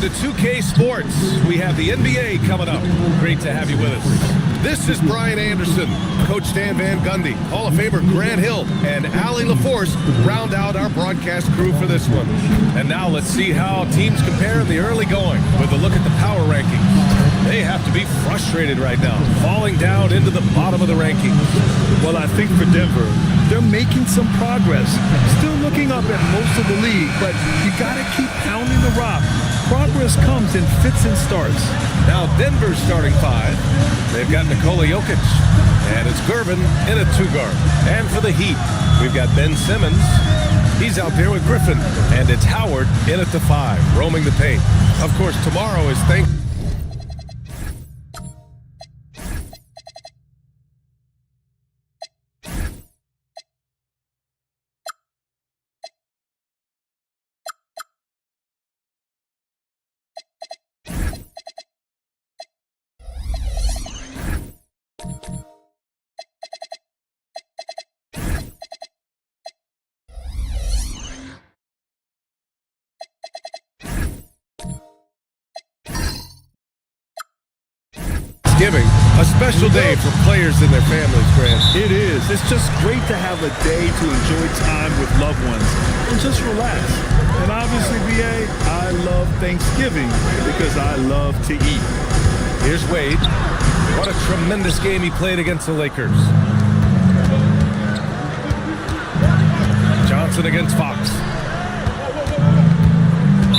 to 2K Sports. We have the NBA coming up. Great to have you with us. This is Brian Anderson, Coach Stan Van Gundy, Hall of Famer Grant Hill, and Allie LaForce round out our broadcast crew for this one. And now let's see how teams compare in the early going with a look at the power rankings. They have to be frustrated right now, falling down into the bottom of the rankings. Well, I think for Denver, they're making some progress. Still looking up at most of the league, but you got to keep pounding the rock. Progress comes in fits and starts. Now Denver's starting five. They've got Nikola Jokic, and it's Gervin in a two-guard. And for the Heat, we've got Ben Simmons. He's out there with Griffin, and it's Howard in at the five, roaming the paint. Of course, tomorrow is Thanksgiving. A special day for players and their families, Grant. It is. It's just great to have a day to enjoy time with loved ones and just relax. And obviously, BA, I love Thanksgiving because I love to eat. Here's Wade. What a tremendous game he played against the Lakers. Johnson against Fox.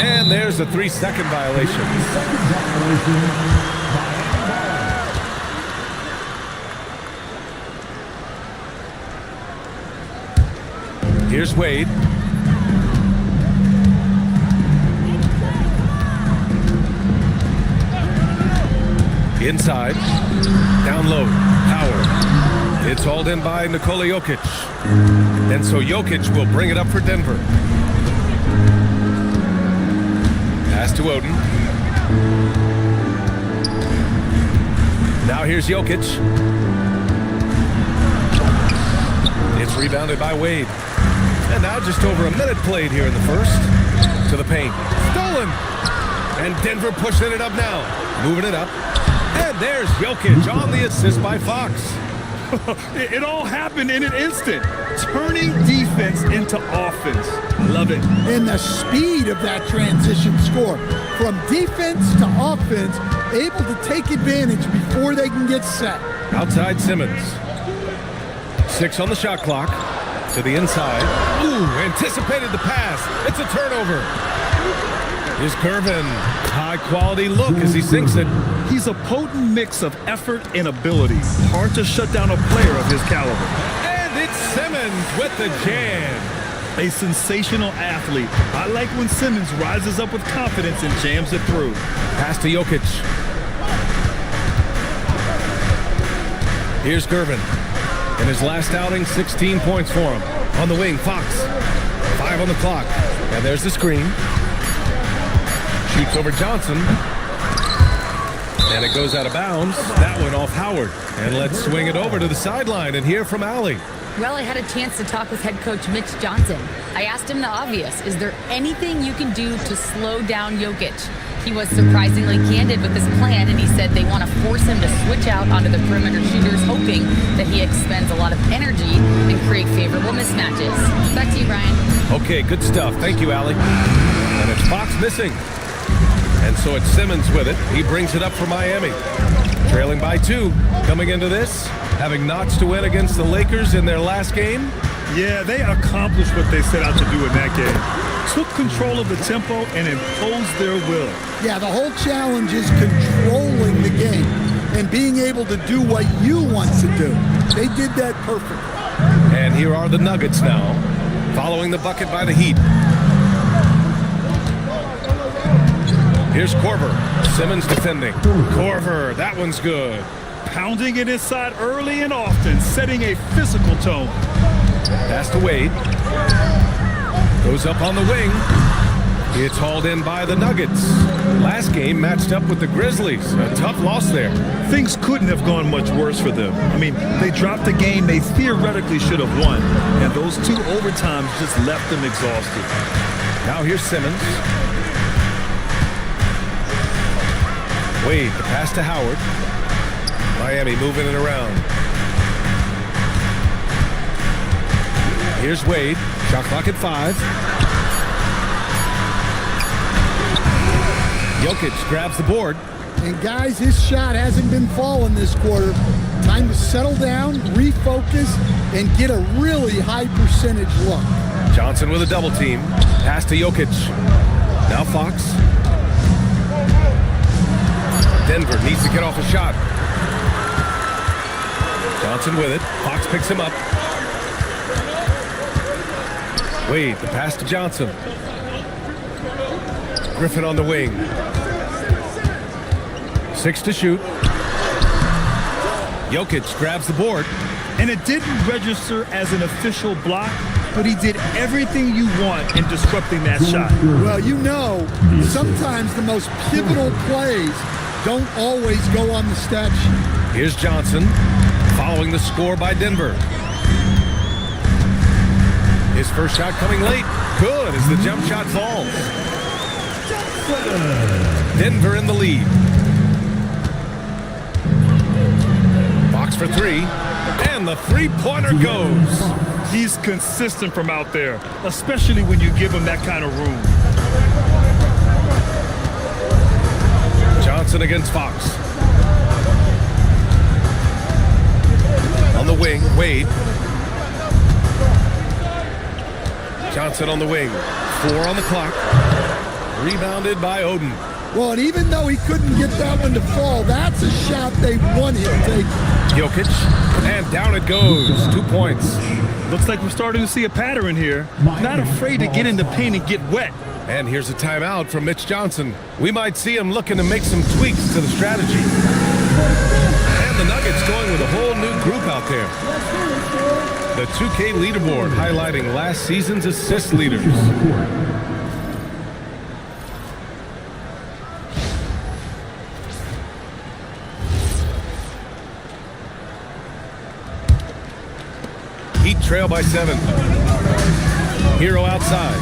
And there's a 3-second violation. Here's Wade. Inside. Down low. Howard. It's hauled in by Nikola Jokic. And so Jokic will bring it up for Denver. Pass to Oden. Now here's Jokic. It's rebounded by Wade. And now just over a minute played here in the first. To the paint. Stolen! And Denver pushing it up now. Moving it up. And there's Jokic on the assist by Fox. It all happened in an instant. Turning defense into offense. Love it. And the speed of that transition score. From defense to offense, able to take advantage before they can get set. Outside Simmons. 6 on the shot clock. To the inside. Ooh, anticipated the pass. It's a turnover. Here's Gervin. High quality look as he sinks it. He's a potent mix of effort and ability. Hard to shut down a player of his caliber. And it's Simmons with the jam. A sensational athlete. I like when Simmons rises up with confidence and jams it through. Pass to Jokic. Here's Gervin. In his last outing, 16 points for him. On the wing, Fox. 5 on the clock. And there's the screen. Shoots over Johnson. And it goes out of bounds. That went off Howard. And let's swing it over to the sideline and hear from Allie. Well, I had a chance to talk with head coach Mitch Johnson. I asked him the obvious. Is there anything you can do to slow down Jokic? He was surprisingly candid with his plan, and he said they want to force him to switch out onto the perimeter shooters, hoping that he expends a lot of energy and create favorable mismatches. Back to you, Brian. Okay, good stuff. Thank you, Allie. And it's Fox missing. And so it's Simmons with it. He brings it up for Miami. Trailing by 2. Coming into this, having notched to win against the Lakers in their last game. Yeah, they accomplished what they set out to do in that game. Took control of the tempo and imposed their will. Yeah, the whole challenge is controlling the game and being able to do what you want to do. They did that perfectly. And here are the Nuggets now, following the bucket by the Heat. Here's Korver. Simmons defending. Korver, that one's good. Pounding it inside early and often, setting a physical tone. Pass to Wade. Goes up on the wing. It's hauled in by the Nuggets. Last game matched up with the Grizzlies. A tough loss there. Things couldn't have gone much worse for them. I mean, they dropped a game they theoretically should have won, and those 2 overtimes just left them exhausted. Now here's Simmons. Wade, the pass to Howard. Miami moving it around. Here's Wade. Shot clock at 5. Jokic grabs the board. And guys, his shot hasn't been falling this quarter. Time to settle down, refocus, and get a really high percentage look. Johnson with a double team. Pass to Jokic. Now Fox. Denver needs to get off a shot. Johnson with it. Fox picks him up. Wade, the pass to Johnson. Griffin on the wing. 6 to shoot. Jokic grabs the board. And it didn't register as an official block, but he did everything you want in disrupting that shot. Well, you know, sometimes the most pivotal plays don't always go on the stat sheet. Here's Johnson, following the score by Denver. His first shot coming late. Good as the jump shot falls. Denver in the lead. Fox for 3, and the three-pointer goes. He's consistent from out there, especially when you give him that kind of room. Johnson against Fox. On the wing, Wade. Johnson on the wing. 4 on the clock. Rebounded by Oden. Well, and even though he couldn't get that one to fall, that's a shot they wanted to take. Jokic, and down it goes. 2 points. Looks like we're starting to see a pattern here. Not afraid to get in the paint and get wet. And here's a timeout from Mitch Johnson. We might see him looking to make some tweaks to the strategy. And the Nuggets going with a whole new group out there. The 2K leaderboard highlighting last season's assist leaders. Heat trail by 7. Hero outside.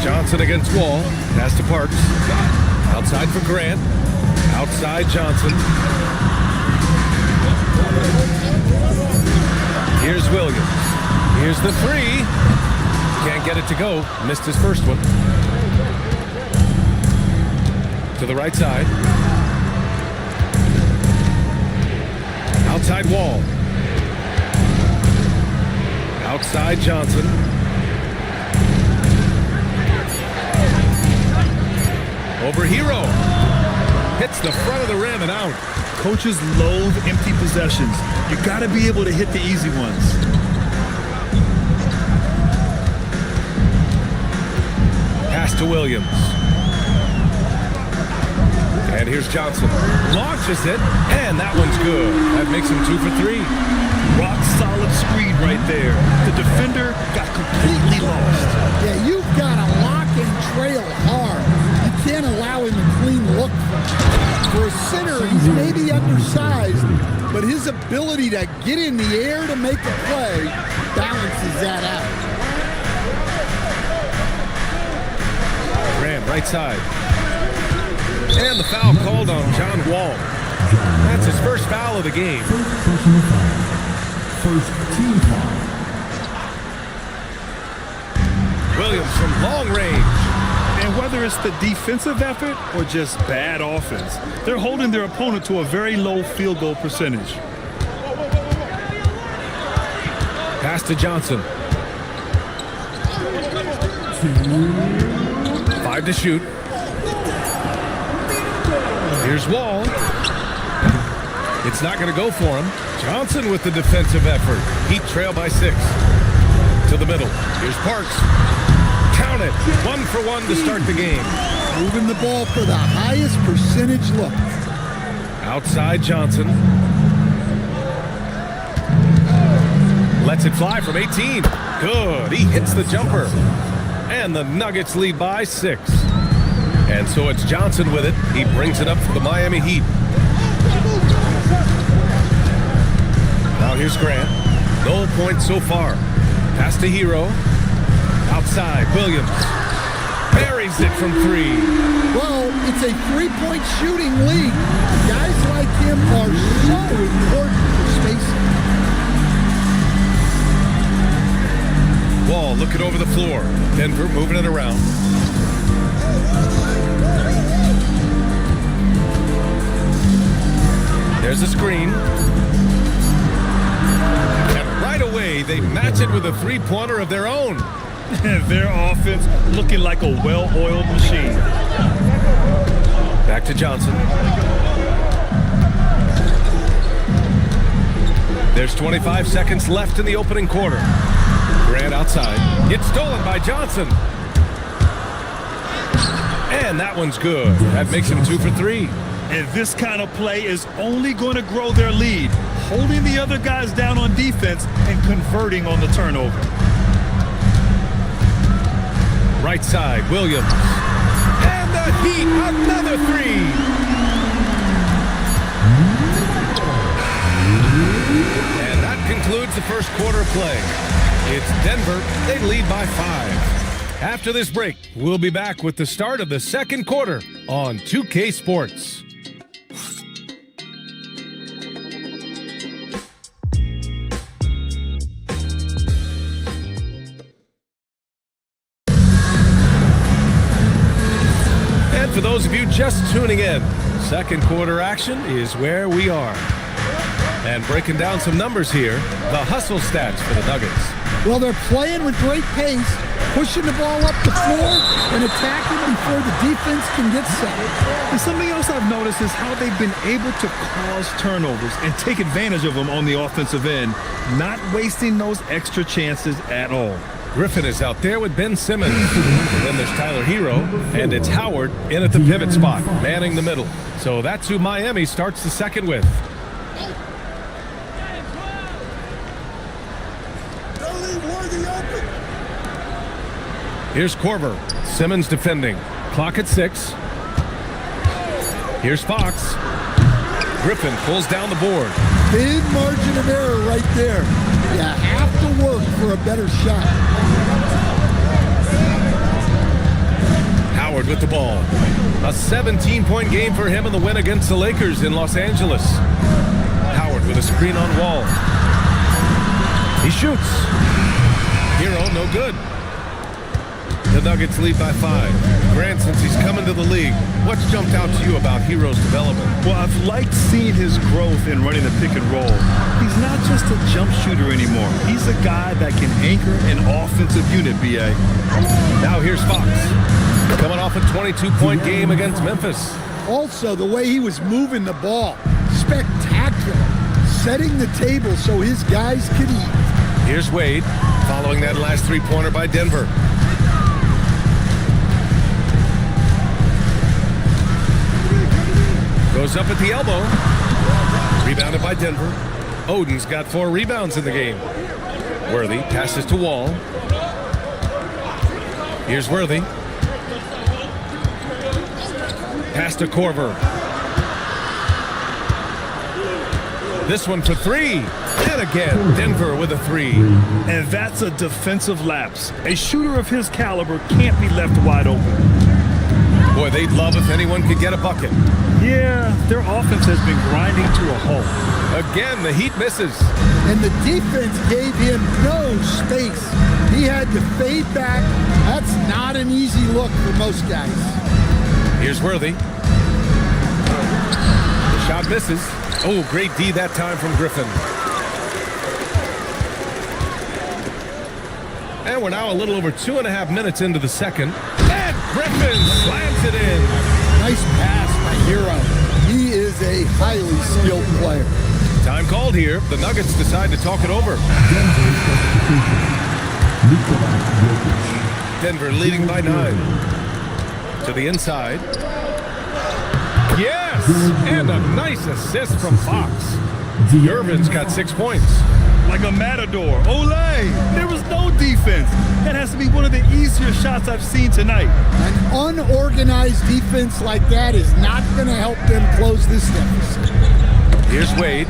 Johnson against Wall. Pass to Parks. Outside for Grant. Outside Johnson. Here's Williams. Here's the 3. Can't get it to go. Missed his first one. To the right side. Outside Wall. Outside Johnson. Over Hero. Hits the front of the rim and out. Coaches loathe empty possessions. You got to be able to hit the easy ones. Pass to Williams. And here's Johnson. Launches it, and that one's good. That makes him 2 for 3. Rock solid screen right there. The defender got completely lost. Yeah, you've got to lock and trail hard. You can't allow him a clean look. For a center, he's maybe undersized, but his ability to get in the air to make a play balances that out. Grant, right side. And the foul called on John Wall. That's his first foul of the game. First team foul. Williams from long range. And whether it's the defensive effort or just bad offense, they're holding their opponent to a very low field goal percentage. Pass to Johnson. 5 to shoot. Here's Wall. It's not going to go for him. Johnson with the defensive effort. Heat trail by 6. To the middle. Here's Parks. Count it. 1 for 1 to start the game. Moving the ball for the highest percentage look. Outside Johnson. Lets it fly from 18. Good. He hits the jumper. And the Nuggets lead by 6. And so it's Johnson with it. He brings it up for the Miami Heat. Now here's Grant. No points so far. Pass to Hero. Outside, Williams. Buries it from 3. Well, it's a three-point shooting league. Guys like him are so important for spacing. Wall looking over the floor. Denver moving it around. There's a screen. And right away, they match it with a three-pointer of their own. Their offense looking like a well-oiled machine. Back to Johnson. There's 25 seconds left in the opening quarter. Grant outside. It's stolen by Johnson. And that one's good. That makes him 2 for 3. And this kind of play is only going to grow their lead, holding the other guys down on defense and converting on the turnover. Right side, Williams. And the Heat, another 3. And that concludes the first quarter of play. It's Denver. They lead by 5. After this break, we'll be back with the start of the second quarter on 2K Sports. And for those of you just tuning in, second quarter action is where we are. And breaking down some numbers here, the hustle stats for the Nuggets. Well, they're playing with great pace, pushing the ball up the floor and attacking before the defense can get set. And something else I've noticed is how they've been able to cause turnovers and take advantage of them on the offensive end, not wasting those extra chances at all. Griffin is out there with Ben Simmons. And then there's Tyler Hero, and it's Howard in at the pivot spot, manning the middle. So that's who Miami starts the second with. Here's Korver. Simmons defending. Clock at 6. Here's Fox. Griffin pulls down the board. Big margin of error right there. You have to work for a better shot. Howard with the ball. A 17-point game for him in the win against the Lakers in Los Angeles. Howard with a screen on Wall. He shoots. Hero, no good. The Nuggets lead by 5. Grant, since he's coming to the league, what's jumped out to you about Hero's development? Well, I've liked seeing his growth in running the pick and roll. He's not just a jump shooter anymore. He's a guy that can anchor an offensive unit, B.A. Now here's Fox. Coming off a 22-point game against Memphis. Also, the way he was moving the ball, spectacular. Setting the table so his guys could eat. Here's Wade, following that last three-pointer by Denver. Goes up at the elbow. Rebounded by Denver. Oden's got 4 rebounds in the game. Worthy passes to Wall. Here's Worthy. Pass to Korver. This one for 3. And again, Denver with a 3. And that's a defensive lapse. A shooter of his caliber can't be left wide open. Boy, they'd love if anyone could get a bucket. Yeah, their offense has been grinding to a halt. Again, the Heat misses. And the defense gave him no space. He had to fade back. That's not an easy look for most guys. Here's Worthy. The shot misses. Oh, great D that time from Griffin. And we're now a little over 2.5 minutes into the second. And Griffin slams it in. Nice pass by Hero. He is a highly skilled player. Time called here. The Nuggets decide to talk it over. Denver leading by 9. To the inside. Yes! And a nice assist from Fox. Irvin's got 6 points. Like a matador. Olay! There was no defense. That has to be one of the easier shots I've seen tonight. An unorganized defense like that is not going to help them close this deficit. Here's Wade.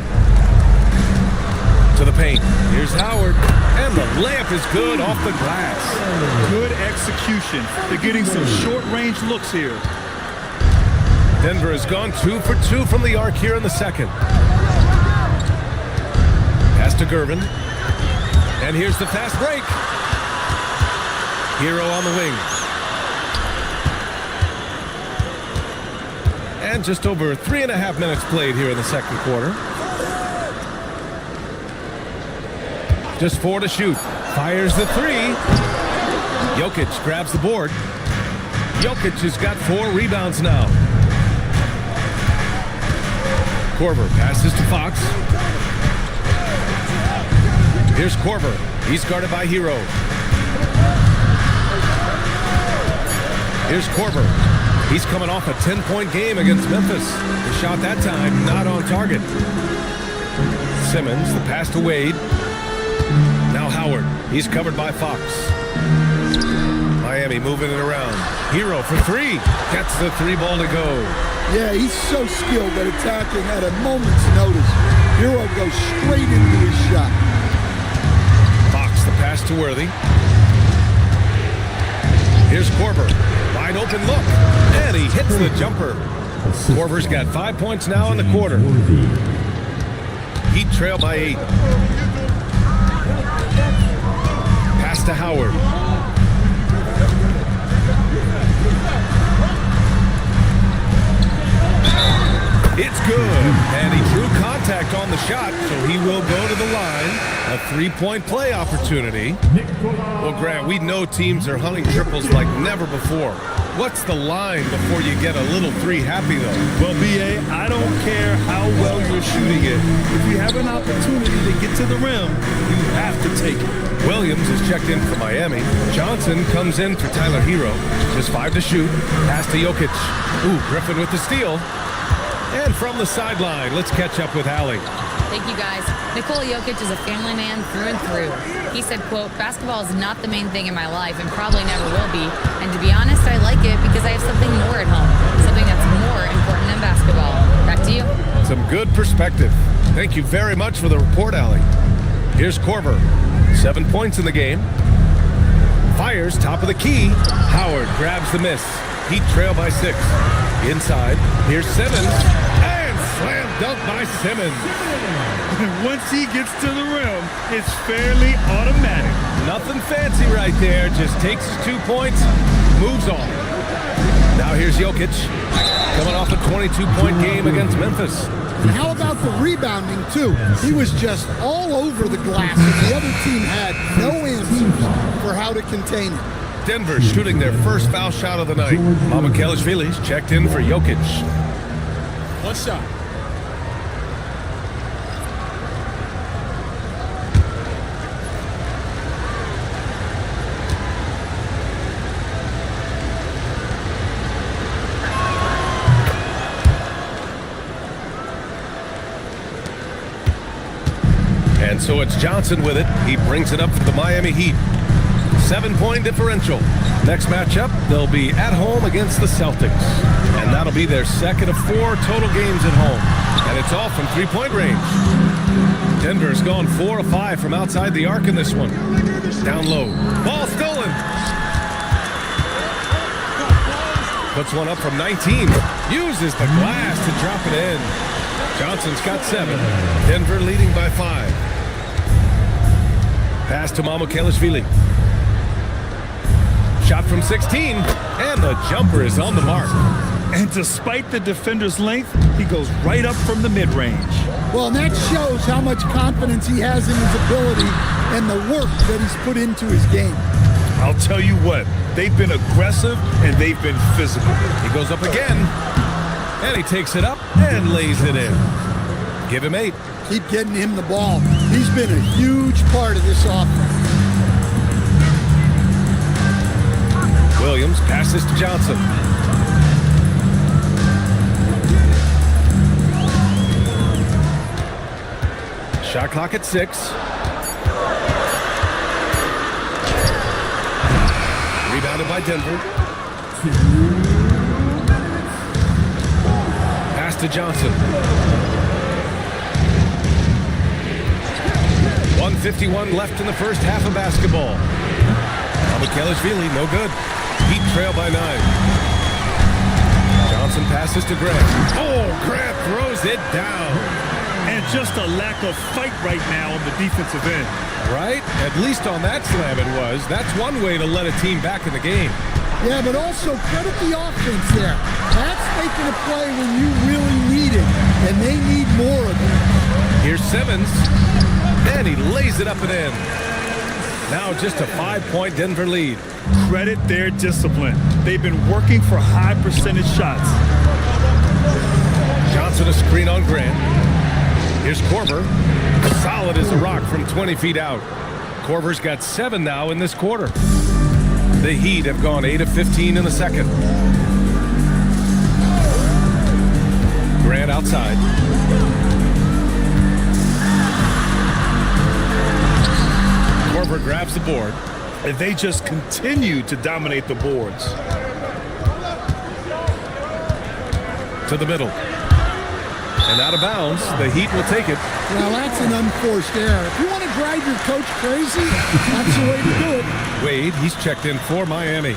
To the paint. Here's Howard. And the layup is good off the glass. Good execution. They're getting some short-range looks here. Denver has gone 2 for 2 from the arc here in the second. Pass to Gervin. And here's the fast break. Hero on the wing. And just over 3.5 minutes played here in the second quarter. Just 4 to shoot. Fires the 3. Jokic grabs the board. Jokic has got 4 rebounds now. Korver passes to Fox. Here's Korver. He's guarded by Hero. Here's Korver. He's coming off a 10-point game against Memphis. The shot that time not on target. Simmons, the pass to Wade. Now Howard. He's covered by Fox. Miami moving it around. Hero for 3. Gets the 3 ball to go. Yeah, he's so skilled at attacking at a moment's notice. Hero goes straight into his shot. Fox, the pass to Worthy. Here's Korver. Wide open look. And he hits the jumper. Korver's got 5 points now in the quarter. Heat trail by 8. Pass to Howard. It's good. And he drew contact on the shot, so he will go to the line. A 3-point play opportunity. Well, Grant, we know teams are hunting triples like never before. What's the line before you get a little 3 happy, though? Well, B.A., I don't care how well you're shooting it. If you have an opportunity to get to the rim, you have to take it. Williams is checked in for Miami. Johnson comes in for Tyler Hero. Just 5 to shoot. Pass to Jokic. Ooh, Griffin with the steal. And from the sideline, let's catch up with Allie. Thank you, guys. Nikola Jokic is a family man through and through. He said, quote, "Basketball is not the main thing in my life and probably never will be. And to be honest, I like it because I have something more at home, something that's more important than basketball." Back to you. Some good perspective. Thank you very much for the report, Allie. Here's Korver. 7 points in the game. Fires, top of the key. Howard grabs the miss. Heat trail by 6. Inside, here's Simmons. And slam dunk by Simmons. Once he gets to the rim, it's fairly automatic. Nothing fancy right there. Just takes his 2 points, moves on. Now here's Jokic. Coming off a 22-point game against Memphis. And how about the rebounding, too? He was just all over the glass, and the other team had no answers for how to contain it. Denver shooting their first foul shot of the night. Mamukelashvili's checked in for Jokic. One shot. And so it's Johnson with it. He brings it up for the Miami Heat. 7-point differential. Next matchup, they'll be at home against the Celtics. And that'll be their second of 4 total games at home. And it's all from 3-point range. Denver's gone 4 of 5 from outside the arc in this one. Down low. Ball stolen. Puts one up from 19. Uses the glass to drop it in. Johnson's got 7. Denver leading by 5. Pass to Mamukelashvili. Shot from 16, and the jumper is on the mark. And despite the defender's length, he goes right up from the mid-range. Well, and that shows how much confidence he has in his ability and the work that he's put into his game. I'll tell you what, they've been aggressive and they've been physical. He goes up again, and he takes it up and lays it in. Give him 8. Keep getting him the ball. He's been a huge part of this offense. Williams passes to Johnson. Shot clock at 6. Rebounded by Denver. Pass to Johnson. 1:51 left in the first half of basketball. Mikelashvili, no good. Heat trail by 9. Johnson passes to Grant. Oh, Grant throws it down. And just a lack of fight right now on the defensive end. Right? At least on that slam it was. That's one way to let a team back in the game. Yeah, but also credit the offense there. That's making a play when you really need it, and they need more of it. Here's Simmons, and he lays it up and in. Now just a 5-point Denver lead. Credit their discipline. They've been working for high percentage shots. Johnson a screen on Grant. Here's Korver. Solid as a rock from 20 feet out. Korver's got 7 now in this quarter. The Heat have gone 8 of 15 in the second. Grant outside. Korver grabs the board. And they just continue to dominate the boards. To the middle. And out of bounds, the Heat will take it. Well, that's an unforced error. If you want to drive your coach crazy, that's the way to do it. Wade, he's checked in for Miami.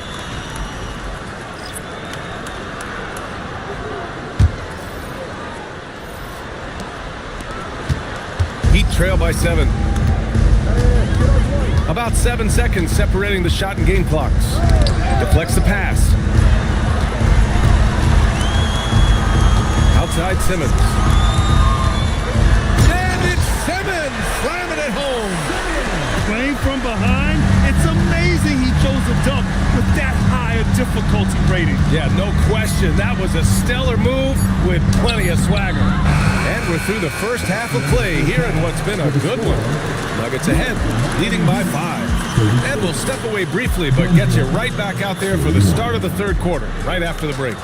Heat trail by 7. About 7 seconds separating the shot and game clocks. Deflects the pass. Outside Simmons. And it's Simmons slamming it home. Playing from behind, it's amazing he chose a dunk with that high a difficulty rating. Yeah, no question. That was a stellar move with plenty of swagger. And we're through the first half of play here in what's been a good one. Nuggets ahead, leading by 5. And we'll step away briefly, but get you right back out there for the start of the third quarter, right after the break.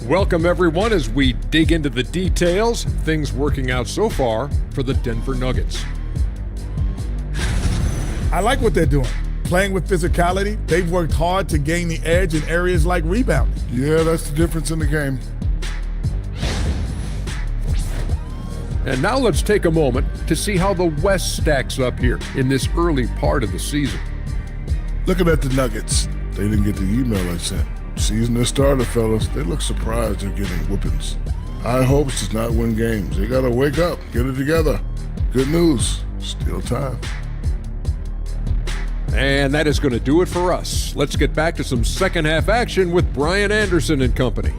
Welcome, everyone, as we dig into the details. Things working out so far for the Denver Nuggets. I like what they're doing. Playing with physicality, they've worked hard to gain the edge in areas like rebounding. Yeah, that's the difference in the game. And now let's take a moment to see how the West stacks up here in this early part of the season. Looking at the Nuggets, they didn't get the email I sent. Season has started, fellas. They look surprised they're getting whoopings. High hopes does not win games. They gotta wake up, get it together. Good news, still time. And that is going to do it for us. Let's get back to some second half action with Brian Anderson and company.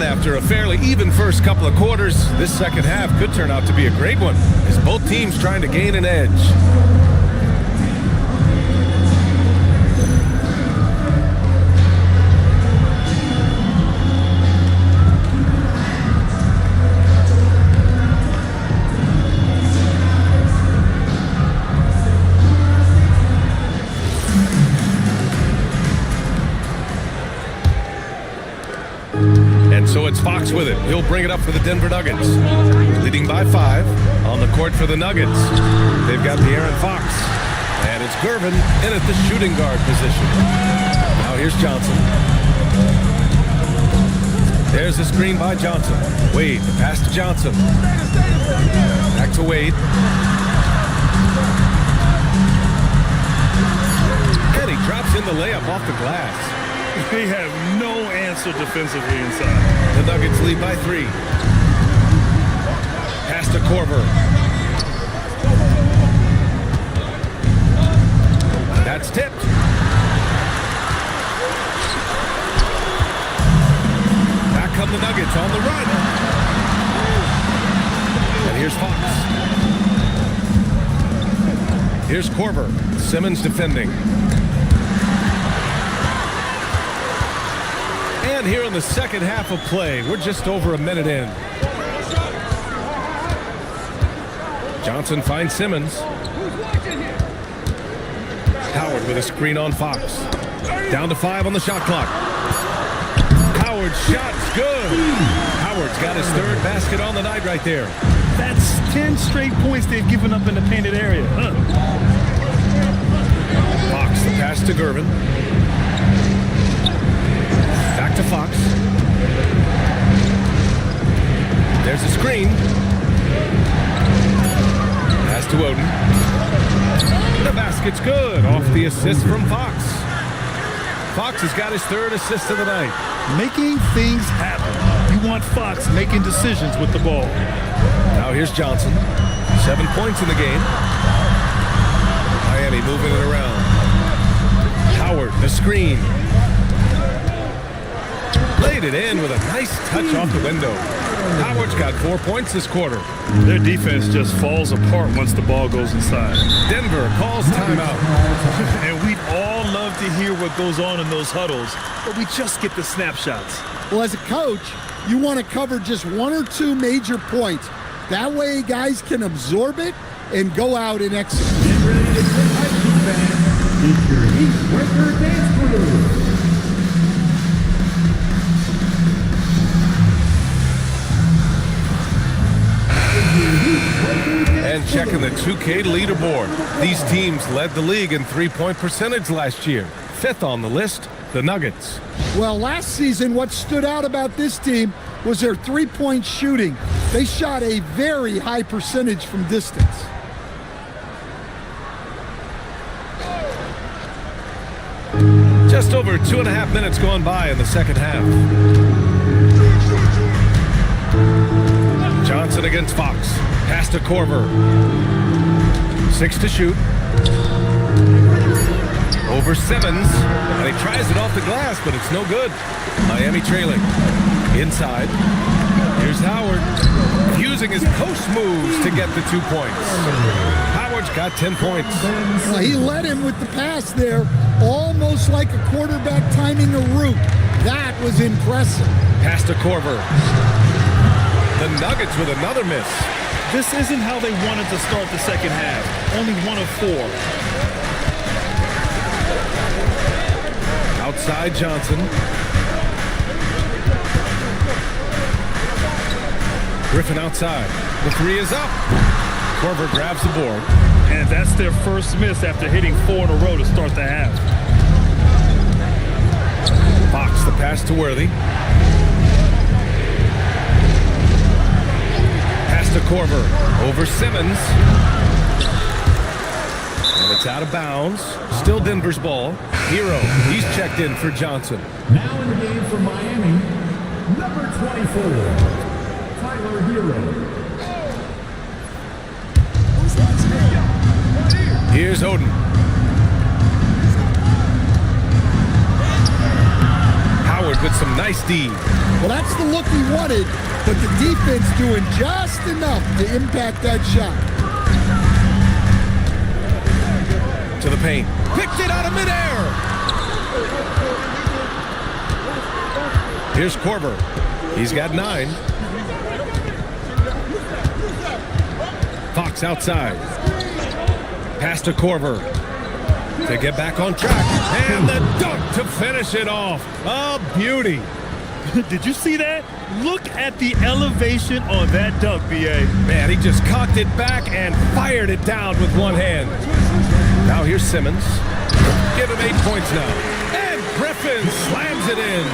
After a fairly even first couple of quarters, this second half could turn out to be a great one, as both teams trying to gain an edge. So it's Fox with it. He'll bring it up for the Denver Nuggets. Leading by 5 on the court for the Nuggets. They've got De'Aaron Fox. And it's Gervin in at the shooting guard position. Now here's Johnson. There's the screen by Johnson. Wade, the pass to Johnson. Back to Wade. And he drops in the layup off the glass. They have no answer defensively inside. The Nuggets lead by 3. Pass to Korver. That's tipped. Back come the Nuggets on the run. And here's Fox. Here's Korver. Simmons defending. And here in the second half of play, we're just over a minute in. Johnson finds Simmons. Howard with a screen on Fox. Down to 5 on the shot clock. Howard's shot's good. Howard's got his 3rd basket on the night right there. That's 10 straight points they've given up in the painted area. Fox, the pass to Gervin. Back to Fox. There's a screen. Pass to Oden. The basket's good. Off the assist from Fox. Fox has got his 3rd assist of the night. Making things happen. You want Fox making decisions with the ball. Now here's Johnson. 7 points in the game. Miami moving it around. Howard, the screen. Laid it in with a nice touch off the window. Howard's got 4 points this quarter. Their defense just falls apart once the ball goes inside. Denver calls timeout. And we'd all love to hear what goes on in those huddles, but we just get the snapshots. Well, as a coach, you want to cover just 1 or 2 major points. That way guys can absorb it and go out and execute. Get ready to get high school fans. It's your Heat Breaker Dance Crew. And checking the 2K leaderboard. These teams led the league in 3-point percentage last year. 5th on the list, the Nuggets. Well, last season, what stood out about this team was their 3-point shooting. They shot a very high percentage from distance. Just over 2.5 minutes gone by in the second half. Johnson against Fox. Pass to Korver. 6 to shoot. Over Simmons. And he tries it off the glass, but it's no good. Miami trailing. Inside. Here's Howard. Using his post moves to get the 2 points. Howard's got 10 points. Well, he led him with the pass there, almost like a quarterback timing a route. That was impressive. Pass to Korver. The Nuggets with another miss. This isn't how they wanted to start the second half. Only 1 of 4. Outside Johnson. Griffin outside. The 3 is up. Korver grabs the board. And that's their first miss after hitting 4 in a row to start the half. Fox, the pass to Worthy. Pass to Korver. Over Simmons. And it's out of bounds. Still Denver's ball. Hero, he's checked in for Johnson. Now in the game for Miami, number 24, Tyler Hero. Here's Oden. Howard with some nice D. Well, that's the look he wanted, but the defense doing just enough to impact that shot. To the paint. Picked it out of midair. Here's Korver. He's got 9. Fox outside. Pass to Korver to get back on track. And the dunk to finish it off. A beauty. Did you see that? Look at the elevation on that dunk, B.A. Man, he just cocked it back and fired it down with one hand. Now here's Simmons. Give him 8 points now. And Griffin slams it in.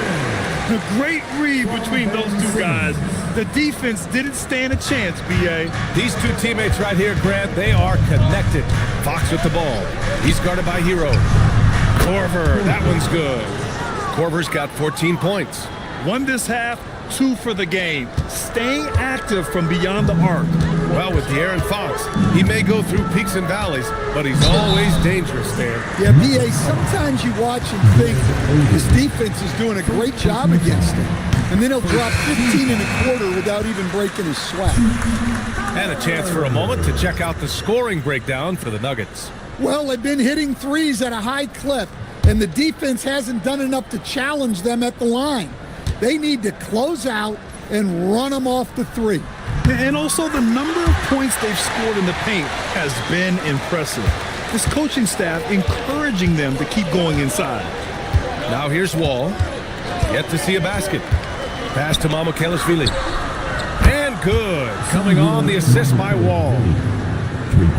A great read between those 2 guys. The defense didn't stand a chance, B.A. These 2 teammates right here, Grant, they are connected. Fox with the ball. He's guarded by Hero. Korver, that one's good. Korver's got 14 points. 1 this half, 2 for the game. Staying active from beyond the arc. Well, with De'Aaron Fox, he may go through peaks and valleys, but he's always dangerous there. Yeah, B.A., sometimes you watch and think his defense is doing a great job against him. And then he'll drop 15 in a quarter without even breaking his sweat. And a chance for a moment to check out the scoring breakdown for the Nuggets. Well, they've been hitting threes at a high clip, and the defense hasn't done enough to challenge them at the line. They need to close out and run them off the 3. And also the number of points they've scored in the paint has been impressive. This coaching staff encouraging them to keep going inside. Now here's Wall. Yet to see a basket. Pass to Mamukelashvili. And good. Coming on the assist by Wall.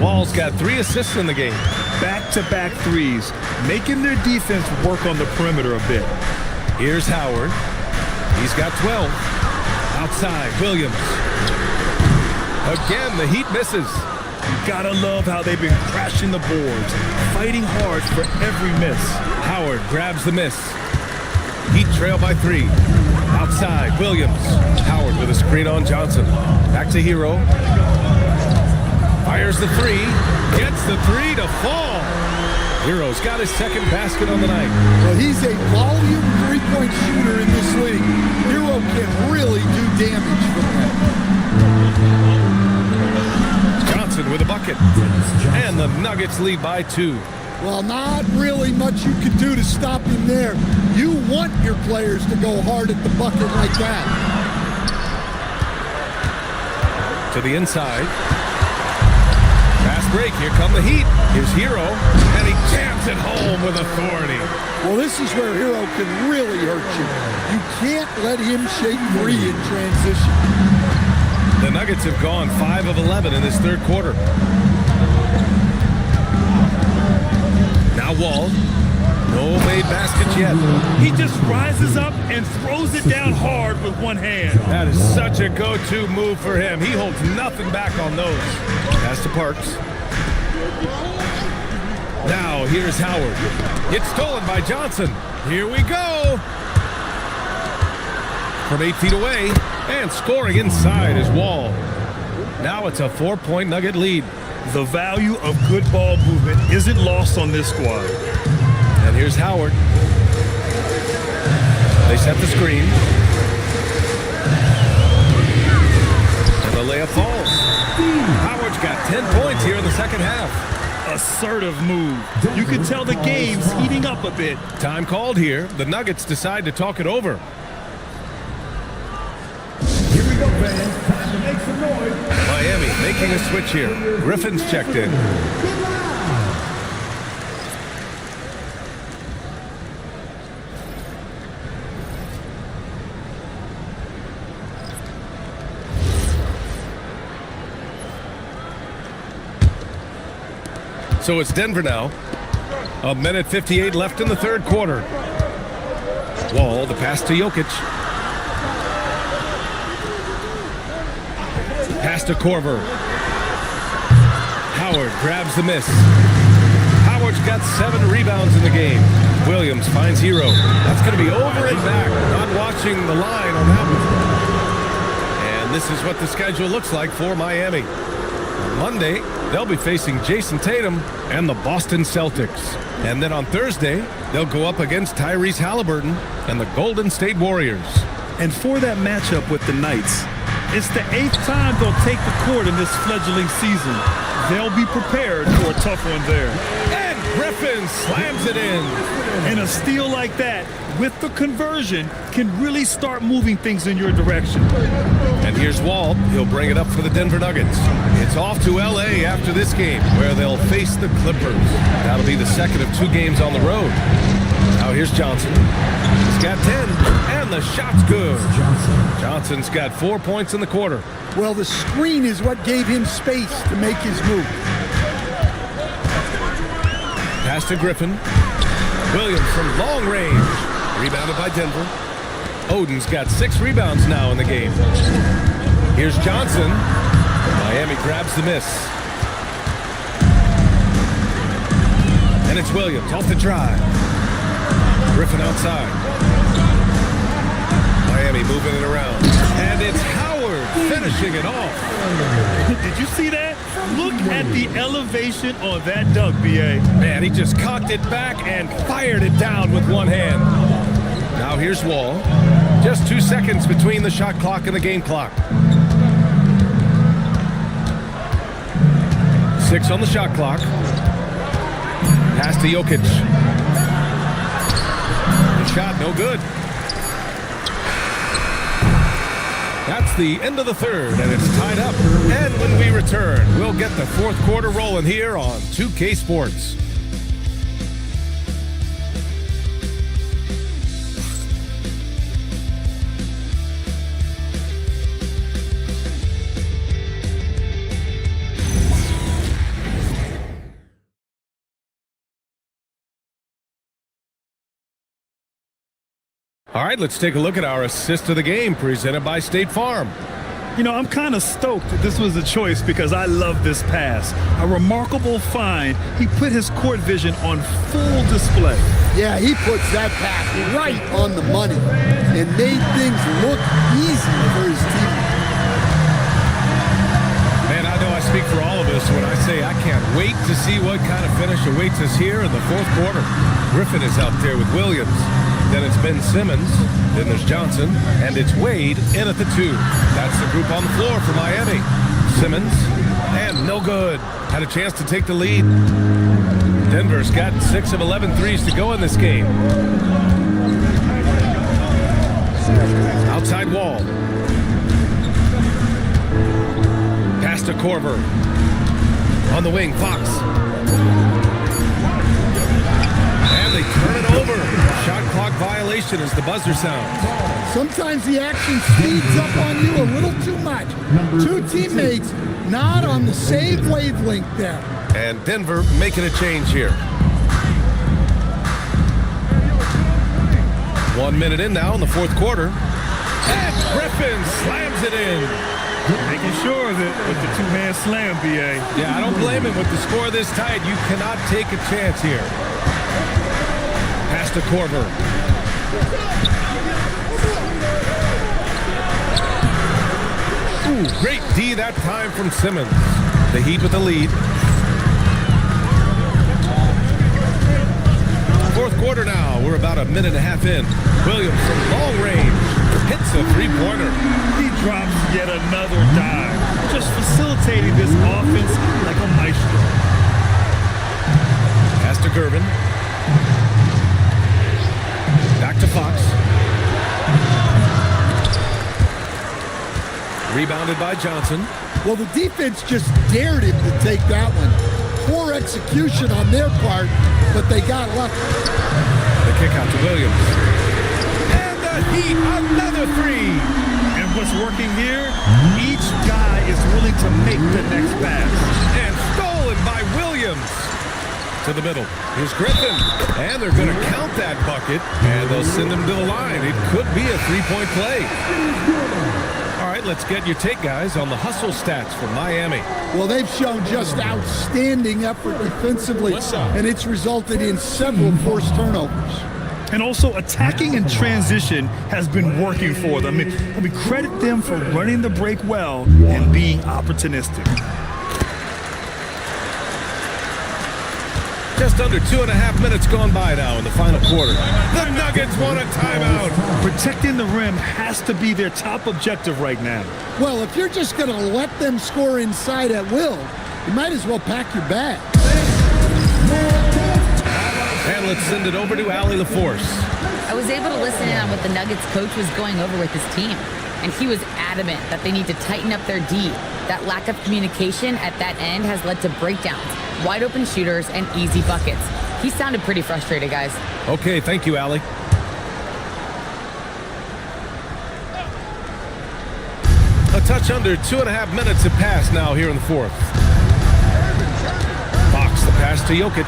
Wall's got 3 assists in the game. Back-to-back threes, making their defense work on the perimeter a bit. Here's Howard. He's got 12. Outside, Williams. Again, the Heat misses. You gotta love how they've been crashing the boards, fighting hard for every miss. Howard grabs the miss. Heat trail by 3. Outside, Williams. Howard with a screen on Johnson. Back to Hero. Fires the 3. Gets the 3 to fall. Hero's got his second basket on the night. Well, he's a volume three-point shooter in this league. Hero can really do damage from that. Johnson with a bucket. And the Nuggets lead by 2. Well, not really much you can do to stop him there. You want your players to go hard at the bucket like that. To the inside. Fast break. Here come the Heat. Here's Hero. And he jams it home with authority. Well, this is where Hero can really hurt you. You can't let him shake free in transition. The Nuggets have gone 5 of 11 in this third quarter. Now Wall. No made baskets yet. He just rises up and throws it down hard with one hand. That is such a go-to move for him. He holds nothing back on those. Pass to Parks. Now here's Howard. It's stolen by Johnson. Here we go. From 8 feet away. And scoring inside is Wall. Now it's a 4-point Nugget lead. The value of good ball movement isn't lost on this squad. And here's Howard. They set the screen. And the layup falls. Howard's got 10 points here in the second half. Assertive move. You can tell the game's heating up a bit. Time called here. The Nuggets decide to talk it over. Here we go, fans. Time to make some noise. Miami making a switch here. Griffin's checked in. So it's Denver now. 1:58 left in the third quarter. Wall, the pass to Jokic. Pass to Korver. Howard grabs the miss. Howard's got 7 rebounds in the game. Williams finds Hero. That's going to be over and back. Not watching the line on that one. And this is what the schedule looks like for Miami. On Monday, they'll be facing Jason Tatum and the Boston Celtics. And then on Thursday, they'll go up against Tyrese Halliburton and the Golden State Warriors. And for that matchup with the Knights, it's the 8th time they'll take the court in this fledgling season. They'll be prepared for a tough one there. And Griffin slams it in. And a steal like that, with the conversion, can really start moving things in your direction. And here's Wall. He'll bring it up for the Denver Nuggets. It's off to L.A. after this game, where they'll face the Clippers. That'll be the second of 2 games on the road. Now here's Johnson. He's got 10, and the shot's good. Johnson's got 4 points in the quarter. Well, the screen is what gave him space to make his move. Pass to Griffin. Williams from long range. Rebounded by Denver. Oden's got 6 rebounds now in the game. Here's Johnson. Miami grabs the miss. And it's Williams off the drive. Griffin outside. Miami moving it around. And it's Howard finishing it off. Did you see that? Look at the elevation on that dunk, B.A. Man, he just cocked it back and fired it down with one hand. Now here's Wall. Just 2 seconds between the shot clock and the game clock. 6 on the shot clock. Pass to Jokic. The shot, no good. That's the end of the third, and it's tied up. And when we return, we'll get the fourth quarter rolling here on 2K Sports. All right, let's take a look at our assist of the game presented by State Farm. You know, I'm kind of stoked that this was a choice because I love this pass. A remarkable find. He put his court vision on full display. Yeah, he puts that pass right on the money and made things look easy for his team. Man, I know I speak for all of us when I say I can't wait to see what kind of finish awaits us here in the fourth quarter. Griffin is out there with Williams. Then it's Ben Simmons, then there's Johnson, and it's Wade in at the 2. That's the group on the floor for Miami. Simmons, and no good. Had a chance to take the lead. Denver's got 6 of 11 threes to go in this game. Outside wall. Pass to Korver. On the wing, Fox. And they turn it over. Shot clock violation as the buzzer sounds. Sometimes the action speeds up on you a little too much. Two teammates not on the same wavelength there. And Denver making a change here. 1 minute in now in the fourth quarter. And Griffin slams it in. Making sure that with the two-man slam, BA. Yeah, I don't blame him. With the score this tight, you cannot take a chance here. Pass to Korver. Ooh, great D that time from Simmons. The Heat with the lead. Fourth quarter now. We're about a minute and a half in. Williams from long range hits a three-pointer. He drops yet another dive, just facilitating this offense like a maestro. Pass to Gervin. Back to Fox. Rebounded by Johnson. Well, the defense just dared him to take that one. Poor execution on their part, but they got lucky. The kick out to Williams. And the Heat, another three. And what's working here? Each guy is willing to make the next pass. And stolen by Williams. To the middle. Here's Griffin. And they're going to count that bucket. And they'll send him to the line. It could be a three-point play. All right, let's get your take, guys, on the hustle stats for Miami. Well, they've shown just outstanding effort defensively, and it's resulted in several forced turnovers. And also attacking in transition has been working for them. I mean, credit them for running the break well and being opportunistic. Just under 2.5 minutes gone by now in the final quarter. The Nuggets want a timeout. Protecting the rim has to be their top objective right now. Well, if you're just going to let them score inside at will, you might as well pack your bag. And let's send it over to Allie LaForce. I was able to listen in on what the Nuggets coach was going over with his team, and he was adamant that they need to tighten up their D. That lack of communication at that end has led to breakdowns, wide open shooters, and easy buckets. He sounded pretty frustrated, guys. Okay, thank you, Allie. A touch under 2.5 minutes have passed now here in the fourth. Fox, the pass to Jokic.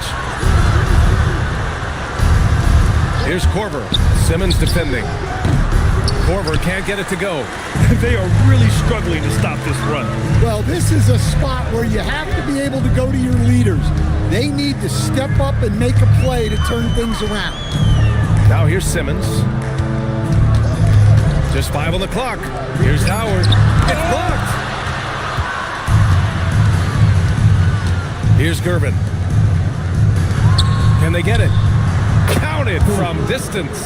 Here's Korver. Simmons defending. Korver can't get it to go. They are really struggling to stop this run. Well, this is a spot where you have to be able to go to your leaders. They need to step up and make a play to turn things around. Now here's Simmons. Just 5 on the clock. Here's Howard. It's blocked. Here's Gervin. Can they get it? Counted from distance.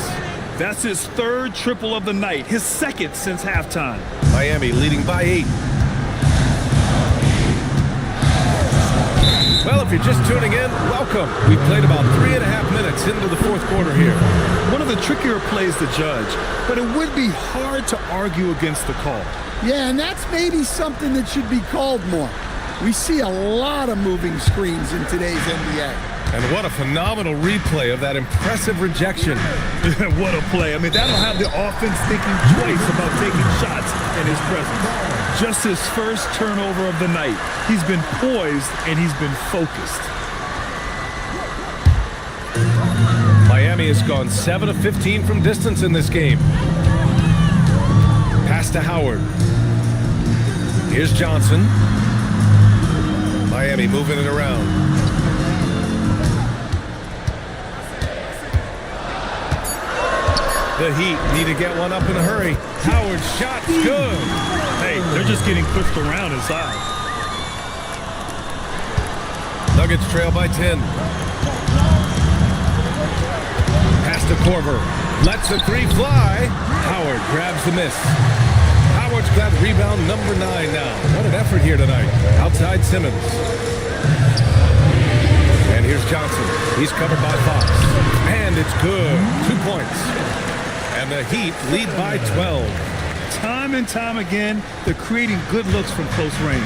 That's his third triple of the night, his second since halftime. Miami leading by 8. Well, Well, if you're just tuning in, welcome. We've played about 3.5 minutes into the fourth quarter here. One of the trickier plays to judge, but it would be hard to argue against the call. Yeah, and that's maybe something that should be called more. We see a lot of moving screens in today's NBA. And what a phenomenal replay of that impressive rejection. What a play. I mean, that'll have the offense thinking twice about taking shots in his presence. Just his first turnover of the night. He's been poised and he's been focused. Miami has gone 7 of 15 from distance in this game. Pass to Howard. Here's Johnson. Miami moving it around. The Heat need to get one up in a hurry. Howard's shot, good. Hey, they're just getting pushed around inside. Nuggets trail by 10. Pass to Korver. Lets the three fly. Howard grabs the miss. Howard's got rebound number 9 now. What an effort here tonight. Outside Simmons. And here's Johnson. He's covered by Fox. And it's good. 2 points. And the Heat lead by 12. Time and time again, they're creating good looks from close range.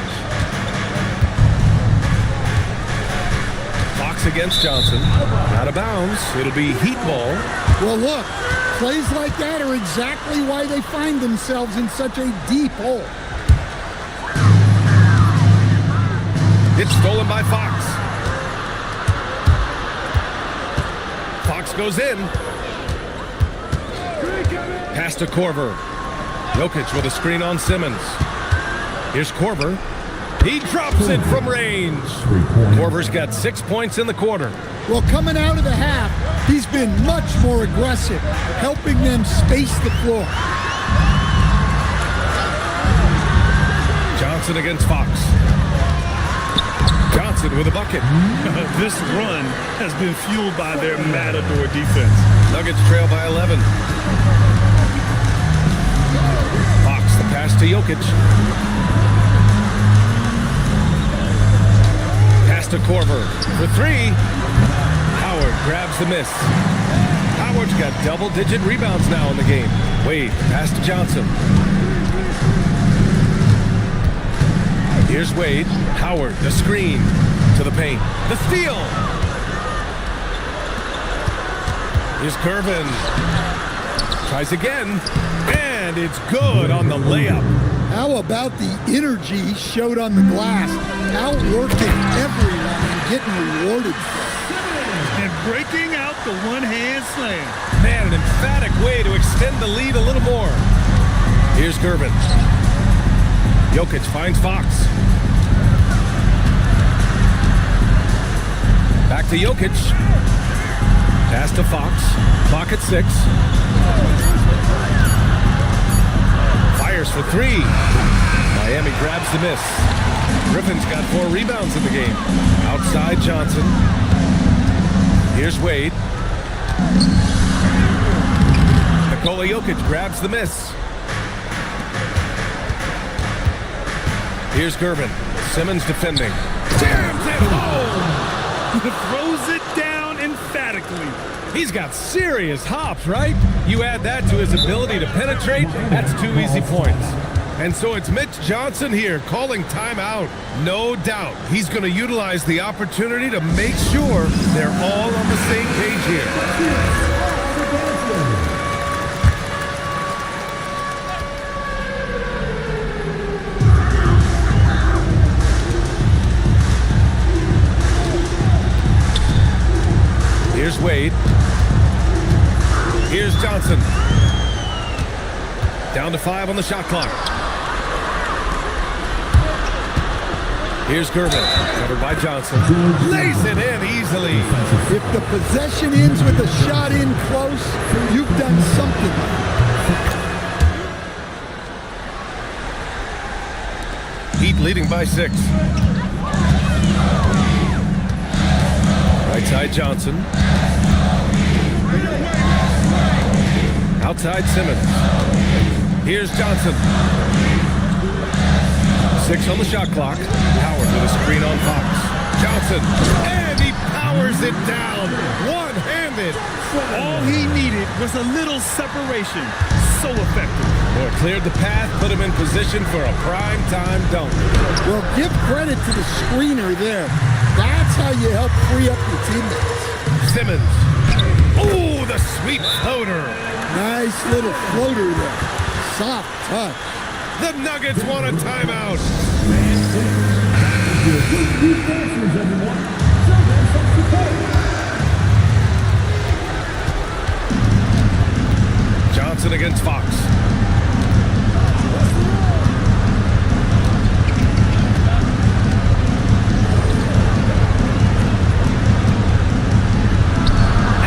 Fox against Johnson. Out of bounds. It'll be Heat ball. Well, look, plays like that are exactly why they find themselves in such a deep hole. It's stolen by Fox. Fox goes in. Pass to Korver. Jokic with a screen on Simmons. Here's Korver. He drops it from range. Korver's got 6 points in the quarter. Well, coming out of the half, he's been much more aggressive, helping them space the floor. Johnson against Fox. Johnson with a bucket. This run has been fueled by their matador defense. Nuggets trail by 11. Fox, the pass to Jokic. Pass to Korver for 3. Howard grabs the miss. Howard's got double-digit rebounds now in the game. Wade, pass to Johnson. Here's Wade. Howard, the screen to the paint. The steal. Here's Curvin. Tries again. And it's good on the layup. How about the energy he showed on the glass? Outworking everyone and getting rewarded. And breaking out the one-hand slam. Man, an emphatic way to extend the lead a little more. Here's Gervin. Jokic finds Fox. Back to Jokic. Pass to Fox. Clock at 6. Fires for 3. Miami grabs the miss. Griffin's got 4 rebounds in the game. Outside Johnson. Here's Wade. Nikola Jokic grabs the miss. Here's Gervin. Simmons defending. Jams it home! Throws it down emphatically. He's got serious hops, right? You add that to his ability to penetrate, that's 2 easy points. And so it's Mitch Johnson here calling timeout. No doubt he's going to utilize the opportunity to make sure they're all on the same page here. Here's Wade. Here's Johnson. Down to 5 on the shot clock. Here's Gervin, covered by Johnson. Lays it in easily. If the possession ends with a shot in close, you've done something. Heat leading by 6. Right side Johnson. Outside Simmons. Here's Johnson. 6 on the shot clock. Howard with a screen on Fox. Johnson Johnson, and he powers it down, one-handed. All he needed was a little separation. So effective. Moore cleared the path, put him in position for a prime-time dunk. Well, give credit to the screener there. That's how you help free up your teammates. Simmons. Oh, the sweet floater. Nice little floater there. Soft touch. The Nuggets want a timeout. Johnson against Fox.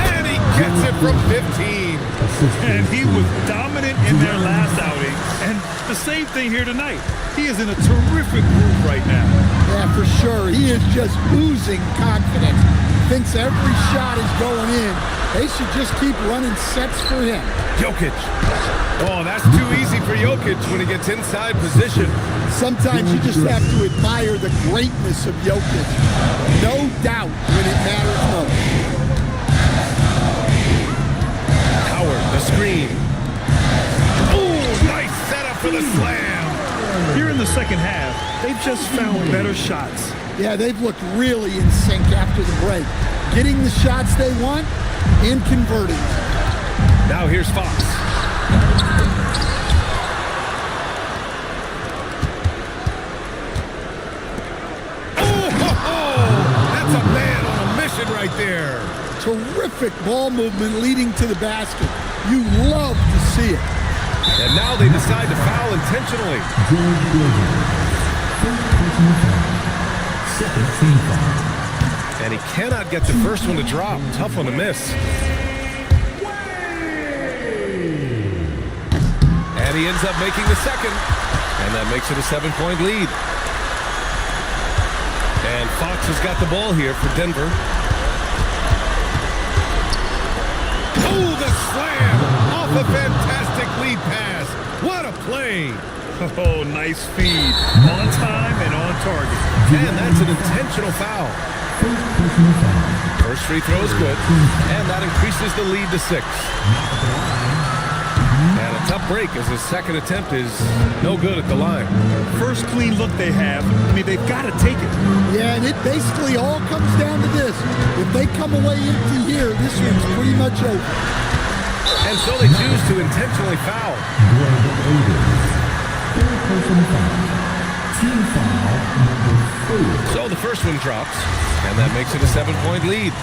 And he gets it from 15. And he was dominant in their last outing. And the same thing here tonight. He is in a terrific groove right now. Yeah, for sure. He is just oozing confidence. Thinks every shot is going in. They should just keep running sets for him. Jokic. Oh, that's too easy for Jokic when he gets inside position. Sometimes you just have to admire the greatness of Jokic. No doubt when it matters most. Howard, the screen. Oh, nice setup for the slam. Here in the second half, they've just found better shots. Yeah, they've looked really in sync after the break. Getting the shots they want and converting. Now here's Fox. That's a man on a mission right there. Terrific ball movement leading to the basket. You love to see it. And now they decide to foul intentionally. And he cannot get the first one to drop. Tough one to miss. And he ends up making the second. And that makes it a 7-point lead. And Fox has got the ball here for Denver. Oh, the slam! Off a fantastic lead pass. What a play! Oh, nice feed. On time and on target. And that's an intentional foul. First free throw is good. And that increases the lead to 6. And a tough break as his second attempt is no good at the line. First clean look they have. I mean, they've got to take it. Yeah, and it basically all comes down to this. If they come away empty here, this one's pretty much over. And so they choose to intentionally foul. So the first one drops, and that makes it a 7-point lead.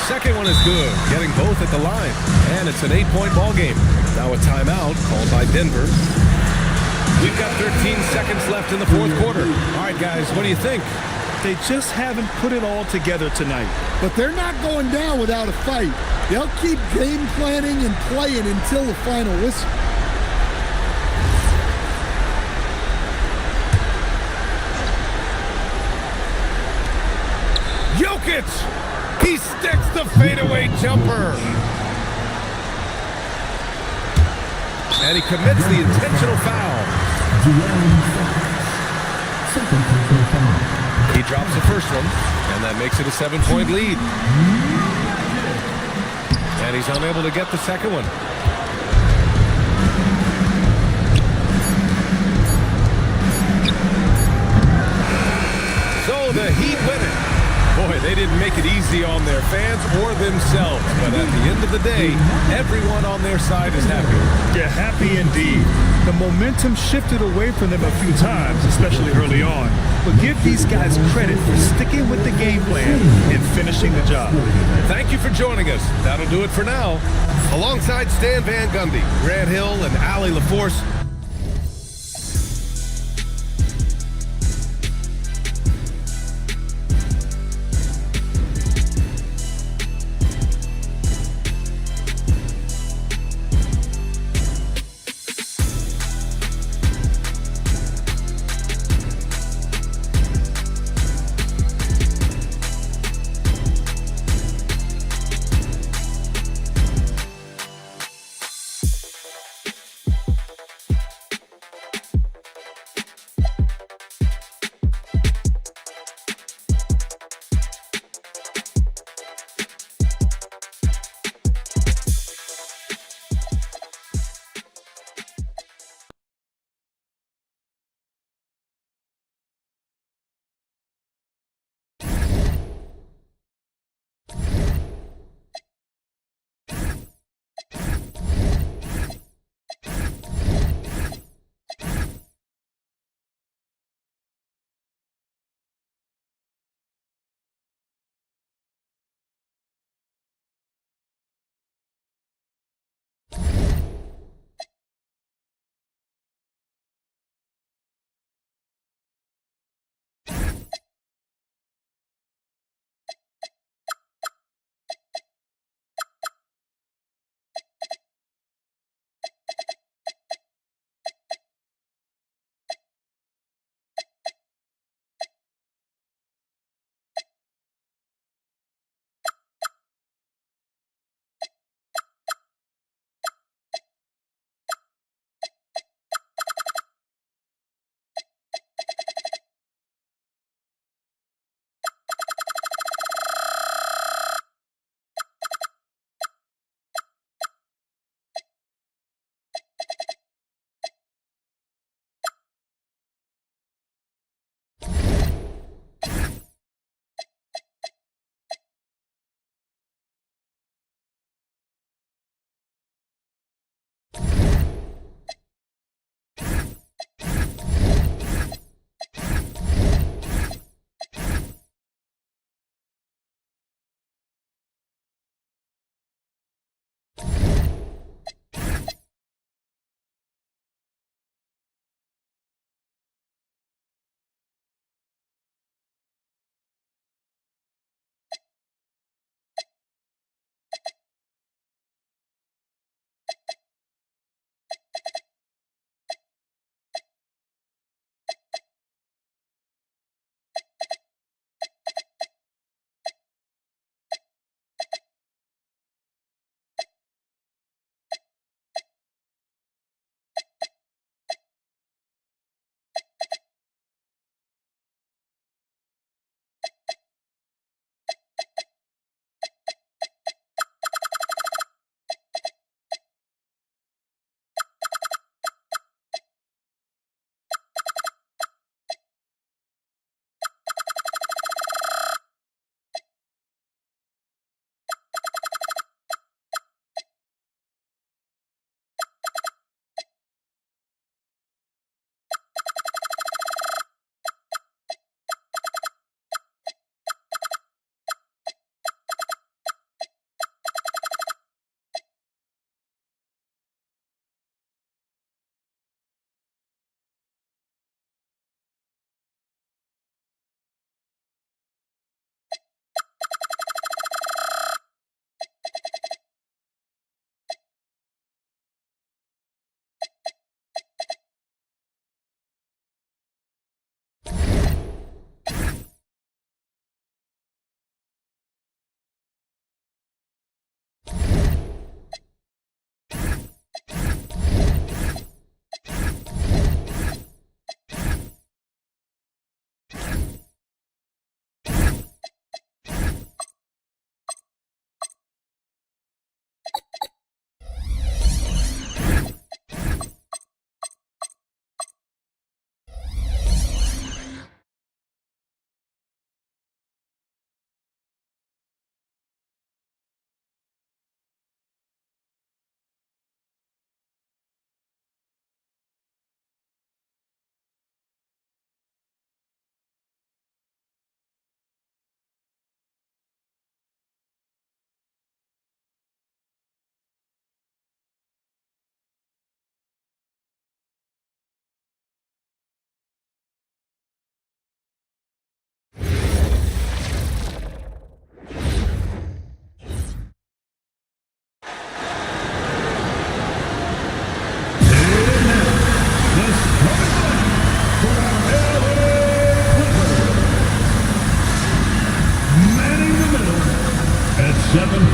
Second one is good, getting both at the line. And it's an 8-point ball game. Now a timeout called by Denver. We've got 13 seconds left in the fourth quarter. All right, guys, what do you think? They just haven't put it all together tonight. But they're not going down without a fight. They'll keep game planning and playing until the final whistle. Jokic! He sticks the fadeaway jumper. And he commits the intentional foul. He drops the first one, and that makes it a 7-point lead. And he's unable to get the second one. So the Heat win it. Boy, they didn't make it easy on their fans or themselves. But at the end of the day, everyone on their side is happy. Yeah, happy indeed. The momentum shifted away from them a few times, especially early on. But give these guys credit for sticking with the game plan and finishing the job. Thank you for joining us. That'll do it for now. Alongside Stan Van Gundy, Grant Hill, and Allie LaForce,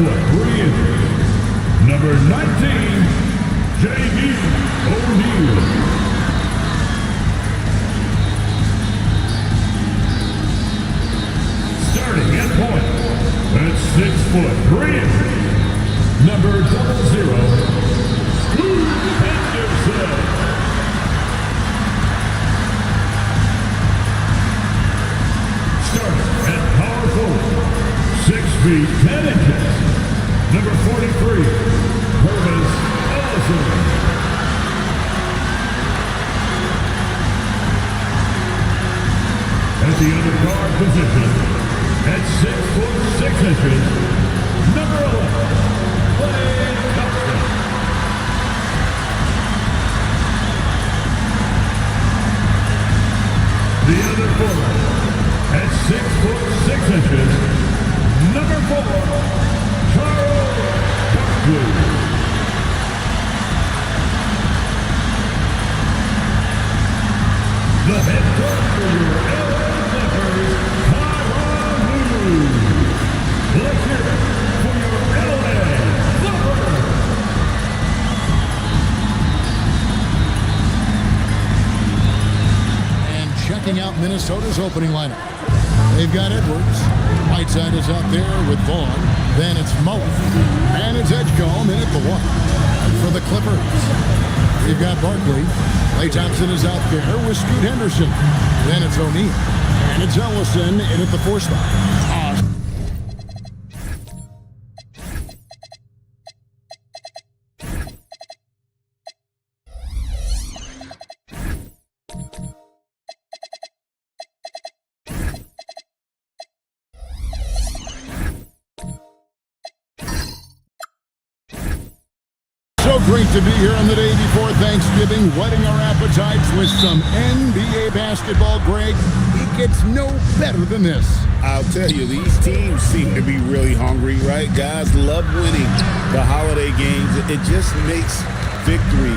foot, 3 inches. Number 19, J.B. O'Neal. Starting at point, at 6 foot, 3 inches. Number 00, Scoot Henderson. Starting at power forward, 6 feet 10 inches. Number 43, Purvis Ellison. At the undercard position, at 6 foot 6 inches, number 11, Clay Thompson. The other forward, at 6 foot 6 inches, number 4, Charles Barkley. The head coach for your LA Clippers, Tyronn Lue. Let's hear it for your LA Clippers. And checking out Minnesota's opening lineup. They've got Edwards. Whiteside is out there with Vaughn. Then it's Mullen. And it's Edgecombe in at the 1. For the Clippers, we've got Barkley. Klay Thompson is out there with Scoot Henderson. Then it's O'Neal. And it's Ellison in at the 4 spot. So great to be here on the day before Thanksgiving, whetting our appetites with some NBA basketball. Greg, it gets no better than this. I'll tell you, these teams seem to be really hungry, right? Guys love winning the holiday games. It just makes victory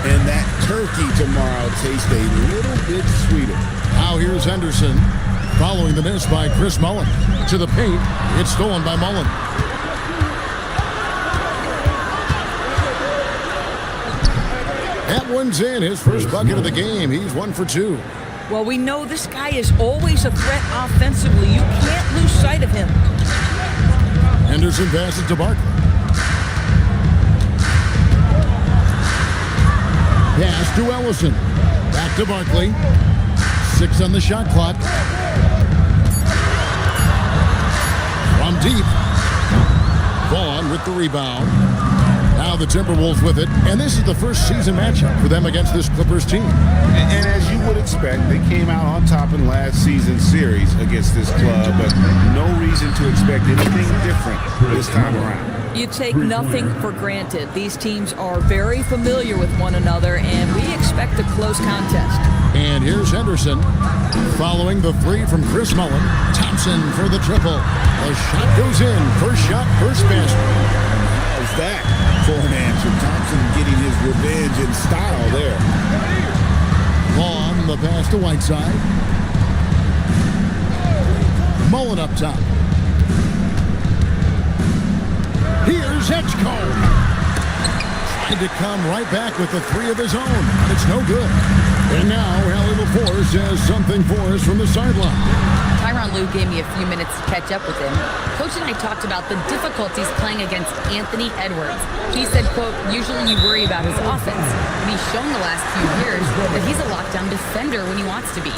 and that turkey tomorrow taste a little bit sweeter. Now here's Henderson, following the miss by Chris Mullen. To the paint, it's stolen by Mullen. That one's in, his first bucket of the game. He's 1 for 2. Well, we know this guy is always a threat offensively. You can't lose sight of him. Henderson passes to Barkley. Pass to Ellison. Back to Barkley. 6 on the shot clock. From deep. Vaughn with the rebound. Now the Timberwolves with it, and this is the first season matchup for them against this Clippers team. And as you would expect, they came out on top in last season's series against this club, but no reason to expect anything different this time around. You take nothing for granted. These teams are very familiar with one another, and we expect a close contest. And here's Henderson, following the 3 from Chris Mullen. Thompson for the triple. The shot goes in. First shot, first basket. How's that for an answer? Thompson getting his revenge in style there. Vaughn, the pass to Whiteside. Mullen up top. Here's Edgecombe. Trying to come right back with the 3 of his own. It's no good. And now Allie LaForce has something for us from the sideline. Tyronn Lue gave me a few minutes to catch up with him. Coach and I talked about the difficulties playing against Anthony Edwards. He said, quote, usually you worry about his offense. And he's shown the last few years that he's a lockdown defender when he wants to be.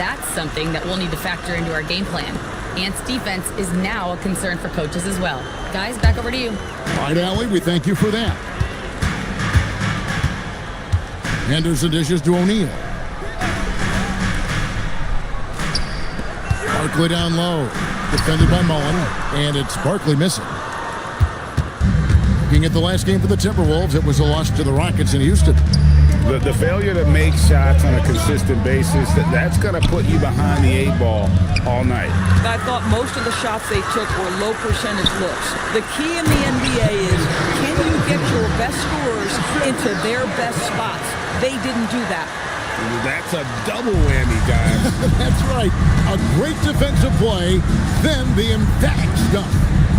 That's something that we'll need to factor into our game plan. Ant's defense is now a concern for coaches as well. Guys, back over to you. All right, Allie, we thank you for that. Henderson dishes to O'Neal. Barkley down low. Defended by Mullen. And it's Barkley missing. Looking at the last game for the Timberwolves, it was a loss to the Rockets in Houston. The failure to make shots on a consistent basis, that's going to put you behind the 8 ball all night. I thought most of the shots they took were low percentage looks. The key in the NBA is, can you get your best scorers into their best spots? They didn't do that. That's a double whammy, guys. That's right. A great defensive play, then the emphatic stuff.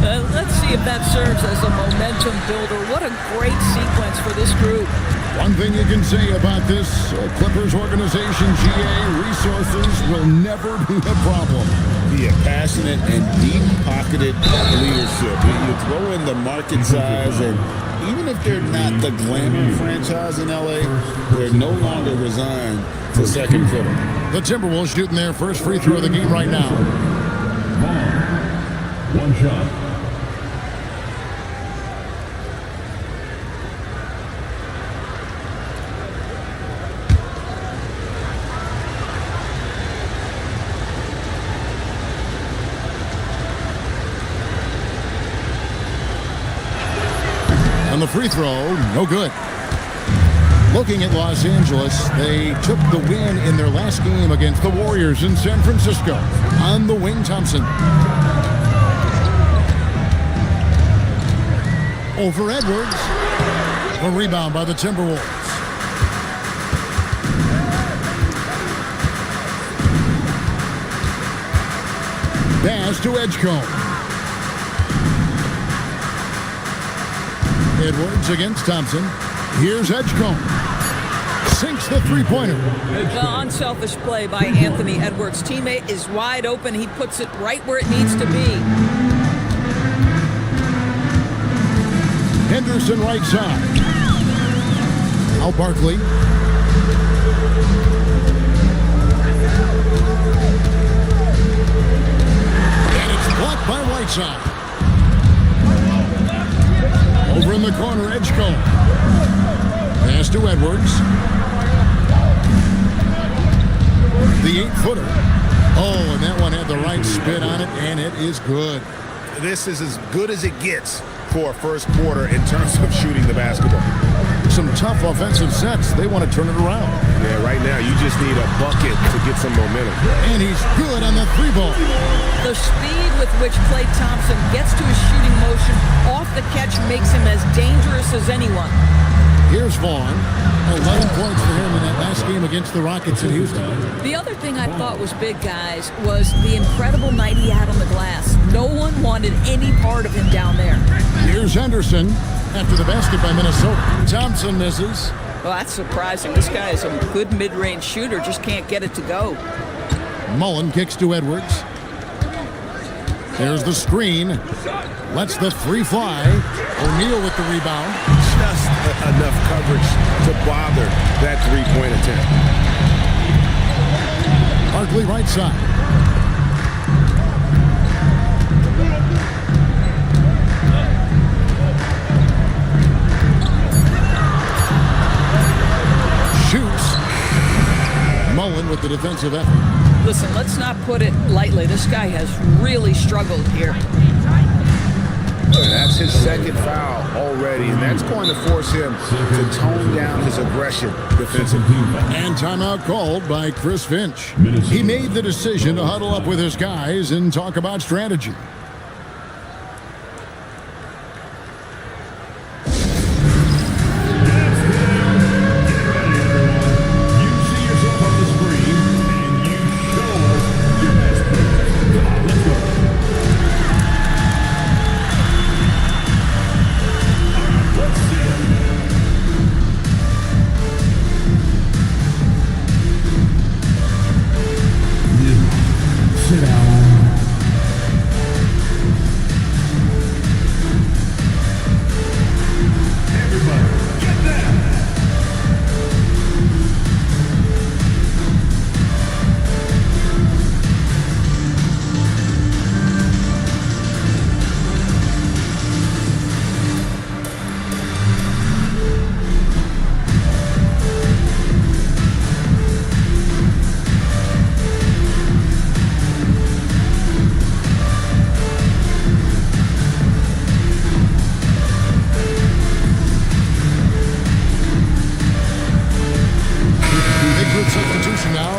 Let's see if that serves as a momentum builder. What a great sequence for this group. One thing you can say about this Clippers organization, GA, resources will never be a problem. Yeah, passionate and deep-pocketed leadership. You throw in the market size, and even if they're not the glamour franchise in LA, they're no longer resigned to second fiddle. The Timberwolves shooting their first free throw of the game right now. One shot. On the free throw, no good. Looking at Los Angeles, they took the win in their last game against the Warriors in San Francisco. On the wing, Thompson. Over Edwards. A rebound by the Timberwolves. Pass to Edgecombe. Edwards against Thompson. Here's Edgecombe. Sinks the three-pointer. Well, unselfish play by Anthony Edwards. Teammate is wide open. He puts it right where it needs to be. Henderson right side. Al Barkley. And it's blocked by Whiteside. Over in the corner, Edgecombe. Pass to Edwards. The 8-footer. Oh, and that one had the right spin on it, and it is good. This is as good as it gets for a first quarter in terms of shooting the basketball. Some tough offensive sets. They want to turn it around. Yeah, right now you just need a bucket to get some momentum. And he's good on the three ball. The speed with which Klay Thompson gets to his shooting motion off the catch makes him as dangerous as anyone. Here's Vaughn. 11 points for him in that last game against the Rockets in Houston. The other thing I thought was big, guys, was the incredible night he had on the glass. No one wanted any part of him down there. Here's Henderson after the basket by Minnesota. Thompson misses. Well, that's surprising. This guy is a good mid-range shooter, just can't get it to go. Mullen kicks to Edwards. There's the screen. Lets the three fly. O'Neal with the rebound. Just enough coverage to bother that three-point attempt. Barkley right side. Shoots. Mullen with the defensive effort. Listen, let's not put it lightly. This guy has really struggled here. That's his second foul already, and that's going to force him to tone down his aggression defensively. And timeout called by Chris Finch. He made the decision to huddle up with his guys and talk about strategy.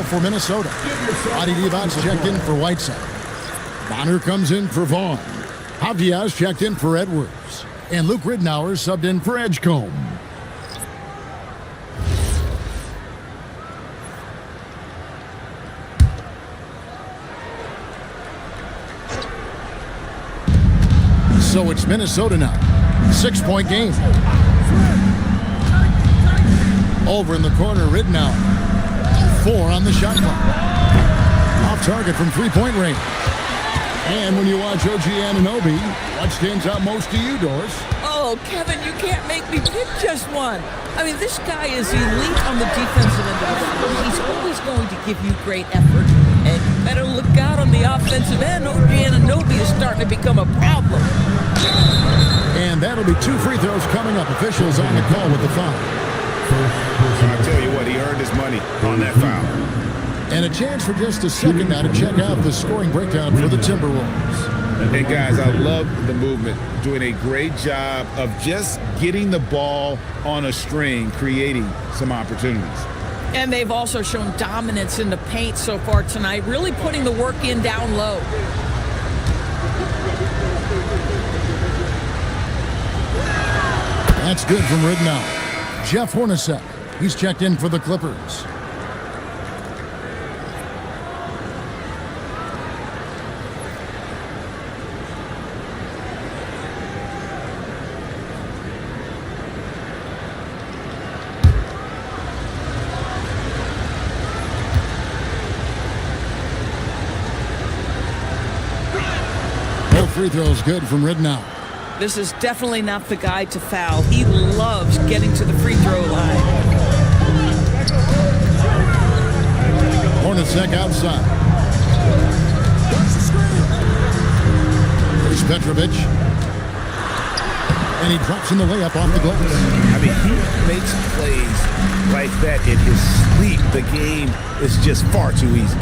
For Minnesota. Adi Divac checked in for Whiteside. Bonner comes in for Vaughn. Javier checked in for Edwards. And Luke Ridnour subbed in for Edgecombe. So it's Minnesota now. 6-point game. Over in the corner, Ridnour. 4 on the shot clock. Off target from 3-point range. And when you watch OG Anunoby, what stands out most to you, Doris? Oh, Kevin, you can't make me pick just one. I mean, this guy is elite on the defensive end of the floor. He's always going to give you great effort. And you better look out on the offensive end. OG Anunoby is starting to become a problem. And that'll be 2 free throws coming up. Officials on the call with the foul. I tell you what, he earned his money on that foul. And a chance for just a second now to check out the scoring breakdown for the Timberwolves. And guys, I love the movement, doing a great job of just getting the ball on a string, creating some opportunities. And they've also shown dominance in the paint so far tonight, really putting the work in down low. That's good from Ridnour. Jeff Hornacek, he's checked in for the Clippers. Both free throws good from Ridnour. This is definitely not the guy to foul. He loves getting to the free throw line. Hornacek outside. There's Petrovic. And he drops in the layup off the glass. I mean, he makes plays like that in his sleep. The game is just far too easy.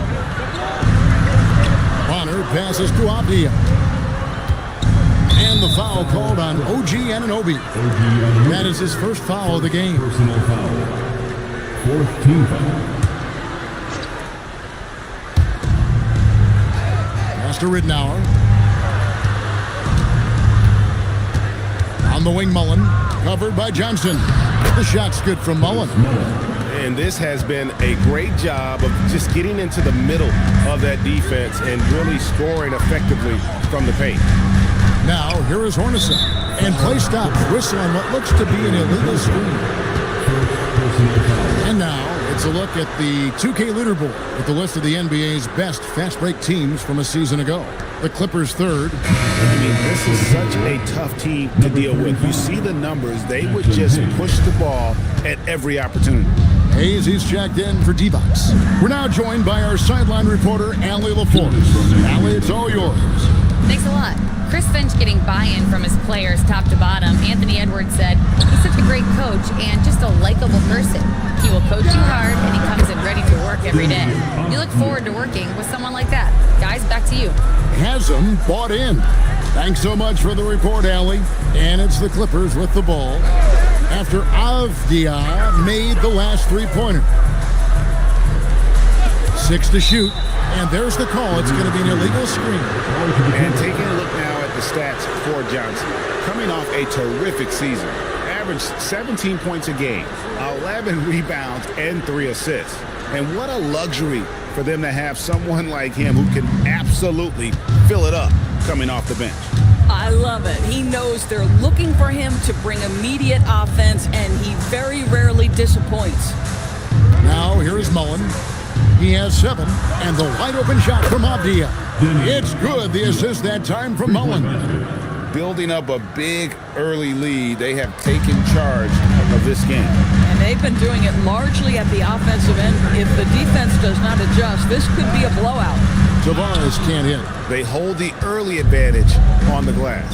Bonner passes to Abdia. And the foul called on OG Anunoby. That is his first foul of the game. Personal foul. 4th team foul. Pass to Ridnour. On the wing, Mullen. Covered by Johnson. The shot's good from Mullen. And this has been a great job of just getting into the middle of that defense and really scoring effectively from the paint. Now, here is Hornacek. And play stops. Whistle on what looks to be an illegal screen. And now, it's a look at the 2K leaderboard with the list of the NBA's best fast break teams from a season ago. The Clippers third. I mean, this is such a tough team to deal with. You see the numbers. They would just push the ball at every opportunity. Hayes, he's checked in for D-Bucks. We're now joined by our sideline reporter, Allie LaForce. Allie, it's all yours. Thanks a lot. Chris Finch getting buy-in from his players top to bottom. Anthony Edwards said he's such a great coach and just a likable person. He will coach you hard and he comes in ready to work every day. We look forward to working with someone like that. Guys, back to you. Hasn't bought in. Thanks so much for the report, Allie. And it's the Clippers with the ball after Avdia made the last three-pointer. 6 to shoot. And there's the call. It's going to be an illegal screen. And taking a look now at the stats for Johnson. Coming off a terrific season. Averaged 17 points a game, 11 rebounds, and 3 assists. And what a luxury for them to have someone like him who can absolutely fill it up coming off the bench. I love it. He knows they're looking for him to bring immediate offense, and he very rarely disappoints. Now, here is Mullen. He has 7, and the wide-open shot from Avdia. It's good. The assist that time from Mullen. Building up a big early lead, they have taken charge of this game. And they've been doing it largely at the offensive end. If the defense does not adjust, this could be a blowout. Tavares can't hit. They hold the early advantage on the glass.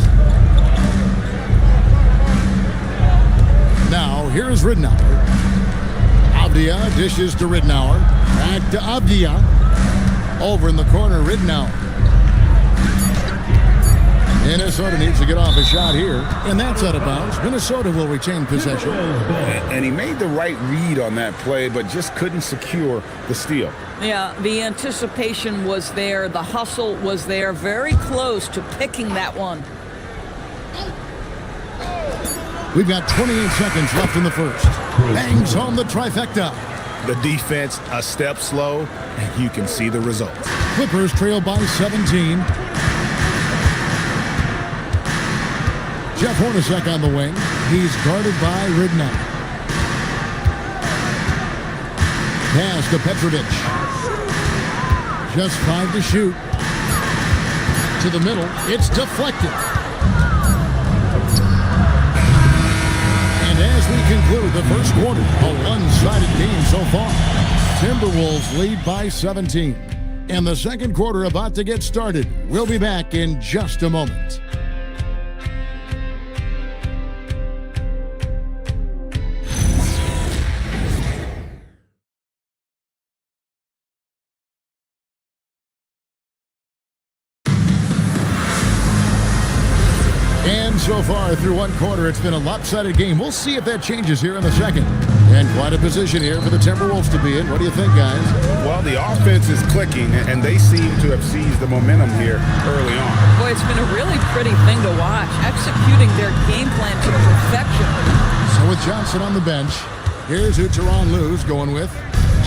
Now, here's Ridnour. Avdia dishes to Ridnour. Back to Avdia. Over in the corner, Ridnour. Minnesota needs to get off a shot here, and that's out of bounds. Minnesota will retain possession. And he made the right read on that play, but just couldn't secure the steal. Yeah, the anticipation was there. The hustle was there. Very close to picking that one. We've got 28 seconds left in the first. Bangs home the trifecta. The defense a step slow, and you can see the results. Clippers trail by 17. Jeff Hornacek on the wing. He's guarded by Ridnow. Pass to Petrovic. Just 5 to shoot. To the middle. It's deflected. And as we conclude the first quarter, a one-sided game so far. Timberwolves lead by 17. And the second quarter about to get started. We'll be back in just a moment. And so far through one quarter, it's been a lopsided game. We'll see if that changes here in the second. And quite a position here for the Timberwolves to be in. What do you think, guys? Well, the offense is clicking, and they seem to have seized the momentum here early on. Boy, it's been a really pretty thing to watch, executing their game plan to perfection. So with Johnson on the bench, here's who Tyronn Lue's going with.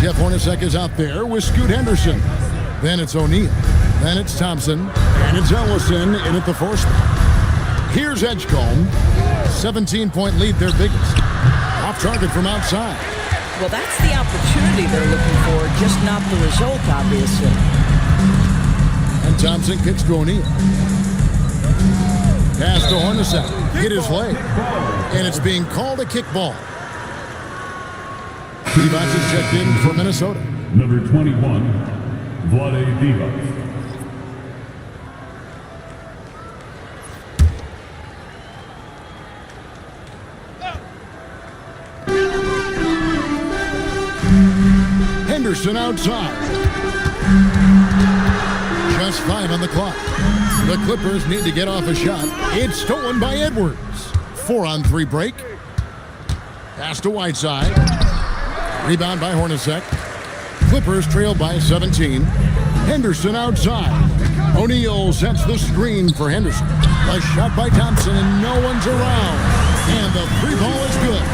Jeff Hornacek is out there with Scoot Henderson. Then it's O'Neal. Then it's Thompson. And it's Ellison in at the 4 spot. Here's Edgecombe. 17-point lead, their biggest. Off target from outside. Well, that's the opportunity they're looking for, just not the result, obviously. And Thompson kicks to O'Neal. Pass to Hornacek. Hit his leg. And it's being called a kickball. Divac is checked in for Minnesota. Number 21, Vlade Divac. Henderson outside. Just 5 on the clock. The Clippers need to get off a shot. It's stolen by Edwards. 4-on-3 break. Pass to Whiteside. Rebound by Hornacek. Clippers trail by 17. Henderson outside. O'Neal sets the screen for Henderson. A shot by Thompson and no one's around. And the 3 ball is good.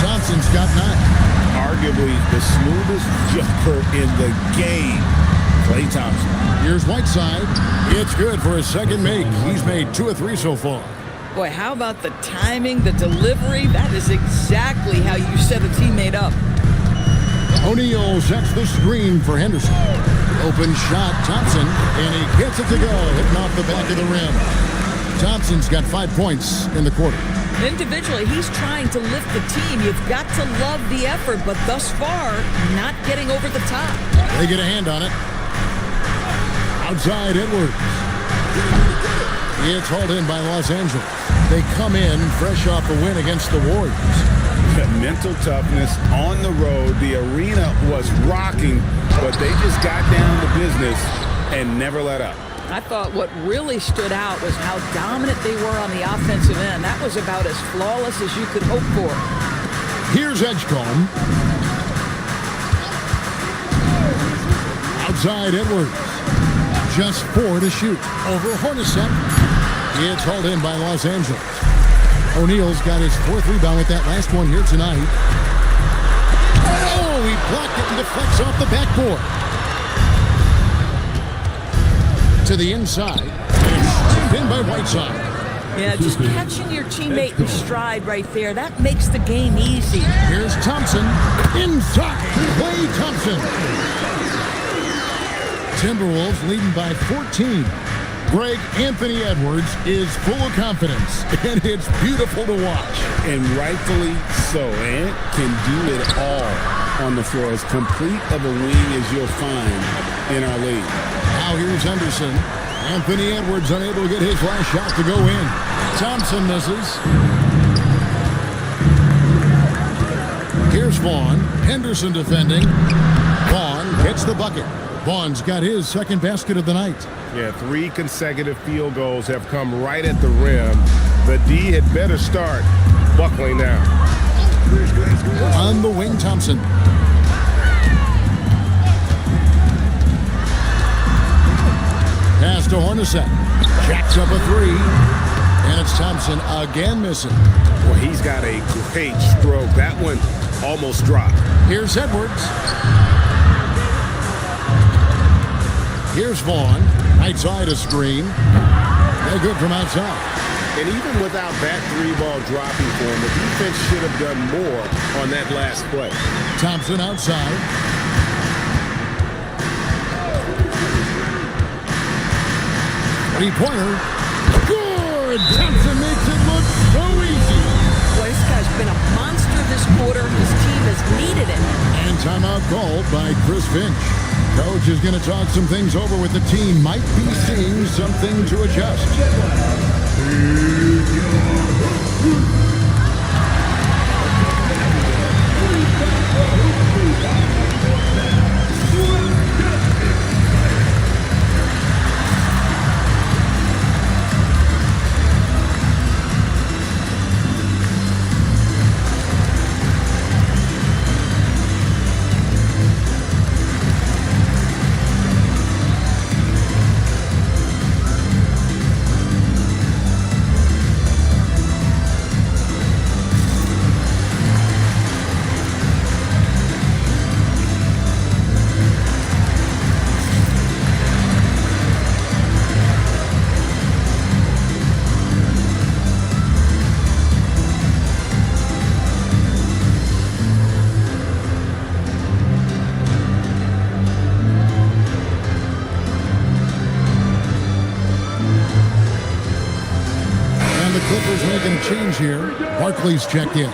Thompson's got 9. Arguably the smoothest jumper in the game. Klay Thompson. Here's Whiteside. It's good for his second make. He's made 2 of 3 so far. Boy, how about the timing, the delivery? That is exactly how you set a teammate up. O'Neal sets the screen for Henderson. Open shot, Thompson, and he gets it to go, hitting off the back of the rim. Thompson's got 5 points in the quarter. Individually, he's trying to lift the team. You've got to love the effort, but thus far, not getting over the top. They get a hand on it. Outside Edwards. It's hauled in by Los Angeles. They come in fresh off the win against the Warriors. The mental toughness on the road. The arena was rocking, but they just got down to business and never let up. I thought what really stood out was how dominant they were on the offensive end. That was about as flawless as you could hope for. Here's Edgecombe. Outside Edwards. Just 4 to shoot. Over Hornacek. It's hauled in by Los Angeles. O'Neal's got his 4th rebound with that last one here tonight. Oh, he blocked it and deflects off the backboard. To the inside. And in by Whiteside. Yeah, just catching your teammate in stride right there. That makes the game easy. Here's Thompson. Inside. Klay Thompson. Timberwolves leading by 14. Greg Anthony Edwards is full of confidence, and it's beautiful to watch. And rightfully so. Ant can do it all on the floor. As complete of a wing as you'll find in our league. Now here's Henderson. Anthony Edwards unable to get his last shot to go in. Thompson misses. Here's Vaughn. Henderson defending. Vaughn gets the bucket. Vaughn's got his second basket of the night. Yeah, 3 consecutive field goals have come right at the rim. The D had better start buckling down. On the wing, Thompson. Pass to Hornacek. Jacks up a 3. And it's Thompson again missing. Well, he's got a great stroke. That one almost dropped. Here's Edwards. Here's Vaughn. Right side a screen. They're good from outside. And even without that 3-ball dropping for him, the defense should have done more on that last play. Thompson outside. Three-pointer. Good! Thompson makes it look so easy. Boy, this guy's been a monster this quarter. His team has needed it. And timeout called by Chris Finch. Coach is going to talk some things over with the team. Might be seeing something to adjust. Change here. Barkley's checked in.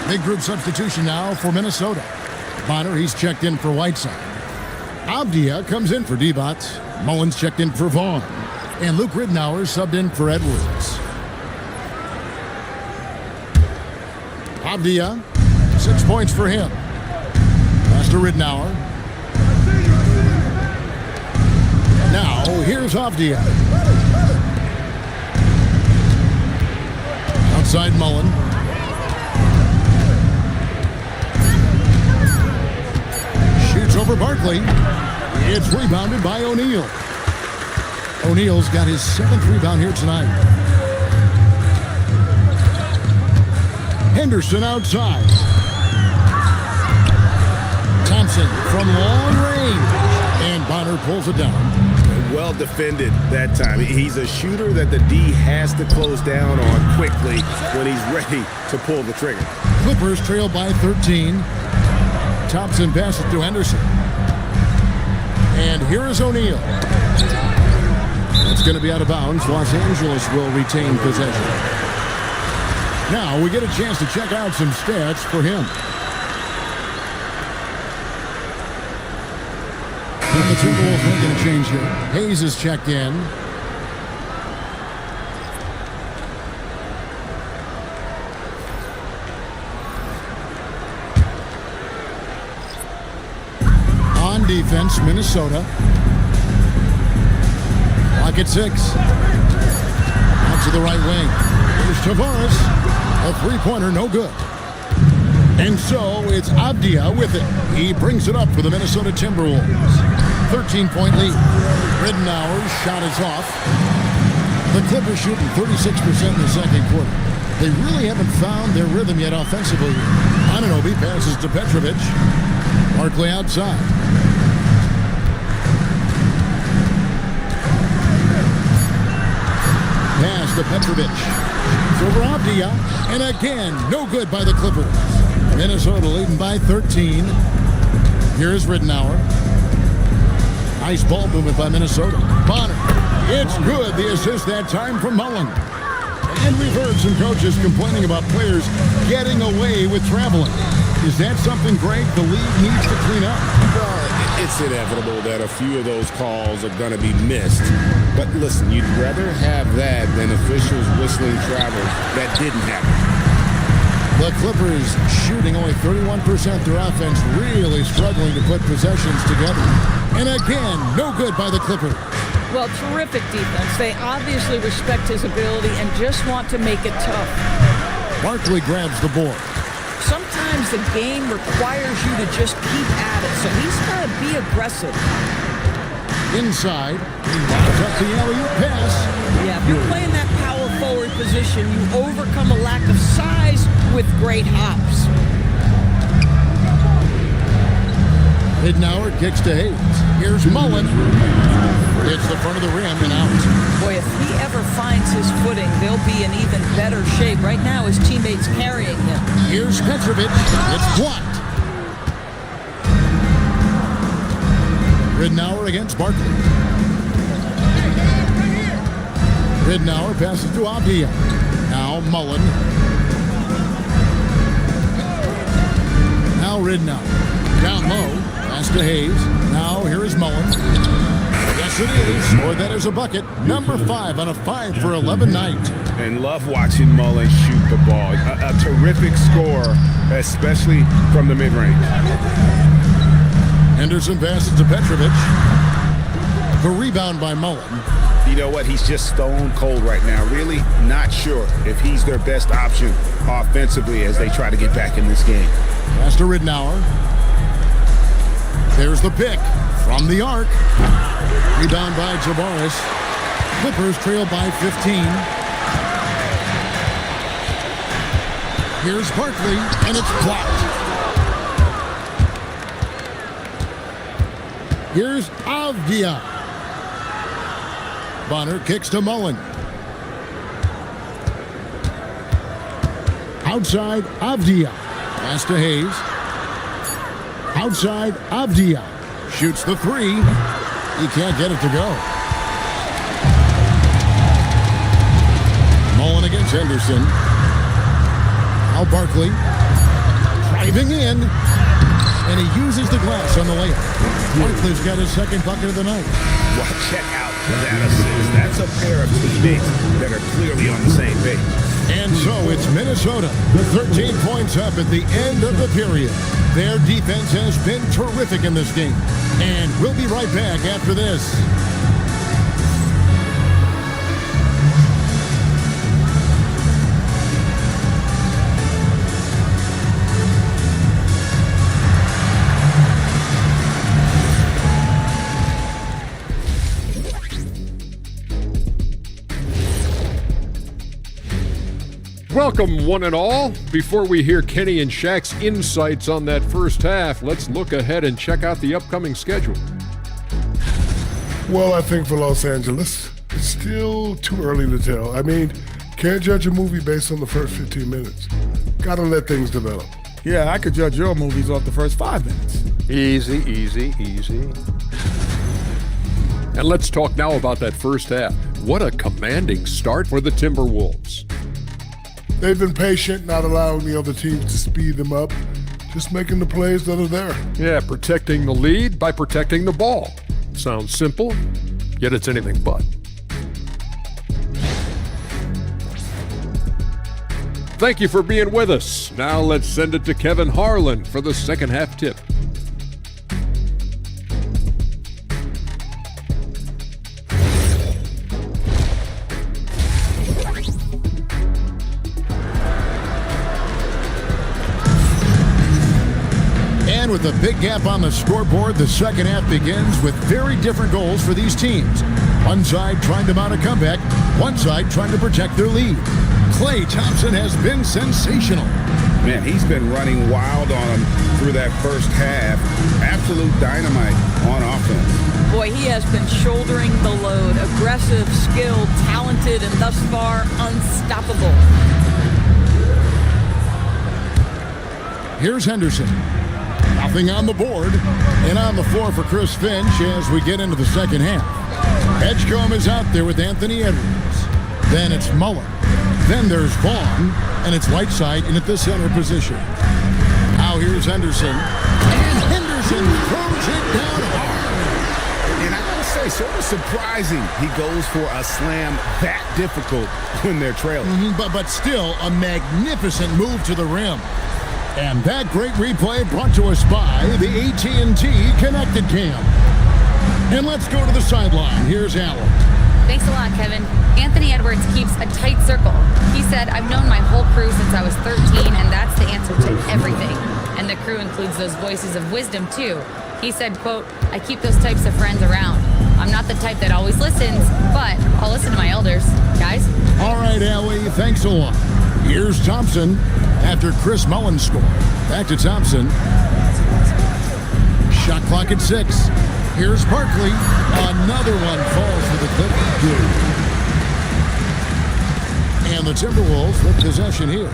Big group substitution now for Minnesota. Bonner, he's checked in for Whiteside. Avdia comes in for D-Bots. Mullins checked in for Vaughn. And Luke Ridnour subbed in for Edwards. Avdia, 6 points for him. Pass to Ridnour. Now, here's Avdia. Outside Mullen. Shoots over Barkley. It's rebounded by O'Neal. O'Neal's got his 7th rebound here tonight. Henderson outside. Thompson from long range. And Bonner pulls it down. Well defended that time. He's a shooter that the D has to close down on quickly when he's ready to pull the trigger. Clippers trail by 13. Thompson passes to Henderson. And here is O'Neal. It's going to be out of bounds. Los Angeles will retain possession. Now we get a chance to check out some stats for him. The Timberwolves making a change here. Hayes is checked in. On defense, Minnesota. Clock at 6. Out to the right wing. Here's Tavares. A three-pointer, no good. And so it's Avdia with it. He brings it up for the Minnesota Timberwolves. 13-point lead. Ridnour's shot is off. The Clippers shooting 36% in the second quarter. They really haven't found their rhythm yet offensively. Anunoby passes to Petrovic. Barkley outside. Pass to Petrovic. It's over Avdia. And again, no good by the Clippers. Minnesota leading by 13. Here's Ridnour. Nice ball movement by Minnesota. Bonner. It's good. The assist that time from Mullen. And we've heard some coaches complaining about players getting away with traveling. Is that something, Greg, the league needs to clean up? It's inevitable that a few of those calls are going to be missed. But listen, you'd rather have that than officials whistling travel that didn't happen. The Clippers shooting only 31%. Their offense really struggling to put possessions together. And again, no good by the Clippers. Well, terrific defense. They obviously respect his ability and just want to make it tough. Barkley grabs the board. Sometimes the game requires you to just keep at it, so he's got to be aggressive. Inside, he lines up the alley-oop pass. Yeah, if you're playing that power forward position, you overcome a lack of size with great hops. Ridnour kicks to Hayes. Here's Mullen. Hits the front of the rim and out. Boy, if he ever finds his footing, they'll be in even better shape. Right now, his teammates carrying him. Here's Petrovic. It's blocked. Ridnour against Barkley. Ridnour passes to Avdia. Now Mullen. Now Ridnour. Down low. Pass to Hayes. Now here is Mullen. Yes, it is. Or that is a bucket. Number 5 on a 5 for 11 night. And love watching Mullen shoot the ball. A terrific scorer, especially from the mid-range. Henderson passes to Petrovic. The rebound by Mullen. You know what? He's just stone cold right now. Really not sure if he's their best option offensively as they try to get back in this game. Pass to Ridnour. There's the pick from the arc. Rebound by Jabaris. Clippers trail by 15. Here's Barkley, and it's blocked. Here's Avdia. Bonner kicks to Mullen. Outside, Avdia. Pass to Hayes. Outside, Avdia. Shoots the 3. He can't get it to go. Mullen against Henderson. Now Barkley. Driving in. And he uses the glass on the layup. Barkley's got his second bucket of the night. Well, check out that assist. That's a pair of teammates that are clearly on the same page. And so it's Minnesota, 13 points up at the end of the period. Their defense has been terrific in this game. And we'll be right back after this. Welcome, one and all. Before we hear Kenny and Shaq's insights on that first half, let's look ahead and check out the upcoming schedule. Well, I think for Los Angeles, it's still too early to tell. I mean, can't judge a movie based on the first 15 minutes. Gotta let things develop. Yeah, I could judge your movies off the first 5 minutes. Easy, easy, easy. And let's talk now about that first half. What a commanding start for the Timberwolves. They've been patient, not allowing the other teams to speed them up, just making the plays that are there. Yeah, protecting the lead by protecting the ball. Sounds simple, yet it's anything but. Thank you for being with us. Now let's send it to Kevin Harlan for the second half tip. With a big gap on the scoreboard, the second half begins with very different goals for these teams. One side trying to mount a comeback, one side trying to protect their lead. Klay Thompson has been sensational. Man, he's been running wild on him through that first half. Absolute dynamite on offense. Boy, he has been shouldering the load. Aggressive, skilled, talented, and thus far unstoppable. Here's Henderson. Nothing on the board. And on the floor for Chris Finch as we get into the second half. Edgecombe is out there with Anthony Edwards. Then it's Mullen. Then there's Vaughn. And it's Whiteside in at the center position. Now here's Henderson. And Henderson throws it down hard. And I gotta say, sort of surprising he goes for a slam that difficult when they're trailing. But still a magnificent move to the rim. And that great replay brought to us by the AT&T Connected Cam. And let's go to the sideline. Here's Allen. Thanks a lot, Kevin. Anthony Edwards keeps a tight circle. He said, I've known my whole crew since I was 13, and that's the answer to everything. And the crew includes those voices of wisdom, too. He said, quote, I keep those types of friends around. I'm not the type that always listens, but I'll listen to my elders. Guys? All right, Allie, thanks a lot. Here's Thompson after Chris Mullen scored. Back to Thompson. Shot clock at 6. Here's Barkley. Another one falls for the Clippers. And the Timberwolves with possession here.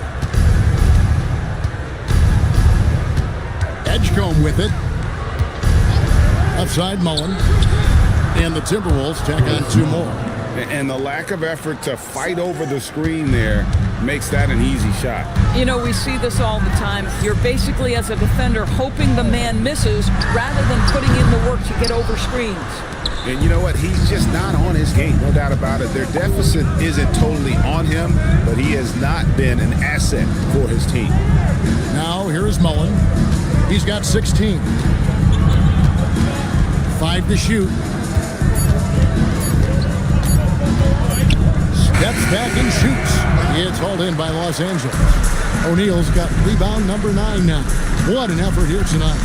Edgecombe with it. Upside Mullen. And the Timberwolves tack on 2 more. And the lack of effort to fight over the screen there makes that an easy shot. You know, we see this all the time. You're basically, as a defender, hoping the man misses rather than putting in the work to get over screens. And you know what? He's just not on his game, no doubt about it. Their deficit isn't totally on him, but he has not been an asset for his team. Now, here's Mullen. He's got 16. 5 to shoot. Steps back and shoots. It's hauled in by Los Angeles. O'Neal's got rebound number 9 now. What an effort here tonight.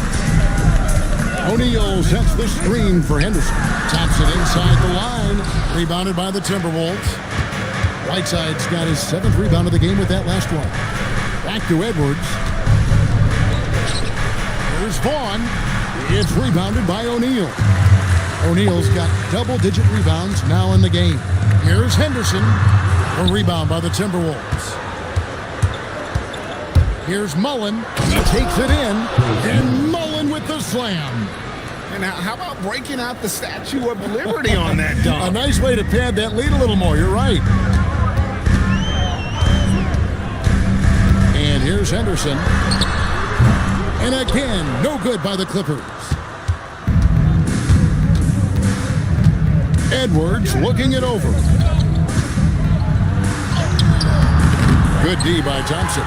O'Neal sets the screen for Henderson. Thompson inside the line. Rebounded by the Timberwolves. Whiteside's got his 7th rebound of the game with that last one. Back to Edwards. Here's Vaughn. It's rebounded by O'Neal. O'Neal's got double-digit rebounds now in the game. Here's Henderson. A rebound by the Timberwolves. Here's Mullen. He takes it in. And Mullen with the slam. And how about breaking out the Statue of Liberty on that dunk? A nice way to pad that lead a little more. You're right. And here's Henderson. And again, no good by the Clippers. Edwards looking it over. Good D by Thompson.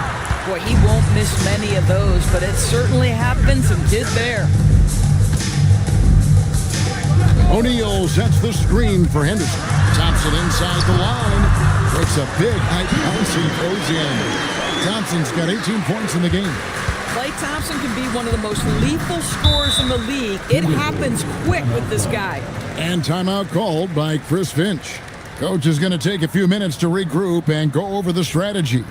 Boy, he won't miss many of those, but it certainly happens and did there. O'Neal sets the screen for Henderson. Thompson inside the line. Takes a big height bounce and goes in. Thompson's got 18 points in the game. Klay Thompson can be one of the most lethal scorers in the league. It happens quick with this guy. And timeout called by Chris Finch. Coach is going to take a few minutes to regroup and go over the strategy.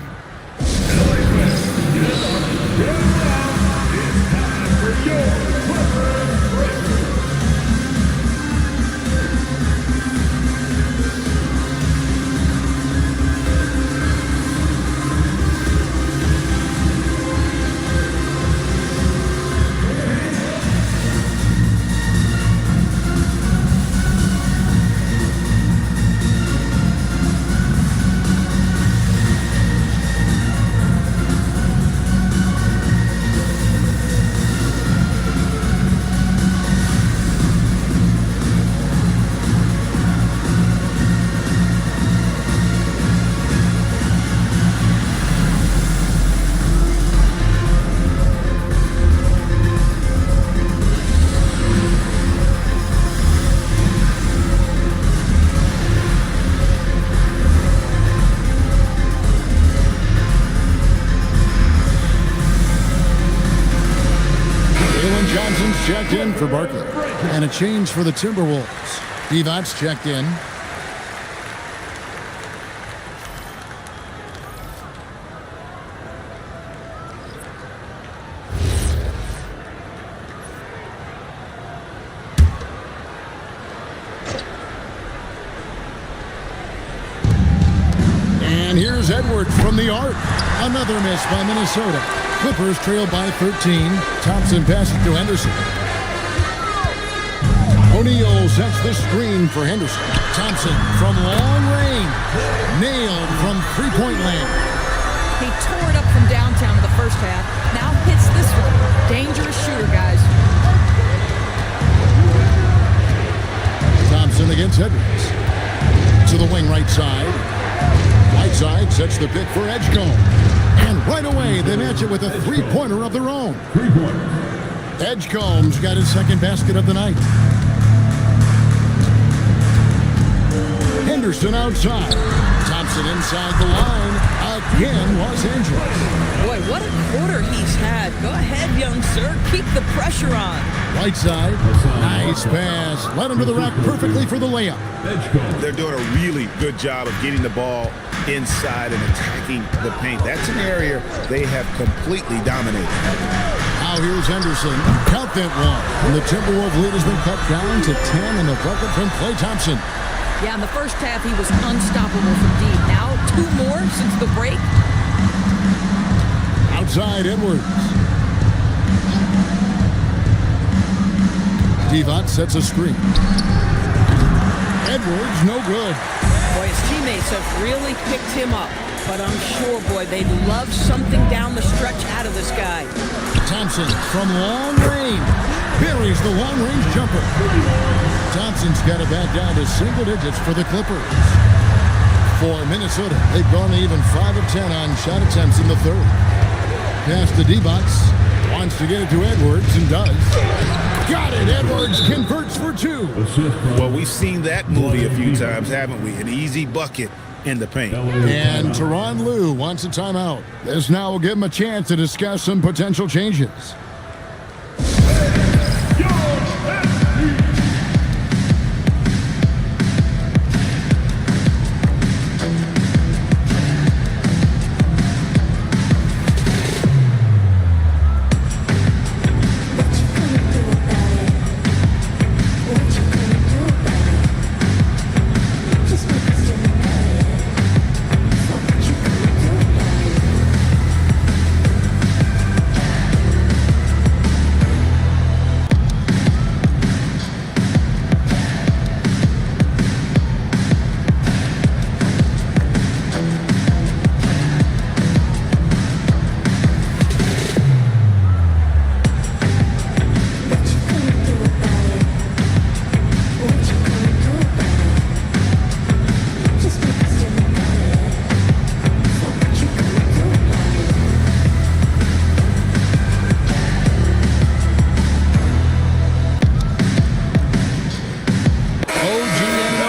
Checked in for Barkley. And a change for the Timberwolves. Divac checked in. And here's Edwards from the arc. Another miss by Minnesota. Clippers trail by 13. Thompson passes to Henderson. O'Neal sets the screen for Henderson. Thompson from long range. Nailed from three-point land. He tore it up from downtown in the first half. Now hits this one. Dangerous shooter, guys. Thompson against Edwards. To the wing right side. Whiteside sets the pick for Edgecombe. And right away, they match it with a three-pointer of their own. Edgecombe's got his second basket of the night. Henderson outside. Thompson inside the line. Again, Los Angeles. Boy, what a quarter he's had. Go ahead, young sir. Keep the pressure on. Whiteside. Nice pass. Led him to the rack perfectly for the layup. They're doing a really good job of getting the ball inside and attacking the paint. That's an area they have completely dominated. Now here's Henderson. Count that one. And the Timberwolves lead has been cut down to 10 and the bucket from Klay Thompson. Yeah, in the first half, he was unstoppable from deep. Now 2 more since the break? Outside Edwards. Divac sets a screen. Edwards, no good. Boy, his teammates have really picked him up. But I'm sure, boy, they'd love something down the stretch out of this guy. Thompson from long range. Buries the long-range jumper. Thompson's got it back down to single digits for the Clippers. For Minnesota, they've gone even 5 of 10 on shot attempts in the third. Pass to Divac. Wants to get it to Edwards and does. Got it. Edwards converts for 2. Well, we've seen that movie a few times, haven't we? An easy bucket in the paint. And Tyronn Lue wants a timeout. This now will give him a chance to discuss some potential changes.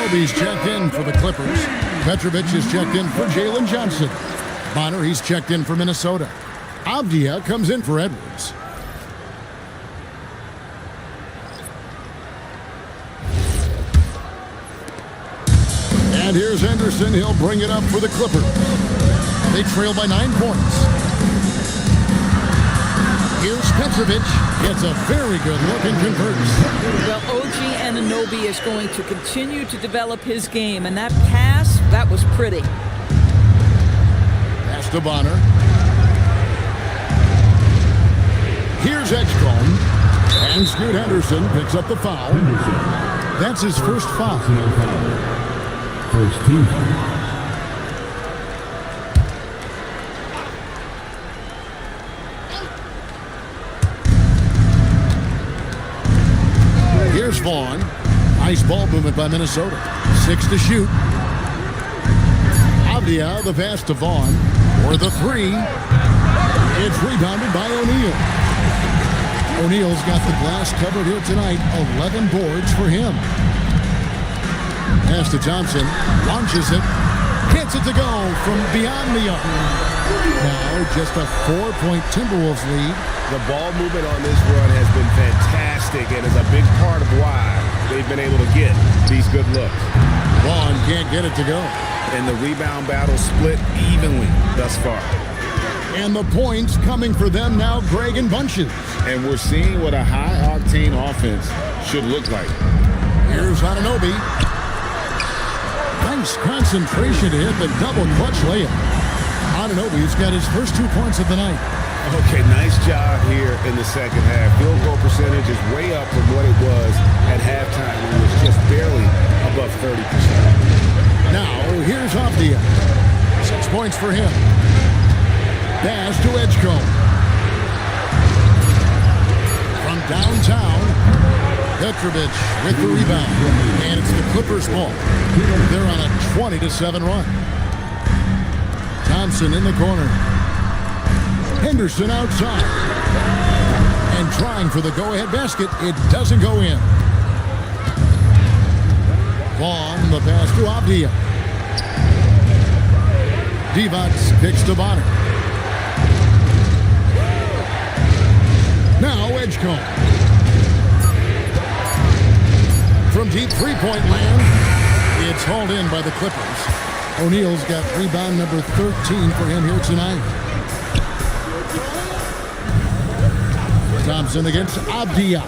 He's checked in for the Clippers. Petrovic is checked in for Jalen Johnson. Bonner, he's checked in for Minnesota. Avdia comes in for Edwards. And here's Henderson. He'll bring it up for the Clippers. They trail by 9 points. Here's Petrovic. Gets a very good look and converts. Well, OG Anunoby is going to continue to develop his game, and that pass, that was pretty. Pass to Bonner. Here's Edgecombe. And Scoot Henderson picks up the foul. That's his first foul. First team foul. Here's Vaughn. Nice ball movement by Minnesota. 6 to shoot. Avdia, the pass to Vaughn. For the 3. It's rebounded by O'Neal. O'Neal's got the glass covered here tonight. 11 boards for him. Pass to Thompson. Launches it. Gets it to go from beyond the arc. Now just a 4-point Timberwolves lead. The ball movement on this run has been fantastic and is a big part of why they've been able to get these good looks. Vaughn can't get it to go. And the rebound battle split evenly thus far. And the points coming for them now, Greg and bunches. And we're seeing what a high-octane offense should look like. Here's Anunoby. Nice concentration to hit the double clutch layup. Anunoby's got his first 2 points of the night. Okay, nice job here in the second half. Field goal percentage is way up from what it was at halftime when it was just barely above 30%. Now, here's Avdia. 6 points for him. Pass to Edgecombe. From downtown, Petrovic with the rebound. And it's the Clippers' ball. They're on a 20-7 run. Thompson in the corner. Henderson outside. And trying for the go-ahead basket. It doesn't go in. Vaughn, the pass to Avdia. Divac picks to Bonner. Now Edgecombe. From deep three-point land, it's hauled in by the Clippers. O'Neal's got rebound number 13 for him here tonight. Thompson against Avdia.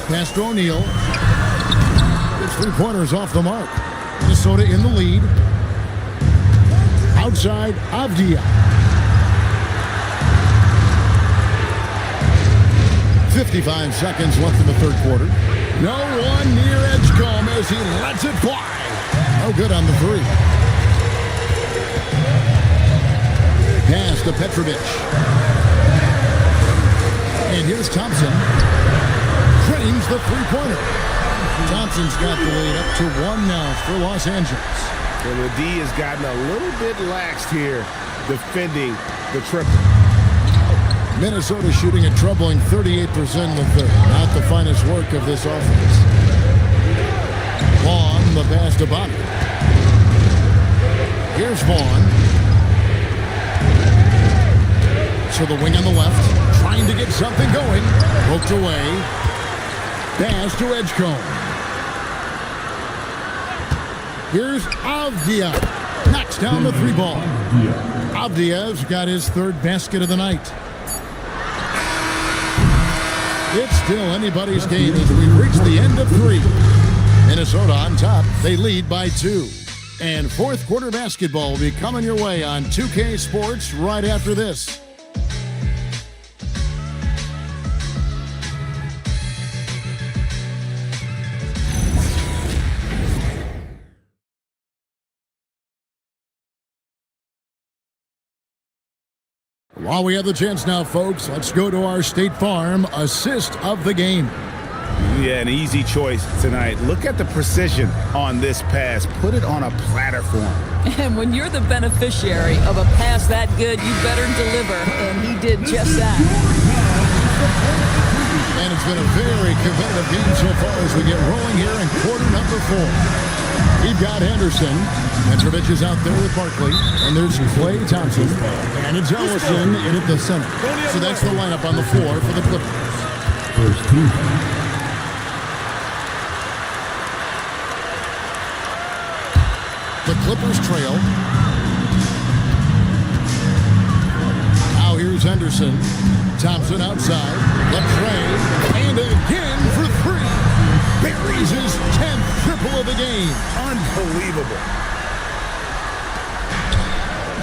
Pass to O'Neal. It's 3-pointers off the mark. Minnesota in the lead. Outside, Avdia. 55 seconds left in the third quarter. No one near Edgecombe as he lets it fly. No good on the three. Pass to Petrovic. And here's Thompson. Drains the three-pointer. Thompson's got the lead up to 1 now for Los Angeles. And the D has gotten a little bit laxed here defending the triple. Minnesota shooting a troubling 38% in the third. Not the finest work of this offense. Vaughn, the pass to Bonner. Here's Vaughn. So the wing on the left, trying to get something going. Poked away. Pass to Edgecombe. Here's Avdia. Knocks down the three ball. Avdia's got his third basket of the night. It's still anybody's game as we reach the end of three. Minnesota on top. They lead by 2. And fourth quarter basketball will be coming your way on 2K Sports right after this. While we have the chance now, folks, let's go to our State Farm assist of the game. Yeah, an easy choice tonight. Look at the precision on this pass. Put it on a platter for him. And when you're the beneficiary of a pass that good, you better deliver. And he did just that. And it's been a very competitive game so far as we get rolling here in quarter number 4. We've got Henderson. Petrovic is out there with Barkley. And there's Klay Thompson. And it's Ellison in at the center. So that's the lineup on the floor for the Clippers. First team. The Clippers trail. Now here's Henderson. Thompson outside. Left tray. And again for 3. Buries his 10th triple of the game. Unbelievable.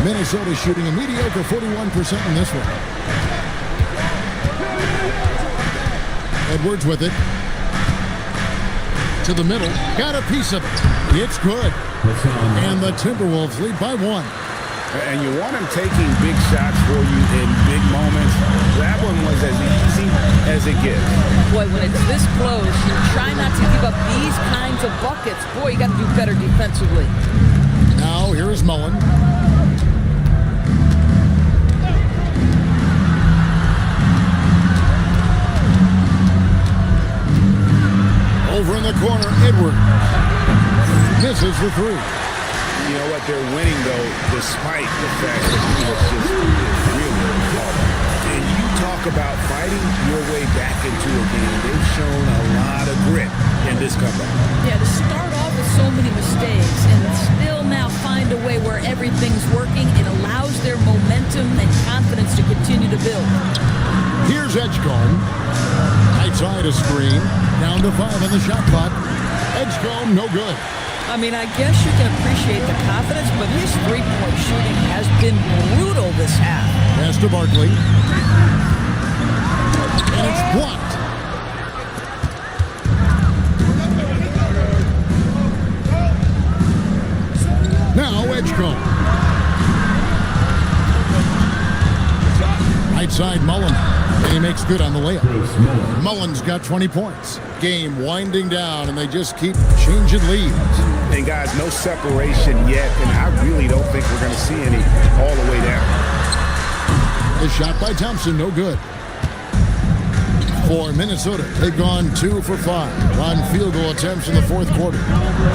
Minnesota shooting a mediocre 41% in this one. Edwards with it. To the middle. Got a piece of it. It's good. And the Timberwolves lead by 1. And you want him taking big shots for you in big moments. That one was as easy as it gets. Boy, when it's this close, you try not to give up these kinds of buckets. Boy, you got to do better defensively. Now, here is Mullen. Over in the corner, Edwards. Misses for 3. You know what? They're winning, though, despite the fact that he was just really hard. And you talk about fighting your way back into a game. They've shown a lot of grit in this comeback. Yeah, to start off with so many mistakes and still now find a way where everything's working, it allows their momentum and confidence to continue to build. Here's Edgecombe. Right side a screen. Down to 5 on the shot clock. Edgecombe, no good. I mean, I guess you can appreciate the confidence, but his three-point shooting has been brutal this half. Pass to Barkley. And it's blocked. Now Edgecombe. Right side Mullen. And he makes good on the layup. Mullen's got 20 points. Game winding down, and they just keep changing leads. And guys, no separation yet, and I really don't think we're going to see any all the way down. The shot by Thompson, no good. For Minnesota, they've gone 2 for 5 on field goal attempts in the fourth quarter.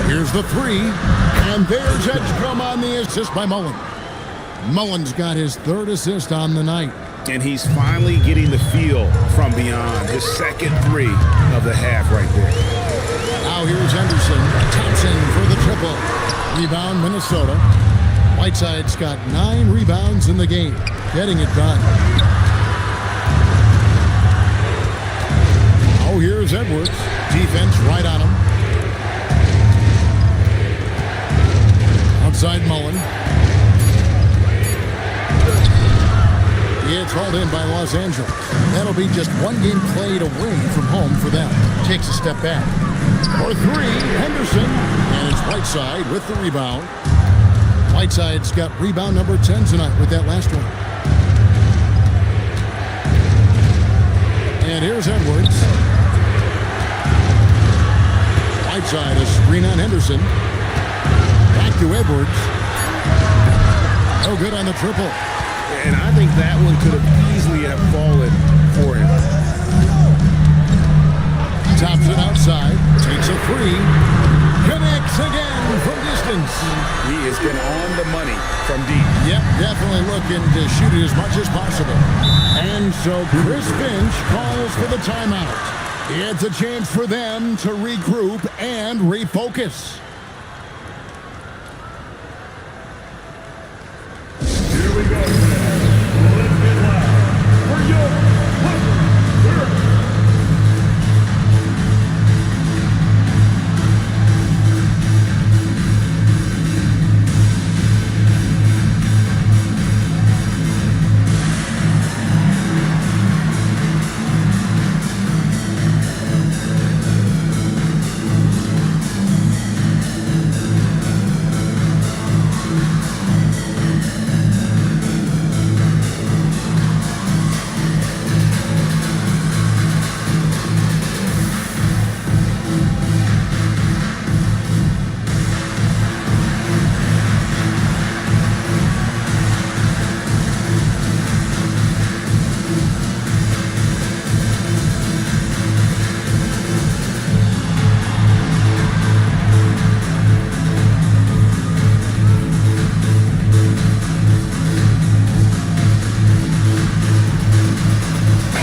Here's the 3, and there's Edgecombe on the assist by Mullen. Mullen's got his 3rd assist on the night. And he's finally getting the feel from beyond. His second 3 of the half right there. Now here's Henderson. Thompson for the triple. Rebound, Minnesota. Whiteside's got 9 rebounds in the game. Getting it done. Oh, here's Edwards. Defense right on him. Outside Mullen. It's hauled in by Los Angeles. That'll be just one game played away from home for them. Takes a step back. For three, Henderson. And it's Whiteside with the rebound. Whiteside's got rebound number 10 tonight with that last one. And here's Edwards. Whiteside, a screen on Henderson. Back to Edwards. No good on the triple. And I think that one could have easily have fallen for him. Thompson outside. Takes a three. Connects again from distance. He has been on the money from deep. Yep, definitely looking to shoot it as much as possible. And so Chris Finch calls for the timeout. It's a chance for them to regroup and refocus. Here we go. Let's get loud for your Clippers.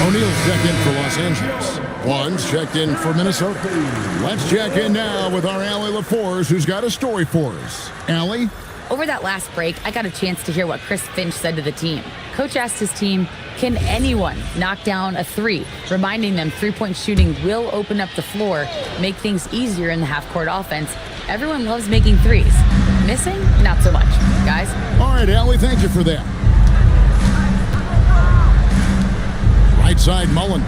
O'Neal's checked in for Los Angeles. One's checked in for Minnesota. Let's check in now with our Allie LaForce, who's got a story for us. Allie? Over that last break, I got a chance to hear what Chris Finch said to the team. Coach asked his team, can anyone knock down a three? Reminding them three-point shooting will open up the floor, make things easier in the half-court offense. Everyone loves making threes. Missing? Not so much. Guys? All right, Allie, thank you for that. Right side, Mullen.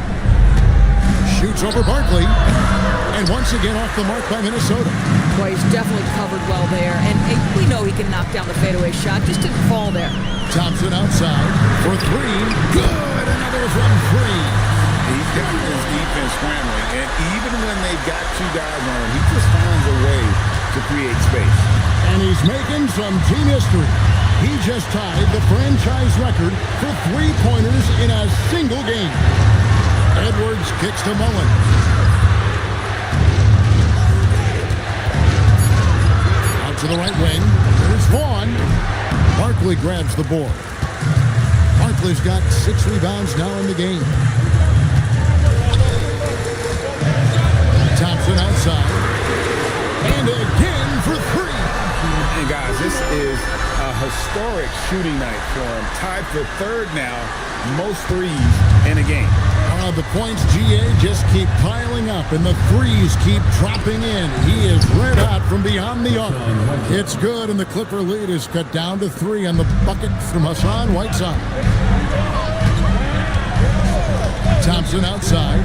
Shoots over Barkley. And once again off the mark by Minnesota. Well, he's definitely covered well there. And we know he can knock down the fadeaway shot. Just didn't fall there. Thompson outside for three. Good. Another from three. He's got his defense scrambling. And even when they've got two guys on him, he just finds a way to create space. And he's making some team history. He just tied the franchise record for three-pointers in a single game. Edwards kicks to Mullen. Out to the right wing. Here's Vaughn. Barkley grabs the board. Barkley's got 6 rebounds now in the game. Thompson outside. And again for 3. And guys, this is a historic shooting night for him. Tied for third now, most threes in a game. The points, GA, just keep piling up, and the threes keep dropping in. He is red hot from beyond the arc. It's good, and the Clipper lead is cut down to 3 on the bucket from Hassan Whiteside. Thompson outside.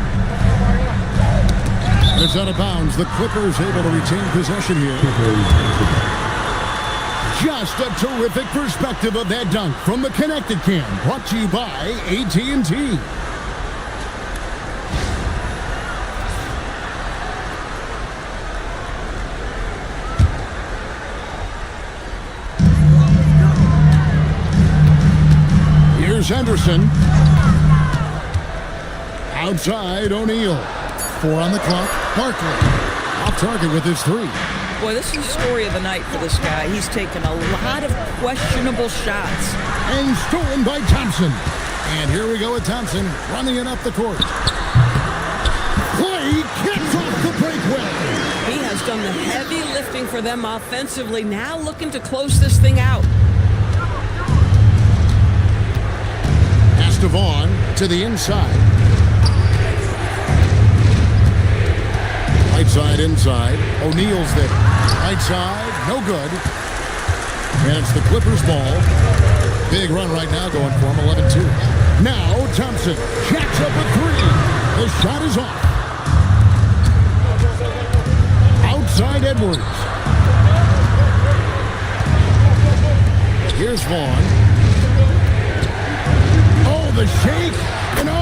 It's out of bounds. The Clippers able to retain possession here. Just a terrific perspective of that dunk from the Connected Cam. Brought to you by AT&T. Here's Henderson. Outside, O'Neal. 4 on the clock. Barkley. Off target with his 3. Boy, this is the story of the night for this guy. He's taken a lot of questionable shots. And stolen by Thompson. And here we go with Thompson running it up the court. Play gets off the break well. He has done the heavy lifting for them offensively. Now looking to close this thing out. Pass to Vaughn to the inside. Right side inside. O'Neal's there. Right side, no good. And it's the Clippers' ball. Big run right now going for him, 11-2. Now Thompson jacks up a three. The shot is off. Outside Edwards. Here's Vaughn. Oh, the shake. And the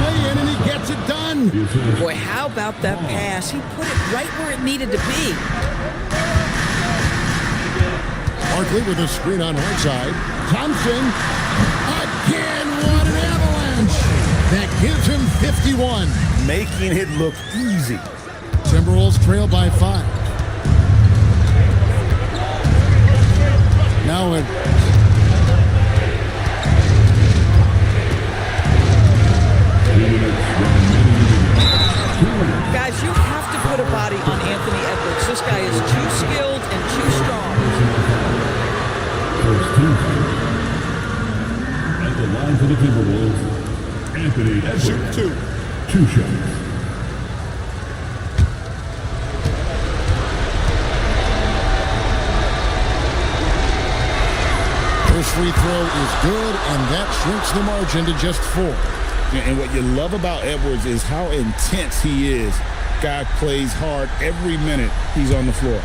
lay-in, and he gets it done. Boy, how about that pass? He put it right where it needed to be. Barkley with a screen on right side. Thompson. Again, what an avalanche. That gives him 51. Making it look easy. Timberwolves trail by 5. Now Edwards. Guys, you have to put a body on Anthony Edwards. This guy is too skilled and too strong. At the line for the Timberwolves, Anthony Edwards. Shoot 2. 2 shots. First free throw is good, and that shrinks the margin to just 4. And what you love about Edwards is how intense he is. Guy plays hard every minute he's on the floor.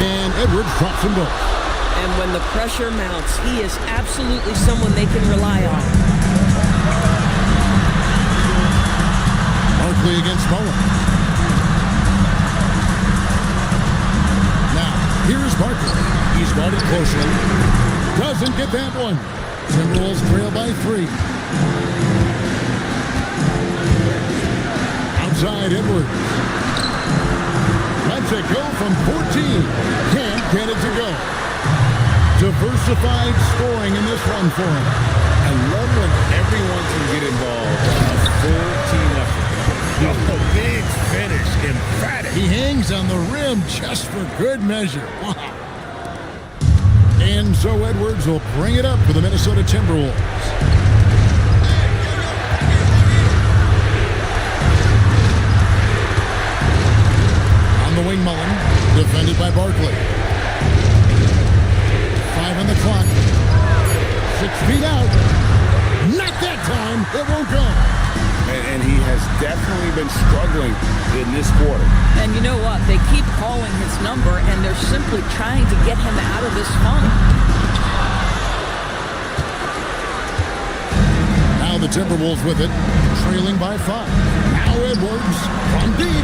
And Edwards drops them both. And when the pressure mounts, he is absolutely someone they can rely on. Barkley against Bowen. Now, here's Barkley. He's guarded closely. Doesn't get that one. Timberwolves trail by 3. Outside Edwards. Lets it go from 14. Can't get it to go. Diversified scoring in this one for him. I love when everyone can get involved. A full team effort. A big finish, emphatic. He hangs on the rim just for good measure. Wow. And so Edwards will bring it up for the Minnesota Timberwolves. On the wing, Mullen, defended by Barkley. 5 on the clock. 6 feet out. Not that time. It won't go. And he has definitely been struggling in this quarter. And you know what? They keep calling his number, and they're simply trying to get him out of this funk. Now the Timberwolves with it, trailing by 5. Now Edwards from deep.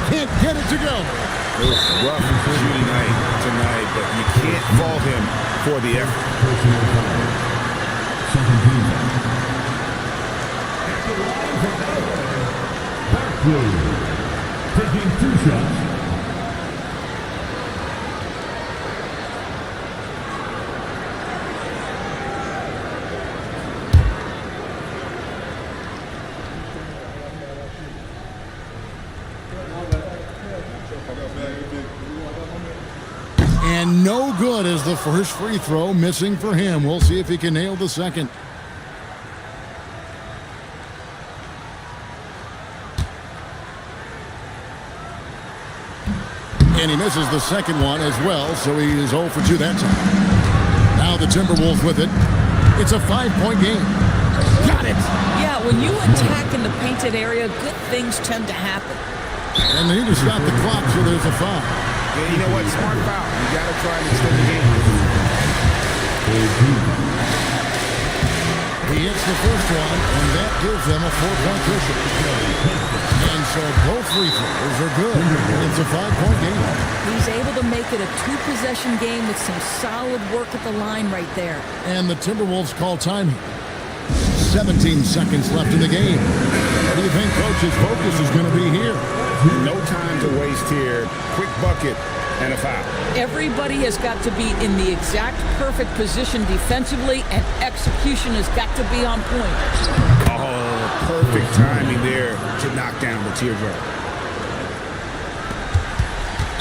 Can't get it to go. It was rough shooting night tonight, but you can't fault him for the effort. Taking 2 shots. And no good as the first free throw missing for him. We'll see if he can nail the second. And he misses the second one as well, so he is 0 for 2 that time. Now the Timberwolves with it. It's a 5-point game. Got it! Yeah, when you attack in the painted area, good things tend to happen. And they need to stop the clock, so there's a foul. Yeah, you know what? Smart foul. You got to try and extend the game. He hits the first one, and that gives them a 4-point cushion. And so both free throws are good. It's a 5-point game. He's able to make it a 2-possession game with some solid work at the line right there. And the Timberwolves call time. 17 seconds left in the game. What do you think Coach's focus is going to be here? No time to waste here. Quick bucket and a foul. Everybody has got to be in the exact perfect position defensively, and execution has got to be on point. Oh, perfect timing there to knock down the teardrop.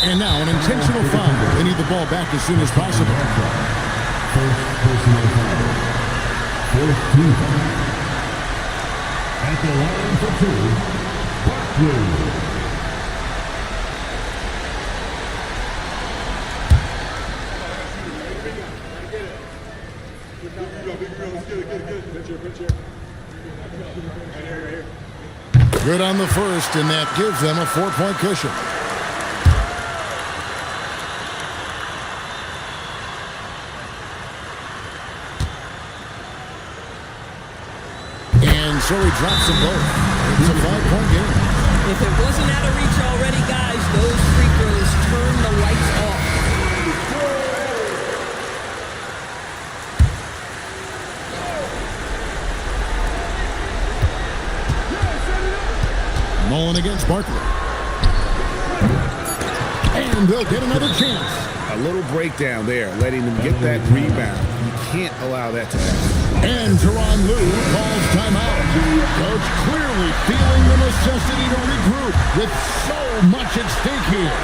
And now an intentional foul. They need the ball back as soon as possible. First personal foul. Fourth team foul. At the line for 2, Barkley. Good on the first, and that gives them a 4-point cushion. And so he drops them both. It's a 5-point game. If it wasn't out of reach already, guys, those free throws turn the lights off. Mullen against Barkley. And they'll get another chance. A little breakdown there, letting them get that rebound. You can't allow that to happen. And Teron Lue calls timeout. Coach clearly feeling the necessity to regroup with so much at stake here.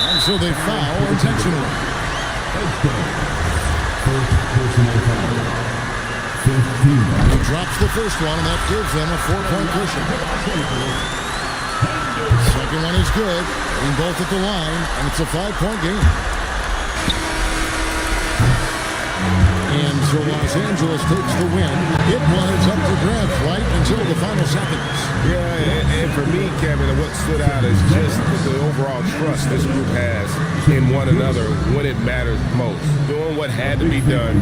And so they foul intentionally. First personal foul. 15. He drops the first one, and that gives them a 4-point cushion. Second one is good, and both at the line, and it's a 5-point game. And so Los Angeles takes the win. It was up for grabs right until the final seconds. Yeah, and for me, Kevin, what stood out is just the overall trust this group has in one another when it matters most. Doing what had to be done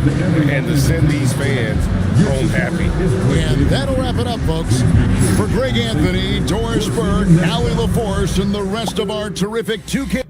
and to send these fans home happy. And that'll wrap it up, folks. For Greg Anthony, Doris Burke, Allie LaForce, and the rest of our terrific 2K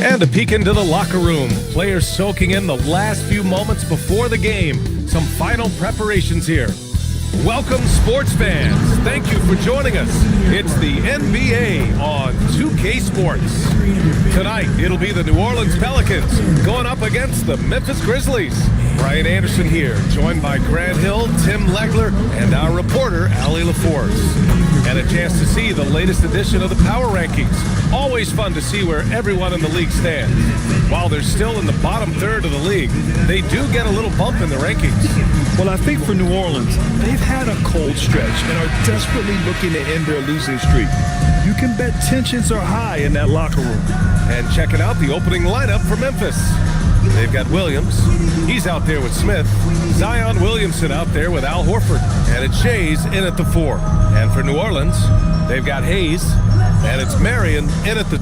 And a peek into the locker room. Players soaking in the last few moments before the game. Some final preparations here. Welcome, sports fans. Thank you for joining us. It's the NBA on 2K Sports. Tonight, it'll be the New Orleans Pelicans going up against the Memphis Grizzlies. Brian Anderson here, joined by Grant Hill, Tim Legler, and our reporter, Allie LaForce. And a chance to see the latest edition of the Power Rankings. Always fun to see where everyone in the league stands. While they're still in the bottom third of the league, they do get a little bump in the rankings. Well, I think for New Orleans, they've had a cold stretch and are desperately looking to end their losing streak. You can bet tensions are high in that locker room. And checking out the opening lineup for Memphis. They've got Williams. He's out there with Smith. Zion Williamson out there with Al Horford. And it's Shays in at the 4. And for New Orleans, they've got Hayes. And it's Marion in at the...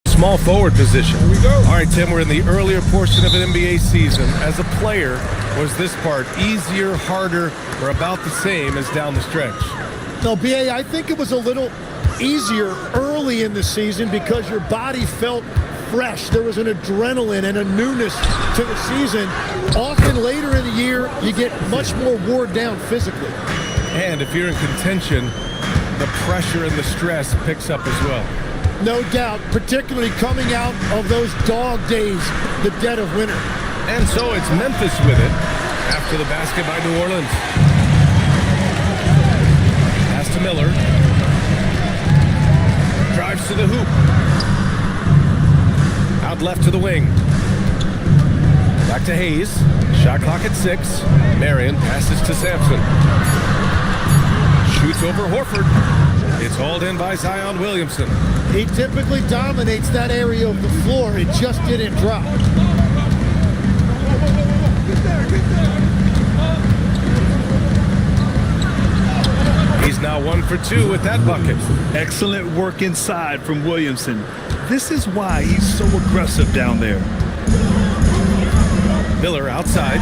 small forward position. Here we go. All right, Tim, we're in the earlier portion of an NBA season. As a player, was this part easier, harder, or about the same as down the stretch? No, B.A., I think it was a little easier early in the season because your body felt fresh. There was an adrenaline and a newness to the season. Often later in the year, you get much more worn down physically. And if you're in contention, the pressure and the stress picks up as well. No doubt, particularly coming out of those dog days, the dead of winter. And so it's Memphis with it after the basket by New Orleans. Pass to Miller. Drives to the hoop. Out left to the wing. Back to Hayes. Shot clock at 6. Marion passes to Sampson. Shoots over Horford. It's hauled in by Zion Williamson. He typically dominates that area of the floor. It just didn't drop. He's now 1 for 2 with that bucket. Excellent work inside from Williamson. This is why he's so aggressive down there. Miller outside.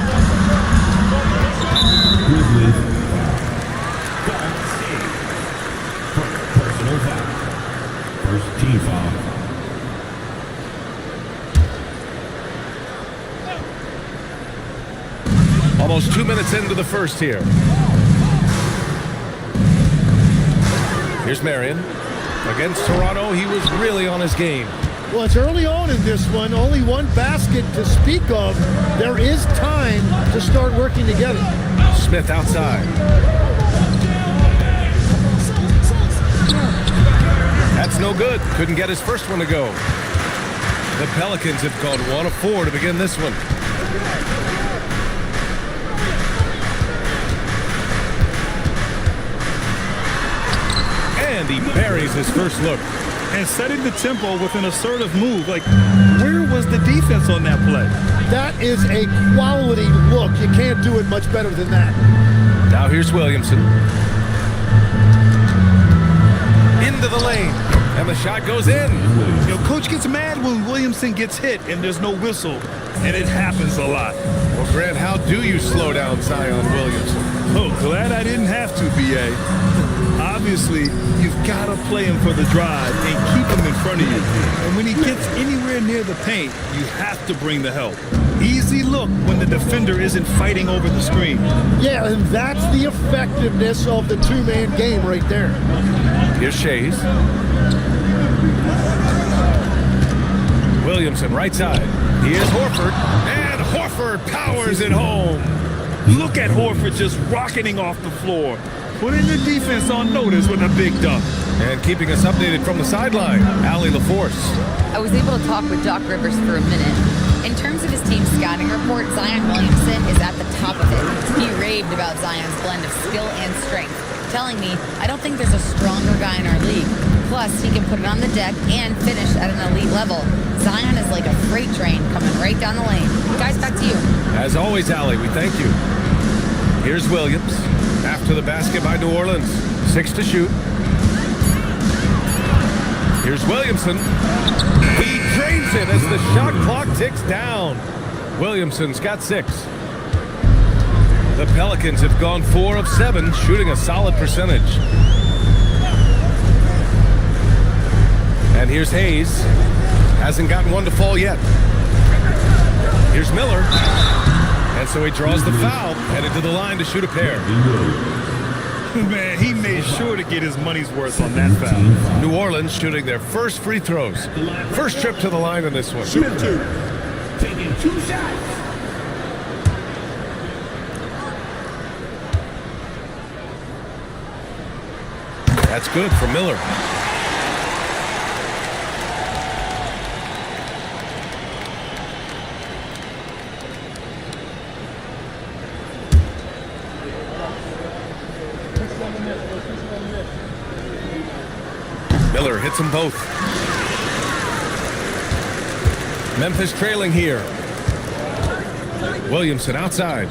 Personal foul. First team foul. Almost 2 minutes into the first here. Here's Marion. Against Toronto, he was really on his game. Well, it's early on in this one. Only one basket to speak of. There is time to start working together. Smith outside. That's no good. Couldn't get his first one to go. The Pelicans have gone 1 of 4 to begin this one. And he buries his first look. And setting the tempo with an assertive move. Like, where was the defense on that play? That is a quality look. You can't do it much better than that. Now here's Williamson. Into the lane. And the shot goes in. You know, coach gets mad when Williamson gets hit and there's no whistle. And it happens a lot. Well, Grant, how do you slow down Zion Williamson? Oh, glad I didn't have to, B.A. Obviously, you've got to play him for the drive and keep him in front of you. And when he gets anywhere near the paint, you have to bring the help. Easy look when the defender isn't fighting over the screen. Yeah, and that's the effectiveness of the two-man game right there. Here's Shays. Williamson, right side. Here's Horford. And Horford powers it home. Look at Horford just rocketing off the floor. Putting the defense on notice with a big dunk. And keeping us updated from the sideline, Allie LaForce. I was able to talk with Doc Rivers for a minute. In terms of his team's scouting report, Zion Williamson is at the top of it. He raved about Zion's blend of skill and strength, telling me, I don't think there's a stronger guy in our league. Plus, he can put it on the deck and finish at an elite level. Zion is like a freight train coming right down the lane. Guys, back to you. As always, Allie, we thank you. Here's Williams. After the basket by New Orleans. 6 to shoot. Here's Williamson. He drains it as the shot clock ticks down. Williamson's got 6. The Pelicans have gone 4 of 7, shooting a solid percentage. And here's Hayes. Hasn't gotten one to fall yet. Here's Miller. And so he draws the foul, headed to the line to shoot a pair. Man, he made sure to get his money's worth on that foul. New Orleans shooting their first free throws. First trip to the line in this one. Shoot 2. Taking 2 shots. That's good for Miller. Miller hits them both. Memphis trailing here. Williamson outside.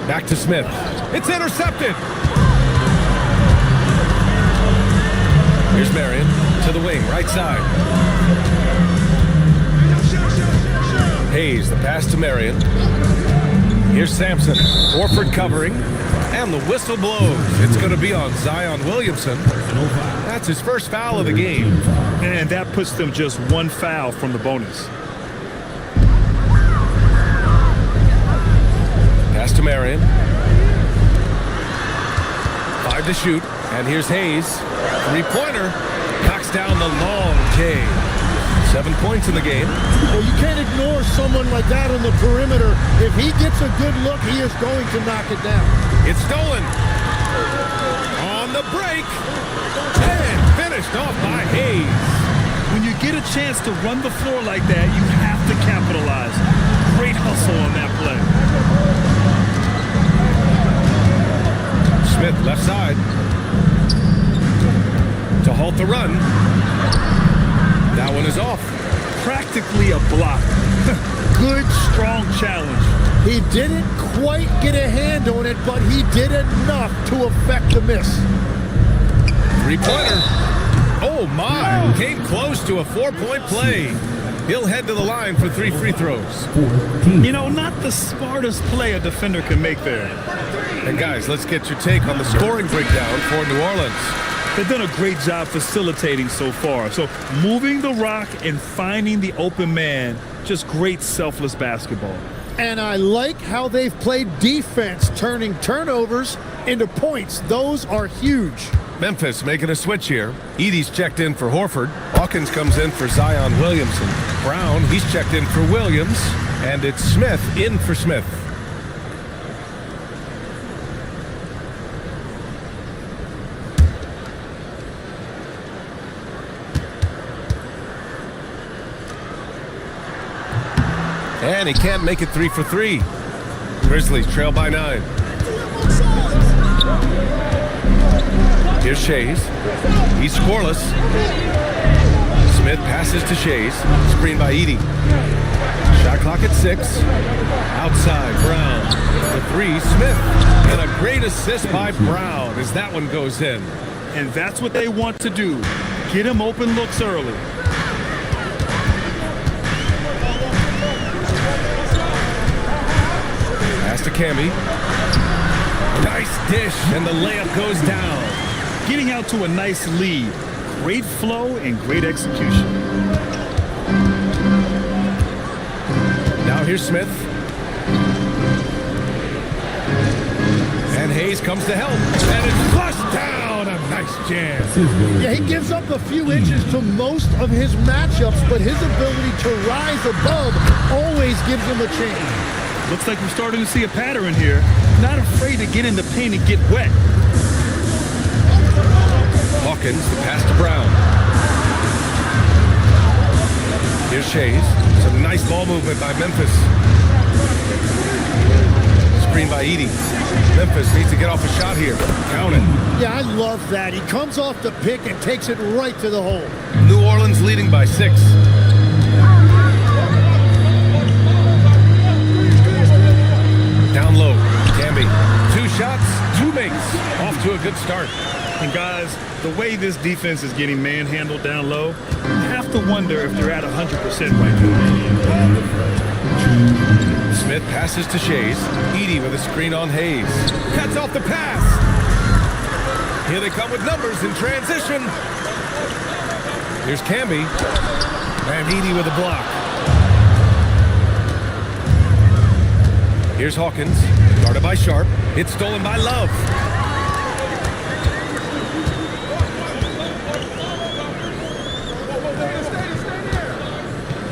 Back to Smith. It's intercepted. Here's Marion to the wing, right side. Hayes, the pass to Marion. Here's Sampson. Horford covering. And the whistle blows. It's going to be on Zion Williamson. That's his first foul of the game. And that puts them just 1 foul from the bonus. Pass to Marion. 5 to shoot. And here's Hayes. 3-pointer. Knocks down the long J. 7 points in the game. Well, you can't ignore someone like that on the perimeter. If he gets a good look, he is going to knock it down. It's stolen. On the break. And finished off by Hayes. When you get a chance to run the floor like that, you have to capitalize. Great hustle on that play. Smith left side. To halt the run. That one is off. Practically a block. Good, strong challenge. He didn't quite get a hand on it, but he did enough to affect the miss. 3-pointer. Oh, my. Came close to a 4-point play. He'll head to the line for 3 free throws. You know, not the smartest play a defender can make there. And, guys, let's get your take on the scoring breakdown for New Orleans. They've done a great job facilitating so far. So moving the rock and finding the open man, just great selfless basketball. And I like how they've played defense, turning turnovers into points. Those are huge. Memphis making a switch here. Edey's checked in for Horford. Hawkins comes in for Zion Williamson. Brown, he's checked in for Williams. And it's Smith in for Smith. And he can't make it 3 for 3. Grizzlies trail by 9. Here's Shays. He's scoreless. Smith passes to Shays. Screen by Edey. Shot clock at 6. Outside, Brown. The 3, Smith. And a great assist by Brown as that one goes in. And that's what they want to do. Get him open looks early. Pass to Camby. Nice dish, and the layup goes down. Getting out to a nice lead. Great flow and great execution. Now here's Smith. And Hayes comes to help. And it's flushed down. A nice jam. Yeah, he gives up a few inches to most of his matchups, but his ability to rise above always gives him a chance. Looks like we're starting to see a pattern here. Not afraid to get in the paint and get wet. Hawkins, the pass to Brown. Here's Shays. Some nice ball movement by Memphis. Screen by Edey. Memphis needs to get off a shot here. Count it. Yeah, I love that. He comes off the pick and takes it right to the hole. New Orleans leading by 6. Down low. Camby. 2 shots, 2 makes. Off to a good start. And guys, the way this defense is getting manhandled down low, you have to wonder if they're at 100% right now. Smith passes to Shays. Edey with a screen on Hayes. Cuts off the pass. Here they come with numbers in transition. Here's Camby. And Edey with a block. Here's Hawkins. Guarded by Sharp. It's stolen by Love.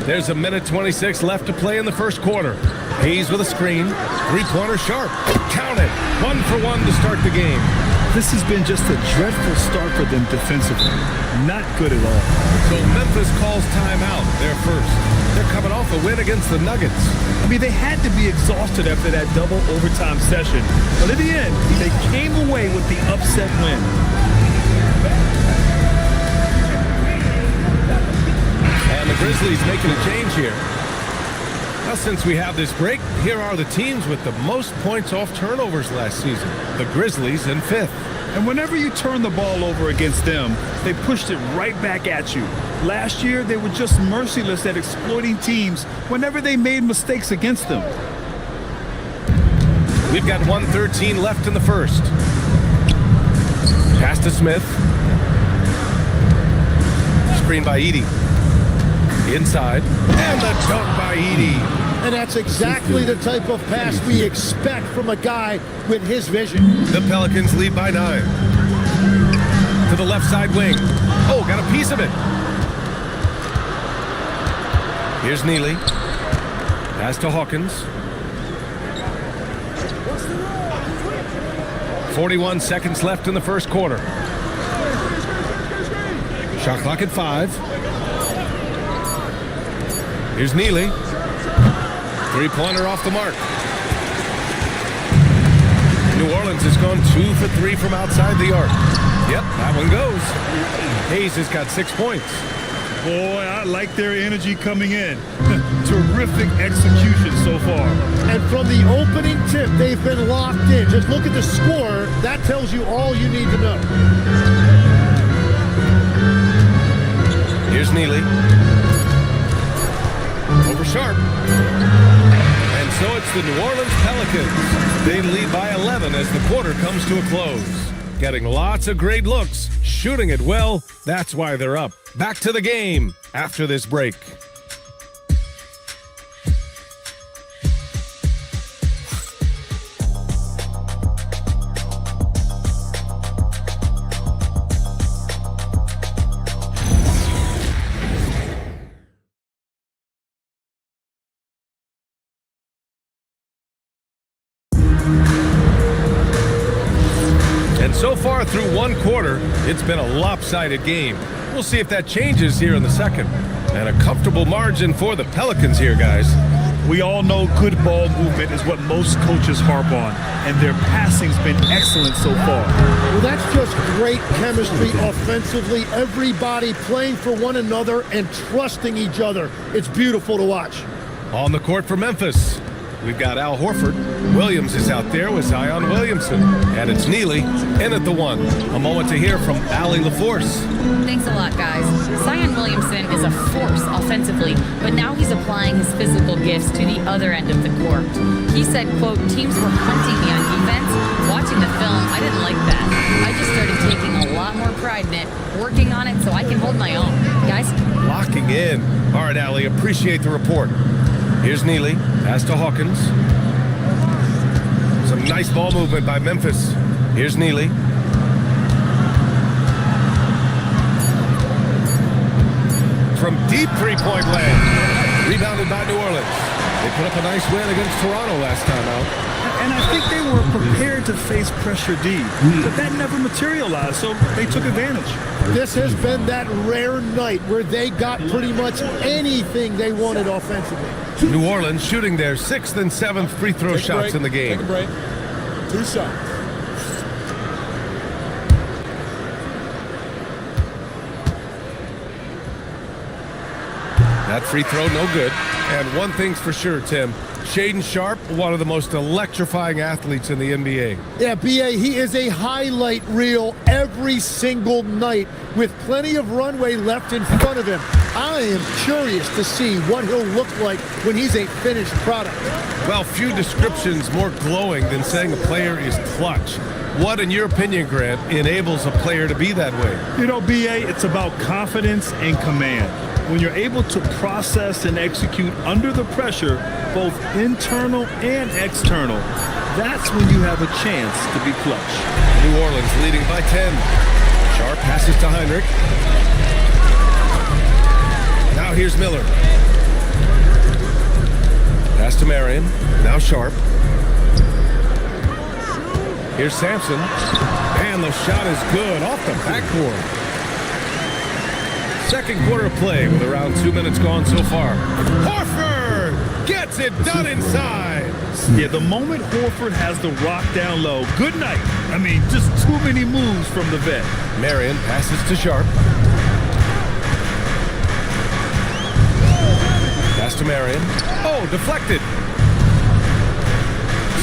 There's a minute 26 left to play in the first quarter. Hayes with a screen. 3-pointer Sharp. Count it. 1 for 1 to start the game. This has been just a dreadful start for them defensively. Not good at all. So Memphis calls timeout. They're first. They're coming off a win against the Nuggets. I mean, they had to be exhausted after that double overtime session. But in the end, they came away with the upset win. And the Grizzlies making a change here. Now, since we have this break, here are the teams with the most points off turnovers last season. The Grizzlies in 5th. And whenever you turn the ball over against them, they pushed it right back at you. Last year, they were just merciless at exploiting teams whenever they made mistakes against them. We've got 1:13 left in the first. Pass to Smith. Screen by Edey. Inside. And the dunk by Edey. And that's exactly the type of pass we expect from a guy with his vision. The Pelicans lead by 9. To the left side wing. Oh, got a piece of it. Here's Neely. Pass to Hawkins. 41 seconds left in the first quarter. Shot clock at 5. Here's Neely. 3-pointer off the mark. New Orleans has gone 2 for 3 from outside the arc. Yep, that one goes. Hayes has got 6 points. Boy, I like their energy coming in. Terrific execution so far. And from the opening tip, they've been locked in. Just look at the score. That tells you all you need to know. Here's Neely. Over Sharp. And so it's the New Orleans Pelicans. They lead by 11 as the quarter comes to a close. Getting lots of great looks, shooting it well. That's why they're up. Back to the game after this break. So far through one quarter, it's been a lopsided game. We'll see if that changes here in the second. And a comfortable margin for the Pelicans here, guys. We all know good ball movement is what most coaches harp on, and their passing's been excellent so far. Well, that's just great chemistry offensively. Everybody playing for one another and trusting each other. It's beautiful to watch. On the court for Memphis, we've got Al Horford. Williams is out there with Zion Williamson. And it's Neely in at the 1. A moment to hear from Allie LaForce. Thanks a lot, guys. Zion Williamson is a force offensively, but now he's applying his physical gifts to the other end of the court. He said, quote, teams were hunting me on defense. Watching didn't like that. I just started taking a lot more pride in it, working on it so I can hold my own. Guys? Locking in. All right, Allie, appreciate the report. Here's Neely. Pass to Hawkins. Some nice ball movement by Memphis. Here's Neely. From deep three-point land. Rebounded by New Orleans. They put up a nice win against Toronto last time out. And I think they were prepared to face pressure D, but that never materialized, so they took advantage. This has been that rare night where they got pretty much anything they wanted offensively. New Orleans shooting their 6th and 7th free throw shots in the game. Take a break. 2 shots. That free throw, no good. And one thing's for sure, Tim. Shaedon Sharpe, one of the most electrifying athletes in the NBA. Yeah, B.A., he is a highlight reel every single night with plenty of runway left in front of him. I am curious to see what he'll look like when he's a finished product. Well, few descriptions more glowing than saying a player is clutch. What, in your opinion, Grant, enables a player to be that way? You know, B.A., it's about confidence and command. When you're able to process and execute under the pressure, both internal and external, that's when you have a chance to be clutch. New Orleans leading by 10. Sharpe passes to Heinrich. Now here's Miller. Pass to Marion. Now Sharpe. Here's Sampson. And the shot is good off the backboard. Second quarter of play with around 2 minutes gone so far. Horford gets it done inside. Yeah, the moment Horford has the rock down low, good night. I mean, just too many moves from the vet. Marion passes to Sharpe. Pass to Marion. Oh, deflected.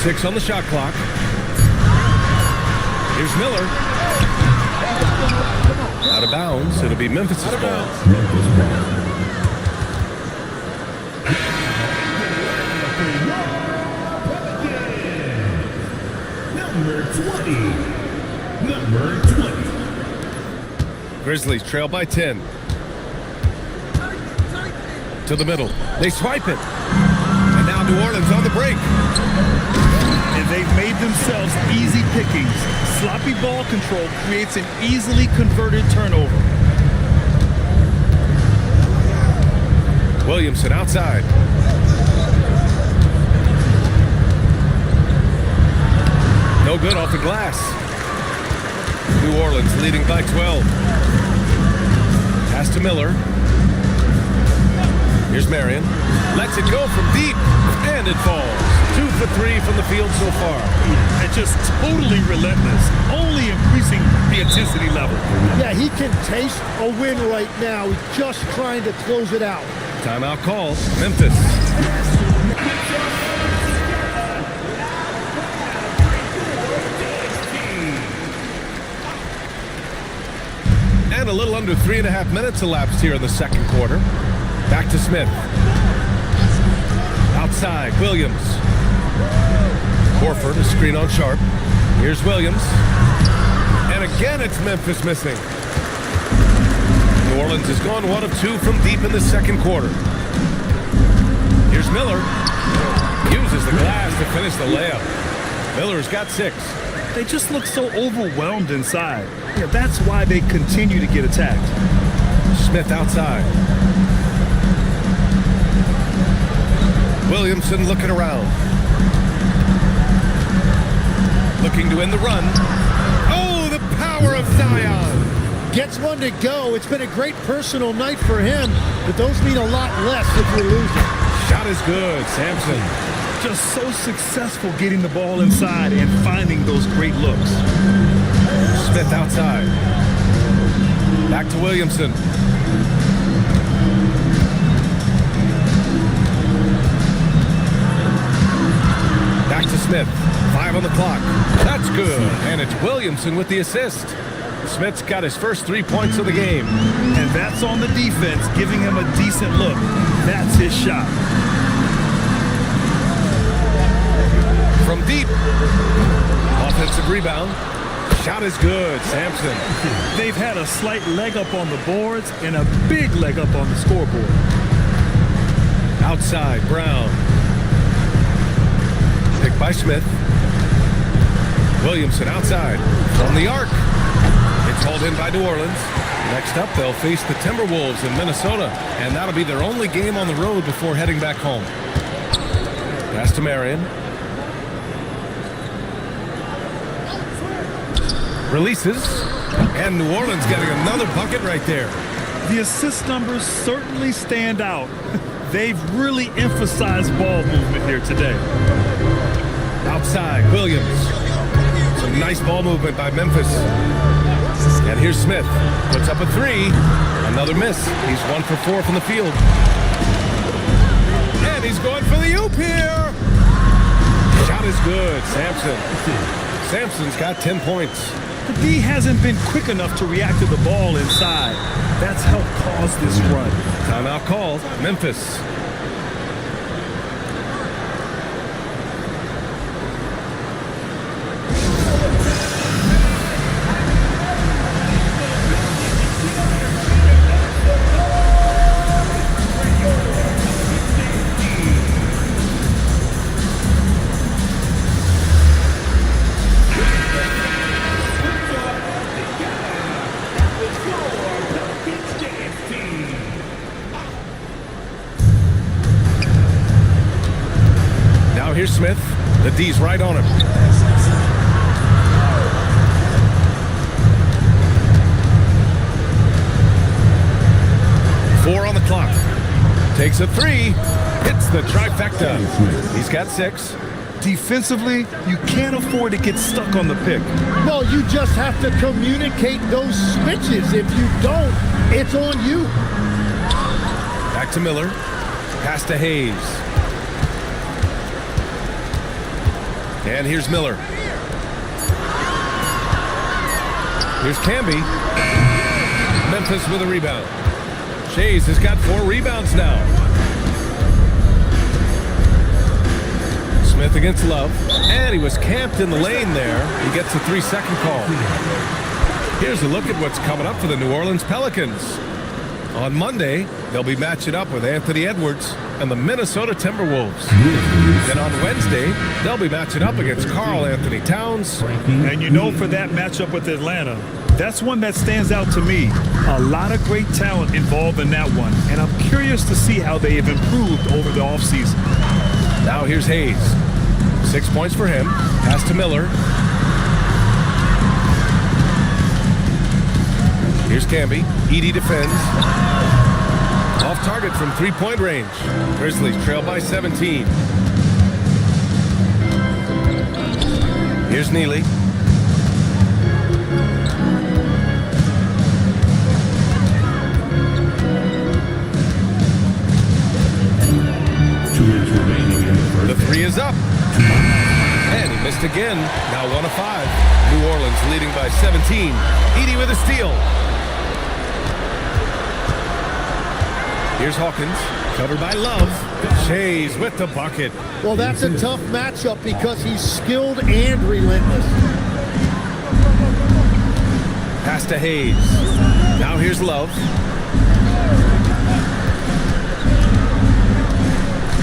6 on the shot clock. Here's Miller. Out of bounds. It'll be Memphis' ball. Number 20. Grizzlies trail by 10. To the middle. They swipe it. And now New Orleans on the break. And they've made themselves easy pickings. Sloppy ball control creates an easily converted turnover. Williamson outside. No good off the glass. New Orleans leading by 12. Pass to Miller. Here's Marion. Lets it go from deep. And it falls. 2 for 3 from the field so far. And just totally relentless. Only increasing the intensity level. Yeah, he can taste a win right now. He's just trying to close it out. Timeout call. Memphis. And a little under 3.5 minutes elapsed here in the second quarter. Back to Smith. Outside, Williams. Horford, a screen on Sharpe. Here's Williams. And again, it's Memphis missing. New Orleans has gone 1 of 2 from deep in the second quarter. Here's Miller. Uses the glass to finish the layup. Miller's got 6. They just look so overwhelmed inside. Yeah, that's why they continue to get attacked. Smith outside. Williamson looking around. Looking to end the run. Oh, the power of Zion. Gets one to go. It's been a great personal night for him, but those mean a lot less if you're losing. Shot is good, Sampson. Just so successful getting the ball inside and finding those great looks. Smith outside. Back to Williamson. Back to Smith. 5 on the clock. That's good. And it's Williamson with the assist. Smith's got his first 3 points of the game. And that's on the defense, giving him a decent look. That's his shot. From deep. Offensive rebound. Shot is good, Sampson. They've had a slight leg up on the boards and a big leg up on the scoreboard. Outside, Brown. Picked by Smith. Williamson outside from the arc. It's hauled in by New Orleans. Next up, they'll face the Timberwolves in Minnesota, and that'll be their only game on the road before heading back home. Pass to Marion. Releases, and New Orleans getting another bucket right there. The assist numbers certainly stand out. They've really emphasized ball movement here today. Outside, Williams. Some nice ball movement by Memphis. And here's Smith. Puts up a three. Another miss. He's 1 for 4 from the field. And he's going for the oop here. Shot is good, Sampson. Sampson's got 10 points. The D hasn't been quick enough to react to the ball inside. That's helped cause this run. Timeout called. Memphis. Here's Smith. The D's right on him. Four on the clock. Takes a three. Hits the trifecta. He's got 6. Defensively, you can't afford to get stuck on the pick. Well, you just have to communicate those switches. If you don't, it's on you. Back to Miller. Pass to Hayes. And here's Miller. Here's Camby. Memphis with a rebound. Shays has got 4 rebounds now. Smith against Love. And he was camped in the lane there. He gets a 3-second call. Here's a look at what's coming up for the New Orleans Pelicans. On Monday, they'll be matching up with Anthony Edwards and the Minnesota Timberwolves. Then on Wednesday, they'll be matching up against Karl Anthony Towns. And you know, for that matchup with Atlanta, that's one that stands out to me. A lot of great talent involved in that one, and I'm curious to see how they have improved over the offseason. Now here's Hayes. 6 points for him. Pass to Miller. Here's Camby. Edey defends. Off target from 3-point range. Grizzlies trail by 17. Here's Neely. The 3 is up. And he missed again. Now 1 of 5. New Orleans leading by 17. Edey with a steal. Here's Hawkins, covered by Love. Shays with the bucket. Well, that's a tough matchup because he's skilled and relentless. Pass to Hayes. Now here's Love.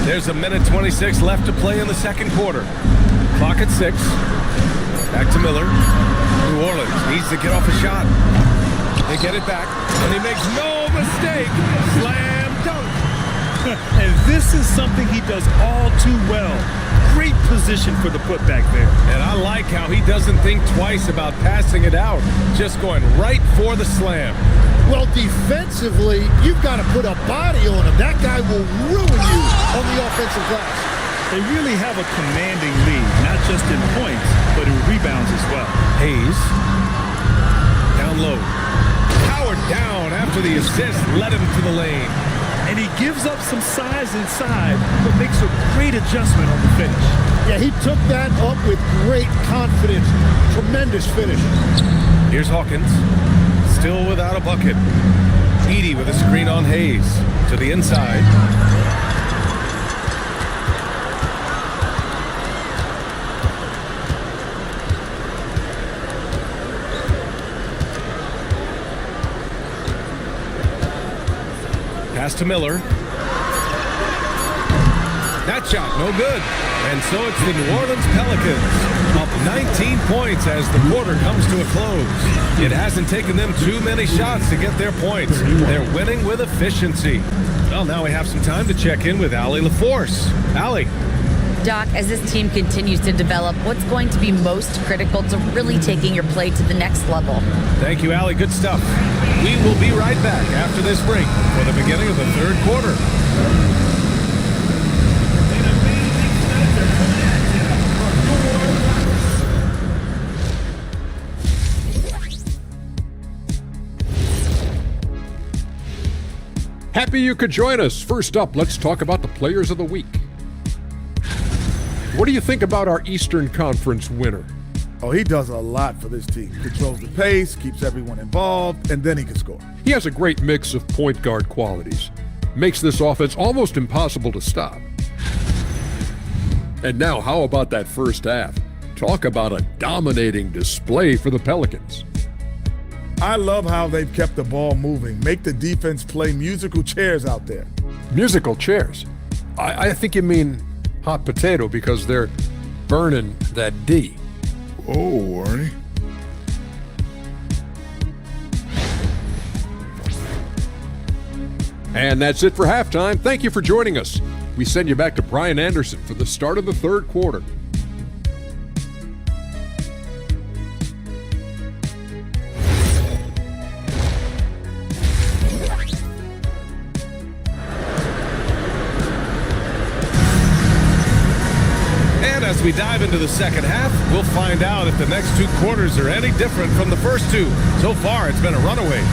There's 1:26 left to play in the second quarter. Clock at 6. Back to Miller. New Orleans needs to get off a shot. They get it back, and he makes no mistake. Slam dunk. And this is something he does all too well. Great position for the putback there. And I like how he doesn't think twice about passing it out, just going right for the slam. Well, defensively, you've got to put a body on him. That guy will ruin you on the offensive glass. They really have a commanding lead, not just in points, but in rebounds as well. Hayes, down low. Powered down after the assist, led him to the lane. And he gives up some size inside, but makes a great adjustment on the finish. Yeah, he took that up with great confidence. Tremendous finish. Here's Hawkins, still without a bucket. Edey with a screen on Hayes to the inside. Pass to Miller. That shot, no good. And so it's the New Orleans Pelicans up 19 points as the quarter comes to a close. It hasn't taken them too many shots to get their points. They're winning with efficiency. Well, now we have some time to check in with Allie LaForce. Allie. Doc, as this team continues to develop, what's going to be most critical to really taking your play to the next level? Thank you, Allie. Good stuff. We will be right back after this break for the beginning of the third quarter. Happy you could join us. First up, let's talk about the players of the week. What do you think about our Eastern Conference winner? Oh, he does a lot for this team. Controls the pace, keeps everyone involved, and then he can score. He has a great mix of point guard qualities. Makes this offense almost impossible to stop. And now, how about that first half? Talk about a dominating display for the Pelicans. I love how they've kept the ball moving. Make the defense play musical chairs out there. Musical chairs? I think you mean hot potato because they're burning that D. Oh, Arnie. And that's it for halftime. Thank you for joining us. We send you back to Brian Anderson for the start of the third quarter. As we dive into the second half, we'll find out if the next two quarters are any different from the first two. So far, it's been a runaway.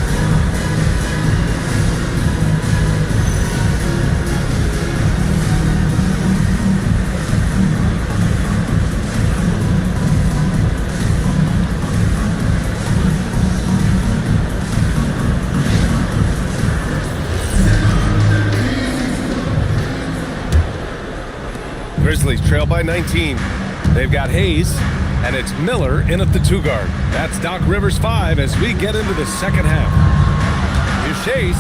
Grizzlies trail by 19. They've got Hayes, and it's Miller in at the two guard. That's Doc Rivers 5 as we get into the second half. Here's Hayes.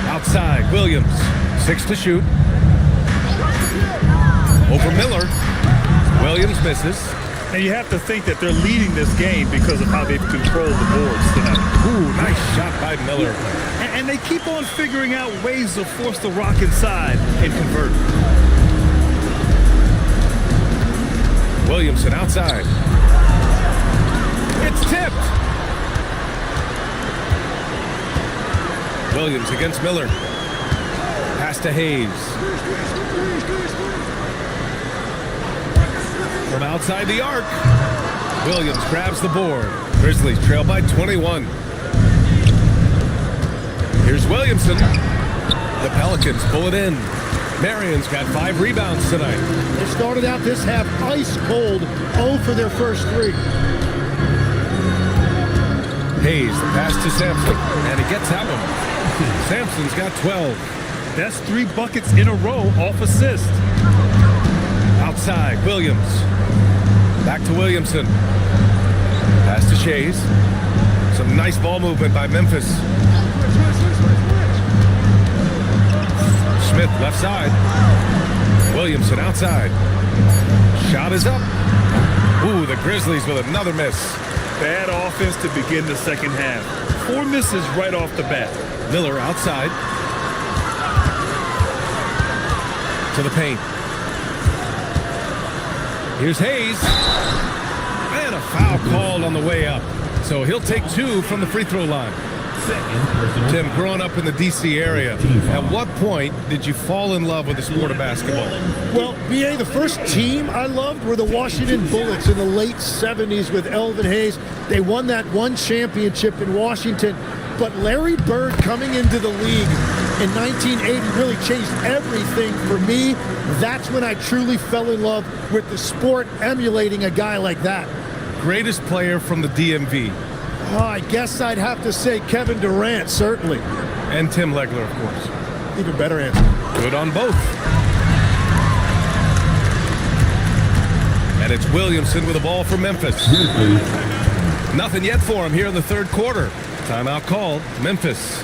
Outside, Williams. 6 to shoot. Over Miller. Williams misses. And you have to think that they're leading this game because of how they've controlled the boards tonight. Ooh, nice shot by Miller. And they keep on figuring out ways to force the rock inside and convert. Williamson outside. It's tipped. Williams against Miller. Pass to Hayes. From outside the arc. Williams grabs the board. Grizzlies trail by 21. Here's Williamson. The Pelicans pull it in. Marion's got 5 rebounds tonight. They started out this half ice cold, 0 for their first 3. Hayes, the pass to Sampson, and he gets that one. Sampson's got 12. That's 3 buckets in a row off assist. Outside, Williams. Back to Williamson. Pass to Shays. Some nice ball movement by Memphis. Smith left side. Williamson outside. Shot is up. Ooh, the Grizzlies with another miss. Bad offense to begin the second half. 4 misses right off the bat. Miller outside. To the paint. Here's Hayes. And a foul called on the way up. So he'll take 2 from the free throw line. Tim, growing up in the D.C. area, at what point did you fall in love with the sport of basketball? Well, B.A., the first team I loved were the Washington Bullets in the late 70s with Elvin Hayes. They won that one championship in Washington. But Larry Bird coming into the league in 1980 really changed everything for me. That's when I truly fell in love with the sport, emulating a guy like that. Greatest player from the DMV? Oh, I guess I'd have to say Kevin Durant, certainly. And Tim Legler, of course. Even better answer. Good on both. And it's Williamson with the ball for Memphis. Nothing yet for him here in the third quarter. Timeout called. Memphis.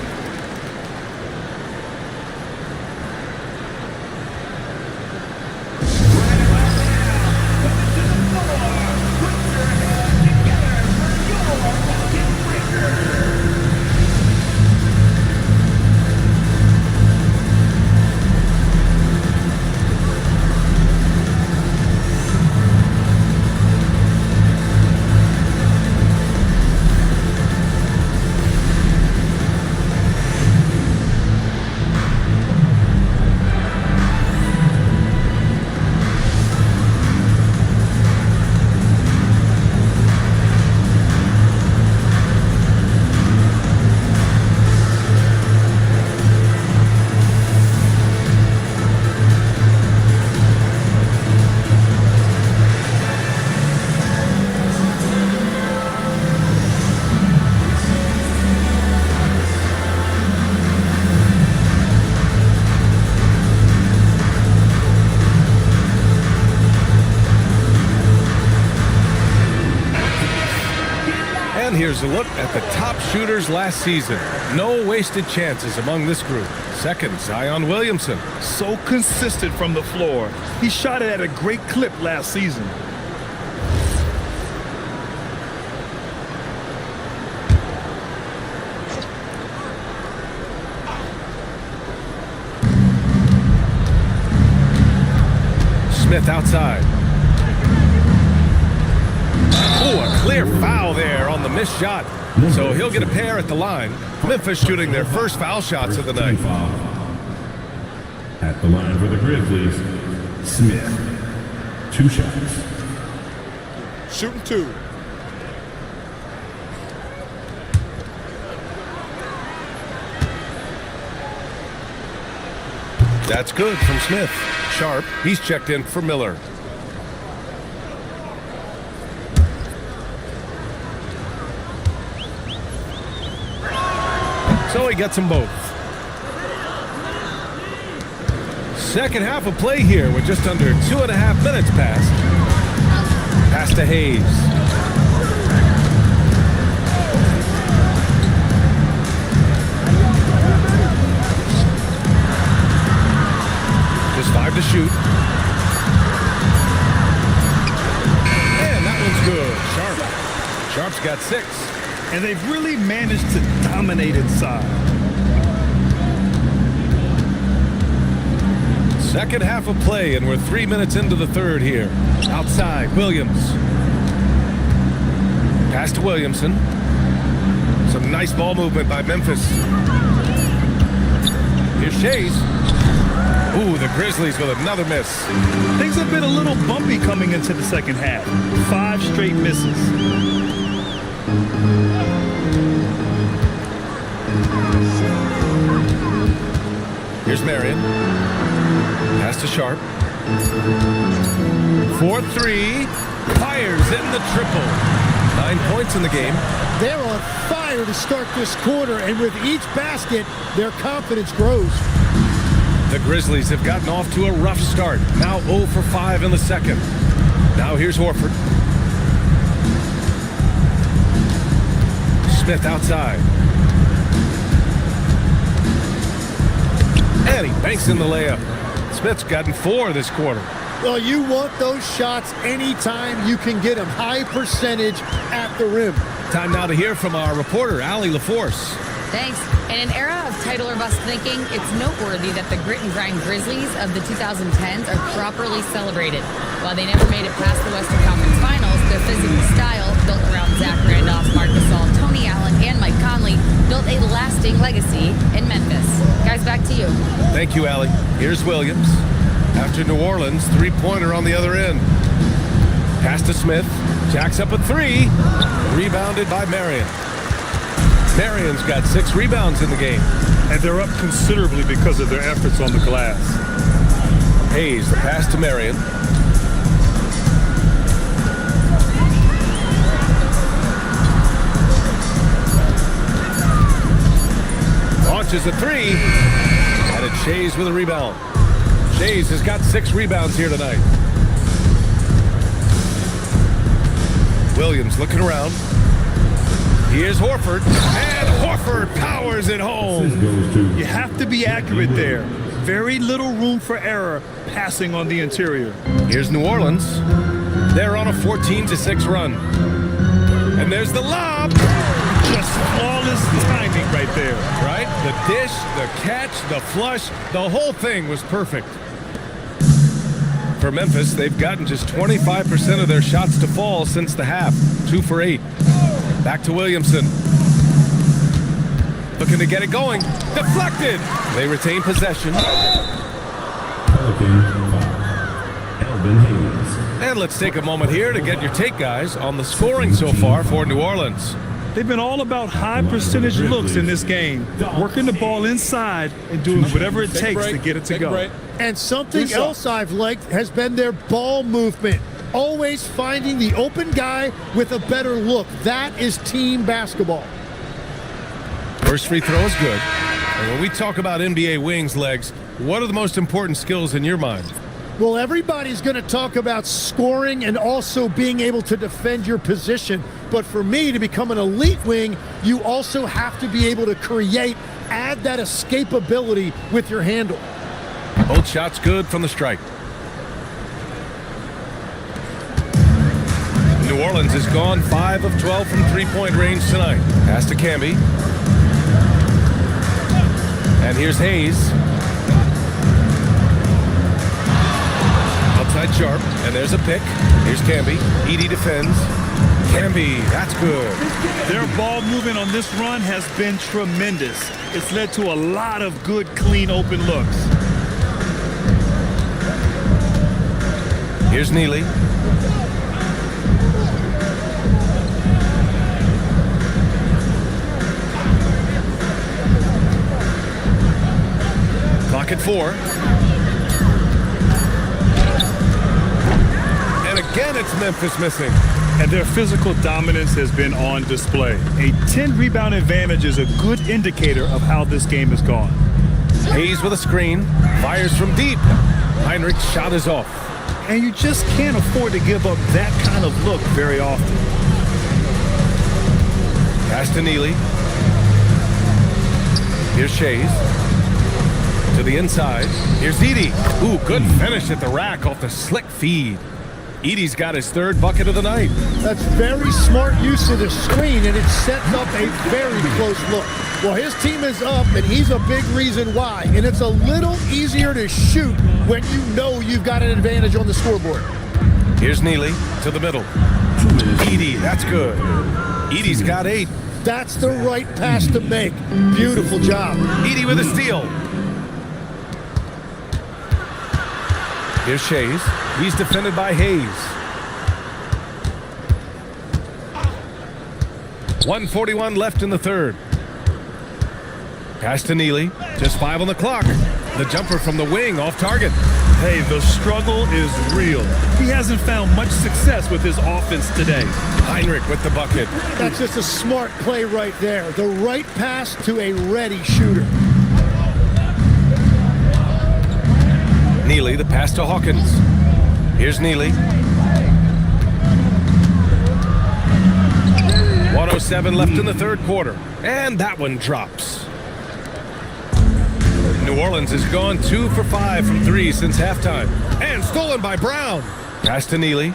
Here's a look at the top shooters last season. No wasted chances among this group. Second, Zion Williamson. So consistent from the floor. He shot it at a great clip last season. Smith outside. Oh, a clear foul there on the missed shot. So he'll get a pair at the line. Memphis shooting their first foul shots of the night. At the line for the Grizzlies, Smith. 2 shots. Shooting 2. That's good from Smith. Sharp, he's checked in for Miller. So he gets them both. Second half of play here with just under 2.5 minutes passed. Pass to Hayes. Just 5 to shoot. And that one's good. Sharp. Sharp's got 6. And they've really managed to dominate inside. Second half of play, and we're 3 minutes into the third here. Outside, Williams. Pass to Williamson. Some nice ball movement by Memphis. Here's Shays. Ooh, the Grizzlies with another miss. Things have been a little bumpy coming into the second half. 5 straight misses. Here's Marion. Pass to Sharp. 4-3. Fires in the triple. 9 points in the game. They're on fire to start this quarter, and with each basket, their confidence grows. The Grizzlies have gotten off to a rough start. Now 0 for 5 in the second. Now here's Horford. Smith outside. And he banks in the layup. Smith's gotten 4 this quarter. Well, you want those shots anytime you can get them. High percentage at the rim. Time now to hear from our reporter, Allie LaForce. Thanks. In an era of title or bust thinking, it's noteworthy that the grit and grind Grizzlies of the 2010s are properly celebrated. While they never made it past the Western Conference Finals, their physical style, built around Zach Randolph, Marc Gasol, Tony Allen, and Mike Conley, built a lasting legacy in Memphis. Guys, back to you. Thank you, Allie. Here's Williams. After New Orleans, 3-pointer on the other end. Pass to Smith. Jacks up a 3. Rebounded by Marion. Marion's got 6 rebounds in the game. And they're up considerably because of their efforts on the glass. Hayes, the pass to Marion. Launches a 3. And it's Shays with a rebound. Shays has got 6 rebounds here tonight. Williams looking around. Here's Horford, and Horford powers it home. You have to be accurate there. Very little room for error passing on the interior. Here's New Orleans. They're on a 14-6 run. And there's the lob. Just flawless timing right there. Right? The dish, the catch, the flush, the whole thing was perfect. For Memphis, they've gotten just 25% of their shots to fall since the half. 2 for 8. Back to Williamson. Looking to get it going. Deflected. They retain possession. And let's take a moment here to get your take, guys, on the scoring so far for New Orleans. They've been all about high percentage looks in this game, working the ball inside and doing whatever it takes to get it to go. And something else I've liked has been their ball movement. Always finding the open guy with a better look. That is team basketball. First free throw is good. And when we talk about NBA wings, Legs, what are the most important skills in your mind? Well, everybody's going to talk about scoring and also being able to defend your position. But for me, to become an elite wing, you also have to be able to create, add that escapability with your handle. Both shots good from the stripe. New Orleans has gone 5 of 12 from three-point range tonight. Pass to Camby. And here's Hayes. Outside Sharp, and there's a pick. Here's Camby. Edey defends. Camby, that's good. Their ball movement on this run has been tremendous. It's led to a lot of good, clean, open looks. Here's Neely. Clock at 4. And again, it's Memphis missing. And their physical dominance has been on display. A 10-rebound advantage is a good indicator of how this game has gone. Hayes with a screen. Fires from deep. Heinrich's shot is off. And you just can't afford to give up that kind of look very often. Pass to Neely. Here's Shays. To the inside. Here's Edey. Ooh, good finish at the rack off the slick feed. Edey's got his third bucket of the night. That's very smart use of the screen, and it sets up a very close look. Well, his team is up, and he's a big reason why. And it's a little easier to shoot when you know you've got an advantage on the scoreboard. Here's Neely to the middle. Edey, that's good. Edey's got 8. That's the right pass to make. Beautiful job. Edey with a steal. Here's Shays. He's defended by Hayes. 1:41 left in the third. Pass to Neely. Just 5 on the clock. The jumper from the wing off target. Hey, the struggle is real. He hasn't found much success with his offense today. Heinrich with the bucket. That's just a smart play right there. The right pass to a ready shooter. Neely, the pass to Hawkins. Here's Neely. 1:07 left in the third quarter. And that one drops. New Orleans has gone 2 for 5 from 3 since halftime. And stolen by Brown. Pass to Neely.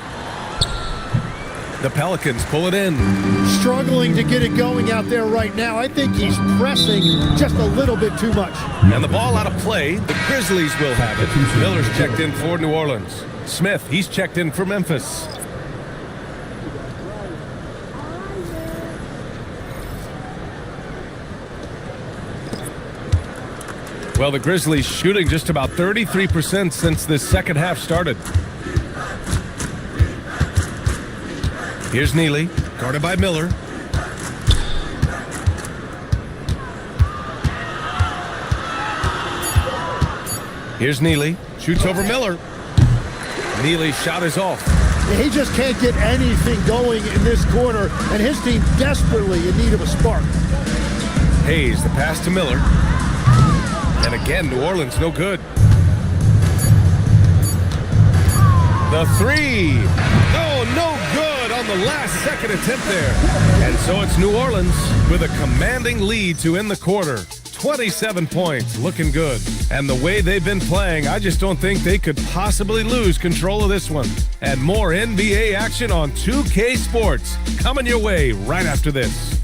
The Pelicans pull it in. Struggling to get it going out there right now. I think he's pressing just a little bit too much. And the ball out of play. The Grizzlies will have it. Miller's checked in for New Orleans. Smith, he's checked in for Memphis. Well, the Grizzlies shooting just about 33% since this second half started. Here's Neely, guarded by Miller. Here's Neely, shoots over Miller. Neely's shot is off. He just can't get anything going in this quarter, and his team desperately in need of a spark. Hayes, the pass to Miller. And again, New Orleans no good. The three. Oh, no good on the last-second attempt there. And so it's New Orleans with a commanding lead to end the quarter. 27 points, looking good. And the way they've been playing, I just don't think they could possibly lose control of this one. And more NBA action on 2K Sports coming your way right after this.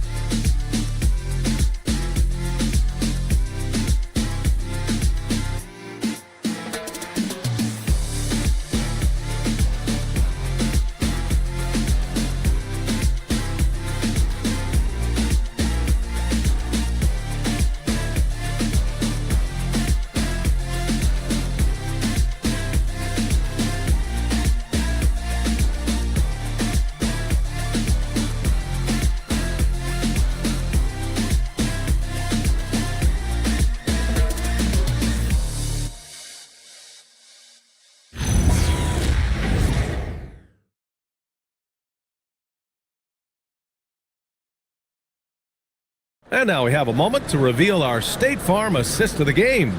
And now we have a moment to reveal our State Farm assist of the game.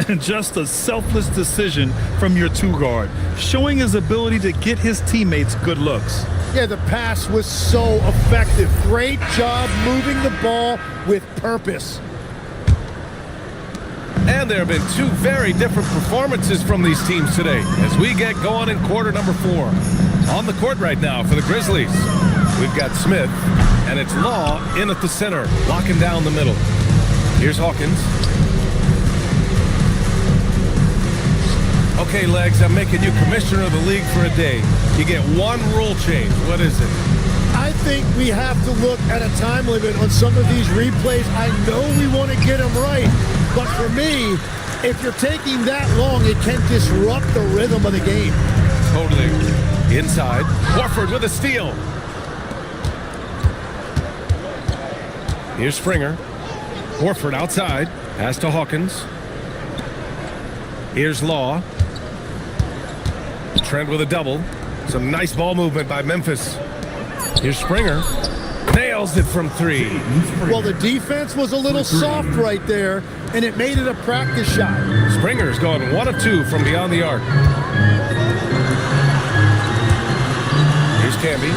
And just a selfless decision from your two-guard, showing his ability to get his teammates good looks. Yeah, the pass was so effective. Great job moving the ball with purpose. And there have been two very different performances from these teams today as we get going in quarter number 4. On the court right now for the Grizzlies, we've got Smith, and it's Law in at the center, locking down the middle. Here's Hawkins. Okay, Legs, I'm making you commissioner of the league for a day. You get one rule change. What is it? I think we have to look at a time limit on some of these replays. I know we want to get them right, but for me, if you're taking that long, it can disrupt the rhythm of the game. Totally. Inside, Horford with a steal. Here's Springer. Horford outside. Pass to Hawkins. Here's Law. Trent with a double. Some nice ball movement by Memphis. Here's Springer. Nails it from 3. Well, the defense was a little soft right there, and it made it a practice shot. Springer's gone 1 of 2 from beyond the arc. Here's Camby.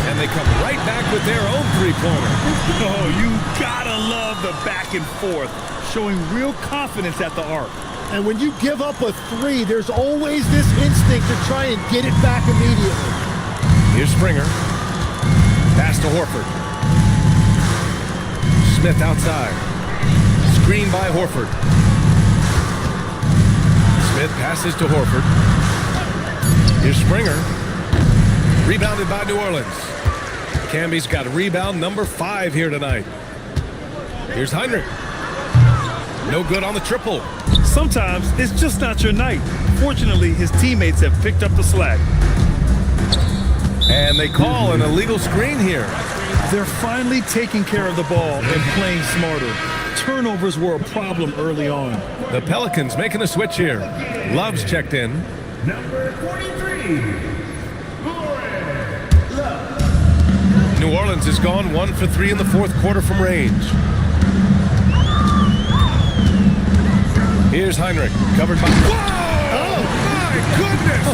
And they come right back with their own three-pointer. Oh, you gotta love the back and forth, showing real confidence at the arc. And when you give up a 3, there's always this instinct to try and get it back immediately. Here's Springer. Pass to Horford. Smith outside. Screen by Horford. Smith passes to Horford. Here's Springer. Rebounded by New Orleans. Camby's got rebound number 5 here tonight. Here's Heinrich. No good on the triple. Sometimes it's just not your night. Fortunately, his teammates have picked up the slack. And they call an illegal screen here. They're finally taking care of the ball and playing smarter. Turnovers were a problem early on. The Pelicans making a switch here. Love's checked in. Number 43. New Orleans has gone 1 for 3 in the 4th quarter from range. Here's Heinrich, covered by... Whoa! Oh, my goodness!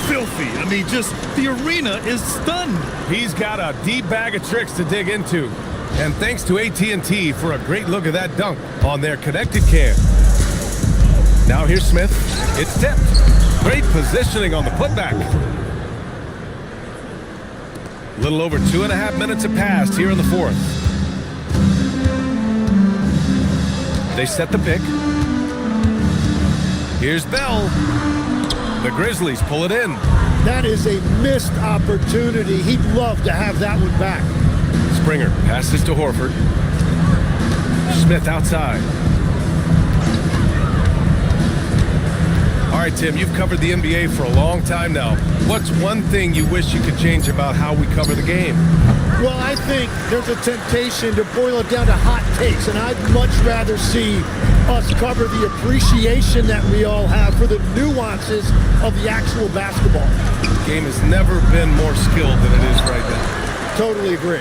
Filthy. I mean, just the arena is stunned. He's got a deep bag of tricks to dig into. And thanks to AT&T for a great look at that dunk on their connected cam. Now here's Smith. It's tipped. Great positioning on the putback. A little over 2.5 minutes have passed here in the 4th. They set the pick. Here's Bell. The Grizzlies pull it in. That is a missed opportunity. He'd love to have that one back. Springer passes to Horford. Smith outside. All right, Tim, you've covered the NBA for a long time now. What's one thing you wish you could change about how we cover the game? Well, I think there's a temptation to boil it down to hot takes, and I'd much rather see us cover the appreciation that we all have for the nuances of the actual basketball. The game has never been more skilled than it is right now. Totally agree.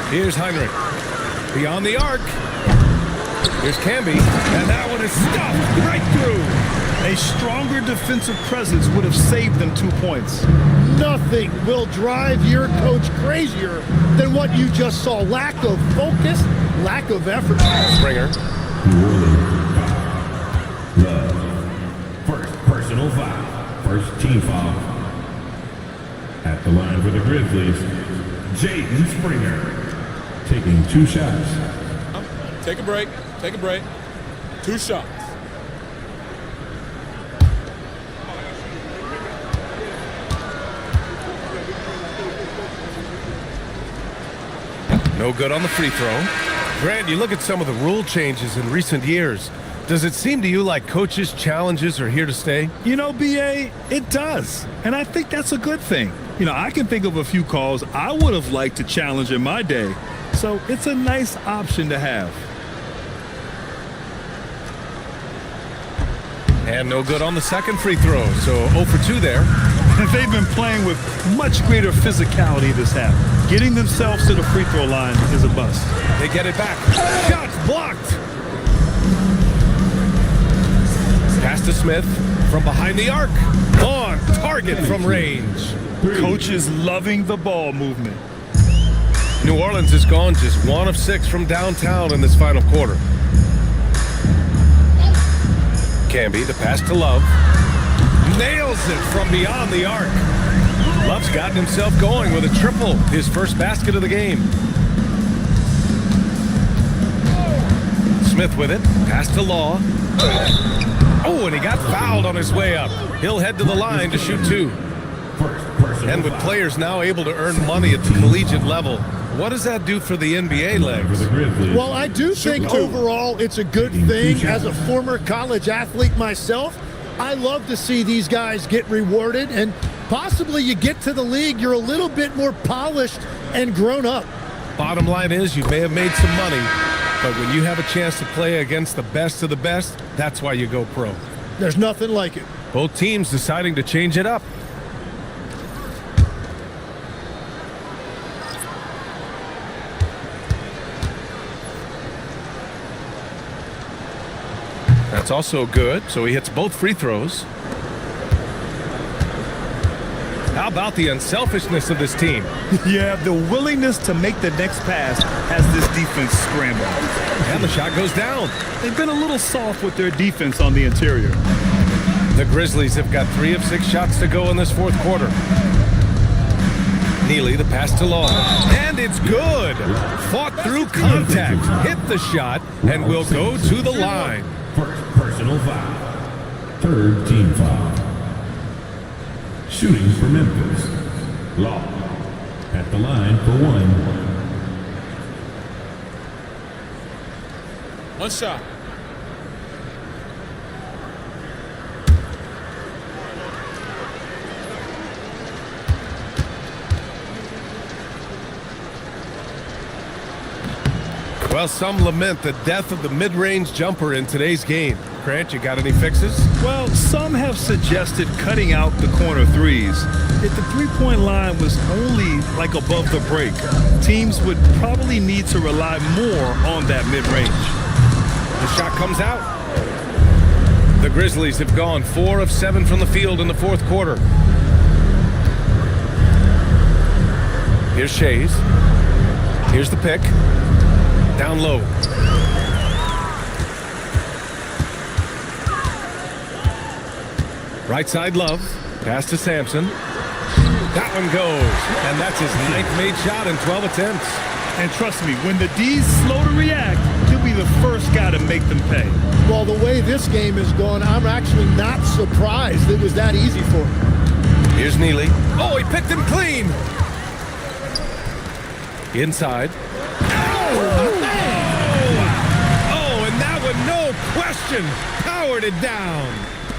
Here's Heinrich. Beyond the arc. Here's Camby, and that one is stuffed right through. A stronger defensive presence would have saved them 2 points. Nothing will drive your coach crazier than what you just saw. Lack of focus, lack of effort. Springer. New Orleans foul. Love. First personal foul. First team foul. At the line for the Grizzlies, Jaden Springer. Taking 2 shots. Take a break. Take a break. 2 shots. No good on the free throw. Grant, you look at some of the rule changes in recent years. Does it seem to you like coaches' challenges are here to stay? You know, BA, it does. And I think that's a good thing. You know, I can think of a few calls I would have liked to challenge in my day. So it's a nice option to have. And no good on the second free throw, so 0 for 2 there. And they've been playing with much greater physicality this half. Getting themselves to the free throw line is a bust. They get it back. Shots blocked. Pass to Smith from behind the arc. On target from range. Coach is loving the ball movement. New Orleans has gone just 1 of 6 from downtown in this final quarter. Camby, the pass to Love. Nails it from beyond the arc. Love's gotten himself going with a triple, his first basket of the game. Smith with it, pass to Law. Oh, and he got fouled on his way up. He'll head to the line to shoot 2. And with players now able to earn money at the collegiate level, what does that do for the NBA legs? Well, I do think overall it's a good thing. As a former college athlete myself, I love to see these guys get rewarded, and possibly you get to the league, you're a little bit more polished and grown up. Bottom line is you may have made some money, but when you have a chance to play against the best of the best, that's why you go pro. There's nothing like it. Both teams deciding to change it up. That's also good, so he hits both free throws. How about the unselfishness of this team? Yeah, the willingness to make the next pass has this defense scrambled. And the shot goes down. They've been a little soft with their defense on the interior. The Grizzlies have got 3 of 6 shots to go in this fourth quarter. Neely, the pass to Law. And it's good. Fought through contact, hit the shot, and will go to the line. First personal foul. Third team foul. Shooting for Memphis. Law. At the line for 1. 1 shot. Well, some lament the death of the mid-range jumper in today's game. Grant, you got any fixes? Well, some have suggested cutting out the corner threes. If the three-point line was only like above the break, teams would probably need to rely more on that mid-range. The shot comes out. The Grizzlies have gone 4 of 7 from the field in the fourth quarter. Here's Shays. Here's the pick. Down low. Right side Love. Pass to Sampson. That one goes. And that's his 9th made shot in 12 attempts. And trust me, when the D's slow to react, he'll be the first guy to make them pay. Well, the way this game has gone, I'm actually not surprised it was that easy for him. Here's Neely. Oh, he picked him clean. Inside. No question, powered it down.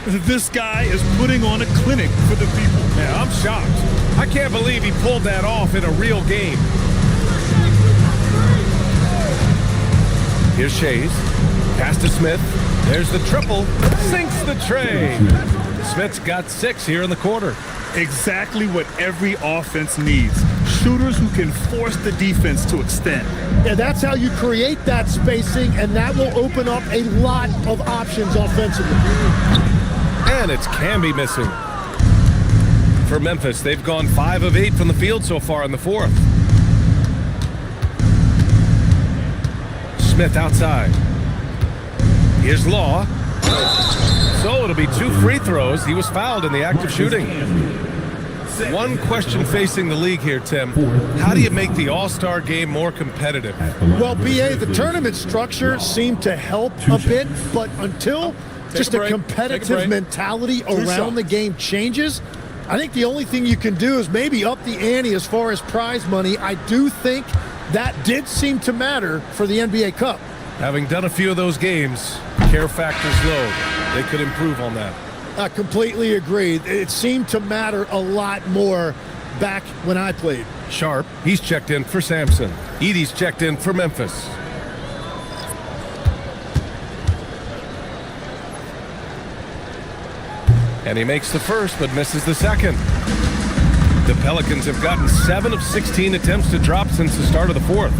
This guy is putting on a clinic for the people. Yeah, I'm shocked. I can't believe he pulled that off in a real game. Here's Shays. Pass to Smith. There's the triple. Sinks the tray. Smith's got 6 here in the quarter. Exactly what every offense needs. Shooters who can force the defense to extend. Yeah, that's how you create that spacing, and that will open up a lot of options offensively. And it's Camby missing. For Memphis, they've gone 5 of 8 from the field so far in the fourth. Smith outside. Here's Law. So it'll be 2 free throws. He was fouled in the act of shooting. One question facing the league here, Tim. How do you make the All-Star game more competitive? Well, BA, the tournament structure seemed to help a bit, but until just a competitive mentality around the game changes, I think the only thing you can do is maybe up the ante as far as prize money. I do think that did seem to matter for the NBA Cup. Having done a few of those games, care factor's low. They could improve on that. I completely agree. It seemed to matter a lot more back when I played. Sharp, he's checked in for Sampson. Edey's checked in for Memphis. And he makes the first, but misses the second. The Pelicans have gotten 7 of 16 attempts to drop since the start of the fourth.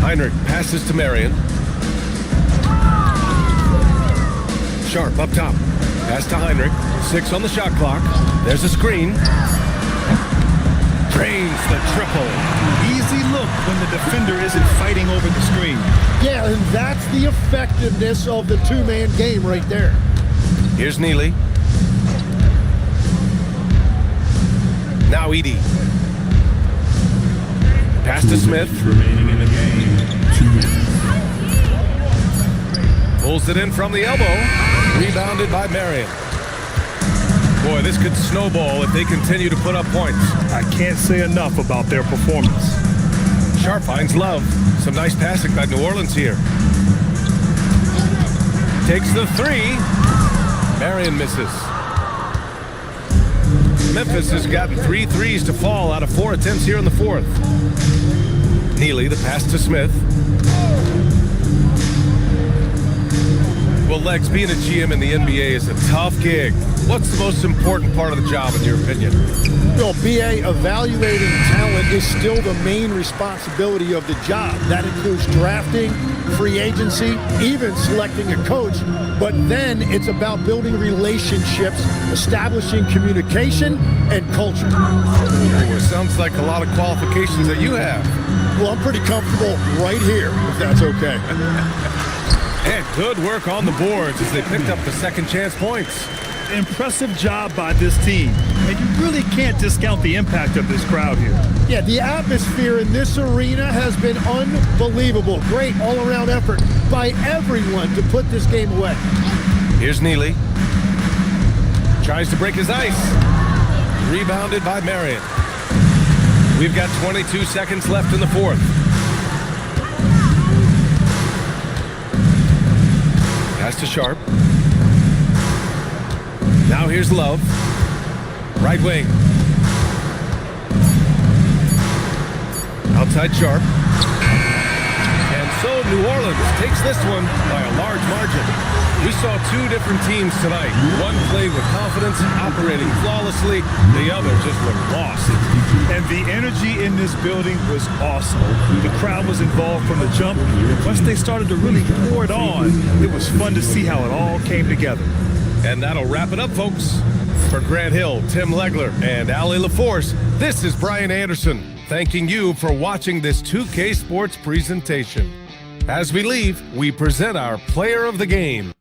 Heinrich passes to Marion. Sharp up top. Pass to Heinrich. 6 on the shot clock. There's a screen. Drains the triple. Easy look when the defender isn't fighting over the screen. Yeah, and that's the effectiveness of the two-man game right there. Here's Neely. Now Edey. Pass to Smith. Remaining in the game, 2 minutes. Pulls it in from the elbow. Rebounded by Marion. Boy, this could snowball if they continue to put up points. I can't say enough about their performance. Sharp finds Love. Some nice passing by New Orleans here. Takes the 3. Marion misses. Memphis has gotten 3 threes to fall out of 4 attempts here in the fourth. Neely, the pass to Smith. Well, Lex, being a GM in the NBA is a tough gig. What's the most important part of the job, in your opinion? Well, BA, evaluating talent is still the main responsibility of the job. That includes drafting, free agency, even selecting a coach. But then it's about building relationships, establishing communication, and culture. Well, it sounds like a lot of qualifications that you have. Well, I'm pretty comfortable right here, if that's okay. And good work on the boards as they picked up the second chance points. Impressive job by this team. And you really can't discount the impact of this crowd here. Yeah, the atmosphere in this arena has been unbelievable. Great all-around effort by everyone to put this game away. Here's Neely. Tries to break his ice. Rebounded by Marion. We've got 22 seconds left in the fourth. Pass to Sharp. Now here's Love. Right wing. Outside Sharp. And so New Orleans takes this one by a large margin. We saw 2 different teams tonight. One played with confidence, operating flawlessly. The other just looked lost. And the energy in this building was awesome. The crowd was involved from the jump. Once they started to really pour it on, it was fun to see how it all came together. And that'll wrap it up, folks. For Grant Hill, Tim Legler, and Allie LaForce, this is Brian Anderson, thanking you for watching this 2K Sports presentation. As we leave, we present our player of the game.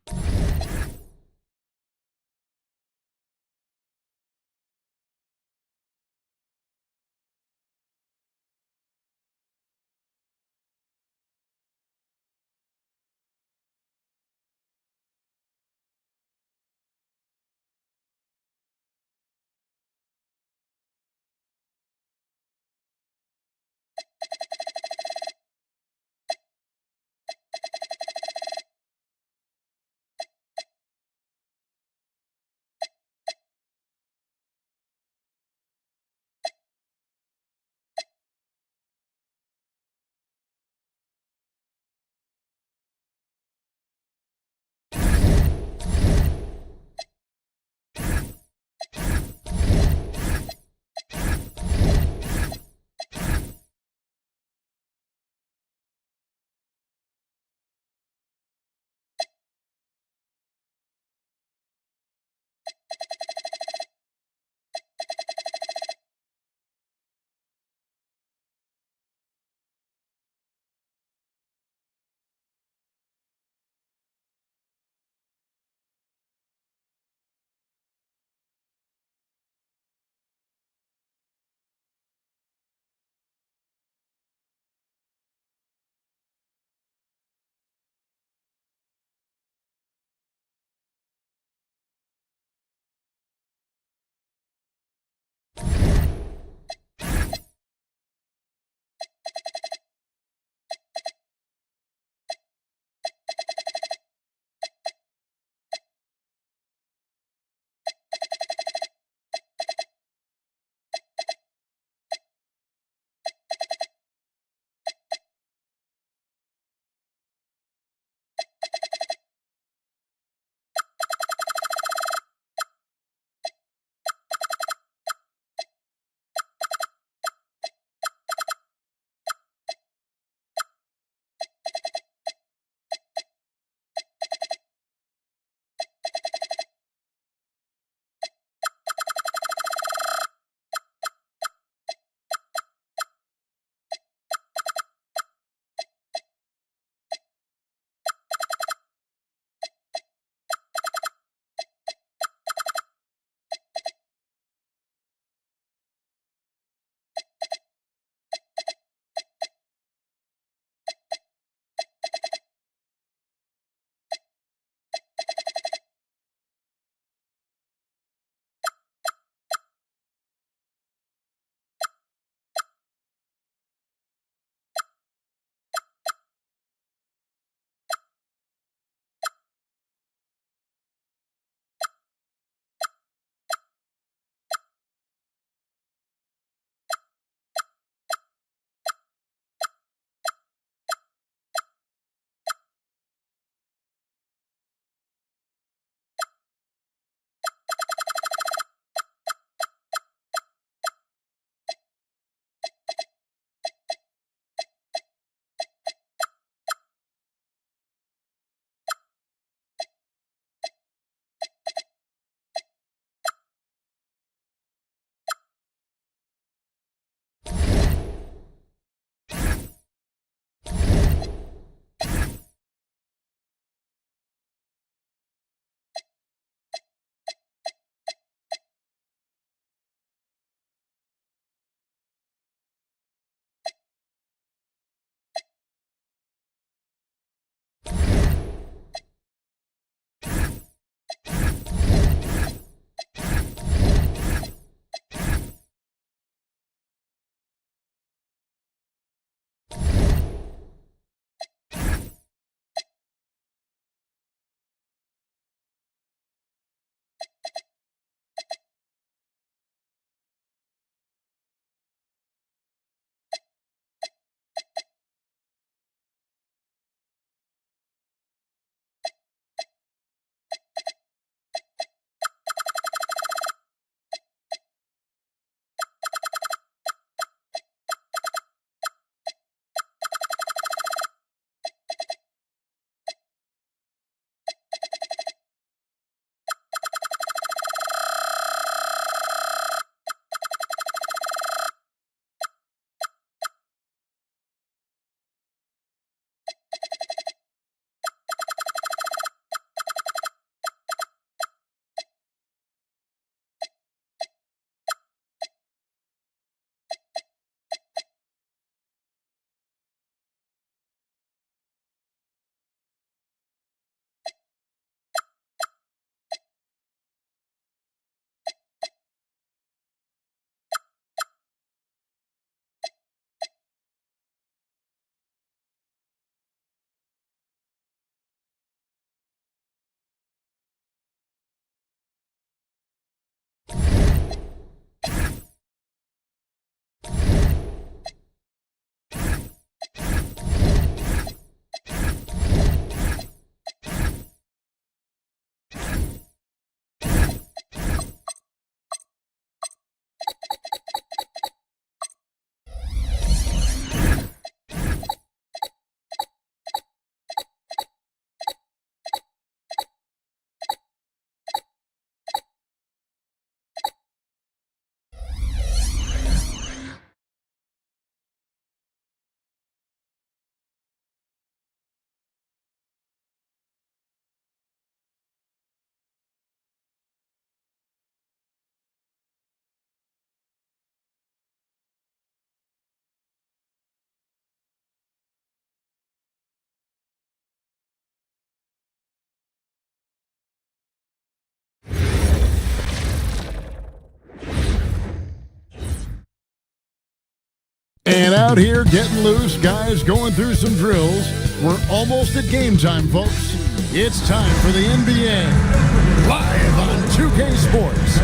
And out here getting loose, guys going through some drills. We're almost at game time, folks. It's time for the NBA, live on 2K Sports.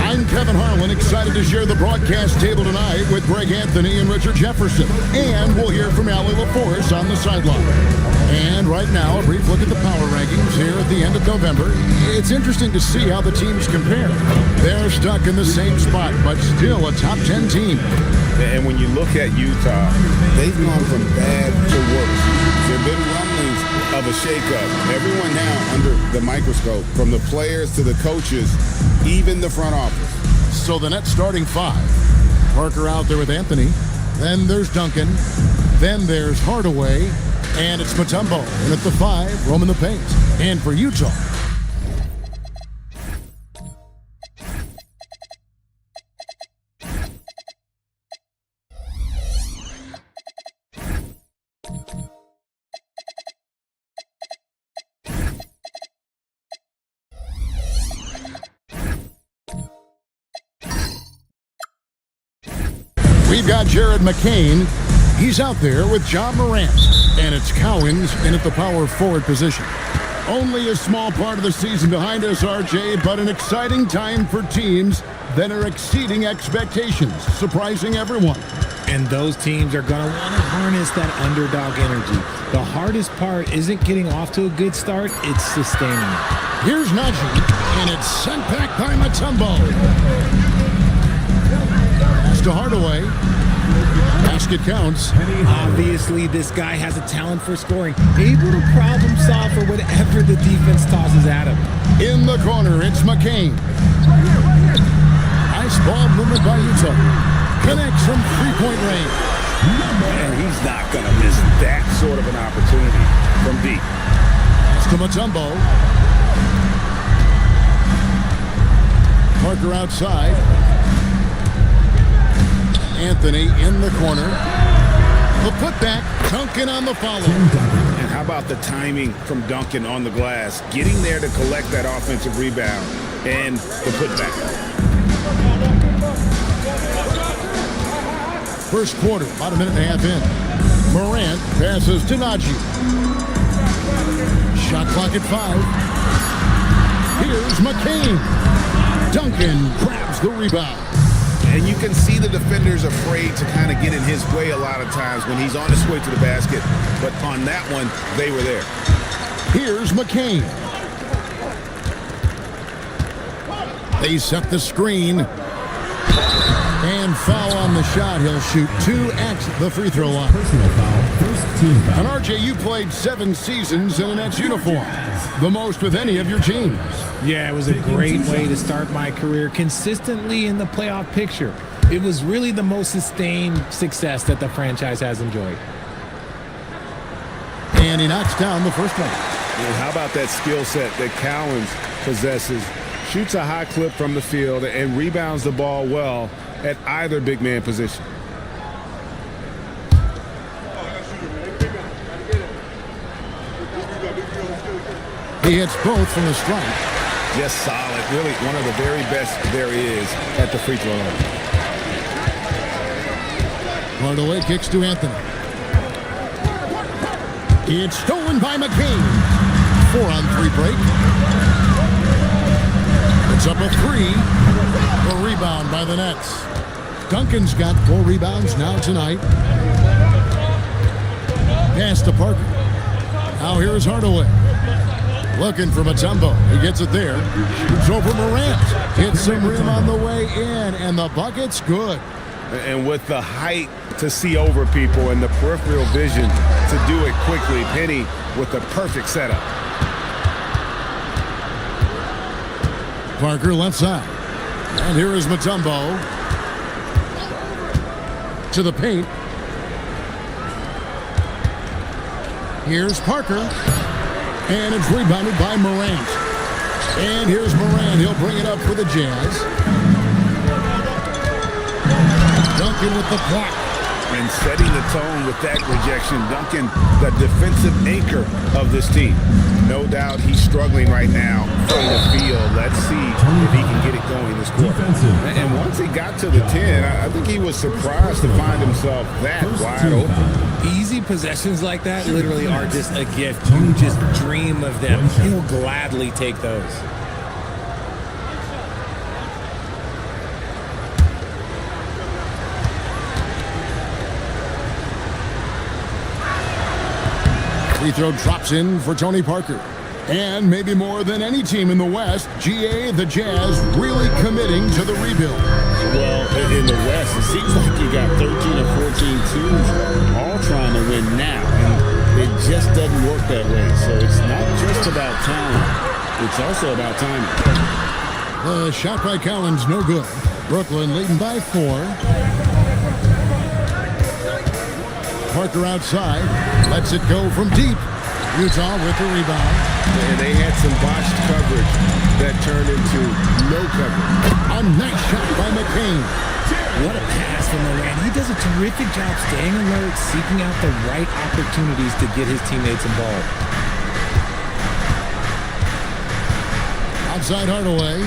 I'm Kevin Harlan, excited to share the broadcast table tonight with Greg Anthony and Richard Jefferson. And we'll hear from Allie LaForce on the sideline. And right now, a brief look at the power rankings here at the end of November. It's interesting to see how the teams compare. They're stuck in the same spot, but still a top 10 team. And when you look at Utah, they've gone from bad to worse. There have been rumblings of a shakeup. Everyone now under the microscope, from the players to the coaches, even the front office. So the Nets starting five. Parker out there with Anthony. Then there's Duncan. Then there's Hardaway. And it's Mutombo. And at the five, roaming the paint. And for Utah, we've got Jared McCain. He's out there with John Morant. And it's Cowens in at the power forward position. Only a small part of the season behind us, RJ, but an exciting time for teams that are exceeding expectations, surprising everyone. And those teams are going to want to harness that underdog energy. The hardest part isn't getting off to a good start, it's sustaining it. Here's Najee, and it's sent back by Mutombo. Pass to Hardaway. Basket counts. Obviously, this guy has a talent for scoring. Able to problem solve for whatever the defense tosses at him. In the corner, it's McCain. Nice ball movement by Utah. Connects from three-point range. And he's not going to miss that sort of an opportunity from deep. Pass to Mutombo. Parker outside. Anthony in the corner. The putback, Duncan on the follow. And how about the timing from Duncan on the glass, getting there to collect that offensive rebound and the putback. First quarter, about a minute and a half in. Morant passes to Najee. Shot clock at 5. Here's McCain. Duncan grabs the rebound. And you can see the defenders afraid to kind of get in his way a lot of times when he's on his way to the basket. But on that one, they were there. Here's McCain. They set the screen. And foul on the shot. He'll shoot 2 at the free throw line. Personal foul, first team foul. And RJ, you played 7 seasons in a Nets uniform. The most with any of your teams. Yeah, it was a great way to start my career consistently in the playoff picture. It was really the most sustained success that the franchise has enjoyed. And he knocks down the first one. And how about that skill set that Cowens possesses? Shoots a high clip from the field and rebounds the ball well at either big man position. He hits both from the strike. Just solid. Really one of the very best there is at the free throw line. Hardaway kicks to Anthony. It's stolen by McCain. 4-on-3 break. It's up a 3. A rebound by the Nets. Duncan's got 4 rebounds now tonight. Pass to Parker. Now here's Hardaway. Looking for Mutombo. He gets it there. Shoots over Morant. Hits some rim on the way in, and the bucket's good. And with the height to see over people and the peripheral vision to do it quickly, Penny with the perfect setup. Parker left side. And here is Mutombo. To the paint. Here's Parker. And it's rebounded by Morant. And here's Morant. He'll bring it up for the Jazz. Duncan with the block. and setting the tone with that rejection. Duncan, the defensive anchor of this team. No doubt he's struggling right now from the field. Let's see if he can get it going this quarter. And once he got to the 10, I think he was surprised to find himself that wide open. Easy possessions like that literally are just a gift. You just dream of them. He'll gladly take those. Free throw drops in for Tony Parker. And maybe more than any team in the West, GA, the Jazz, really committing to the rebuild. Well, in the West, it seems like you got 13 or 14 teams all trying to win now. And it just doesn't work that way. So it's not just about talent. It's also about timing. The shot by Collins, no good. Brooklyn leading by 4. Parker outside, lets it go from deep. Utah with the rebound. And they had some botched coverage that turned into no coverage. A nice shot by McCain. What a pass from Morant. He does a terrific job staying alert, seeking out the right opportunities to get his teammates involved. Outside Hardaway.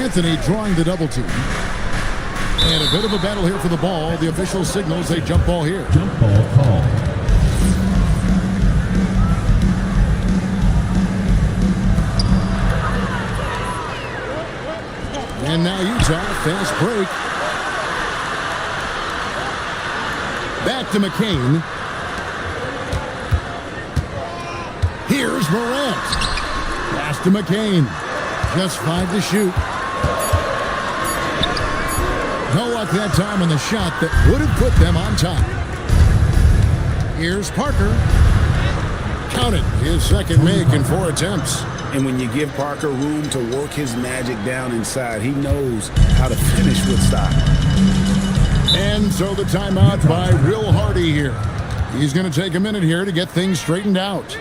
Anthony drawing the double team. And a bit of a battle here for the ball. The official signals a jump ball here. Jump ball call. And now Utah, fast break. Back to McCain. Here's Morant. Pass to McCain. Just 5 to shoot. No luck that time on the shot that would have put them on top. Here's Parker. Count it. His second make in 4 attempts. And when you give Parker room to work his magic down inside, he knows how to finish with style. And so the timeout by Will Hardy here. He's going to take a minute here to get things straightened out.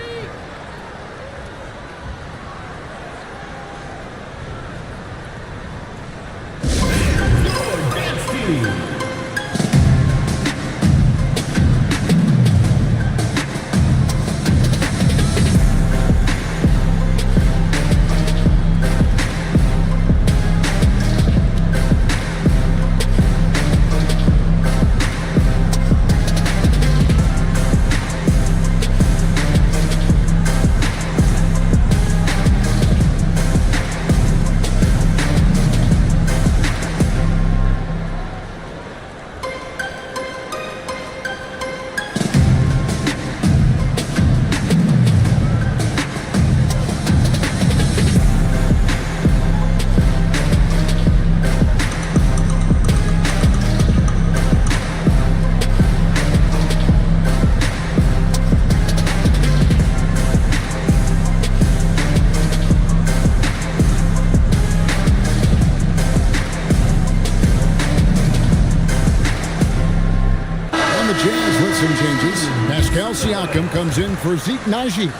Siakam comes in for Zeke Naji.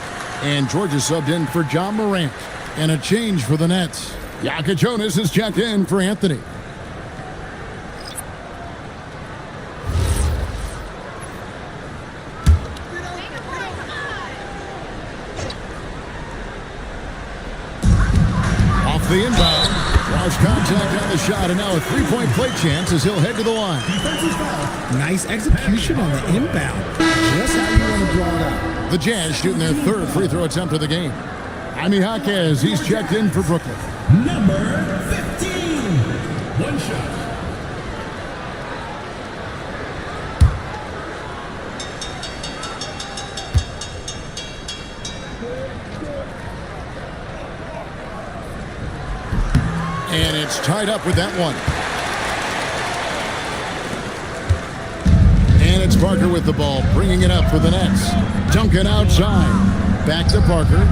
And Georgia subbed in for John Morant. And a change for the Nets. Yaka Jonas is checked in for Anthony. Off the inbound. Draws contact on the shot, and now a three-point play chance as he'll head to the line. Nice execution on the inbound. Just how you want to draw it out. The Jazz shooting their 3rd free throw attempt of the game. Jaime Jaquez, he's checked in for Brooklyn. Number 15. One shot. And it's tied up with that one. And it's Parker with the ball, bringing it up for the Nets. Duncan outside. Back to Parker.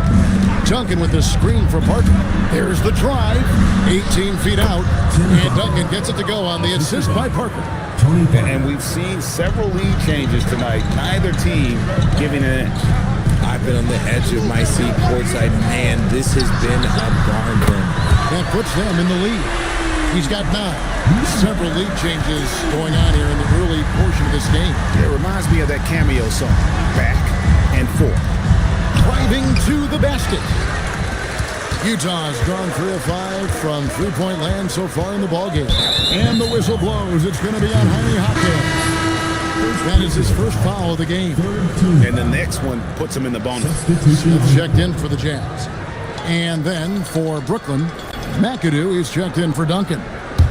Duncan with the screen for Parker. There's the drive. 18 feet out. And Duncan gets it to go on the assist by Parker. And we've seen several lead changes tonight. Neither team giving an inch. I've been on the edge of my seat courtside. Man, this has been a barn burner. That puts them in the lead. He's got 9. Several lead changes going on here in the early portion of this game. It reminds me of that cameo song, Back and Forth. Driving to the basket. Utah's gone 3 of 5 from three-point land so far in the ballgame. And the whistle blows. It's going to be on Jaime Hopkins. That is his first foul of the game. And the next one puts him in the bonus. Smith checked in for the Jazz. And then for Brooklyn, McAdoo is checked in for Duncan.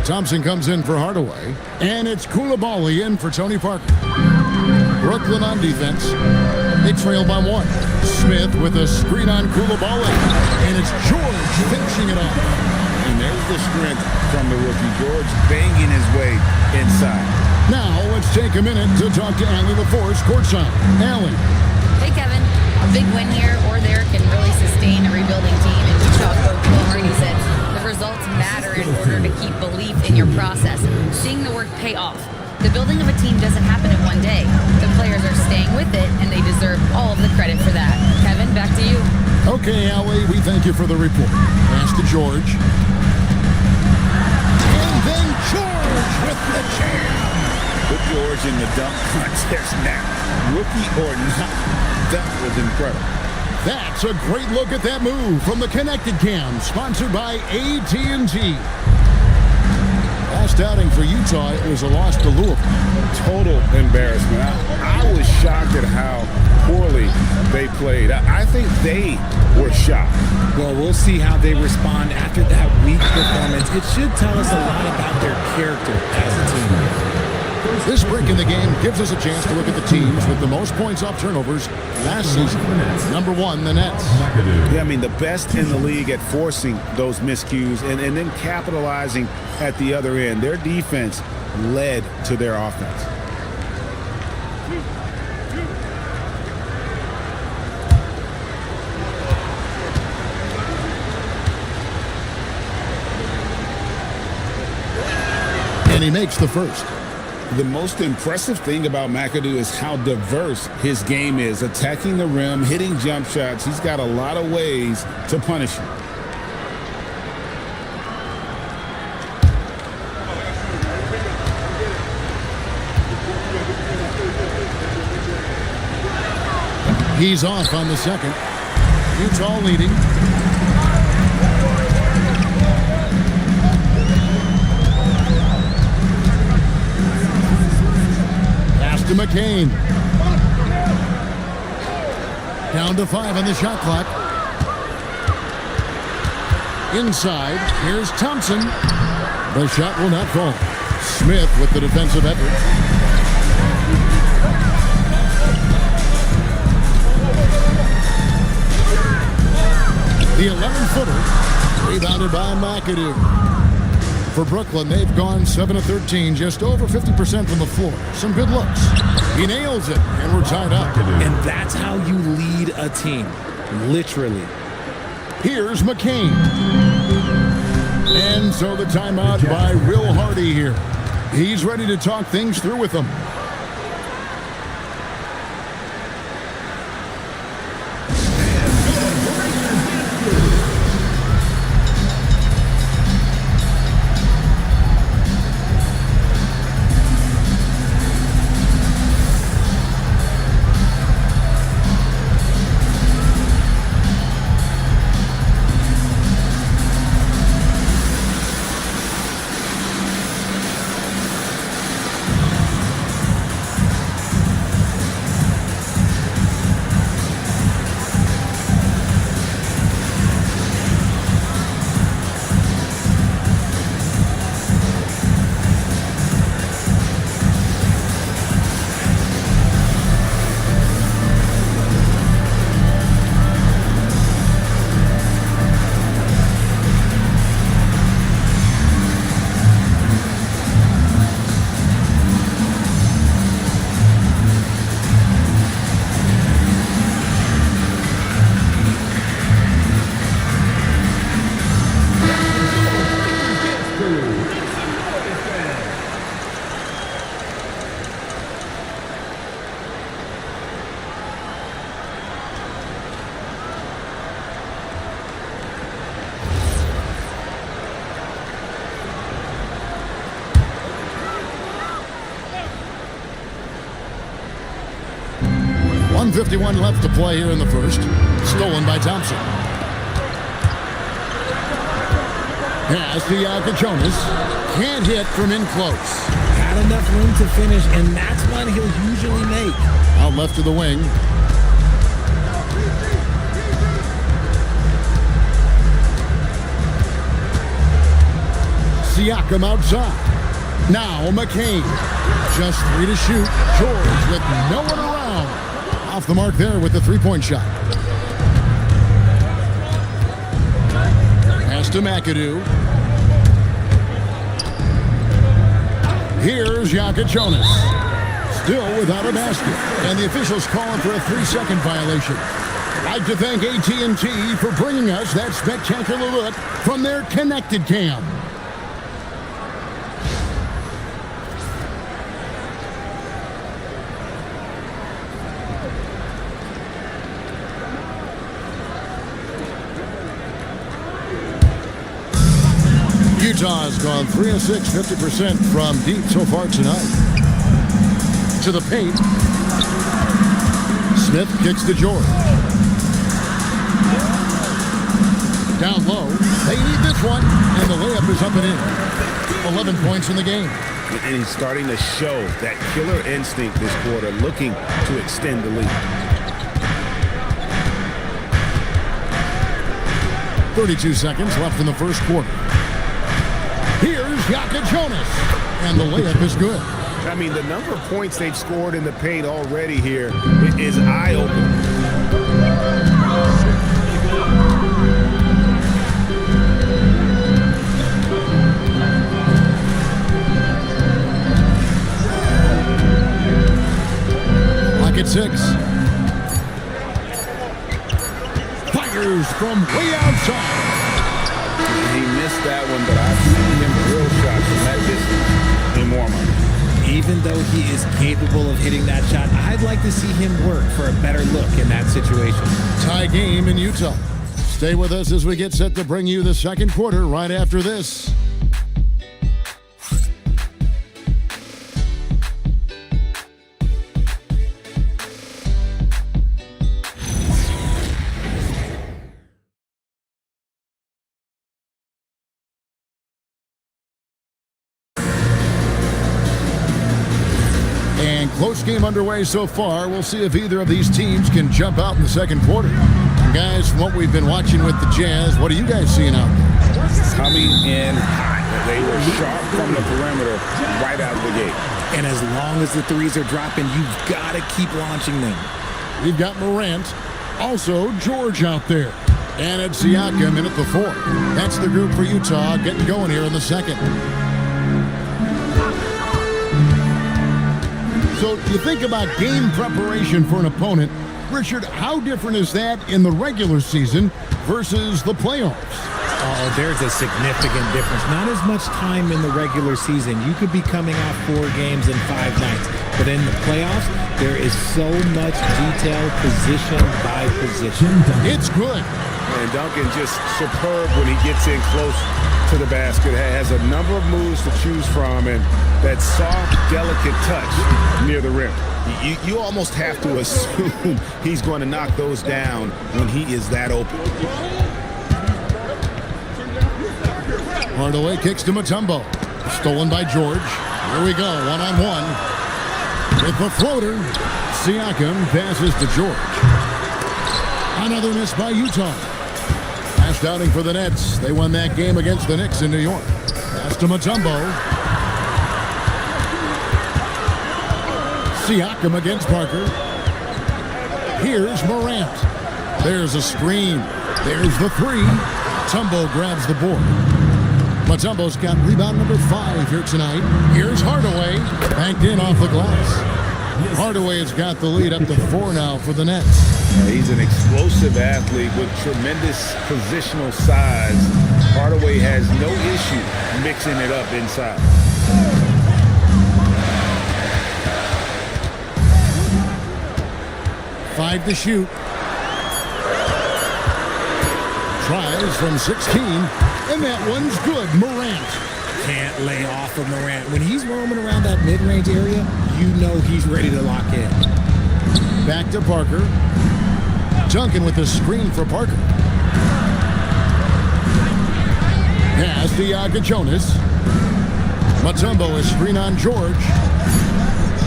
Thompson comes in for Hardaway. And it's Koulibaly in for Tony Parker. Brooklyn on defense. They trail by 1. Smith with a screen on Koulibaly. And it's George finishing it off. And there's the strength from the rookie. George banging his way inside. Now let's take a minute to talk to Allie LaForce courtside. Allie. Hey, Kevin. A big win here or there can really sustain a rebuilding team. And Utah coach Will Hardy said the results matter in order to keep belief in your process. Seeing the work pay off. The building of a team doesn't happen in one day. The players are staying with it, and they deserve all of the credit for that. Kevin, back to you. Okay, Allie, we thank you for the report. Pass to George. And then George with the jam. Put George in the dunk contest now. Rookie or not, that was incredible. That's a great look at that move from the Connected Cam, sponsored by AT&T. Last outing for Utah, it was a loss to Louisville. Total embarrassment. I was shocked at how poorly they played. I think they were shocked. Well, we'll see how they respond after that weak performance. It should tell us a lot about their character as a team. This break in the game gives us a chance to look at the teams with the most points off turnovers last season. Number 1, the Nets. Yeah, I mean, the best in the league at forcing those miscues and then capitalizing at the other end. Their defense led to their offense. And he makes the first. The most impressive thing about McAdoo is how diverse his game is. Attacking the rim, hitting jump shots. He's got a lot of ways to punish you. He's off on the second. Utah leading. To McCain. Down to 5 on the shot clock. Inside, here's Thompson. The shot will not fall. Smith with the defensive effort. The 11-footer, rebounded by McAdoo. For Brooklyn, they've gone 7 of 13, just over 50% from the floor. Some good looks. He nails it, and we're tied up. And that's how you lead a team, literally. Here's McCain. And so the timeout by Will Hardy here. He's ready to talk things through with them. 1:51 left to play here in the first. Stolen by Thompson. Pass to Jonas. Can't hit from in close. Had enough room to finish, and that's one he'll usually make. Out left to the wing. Siakam outside. Now McCain. Just 3 to shoot. George with no one around. Off the mark there with the three-point shot. Pass to McAdoo. Here's Jonas. Still without a basket. And the officials calling for a 3-second violation. I'd like to thank AT&T for bringing us that spectacular look from their connected cam. Utah's gone 3 of 6, 50% from deep so far tonight. To the paint. Smith kicks to George. Down low. They need this one. And the layup is up and in. 11 points in the game. And he's starting to show that killer instinct this quarter, looking to extend the lead. 32 seconds left in the first quarter. Here's Jonas. And the layup is good. I mean, the number of points they've scored in the paint already here is eye-opening. Lock at 6. Fires from way outside. He missed that one, but I've seen him drill shots from that distance in warm-up. Even though he is capable of hitting that shot, I'd like to see him work for a better look in that situation. Tie game in Utah. Stay with us as we get set to bring you the second quarter right after this. Close game underway so far. We'll see if either of these teams can jump out in the second quarter. Guys, from what we've been watching with the Jazz, what are you guys seeing out there? Coming in hot. They were sharp from the perimeter right out of the gate. And as long as the threes are dropping, you've got to keep launching them. We've got Morant, also George out there. And it's Siakam in at the 4. That's the group for Utah getting going here in the second. So you think about game preparation for an opponent. Richard, how different is that in the regular season versus the playoffs? Oh, there's a significant difference. Not as much time in the regular season. You could be coming off 4 games in 5 nights. But in the playoffs, there is so much detail position by position. It's good. And Duncan just superb when he gets in close to the basket. Has a number of moves to choose from, and that soft, delicate touch near the rim. You almost have to assume he's going to knock those down when he is that open. Hardaway kicks to Mutombo. Stolen by George. Here we go, one-on-one. With the floater, Siakam passes to George. Another miss by Utah. Last outing for the Nets. They won that game against the Knicks in New York. Pass to Mutombo. Siakam against Parker. Here's Morant. There's a screen. There's the 3. Mutombo grabs the board. Mutombo's got rebound number 5 here tonight. Here's Hardaway. Banked in off the glass. Hardaway has got the lead up to 4 now for the Nets. He's an explosive athlete with tremendous positional size. Hardaway has no issue mixing it up inside. Five to shoot. Tries from 16, and that one's good. Morant. Can't lay off of Morant. When he's roaming around that mid-range area, you know he's ready to lock in. Back to Parker. Duncan with the screen for Parker. Pass to Jonas. Mutombo is screen on George.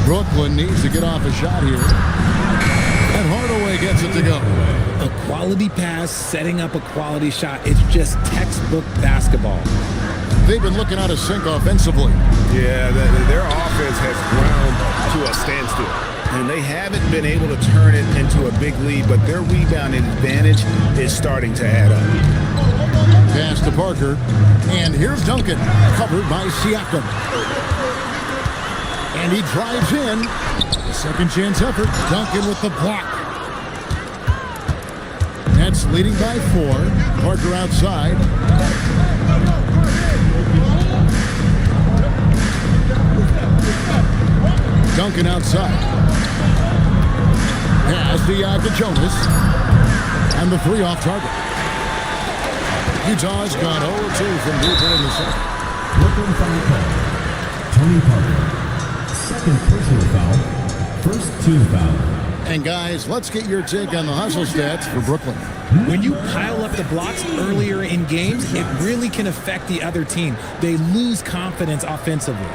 Brooklyn needs to get off a shot here. And Hardaway gets it to go. A quality pass, setting up a quality shot. It's just textbook basketball. They've been looking out of sync offensively. Yeah, their offense has ground to a standstill. And they haven't been able to turn it into a big lead, but their rebounding advantage is starting to add up. Pass to Parker. And here's Duncan, covered by Siakam. And he drives in. A second chance effort. Duncan with the block. Nets leading by 4. Parker outside. Duncan outside. Pass to Jonas. And the 3 off target. Utah's gone 0-2 from deep in the second. Brooklyn foul call. Tony Parker. Second personal foul. First team foul. And guys, let's get your take on the hustle stats for Brooklyn. When you pile up the blocks earlier in games, it really can affect the other team. They lose confidence offensively.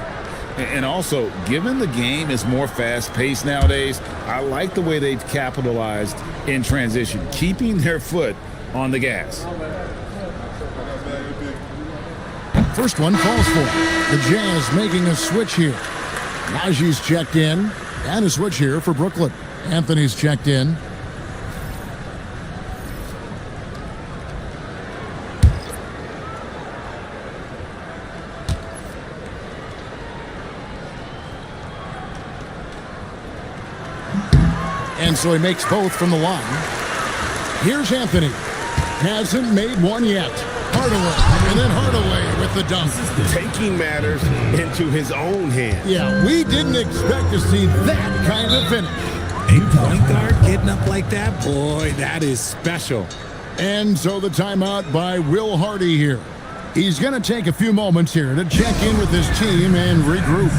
And also, given the game is more fast-paced nowadays, I like the way they've capitalized in transition, keeping their foot on the gas. First one falls for it. The Jazz making a switch here. Najee's checked in. And a switch here for Brooklyn. Anthony's checked in. And so he makes both from the line. Here's Anthony. Hasn't made one yet. Hardaway. And then Hardaway with the dunk. Taking matters into his own hands. Yeah, we didn't expect to see that kind of finish. A point guard getting up like that, boy, that is special. And so the timeout by Will Hardy here. He's going to take a few moments here to check in with his team and regroup.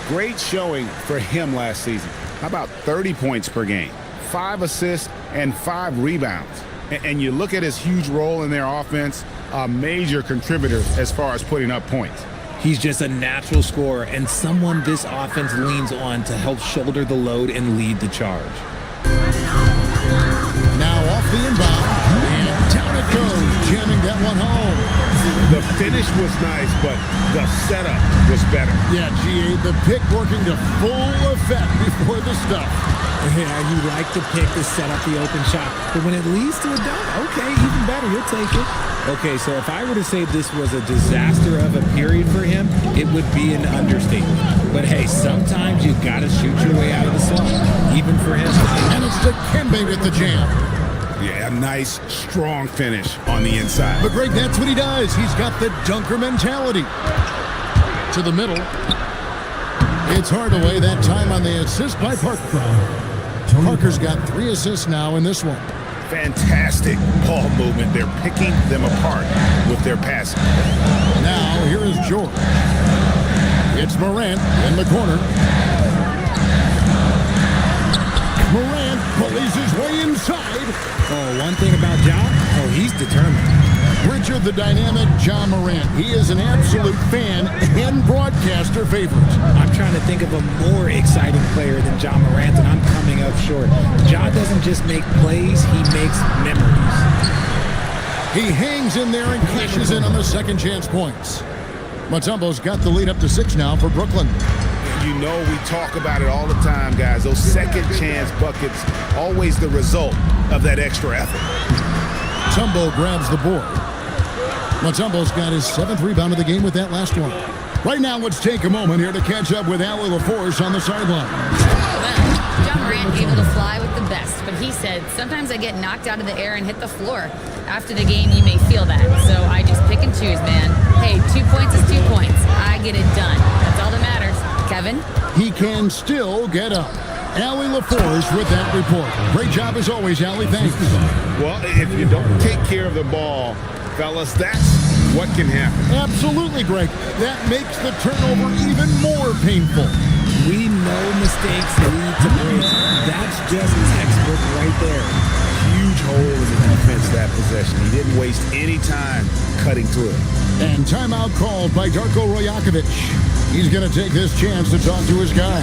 Great showing for him last season. How about 30 points per game, 5 assists, and 5 rebounds? And you look at his huge role in their offense, a major contributor as far as putting up points. He's just a natural scorer and someone this offense leans on to help shoulder the load and lead the charge. Now off the inbound, and down it goes, jamming that one home. The finish was nice, but the setup was better. Yeah, G.A., the pick working to full effect before the stuff. Yeah, you like to pick to set up the open shot, but when it leads to a dunk, okay, even better, you'll take it. Okay, so if I were to say this was a disaster of a period for him, it would be an understatement. But hey, sometimes you gotta shoot your way out of the slump, even for him. And it's Dikembe with the jam. Yeah, nice, strong finish on the inside. But Greg, that's what he does. He's got the dunker mentality. To the middle. It's Hardaway, that time on the assist by Parker. Parker's got 3 assists now in this one. Fantastic ball movement. They're picking them apart with their passing. Now, here is George. It's Morant in the corner. Morant bullies his way inside. Oh, one thing about Ja, he's determined. Richard the dynamic Ja Morant. He is an absolute fan and broadcaster favorite. I'm trying to think of a more exciting player than Ja Morant, and I'm coming up short. Ja doesn't just make plays, he makes memories. He hangs in there and cashes in on the second chance points. Mutombo's got the lead up to 6 now for Brooklyn. You know we talk about it all the time, guys. Those second chance buckets, always the result of that extra effort. Mutombo grabs the board. Mutombo's got his 7th rebound of the game with that last one. Right now, let's take a moment here to catch up with Ali LaForce on the sideline. Well, Ja Morant able to fly with the best, but he said, sometimes I get knocked out of the air and hit the floor. After the game, you may feel that, so I just pick and choose, man. Hey, 2 points is 2 points. I get it done. That's all that matters. Kevin? He can still get up. Ali LaForce with that report. Great job as always, Ali. Thanks. Well, if you don't take care of the ball, fellas, that's what can happen. Absolutely, Greg. That makes the turnover even more painful. We know mistakes lead to breaks. That's just textbook right there. Huge hole in the defense that possession. He didn't waste any time cutting through it. And timeout called by Darko Rajakovic. He's going to take this chance to talk to his guy.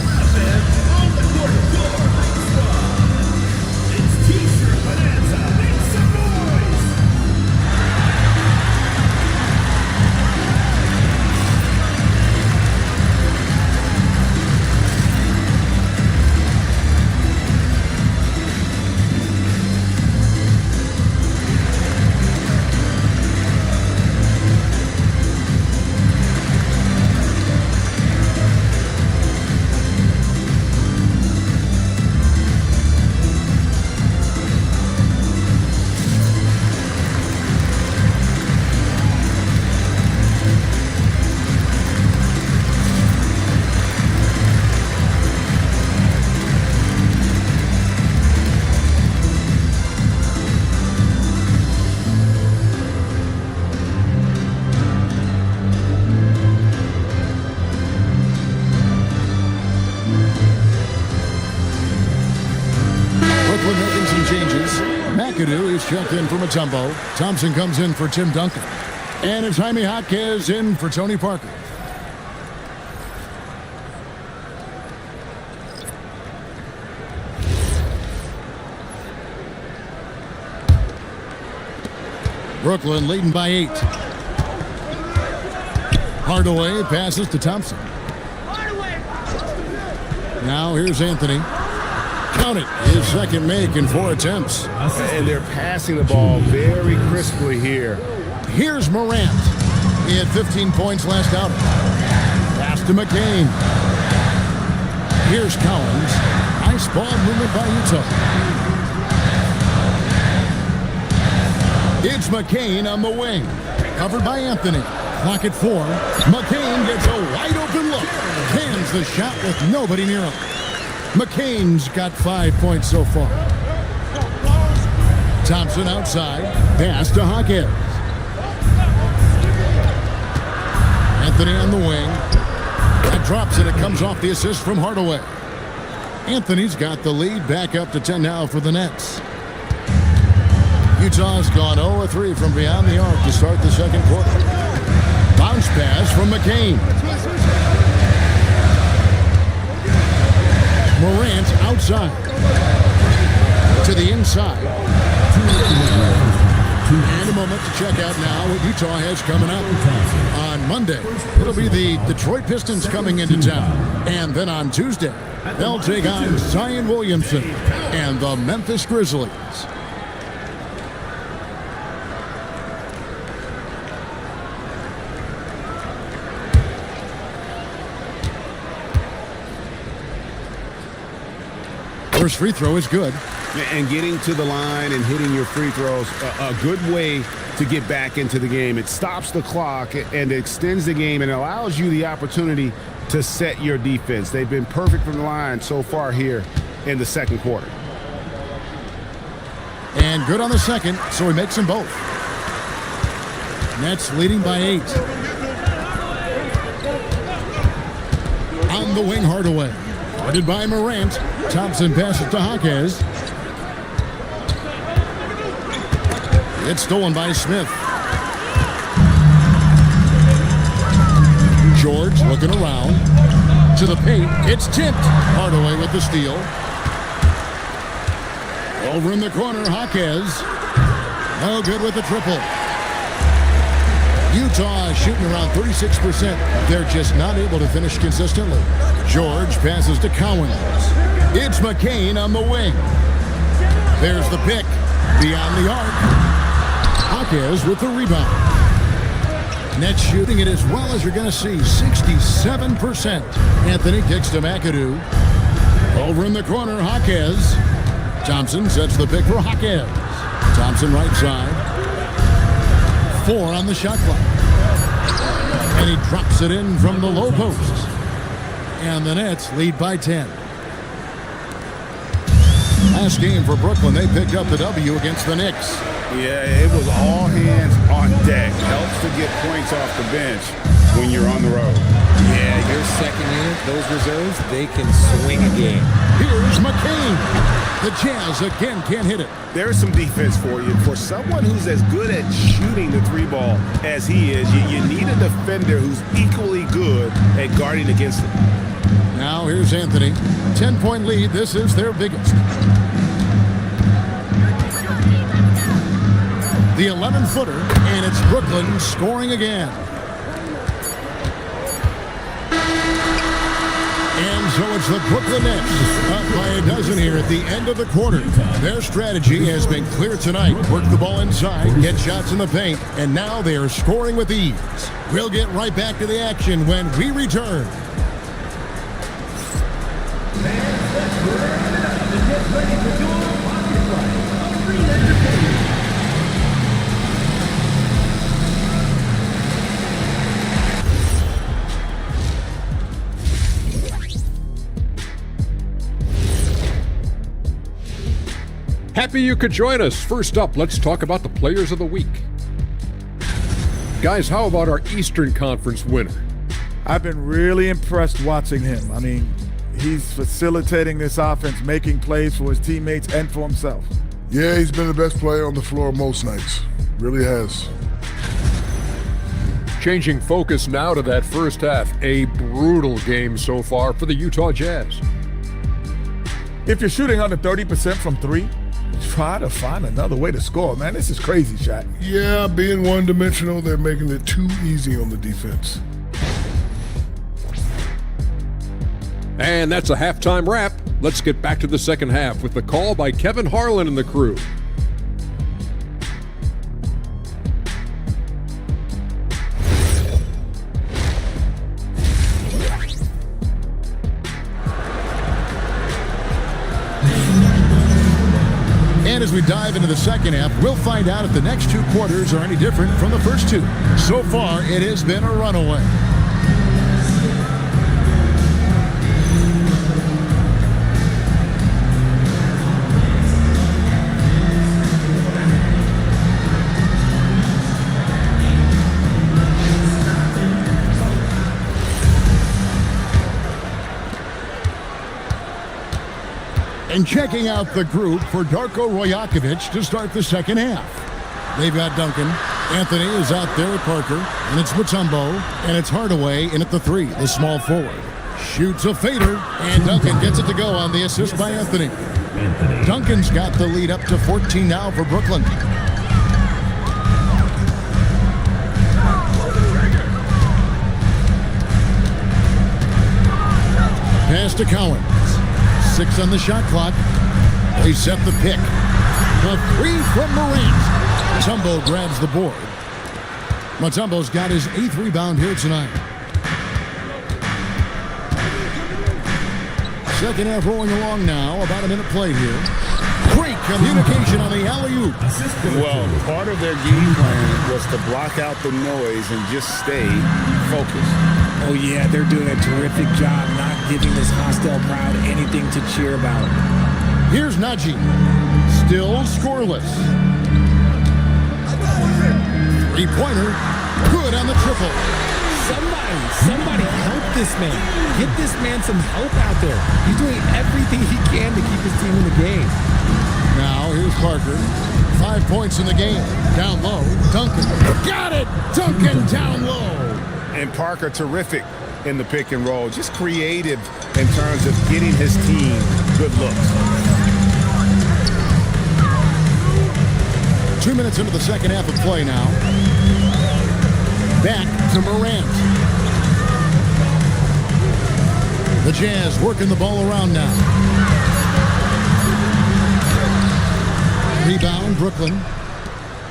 Is checked in for Mutombo. Thompson comes in for Tim Duncan. And it's Jaime Jaquez in for Tony Parker. Brooklyn leading by 8. Hardaway passes to Thompson. Now here's Anthony. Count it. His second make in 4 attempts. And they're passing the ball very crisply here. Here's Morant. He had 15 points last outing. Pass to McCain. Here's Collins. Nice ball movement by Utah. It's McCain on the wing. Covered by Anthony. Clock at 4. McCain gets a wide open look. Cans the shot with nobody near him. McCain's got 5 points so far. Thompson outside. Pass to Jaquez. Anthony on the wing. That drops and it comes off the assist from Hardaway. Anthony's got the lead back up to 10 now for the Nets. Utah's gone 0-3 from beyond the arc to start the second quarter. Bounce pass from McCain. Morant outside. To the inside. And a moment to check out now what Utah has coming up. On Monday, it'll be the Detroit Pistons coming into town. And then on Tuesday, they'll take on Zion Williamson and the Memphis Grizzlies. First free throw is good. And getting to the line and hitting your free throws, a good way to get back into the game. It stops the clock and extends the game and allows you the opportunity to set your defense. They've been perfect from the line so far here in the second quarter. And good on the second, so he makes them both. Nets leading by 8. On the wing, Hardaway. Guarded by Morant. Thompson passes to Jaquez. It's stolen by Smith. George looking around. To the paint. It's tipped. Hardaway with the steal. Over in the corner, Jaquez. No good with the triple. Utah shooting around 36%. They're just not able to finish consistently. George passes to Cowens. It's McCain on the wing. There's the pick. Beyond the arc. Jaquez with the rebound. Net shooting it as well as you're going to see. 67%. Anthony kicks to McAdoo. Over in the corner, Jaquez. Thompson sets the pick for Jaquez. Thompson right side. 4 on the shot clock. And he drops it in from the low post. And the Nets lead by 10. Last game for Brooklyn, they picked up the W against the Knicks. Yeah, it was all hands on deck. Helps to get points off the bench when you're on the road. Yeah, your second unit, those reserves, they can swing a game. Here's McCain. The Jazz again can't hit it. There's some defense for you. For someone who's as good at shooting the three ball as he is, you need a defender who's equally good at guarding against it. Now here's Anthony. 10-point lead. This is their biggest. The 11-footer, and it's Brooklyn scoring again. And so it's the Brooklyn Nets up by a dozen here at the end of the quarter. Their strategy has been clear tonight. Work the ball inside, get shots in the paint, and now they are scoring with ease. We'll get right back to the action when we return. Happy you could join us. First up, let's talk about the players of the week. Guys, how about our Eastern Conference winner? I've been really impressed watching him. I mean, he's facilitating this offense, making plays for his teammates and for himself. Yeah, he's been the best player on the floor most nights. Really has. Changing focus now to that first half. A brutal game so far for the Utah Jazz. If you're shooting under 30% from 3, try to find another way to score, man. This is crazy, Shaq. Yeah, being one-dimensional, they're making it too easy on the defense. And that's a halftime wrap. Let's get back to the second half with the call by Kevin Harlan and the crew. And as we dive into the second half, we'll find out if the next 2 quarters are any different from the first 2. So far, it has been a runaway. And checking out the group for Darko Rajakovic to start the second half. They've got Duncan. Anthony is out there at Parker. And it's Mutombo. And it's Hardaway in at the 3, the small forward. Shoots a fader. And Duncan gets it to go on the assist by Anthony. Duncan's got the lead up to 14 now for Brooklyn. Pass to Cowens. 6 on the shot clock. They set the pick. The 3 from Morant. Mutombo grabs the board. Mutombo's got his 8th rebound here tonight. Second half rolling along now. About a minute played here. Great communication on the alley-oop. Well, part of their game plan was to block out the noise and just stay focused. Oh, yeah, they're doing a terrific job not giving this hostile crowd anything to cheer about. Here's Najee. Still scoreless. 3-pointer. Good on the triple. Somebody help this man. Get this man some help out there. He's doing everything he can to keep his team in the game. Now, here's Parker. 5 points in the game. Down low. Duncan. Got it! Duncan down low. And Parker, terrific in the pick and roll. Just creative in terms of getting his team good looks. 2 minutes into the second half of play now. Back to Morant. The Jazz working the ball around now. Rebound, Brooklyn.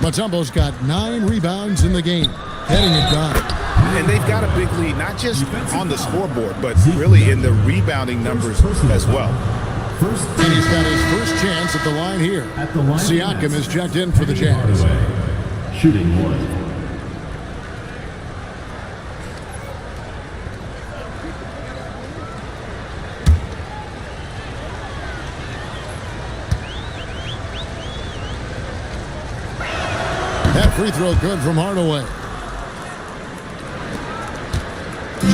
Mutombo's got 9 rebounds in the game. Heading it down. And they've got a big lead, not just on the scoreboard, but really in the rebounding numbers as well. And he's got his first chance at the line here. Siakam is checked in for the Jazz. Shooting 1. That free throw good from Hardaway.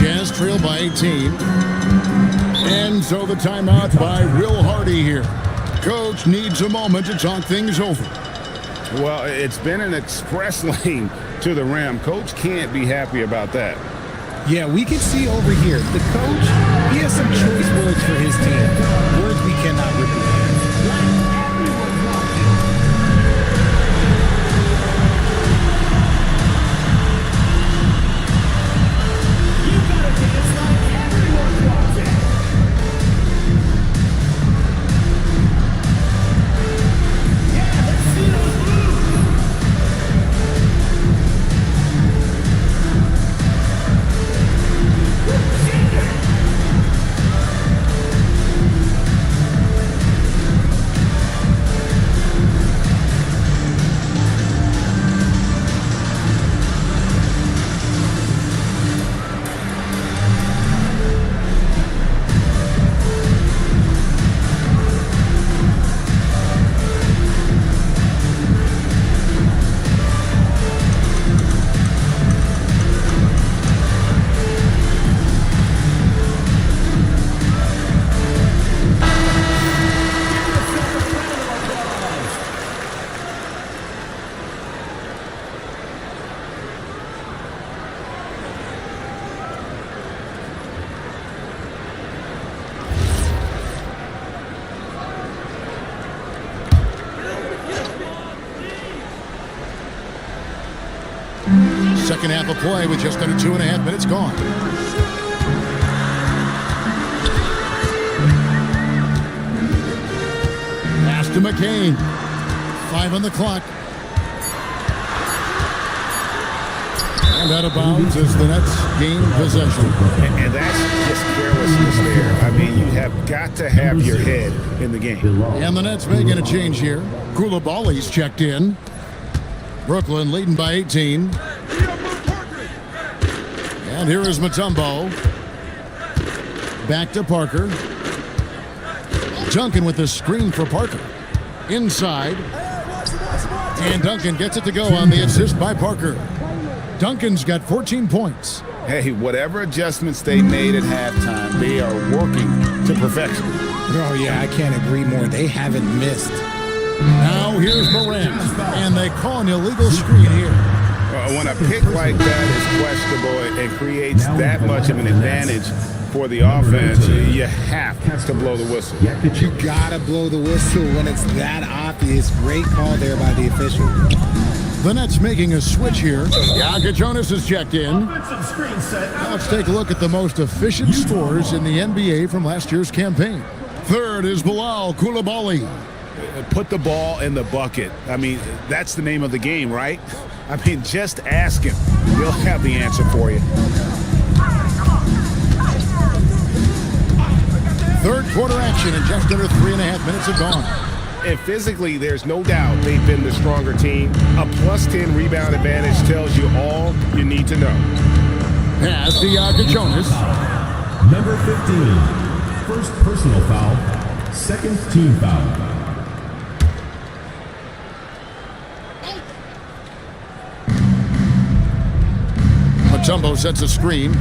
Jazz trail by 18. And so the timeout by Will Hardy here. Coach needs a moment to talk things over. Well, it's been an express lane to the rim. Coach can't be happy about that. Yeah, we can see over here, the coach, he has some choice words for his team. Words we cannot repeat. Second half of play with just under 2.5 minutes gone. Pass to McCain. 5 on the clock. And out of bounds as the Nets gain possession. And that's just carelessness there. I mean, you have got to have your head in the game. And the Nets making a change here. Koulibaly's checked in. Brooklyn leading by 18. And here is Mutombo. Back to Parker. Duncan with the screen for Parker. Inside. And Duncan gets it to go on the assist by Parker. Duncan's got 14 points. Hey, whatever adjustments they made at halftime, they are working to perfection. Oh, yeah, I can't agree more. They haven't missed. Now here's Morant. And they call an illegal screen here. When a pick like that is questionable and creates that much of an advantage for the offense, you have to blow the whistle. You gotta blow the whistle when it's that obvious. Great call there by the official. The Nets making a switch here. Jonas is checked in. Now let's take a look at the most efficient scorers in the NBA from last year's campaign. Third is Bilal Koulibaly. Put the ball in the bucket. I mean, that's the name of the game, right? I mean, just ask him. He'll have the answer for you. Third quarter action in just under 3.5 minutes have gone. And physically, there's no doubt they've been the stronger team. A plus 10 rebound advantage tells you all you need to know. Pass to Jonas. Number 15. First personal foul. Second team foul. Mutombo sets a screen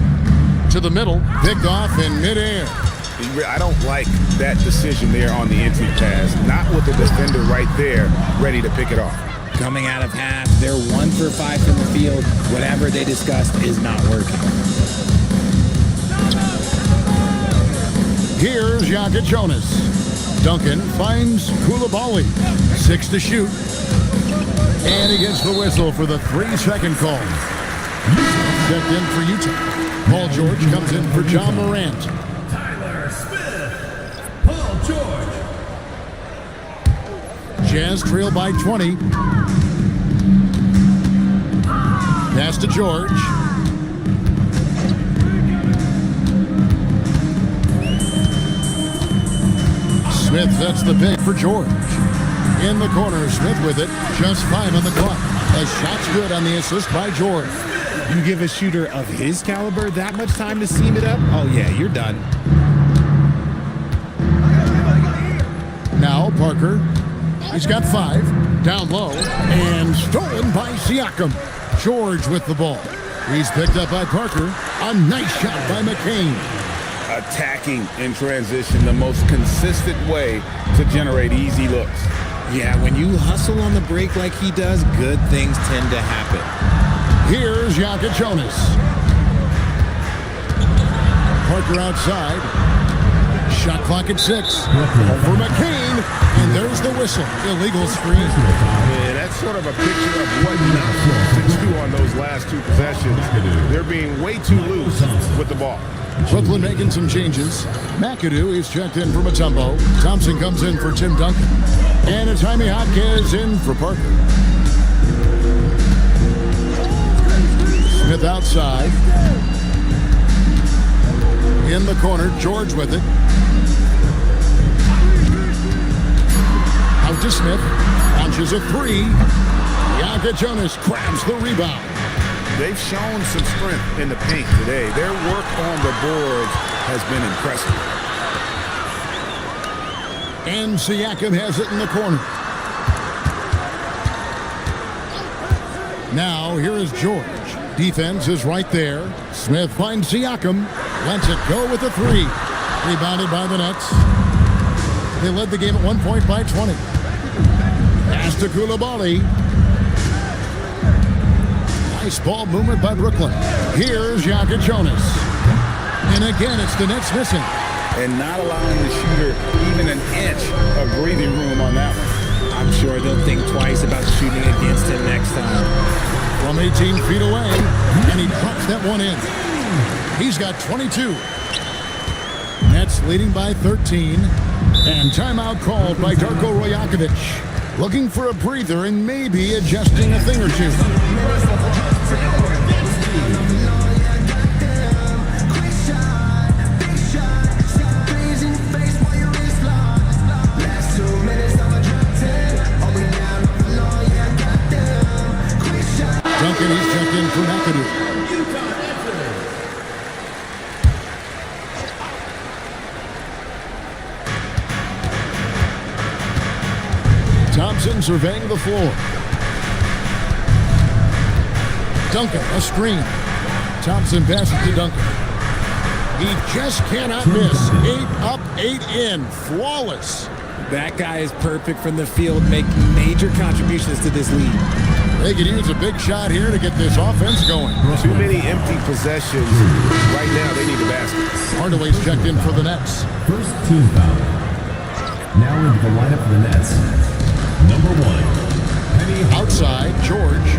to the middle. Picked off in midair. I don't like that decision there on the entry pass. Not with the defender right there ready to pick it off. Coming out of half, they're 1 for 5 from the field. Whatever they discussed is not working. Here's Yaka Jonas. Duncan finds Koulibaly. 6 to shoot. And he gets the whistle for the 3-second call. Checked in for Utah. Paul George comes in for John Morant. Tyler Smith. Paul George. Jazz trail by 20. Pass to George. Smith sets the pick for George. In the corner, Smith with it. Just 5 on the clock. A shot's good on the assist by George. You give a shooter of his caliber that much time to seam it up? Oh, yeah, you're done. Now Parker. He's got 5. Down low. And stolen by Siakam. George with the ball. He's picked up by Parker. A nice shot by McCain. Attacking in transition, the most consistent way to generate easy looks. Yeah, when you hustle on the break like he does, good things tend to happen. Here's Yaka Jonas. Parker outside. Shot clock at 6. Over McCain. And there's the whistle. Illegal screen. Yeah, that's sort of a picture of what not to do on those last 2 possessions. They're being way too loose with the ball. Brooklyn making some changes. McAdoo is checked in for Mutombo. Thompson comes in for Tim Duncan. And it's Jaime Jaquez in for Parker. Smith outside. In the corner, George with it. Out to Smith. Launches a 3. Yaka Jonas grabs the rebound. They've shown some strength in the paint today. Their work on the boards has been impressive. And Siakam has it in the corner. Now, here is George. Defense is right there. Smith finds Siakam. Lets it go with a 3. Rebounded by the Nets. They led the game at 1 point by 20. Pass to Koulibaly. Nice ball movement by Brooklyn. Here's Yaka Jonas. And again, it's the Nets missing. And not allowing the shooter even an inch of breathing room on that one. I'm sure they'll think twice about shooting against him next time. From 18 feet away, and he drops that one in. He's got 22. Nets leading by 13. And timeout called by Darko Rajakovic. Looking for a breather and maybe adjusting a thing or two. Duncan, he's checked in for McAdoo. Thompson surveying the floor. Duncan, a screen. Thompson passes to Duncan. He just cannot miss. 8 up, 8 in. Flawless. That guy is perfect from the field, making major contributions to this league. They could use a big shot here to get this offense going. Too many empty possessions. Right now, they need a basket. Hardaway's checked in for the Nets. First team foul. Now into the lineup for the Nets. Number 1, Penny Hardaway. Outside, George.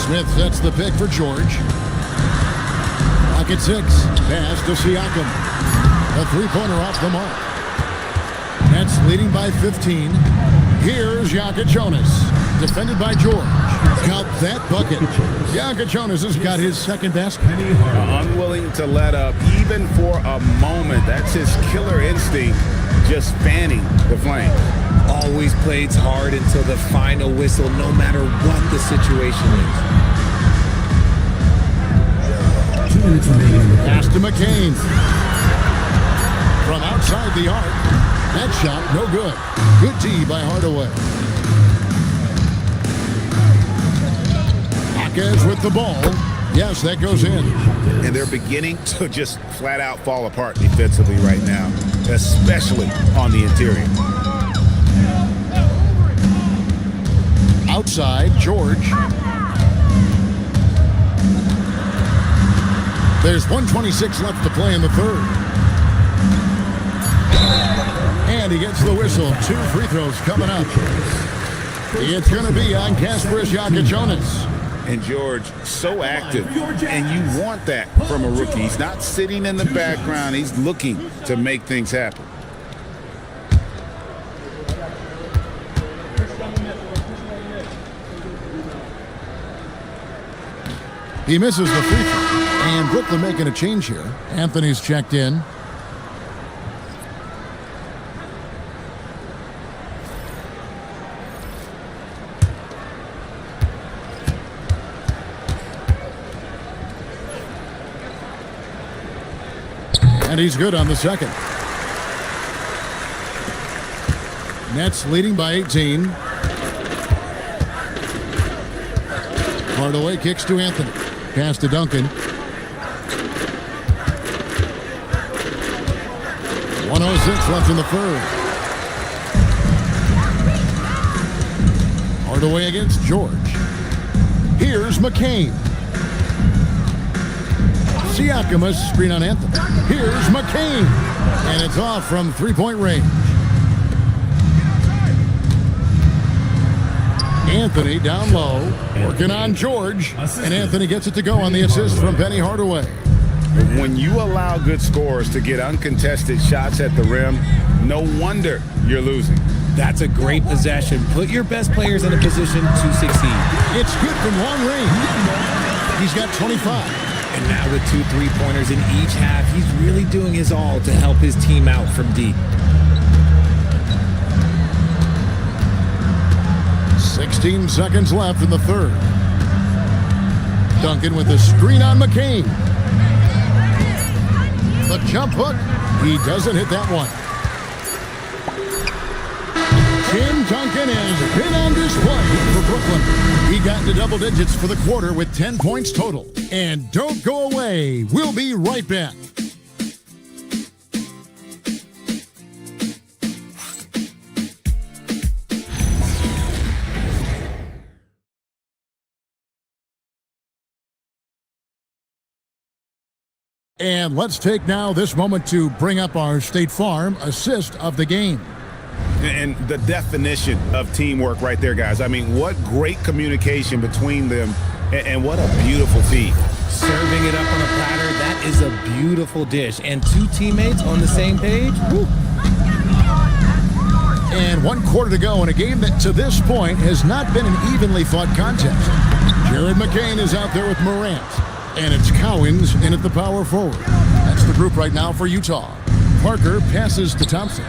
Smith sets the pick for George. Clock at 6. Pass to Siakam. A 3-pointer off the mark. Nets leading by 15. Here's Yaka Jonas. Defended by George. Count that bucket. Yaka Jonas has got his second basket. Unwilling to let up even for a moment. That's his killer instinct, just fanning the flame. Always plays hard until the final whistle, no matter what the situation is. 2 minutes remaining. Pass to McCain. From outside the arc. That shot, no good. Good D by Hardaway. Jaquez with the ball. Yes, that goes in. And they're beginning to just flat out fall apart defensively right now, especially on the interior. Outside, George. There's 1:26 left to play in the third. And he gets the whistle. 2 free throws coming up. It's going to be on Kasparis Jakic-Jonas. And George, so active, and you want that from a rookie. He's not sitting in the background. He's looking to make things happen. He misses the free throw. And Brooklyn making a change here. Anthony's checked in. And he's good on the second. Nets leading by 18. Hardaway kicks to Anthony. Pass to Duncan. 1:06 left in the third. Hardaway against George. Here's McCain. Siakamas screen on Anthony. Here's McCain. And it's off from three-point range. Anthony down low, working on George. And Anthony gets it to go on the assist from Penny Hardaway. When you allow good scorers to get uncontested shots at the rim, no wonder you're losing. That's a great possession. Put your best players in a position to succeed. It's good from long range. He's got 25. And now with 2 3-pointers in each half, he's really doing his all to help his team out from deep. 16 seconds left in the third. Duncan with a screen on McCain. The jump hook. He doesn't hit that one. Tim Duncan has been on display for Brooklyn. He got into double digits for the quarter with 10 points total. And don't go away. We'll be right back. And let's take now this moment to bring up our State Farm assist of the game. And the definition of teamwork right there, guys. I mean, what great communication between them, and what a beautiful feed. Serving it up on a platter, that is a beautiful dish. And 2 teammates on the same page. Woo. And 1 quarter to go in a game that to this point has not been an evenly fought contest. Jared McCain is out there with Morant. And it's Cowens in at the power forward. That's the group right now for Utah. Parker passes to Thompson.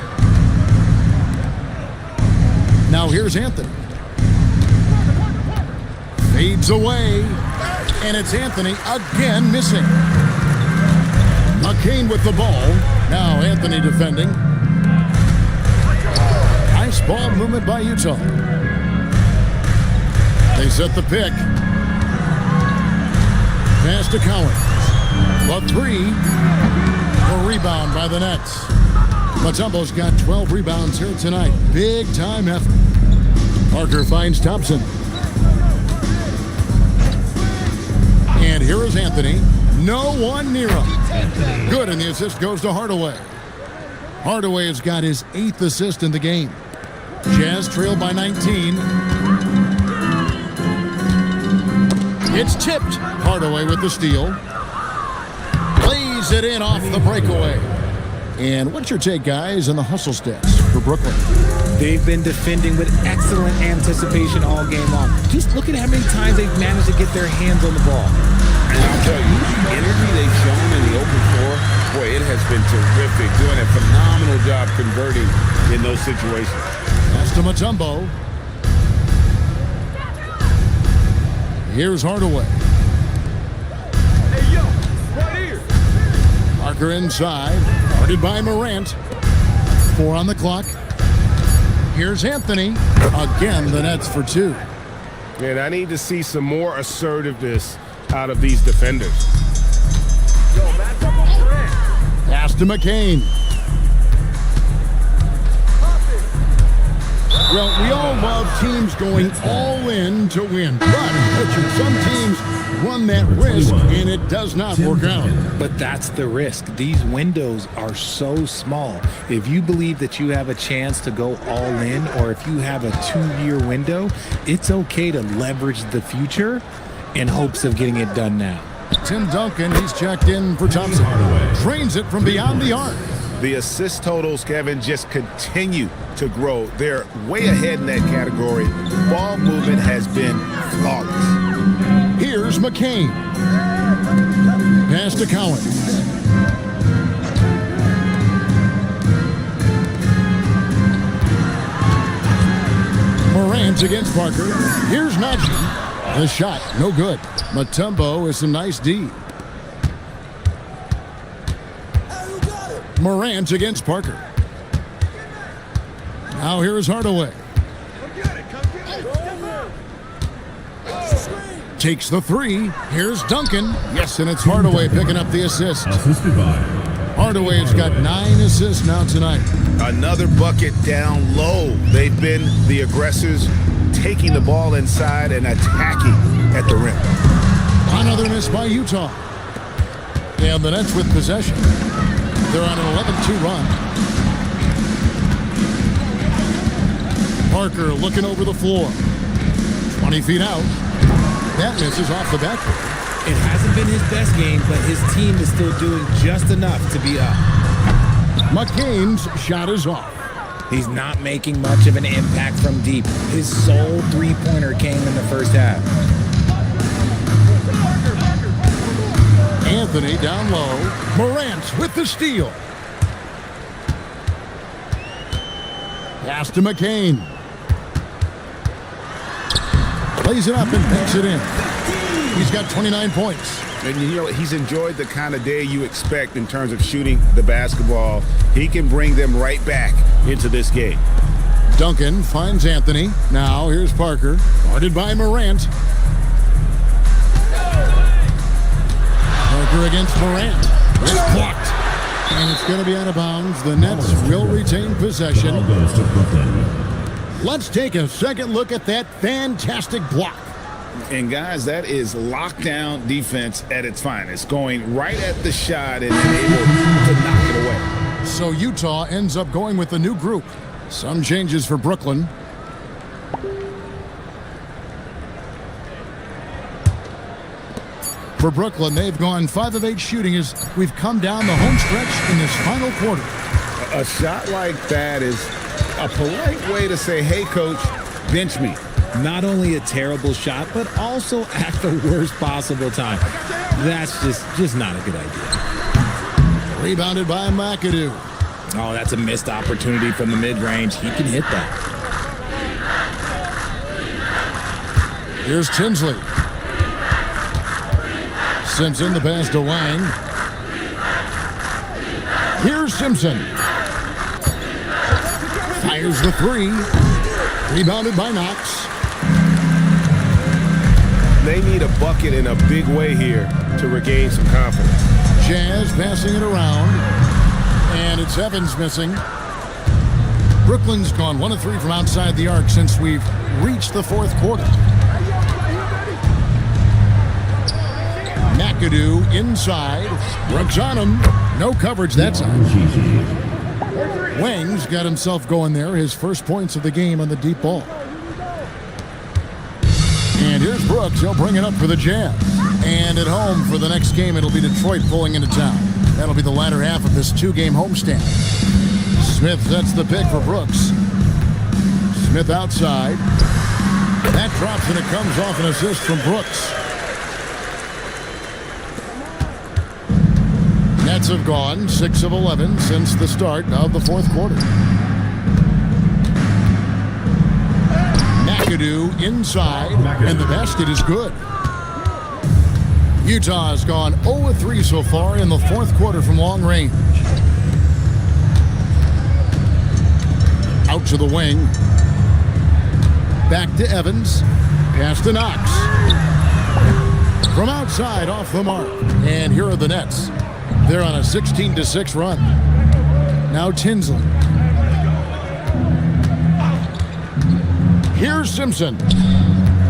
Now here's Anthony. Fades away. And it's Anthony again missing. McCain with the ball. Now Anthony defending. Nice ball movement by Utah. They set the pick. Pass to Cowens. The 3. The rebound by the Nets. Mutombo's got 12 rebounds here tonight. Big time effort. Parker finds Thompson. And here is Anthony. No one near him. Good, and the assist goes to Hardaway. Hardaway has got his 8th assist in the game. Jazz trail by 19. It's tipped. Hardaway with the steal. Lays it in off the breakaway. And what's your take, guys, on the hustle stats for Brooklyn? They've been defending with excellent anticipation all game long. Just look at how many times they've managed to get their hands on the ball. And I'll tell you, the energy they've shown in the open floor, boy, it has been terrific. Doing a phenomenal job converting in those situations. Pass to Mutombo. Here's Hardaway. Hey, yo, right here. Parker inside. Guarded by Morant. 4 on the clock. Here's Anthony. Again, the Nets for 2. Man, I need to see some more assertiveness out of these defenders. Yo, match up on Grant. Pass to McCain. Well, we all love teams going all in to win. But Richard, some teams run that risk, and it does not work out. But that's the risk. These windows are so small. If you believe that you have a chance to go all in, or if you have a 2-year window, it's okay to leverage the future in hopes of getting it done now. Tim Duncan, he's checked in for Thompson. Drains it from beyond the arc. The assist totals, Kevin, just continue to grow. They're way ahead in that category. Ball movement has been flawless. Here's McCain. Pass to Collins. Morant against Parker. Here's Najee. The shot, no good. Mutombo is some nice D. Morant against Parker. Now here's Hardaway. Takes the three. Here's Duncan. Yes, and it's Hardaway picking up the assist. Hardaway's got 9 assists now tonight. Another bucket down low. They've been the aggressors, taking the ball inside and attacking at the rim. Another miss by Utah. And the Nets with possession. They're on an 11-2 run. Parker looking over the floor. 20 feet out. That misses off the backboard. It hasn't been his best game, but his team is still doing just enough to be up. McCain's shot is off. He's not making much of an impact from deep. His sole three-pointer came in the first half. Anthony down low. Morant with the steal. Pass to McCain. Plays it up and banks it in. He's got 29 points. And you know, he's enjoyed the kind of day you expect in terms of shooting the basketball. He can bring them right back into this game. Duncan finds Anthony. Now here's Parker. Guarded by Morant. Parker against Morant. It's blocked. And it's going to be out of bounds. The Nets will retain possession. Let's take a second look at that fantastic block. And guys, that is lockdown defense at its finest. Going right at the shot and then able to knock it away. So Utah ends up going with a new group. Some changes for Brooklyn. For Brooklyn, they've gone 5 of 8 shooting as we've come down the home stretch in this final quarter. A shot like that is a polite way to say, hey, coach, bench me. Not only a terrible shot, but also at the worst possible time. That's just not a good idea. Rebounded by McAdoo. Oh, that's a missed opportunity from the mid-range. He can hit that. Here's Tinsley. Simpson, the pass to Wang. Here's Simpson. Fires the three. Rebounded by Knox. They need a bucket in a big way here to regain some confidence. Jazz passing it around. And it's Evans missing. Brooklyn's gone 1 of 3 from outside the arc since we've reached the fourth quarter. McAdoo inside. Brooks on him. No coverage that time. Wang's got himself going there. His first points of the game on the deep ball. And here's Brooks. He'll bring it up for the Jazz. And at home for the next game, it'll be Detroit pulling into town. That'll be the latter half of this 2-game homestand. Smith sets the pick for Brooks. Smith outside. That drops and it comes off an assist from Brooks. Nets have gone 6 of 11 since the start of the fourth quarter. McAdoo inside, and the basket is good. Utah has gone 0 of 3 so far in the fourth quarter from long range. Out to the wing. Back to Evans. Pass to Knox. From outside, off the mark. And here are the Nets. They're on a 16-6 run. Now Tinsley. Here's Simpson.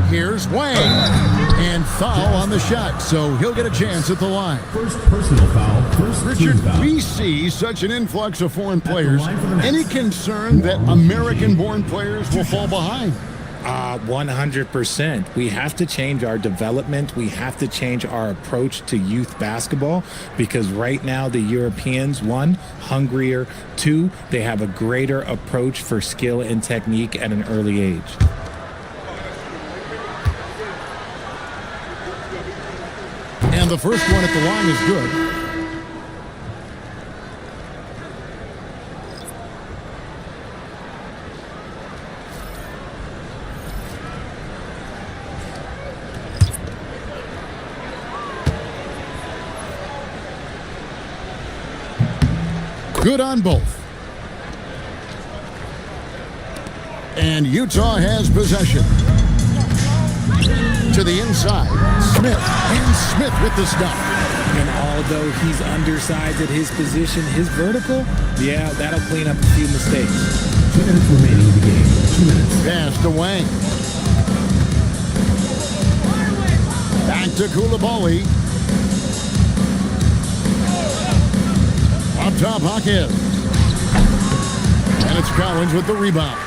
Here's Wang. And foul on the shot, so he'll get a chance at the line. First personal foul, first Richard, team foul. we see such an influx of foreign players. Any concern that American-born players will fall behind? 100%. We have to change our development. We have to change our approach to youth basketball because right now the Europeans, one, hungrier, two, they have a greater approach for skill and technique at an early age. And the first one at the line is good. Good on both. And Utah has possession. To the inside. Smith. And Smith with the stop. And although he's undersized at his position, his vertical, yeah, that'll clean up a few mistakes. 2 minutes remaining in the game. 2 minutes. Pass to Wang. Back to Koulibaly. Up top, Hawkins. And it's Cowens with the rebound.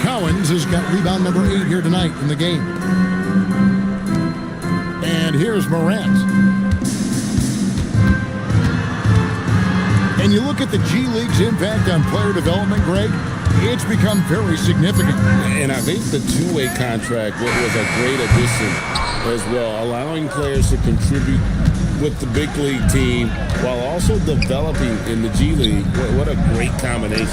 Cowens has got rebound number 8 here tonight in the game. And here's Morant. And you look at the G League's impact on player development, Greg, it's become very significant. And I think the two-way contract was a great addition as well, allowing players to contribute with the big league team while also developing in the G League. What a great combination.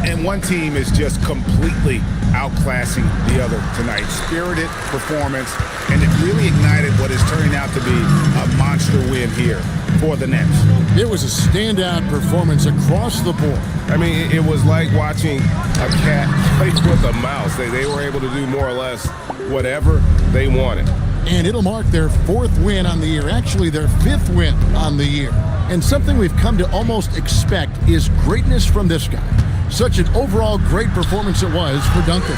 And one team is just completely outclassing the other tonight. Spirited performance, and it really ignited what is turning out to be a monster win here for the Nets. It was a standout performance across the board. I mean, it was like watching a cat play with a mouse. They were able to do more or less whatever they wanted. And it'll mark their 4th win on the year, actually their 5th win on the year. And something we've come to almost expect is greatness from this guy. Such an overall great performance it was for Duncan.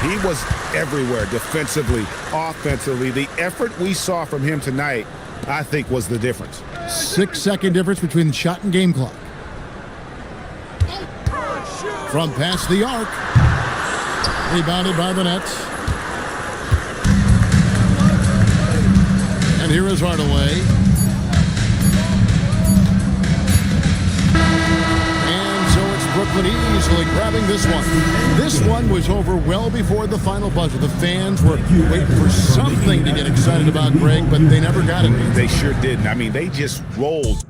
He was everywhere defensively, offensively. The effort we saw from him tonight, I think, was the difference. 6-second difference between the shot and game clock. From past the arc. Rebounded by the Nets. And here is Hardaway. And so it's Brooklyn easily grabbing this one. This one was over well before the final buzzer. The fans were waiting for something to get excited about, Greg, but they never got it. They sure didn't. I mean, they just rolled.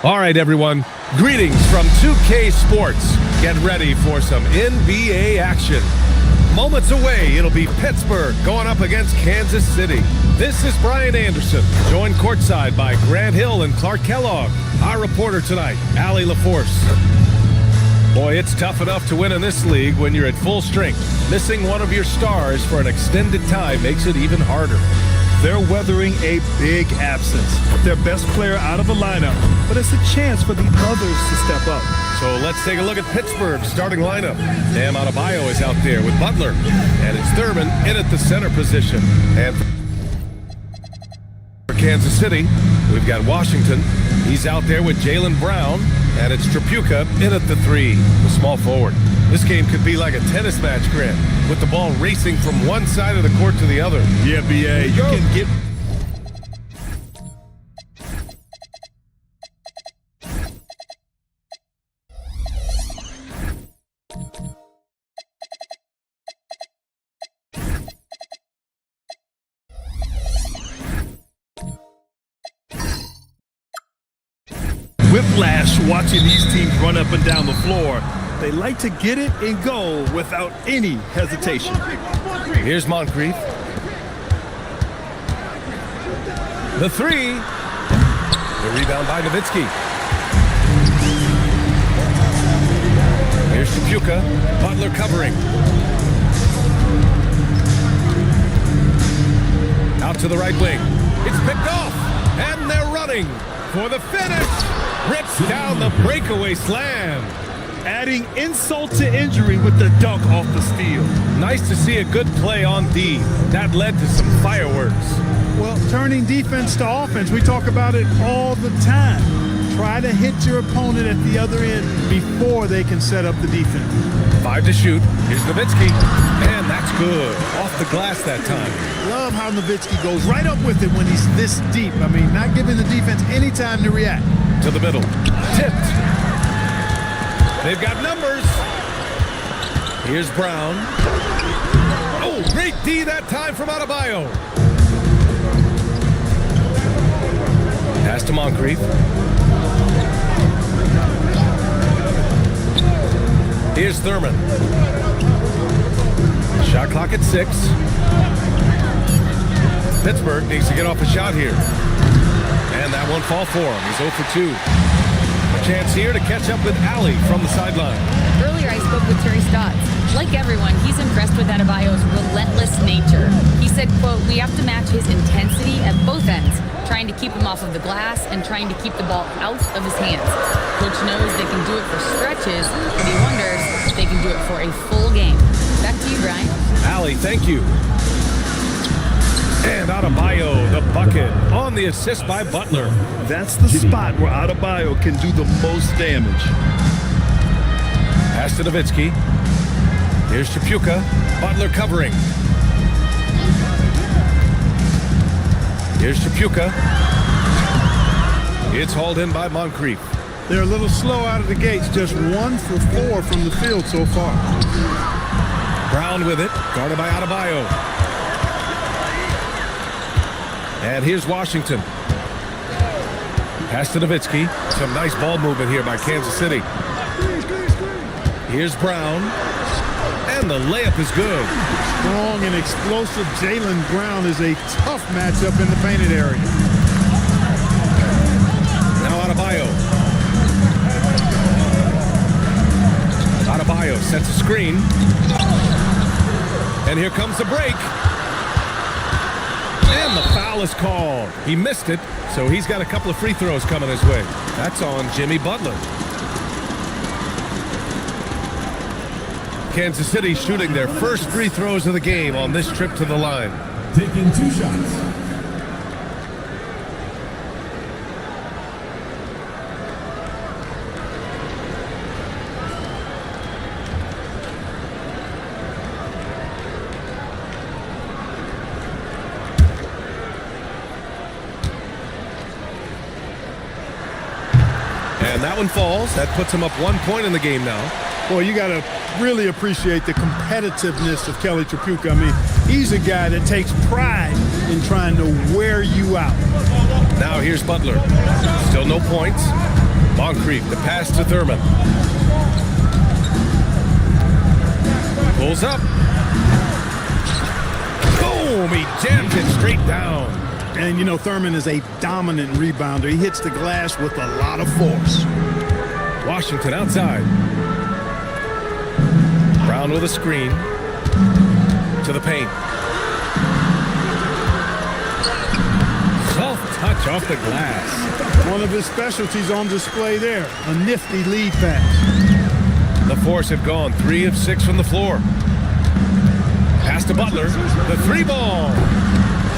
All right, everyone. Greetings from 2K Sports. Get ready for some NBA action. Moments away, it'll be Pittsburgh going up against Kansas City. This is Brian Anderson, joined courtside by Grant Hill and Clark Kellogg. Our reporter tonight, Allie LaForce. Boy, it's tough enough to win in this league when you're at full strength. Missing one of your stars for an extended time makes it even harder. They're weathering a big absence. Their best player out of the lineup, but it's a chance for the others to step up. So let's take a look at Pittsburgh's starting lineup. Bam Adebayo is out there with Butler, and it's Thurman in at the center position. And for Kansas City, we've got Washington. He's out there with Jaylen Brown, and it's Tripucka in at the 3, the small forward. This game could be like a tennis match, Grant, with the ball racing from one side of the court to the other. Yeah, BA, you can get... whiplash watching these teams run up and down the floor. They like to get it and go without any hesitation. Here's Moncrief. The 3. The rebound by Nowitzki. Here's Tripucka. Butler covering. Out to the right wing. It's picked off. And they're running for the finish. Rips down the breakaway slam. Adding insult to injury with the dunk off the steal. Nice to see a good play on D. That led to some fireworks. Well, turning defense to offense, we talk about it all the time. Try to hit your opponent at the other end before they can set up the defense. 5 to shoot. Here's Nowitzki. And that's good. Off the glass that time. Love how Nowitzki goes right up with it when he's this deep. I mean, not giving the defense any time to react. To the middle. Tipped. They've got numbers. Here's Brown. Oh, great D that time from Adebayo. Pass to Moncrief. Here's Thurman. Shot clock at 6. Pittsburgh needs to get off a shot here. And that won't fall for him. He's 0 for 2. A chance here to catch up with Allie from the sideline. Earlier, I spoke with Terry Stotts. Like everyone, he's impressed with Adebayo's relentless nature. He said, quote, "We have to match his intensity at both ends, trying to keep him off of the glass and trying to keep the ball out of his hands. Coach knows they can do it for stretches, but he wonders if they can do it for a full game." Back to you, Brian. Allie, thank you. And Adebayo, the bucket, on the assist by Butler. That's the spot where Adebayo can do the most damage. Pass to Nowitzki. Here's Tripucka. Butler covering. Here's Tripucka. It's hauled in by Moncrief. They're a little slow out of the gates, just 1 for 4 from the field so far. Brown with it, guarded by Adebayo. And here's Washington. Pass to Nowitzki. Some nice ball movement here by Kansas City. Here's Brown. And the layup is good. Strong and explosive Jaylen Brown is a tough matchup in the painted area. Now Adebayo. Adebayo sets a screen. And here comes the break. And the foul is called. He missed it, so he's got a couple of free throws coming his way. That's on Jimmy Butler. Kansas City shooting their first free throws of the game on this trip to the line. Taking 2 shots. And that one falls. That puts him up 1 point in the game now. Well, you got to really appreciate the competitiveness of Kelly Tripucka. I mean, he's a guy that takes pride in trying to wear you out. Now here's Butler. Still no points. Moncrief, the pass to Thurman. Pulls up. Boom! He jams it straight down. And, you know, Thurman is a dominant rebounder. He hits the glass with a lot of force. Washington outside. Brown with a screen. To the paint. Soft touch off the glass. One of his specialties on display there. A nifty lead pass. The Force have gone 3 of 6 from the floor. Pass to Butler. The 3-ball.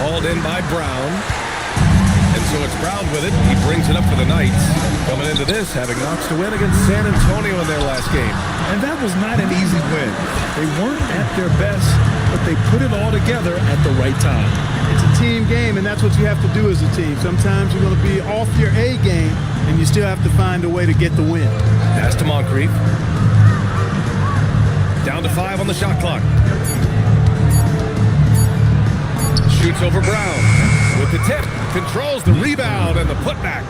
Hauled in by Brown. And so it's Brown with it. He brings it up for the Knights. Coming into this, having knocks to win against San Antonio in their last game. And that was not an easy win. They weren't at their best, but they put it all together at the right time. It's a team game, and that's what you have to do as a team. Sometimes you're going to be off your A game, and you still have to find a way to get the win. Pass to Moncrief. Down to 5 on the shot clock. Shoots over Brown with the tip. Controls the rebound and the putback.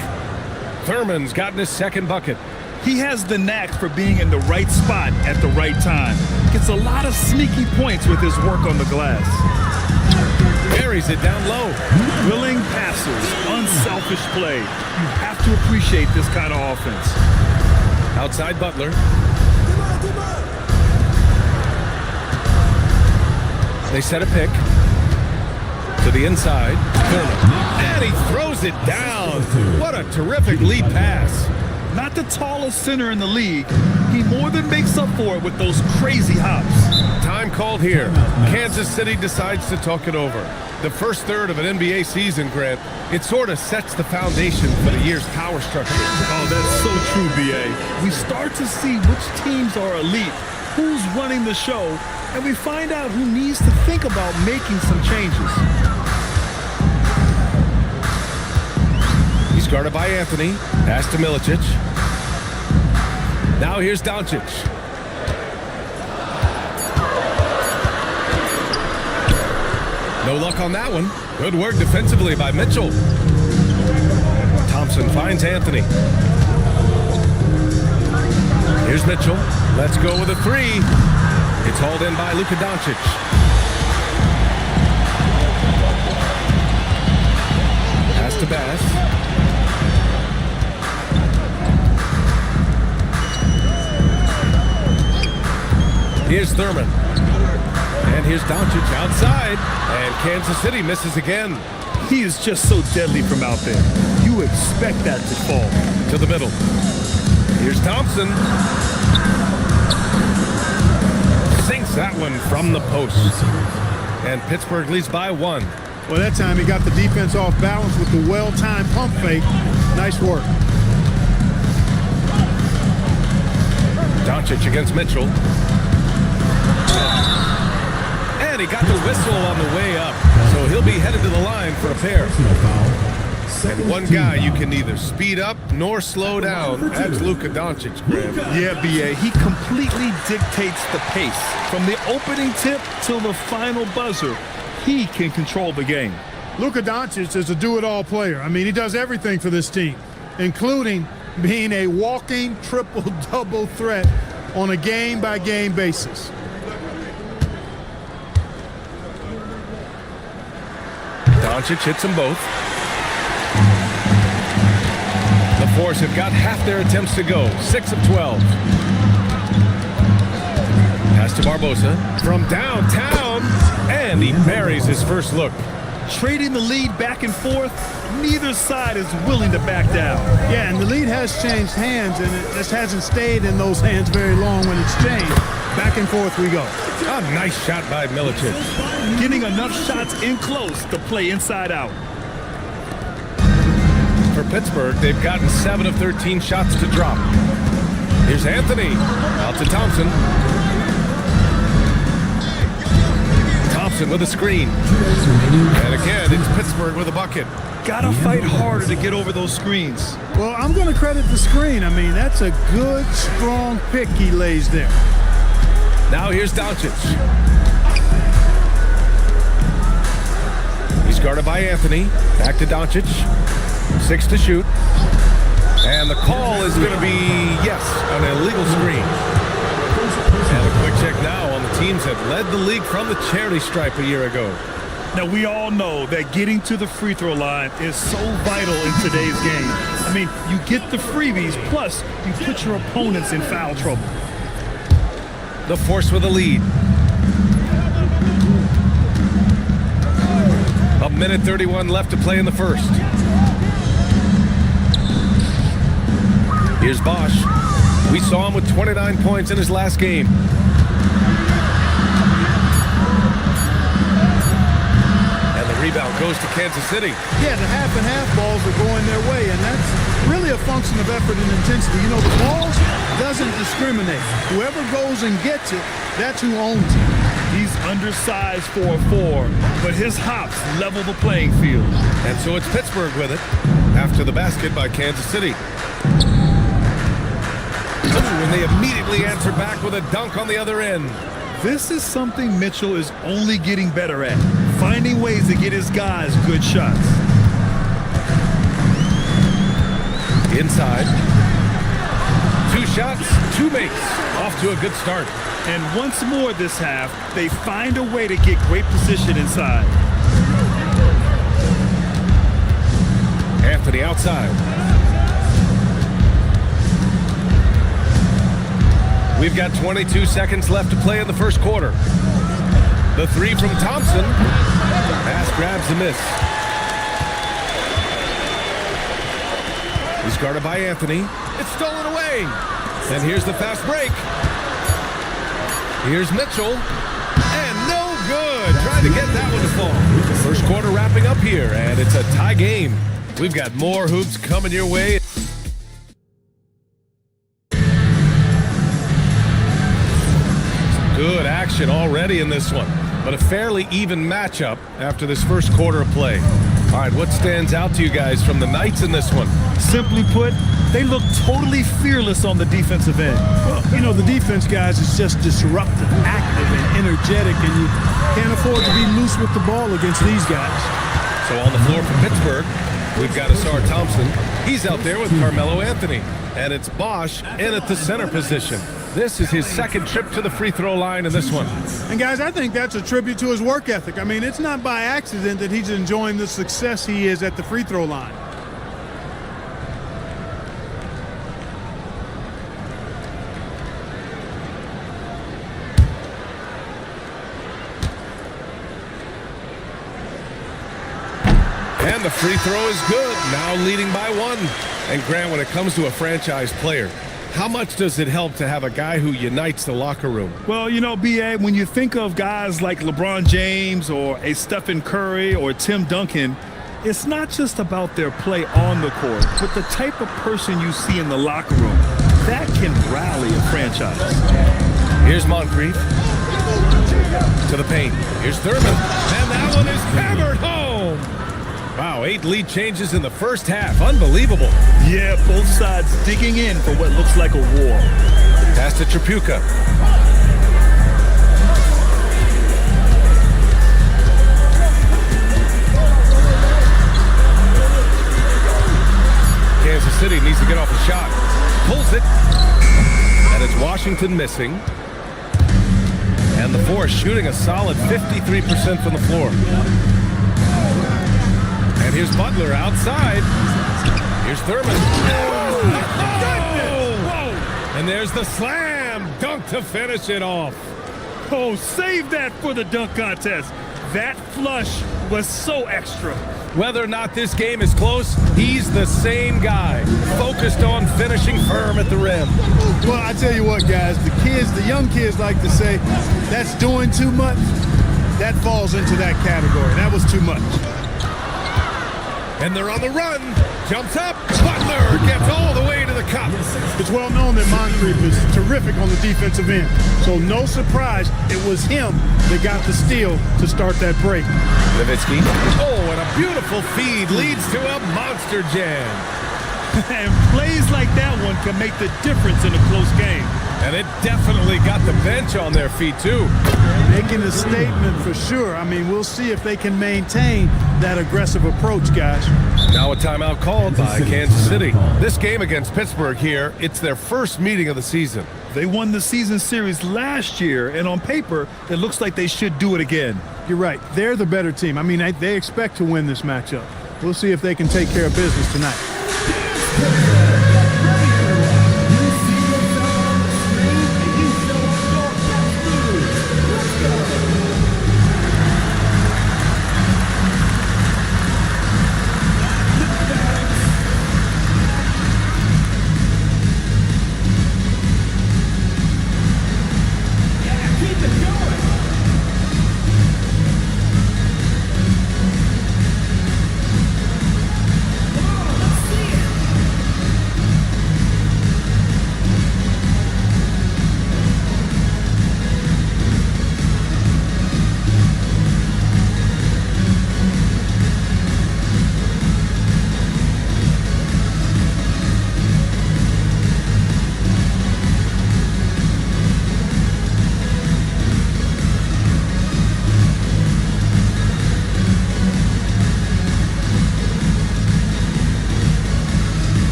Thurman's gotten his second bucket. He has the knack for being in the right spot at the right time. Gets a lot of sneaky points with his work on the glass. Buries it down low. Willing passers, unselfish play. You have to appreciate this kind of offense. Outside Butler. They set a pick. To the inside. Thurman. And he throws it down. What a terrific lead pass. Not the tallest center in the league. He more than makes up for it with those crazy hops. Time called here. Kansas City decides to talk it over. The first third of an NBA season, Grant, it sort of sets the foundation for the year's power structure. Oh, that's so true, B.A. We start to see which teams are elite, who's running the show, and we find out who needs to think about making some changes. He's guarded by Anthony. Pass to Milicic. Now here's Doncic. No luck on that one. Good work defensively by Mitchell. Thompson finds Anthony. Here's Mitchell. Let's go with a 3. It's hauled in by Luka Doncic. Pass to Bass. Here's Thurman. And here's Doncic outside. And Kansas City misses again. He is just so deadly from out there. You expect that to fall. To the middle. Here's Thompson. Sinks that one from the post. And Pittsburgh leads by 1. Well, that time he got the defense off balance with the well-timed pump fake. Nice work. Doncic against Mitchell. And he got the whistle on the way up. So he'll be headed to the line for a pair. And one guy you can neither speed up nor slow down. That's Luka Doncic, Graham. Yeah, B.A. He completely dictates the pace. From the opening tip till the final buzzer, he can control the game. Luka Doncic is a do-it-all player. I mean, he does everything for this team, including being a walking triple-double threat on a game-by-game basis. Doncic hits them both. The Force have got half their attempts to go. 6 of 12. Pass to Barbosa from downtown, and he buries his first look. Trading the lead back and forth, neither side is willing to back down. Yeah, and the lead has changed hands, and it just hasn't stayed in those hands very long when it's changed. Back and forth we go. A nice shot by Milicic. Getting enough shots in close to play inside out. For Pittsburgh, they've gotten 7 of 13 shots to drop. Here's Anthony. Out to Thompson. Thompson with a screen. And again, it's Pittsburgh with a bucket. Gotta fight harder to get over those screens. Well, I'm going to credit the screen. I mean, that's a good, strong pick he lays there. Now here's Doncic. He's guarded by Anthony. Back to Doncic. 6 to shoot. And the call is going to be, yes, an illegal screen. And a quick check now on the teams that led the league from the charity stripe a year ago. Now, we all know that getting to the free throw line is so vital in today's game. I mean, you get the freebies, plus you put your opponents in foul trouble. The Force with a lead. A minute 31 left to play in the first. Here's Bosch. We saw him with 29 points in his last game. And the rebound goes to Kansas City. Yeah, the half and half balls are going their way, and that's really a function of effort and intensity. You know, the ball doesn't discriminate. Whoever goes and gets it, that's who owns it. He's undersized for a 4, but his hops level the playing field. And so it's Pittsburgh with it after the basket by Kansas City. And they immediately answer back with a dunk on the other end. This is something Mitchell is only getting better at, finding ways to get his guys good shots. Inside. 2 shots, 2 makes. Off to a good start. And once more this half, they find a way to get great position inside. Anthony outside. We've got 22 seconds left to play in the first quarter. The 3 from Thompson. Pass grabs a miss. He's guarded by Anthony. It's stolen away. And here's the fast break. Here's Mitchell. And no good. Trying to get that one to fall. First quarter wrapping up here, and it's a tie game. We've got more hoops coming your way. Good action already in this one, but a fairly even matchup after this first quarter of play. All right, what stands out to you guys from the Knights in this one? Simply put, they look totally fearless on the defensive end. Well, you know, the defense, guys, is just disruptive, active, and energetic, and you can't afford to be loose with the ball against these guys. So on the floor for Pittsburgh, we've got Asar Thompson. He's out there with Carmelo Anthony, and it's Bosch in at the center position. This is his second trip to the free throw line in this one. And guys, I think that's a tribute to his work ethic. I mean, it's not by accident that he's enjoying the success he is at the free throw line. And the free throw is good, now leading by 1. And Grant, when it comes to a franchise player, how much does it help to have a guy who unites the locker room? Well, you know, B.A., when you think of guys like LeBron James or a Stephen Curry or Tim Duncan, it's not just about their play on the court, but the type of person you see in the locker room. That can rally a franchise. Here's Moncrief. To the paint. Here's Thurman. And that one is hammered home. Wow, 8 lead changes in the first half. Unbelievable. Yeah, both sides digging in for what looks like a war. Pass to Tripucka. Kansas City needs to get off a shot. Pulls it. And it's Washington missing. And the Force shooting a solid 53% from the floor. And here's Butler outside. Here's Thurman. Oh, and there's the slam dunk to finish it off. Oh, save that for the dunk contest. That flush was so extra. Whether or not this game is close, he's the same guy, focused on finishing firm at the rim. Well, I tell you what, guys, the young kids like to say, that's doing too much. That falls into that category. That was too much. And they're on the run. Jumps up. Butler gets all the way to the cup. It's well known that Moncrief is terrific on the defensive end. So no surprise, it was him that got the steal to start that break. Nowitzki. Oh, and a beautiful feed leads to a monster jam. And plays like that one can make the difference in a close game. And it definitely got the bench on their feet, too. Making a statement for sure. I mean, we'll see if they can maintain that aggressive approach, guys. Now a timeout called by Kansas City. This game against Pittsburgh here, it's their first meeting of the season. They won the season series last year, and on paper, it looks like they should do it again. You're right. They're the better team. I mean, they expect to win this matchup. We'll see if they can take care of business tonight.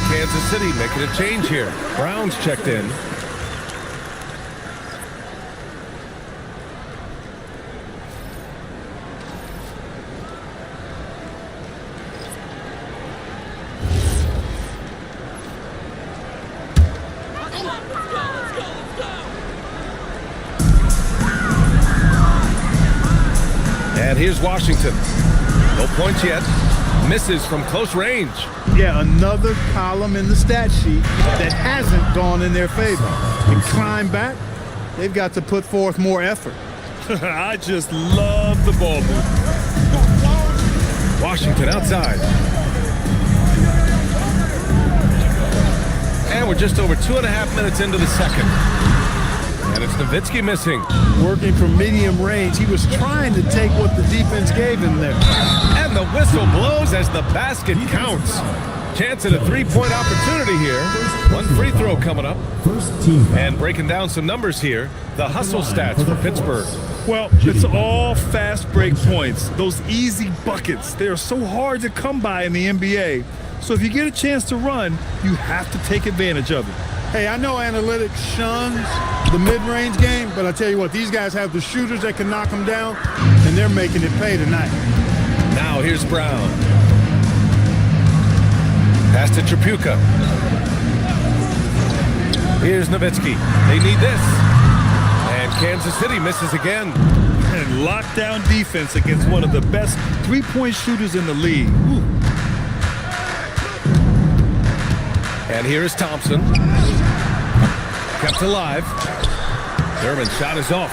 Kansas City making a change here. Brown's checked in. And here's Washington. No points yet. Misses from close range. Yeah, another column in the stat sheet that hasn't gone in their favor. And climb back, they've got to put forth more effort. I just love the ball move. Washington outside. And we're just over 2.5 minutes into the second. And it's Nowitzki missing. Working from medium range, he was trying to take what the defense gave him there. And the whistle blows as the basket counts. Chance at a three-point opportunity here. One free throw coming up. And breaking down some numbers here, the hustle stats for Pittsburgh. Well, it's all fast break points. Those easy buckets, they are so hard to come by in the NBA. So if you get a chance to run, you have to take advantage of it. Hey, I know analytics shuns the mid-range game, but I tell you what, these guys have the shooters that can knock them down, and they're making it pay tonight. Now here's Brown. Pass to Tripucka. Here's Nowitzki. They need this. And Kansas City misses again. And lockdown defense against one of the best three-point shooters in the league. Ooh. And here is Thompson. Kept alive. Thurman's shot is off.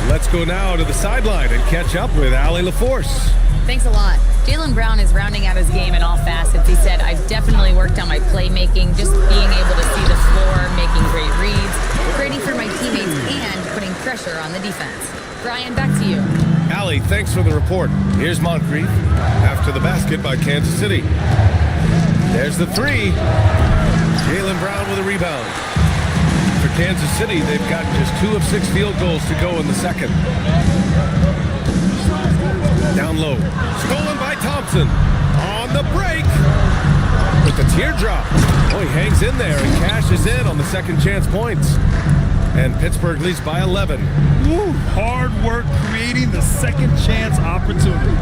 Let's go now to the sideline and catch up with Allie LaForce. Thanks a lot. Jaylen Brown is rounding out his game in all facets. He said, I've definitely worked on my playmaking, just being able to see the floor, making great reads, creating for my teammates, and putting pressure on the defense. Brian, back to you. Allie, thanks for the report. Here's Moncrief. After the basket by Kansas City. There's the three. Jaylen Brown with a rebound. For Kansas City, they've got just 2 of 6 field goals to go in the second. Down low. Stolen by Thompson. On the break. With the teardrop. Oh, he hangs in there and cashes in on the second chance points. And Pittsburgh leads by 11. Woo, hard work creating the second chance opportunity.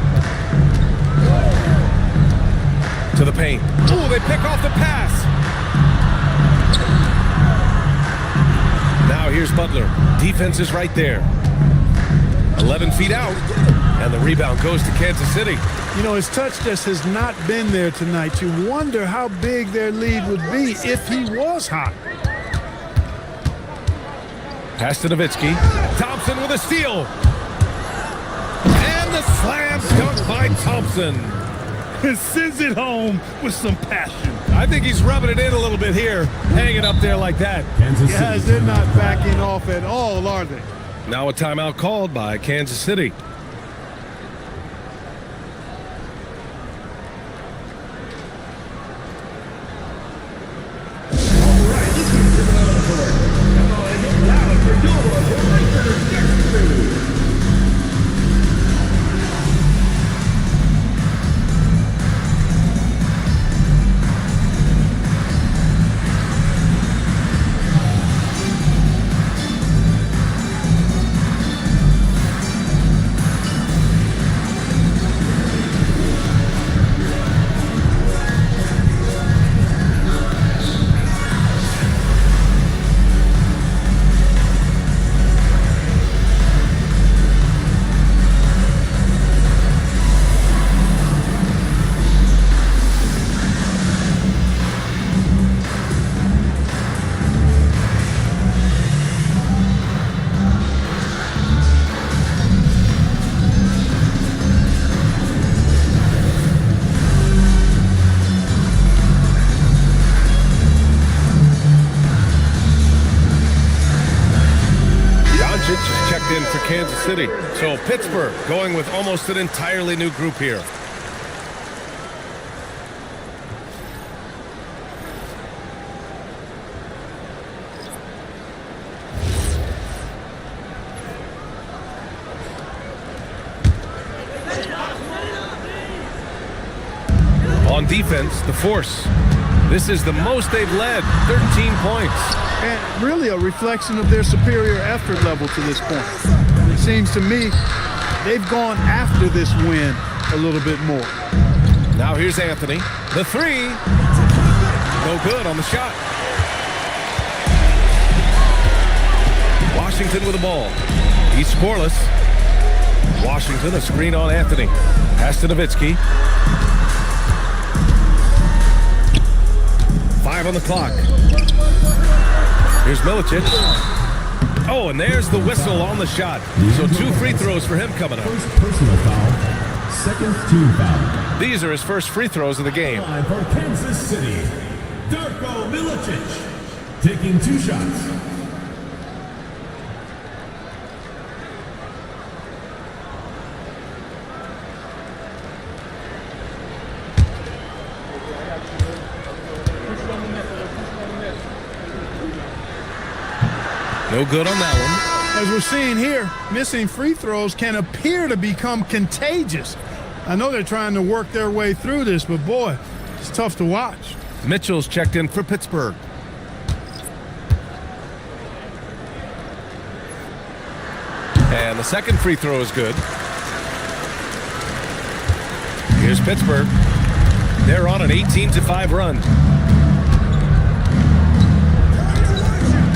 To the paint. Oh, they pick off the pass. Now here's Butler. Defense is right there. 11 feet out. And the rebound goes to Kansas City. You know, his touch just has not been there tonight. You wonder how big their lead would be if he was hot. Pass to Nowitzki. Thompson with a steal. And the slam dunk by Thompson. Sends it home with some passion. I think he's rubbing it in a little bit here, hanging up there like that. Guys, they're not backing off at all, are they? Now a timeout called by Kansas City. City. So Pittsburgh going with almost an entirely new group here. On defense, the Force. This is the most they've led, 13 points. And really a reflection of their superior effort level to this point. It seems to me they've gone after this win a little bit more. Now here's Anthony. The three. No good on the shot. Washington with the ball. He's scoreless. Washington, a screen on Anthony. Pass to Nowitzki. 5 on the clock. Here's Milicic. Oh, and there's the whistle on the shot. So 2 free throws for him coming up. First personal foul, second team foul. These are his first free throws of the game. For Kansas City, Darko Milicic taking 2 shots. No good on that one. As we're seeing here, missing free throws can appear to become contagious. I know they're trying to work their way through this, but boy, it's tough to watch. Mitchell's checked in for Pittsburgh. And the second free throw is good. Here's Pittsburgh. They're on an 18-5 run.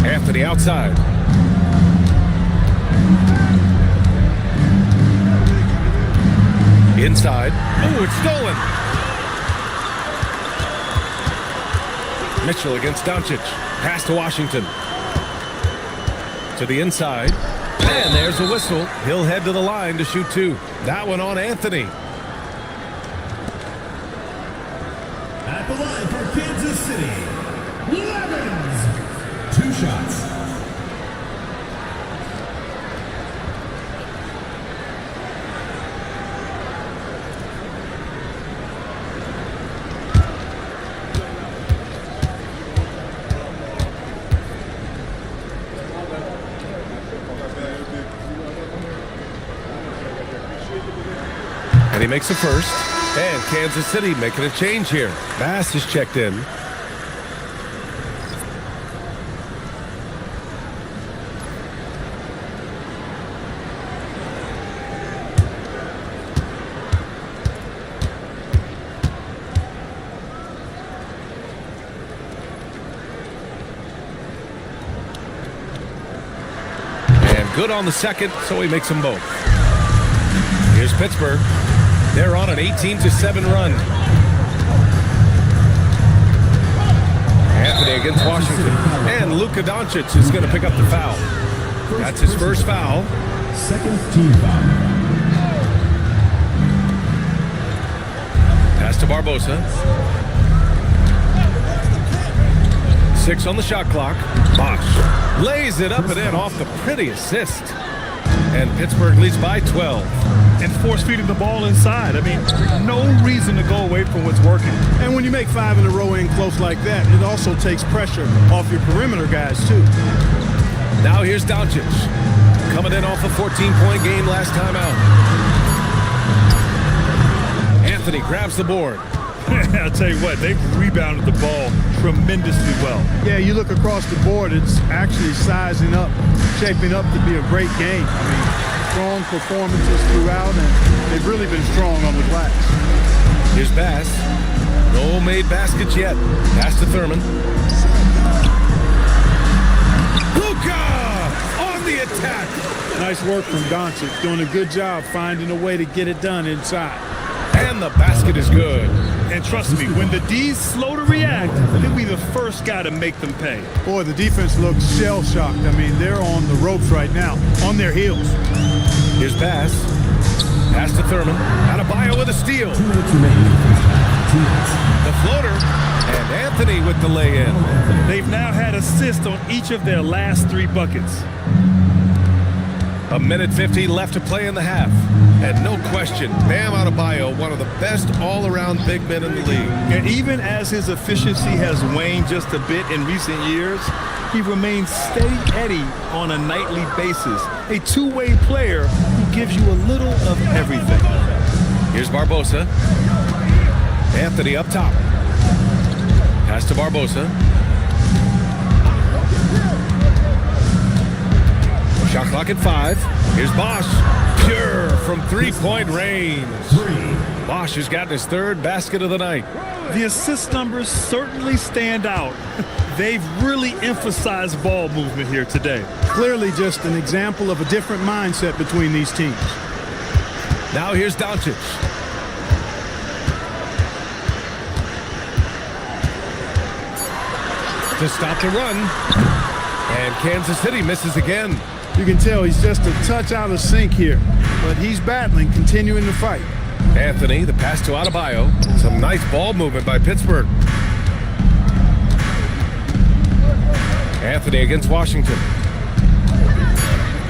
Anthony outside. Inside. Oh, it's stolen. Mitchell against Doncic. Pass to Washington. To the inside. And there's a whistle. He'll head to the line to shoot 2. That one on Anthony. At the line for Kansas City, elims. 2 shots. And he makes the first. And Kansas City making a change here. Bass is checked in. And good on the second, so he makes them both. Here's Pittsburgh. They're on an 18-7 run. Anthony against Washington. And Luka Doncic is going to pick up the foul. That's his first foul. Second team foul. Pass to Barbosa. 6 on the shot clock. Bosch lays it up and in off the pretty assist. And Pittsburgh leads by 12. And force-feeding the ball inside. I mean, no reason to go away from what's working. And when you make 5 in a row in close like that, it also takes pressure off your perimeter guys, too. Now here's Doncic. Coming in off a 14-point game last time out. Anthony grabs the board. I'll tell you what, they've rebounded the ball tremendously well. Yeah, you look across the board, it's actually sizing up, shaping up to be a great game. I mean, strong performances throughout, and they've really been strong on the glass. Here's Bass. No made baskets yet. Pass to Thurman. Luka on the attack. Nice work from Doncic, doing a good job finding a way to get it done inside. And the basket is good. And trust me, when the D's slow to react, he'll be the first guy to make them pay. Boy, the defense looks shell-shocked. I mean, they're on the ropes right now, on their heels. Here's Bass. Pass to Thurman. Adebayo with a steal. 2 minutes remaining. The floater. And Anthony with the lay-in. They've now had assists on each of their last 3 buckets. A minute 50 left to play in the half. And no question, Bam Adebayo, one of the best all-around big men in the league. And even as his efficiency has waned just a bit in recent years, he remains steady Eddie on a nightly basis. A two-way player who gives you a little of everything. Here's Barbosa. Anthony up top. Pass to Barbosa. Shot clock at 5. Here's Bosch. Pure from three-point range. Bosch has gotten his third basket of the night. The assist numbers certainly stand out. They've really emphasized ball movement here today. Clearly just an example of a different mindset between these teams. Now here's Doncic. To stop the run. And Kansas City misses again. You can tell he's just a touch out of sync here, but he's battling, continuing to fight. Anthony, the pass to Adebayo. Some nice ball movement by Pittsburgh. Anthony against Washington.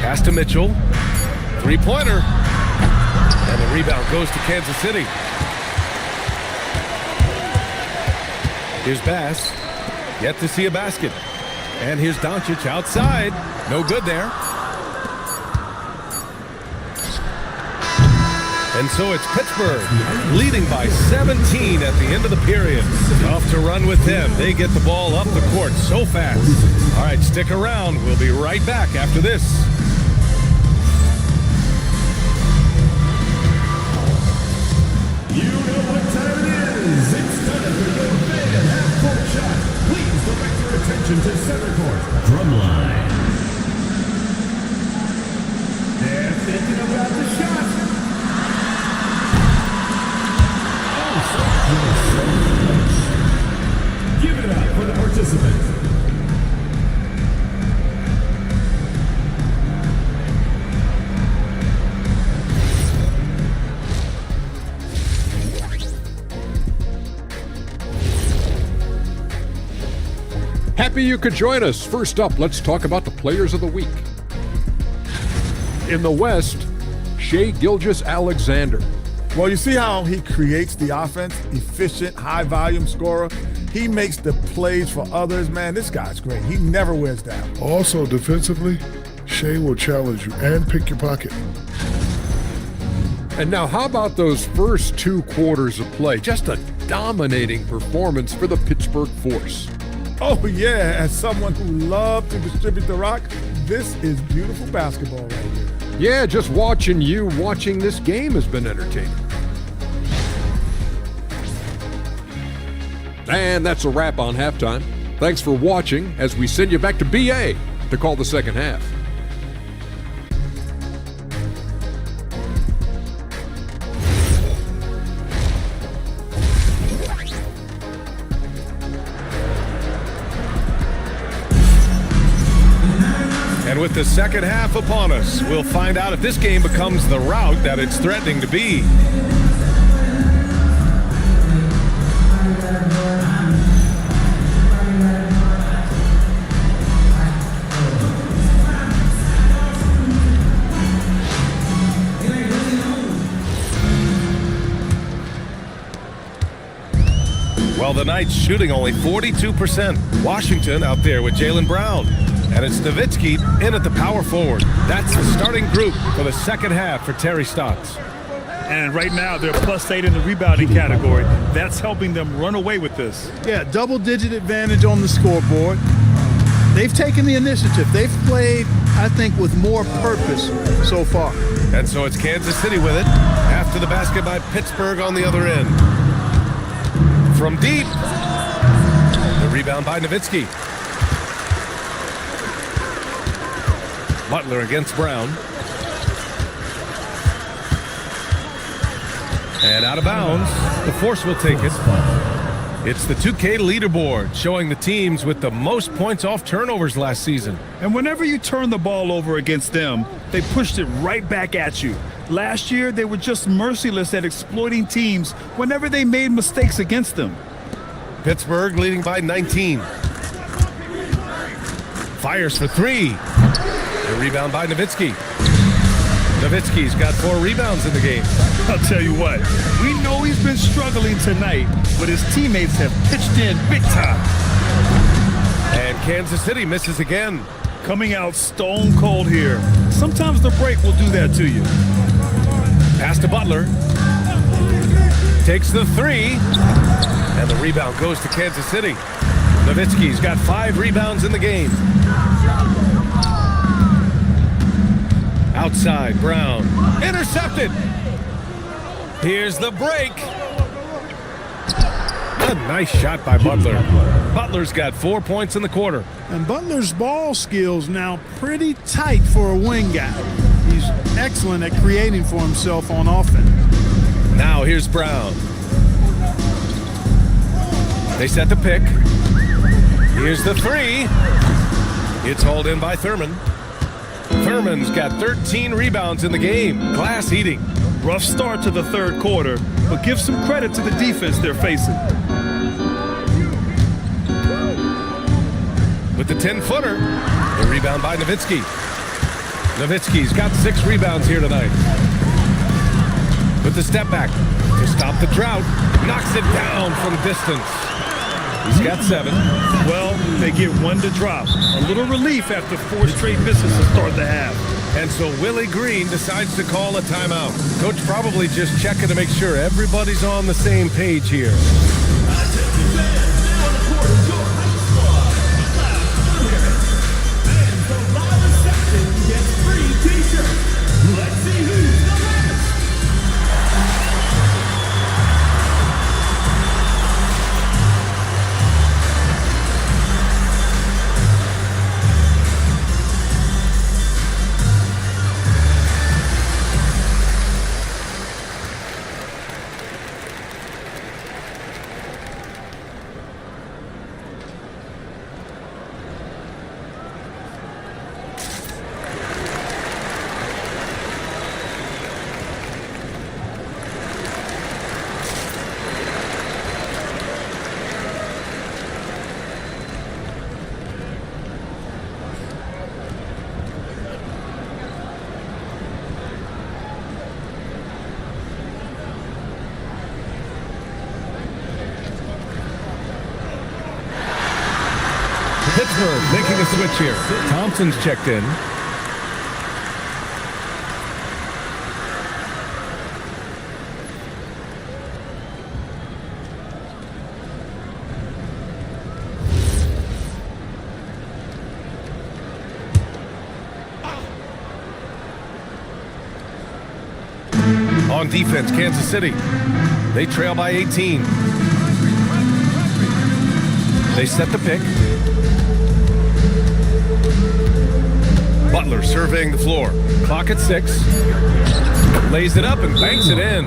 Pass to Mitchell. Three-pointer. And the rebound goes to Kansas City. Here's Bass. Yet to see a basket. And here's Doncic outside. No good there. And so it's Pittsburgh leading by 17 at the end of the period. Tough to run with them. They get the ball up the court so fast. All right, stick around. We'll be right back after this. You know what time it is. It's time for your fan half-court shot. Please direct your attention to center court. Drumline. They're thinking about the shot. Give it up for the participants. Happy you could join us. First up, let's talk about the players of the week. In the West, Shai Gilgeous-Alexander. Well, you see how he creates the offense? Efficient, high-volume scorer. He makes the plays for others. Man, this guy's great. He never wears down. Also, defensively, Shai will challenge you and pick your pocket. And now, how about those first 2 quarters of play? Just a dominating performance for the Pittsburgh Force. Oh, yeah. As someone who loved to distribute the rock, this is beautiful basketball right here. Yeah, just watching this game has been entertaining. And that's a wrap on halftime. Thanks for watching as we send you back to BA to call the second half. And with the second half upon us, we'll find out if this game becomes the rout that it's threatening to be. Well, the Knights shooting only 42%. Washington out there with Jaylen Brown. And it's Nowitzki in at the power forward. That's the starting group for the second half for Terry Stotts. And right now, they're +8 in the rebounding category. That's helping them run away with this. Yeah, double-digit advantage on the scoreboard. They've taken the initiative. They've played, I think, with more purpose so far. And so it's Kansas City with it. After the basket by Pittsburgh on the other end. From deep. The rebound by Nowitzki. Butler against Brown. And out of bounds. The Force will take it. It's the 2K leaderboard showing the teams with the most points off turnovers last season. And whenever you turn the ball over against them, they pushed it right back at you. Last year, they were just merciless at exploiting teams whenever they made mistakes against them. Pittsburgh leading by 19. Fires for 3. The rebound by Nowitzki. Nowitzki's got 4 rebounds in the game. I'll tell you what, we know he's been struggling tonight, but his teammates have pitched in big time. And Kansas City misses again. Coming out stone cold here. Sometimes the break will do that to you. Pass to Butler. Takes the 3. And the rebound goes to Kansas City. Nowitzki's got 5 rebounds in the game. Outside, Brown. Intercepted. Here's the break. A nice shot by Butler. Butler's got 4 points in the quarter. And Butler's ball skills now pretty tight for a wing guy. He's excellent at creating for himself on offense. Now here's Brown. They set the pick. Here's the 3. It's hauled in by Thurman. Thurman's got 13 rebounds in the game. Glass eating. Rough start to the third quarter, but give some credit to the defense they're facing. With the 10-footer, the rebound by Nowitzki. Nowitzki's got 6 rebounds here tonight. With the step back to stop the drought, knocks it down from distance. He's got 7. Well, they get 1 to drop. A little relief after 4 straight misses to start the half. And so Willie Green decides to call a timeout. Coach probably just checking to make sure everybody's on the same page here. Pittsburgh making a switch here. Thompson's checked in. On defense, Kansas City. They trail by 18. They set the pick. Butler surveying the floor. Clock at 6. Lays it up and banks it in.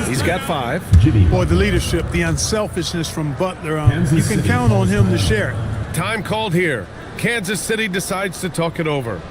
He's got 5. Boy, the leadership, the unselfishness from Butler, you can count on him to share it. Time called here. Kansas City decides to talk it over.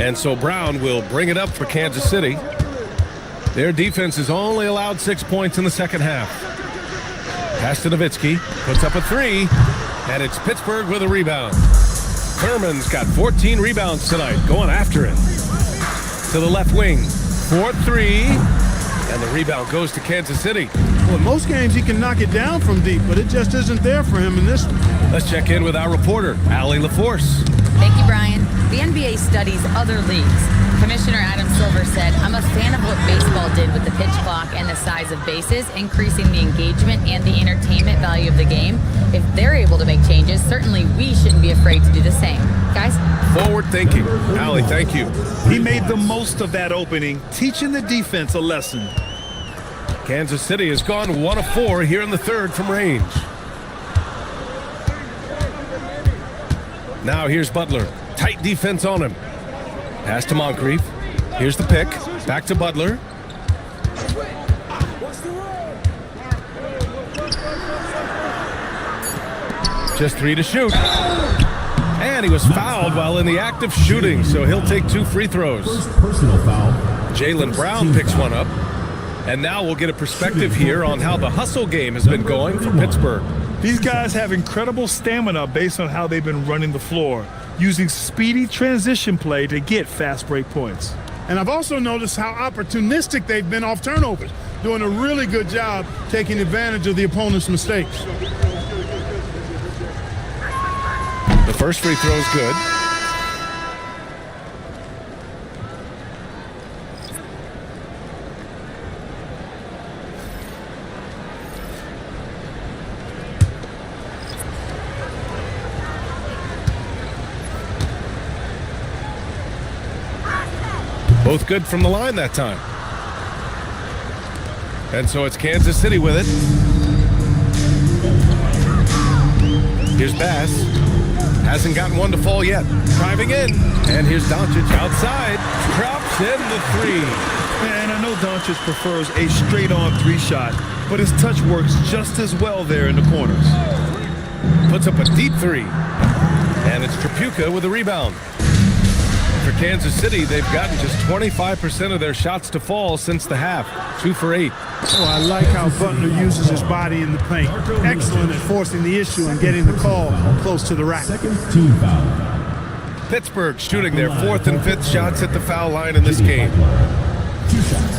And so Brown will bring it up for Kansas City. Their defense has only allowed 6 points in the second half. Pass to Nowitzki, puts up a three, and it's Pittsburgh with a rebound. Thurman's got 14 rebounds tonight, going after it. To the left wing, 4-3, and the rebound goes to Kansas City. Well, in most games he can knock it down from deep, but it just isn't there for him in this one. Let's check in with our reporter, Allie LaForce. Thank you, Brian. The NBA studies other leagues. Commissioner Adam Silver said, I'm a fan of what baseball did with the pitch clock and the size of bases, increasing the engagement and the entertainment value of the game. If they're able to make changes, certainly we shouldn't be afraid to do the same. Guys? Forward thinking. Allie, thank you. He made the most of that opening, teaching the defense a lesson. Kansas City has gone 1 of 4 here in the third from range. Now here's Butler. Tight defense on him. Pass to Moncrief. Here's the pick. Back to Butler. Just 3 to shoot. And he was fouled while in the act of shooting, so he'll take 2 free throws. Personal foul. Jaylen Brown picks one up. And now we'll get a perspective here on how the hustle game has been going for Pittsburgh. These guys have incredible stamina based on how they've been running the floor, using speedy transition play to get fast break points. And I've also noticed how opportunistic they've been off turnovers, doing a really good job taking advantage of the opponent's mistakes. The first free throw is good. Both good from the line that time. And so it's Kansas City with it. Here's Bass. Hasn't gotten one to fall yet. Driving in. And here's Doncic outside. Drops in the three. And I know Doncic prefers a straight-on 3 shot, but his touch works just as well there in the corners. Puts up a deep 3. And it's Tripucka with a rebound. For Kansas City, they've gotten just 25% of their shots to fall since the half. 2 for 8. Oh, I like how Butler uses his body in the paint. Excellent at forcing the issue and getting the call close to the rack. Team foul. Pittsburgh shooting their 4th and 5th shots at the foul line in this game. 2 shots.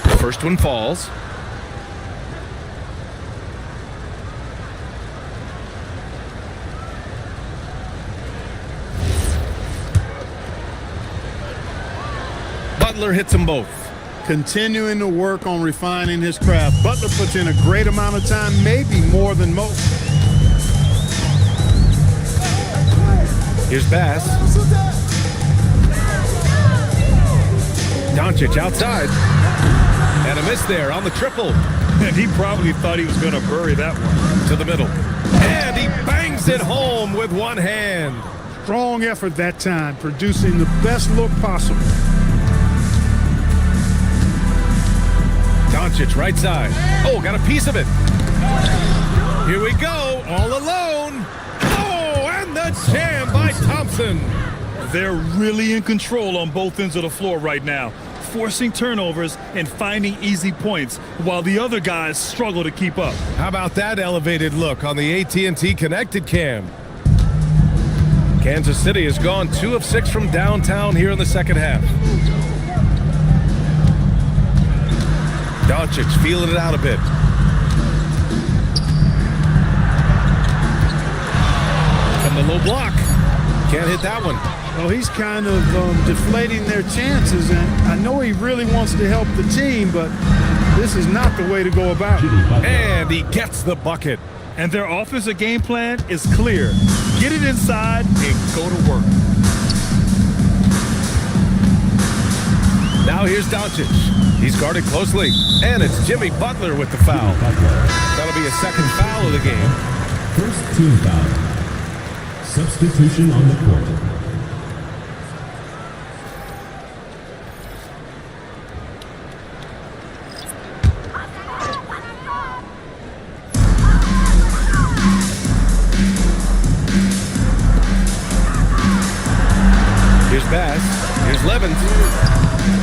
The first one falls. Butler hits them both. Continuing to work on refining his craft. Butler puts in a great amount of time, maybe more than most. Here's Bass. Doncic outside. And a miss there on the triple. And he probably thought he was going to bury that one. To the middle. And he bangs it home with one hand. Strong effort that time, producing the best look possible. Doncic right side. Oh, got a piece of it. Here we go, all alone. Oh, and the jam by Thompson. They're really in control on both ends of the floor right now, forcing turnovers and finding easy points while the other guys struggle to keep up. How about that elevated look on the AT&T connected cam? Kansas City has gone 2 of 6 from downtown here in the second half. Doncic feeling it out a bit. From the low block. Can't hit that one. Well, he's kind of deflating their chances, and I know he really wants to help the team, but this is not the way to go about it. And he gets the bucket. And their offensive game plan is clear. Get it inside and go to work. Now here's Doncic. He's guarded closely. And it's Jimmy Butler with the foul. That'll be a second foul of the game. First team foul. Substitution on the court. Here's Bass. Here's Here's Levens.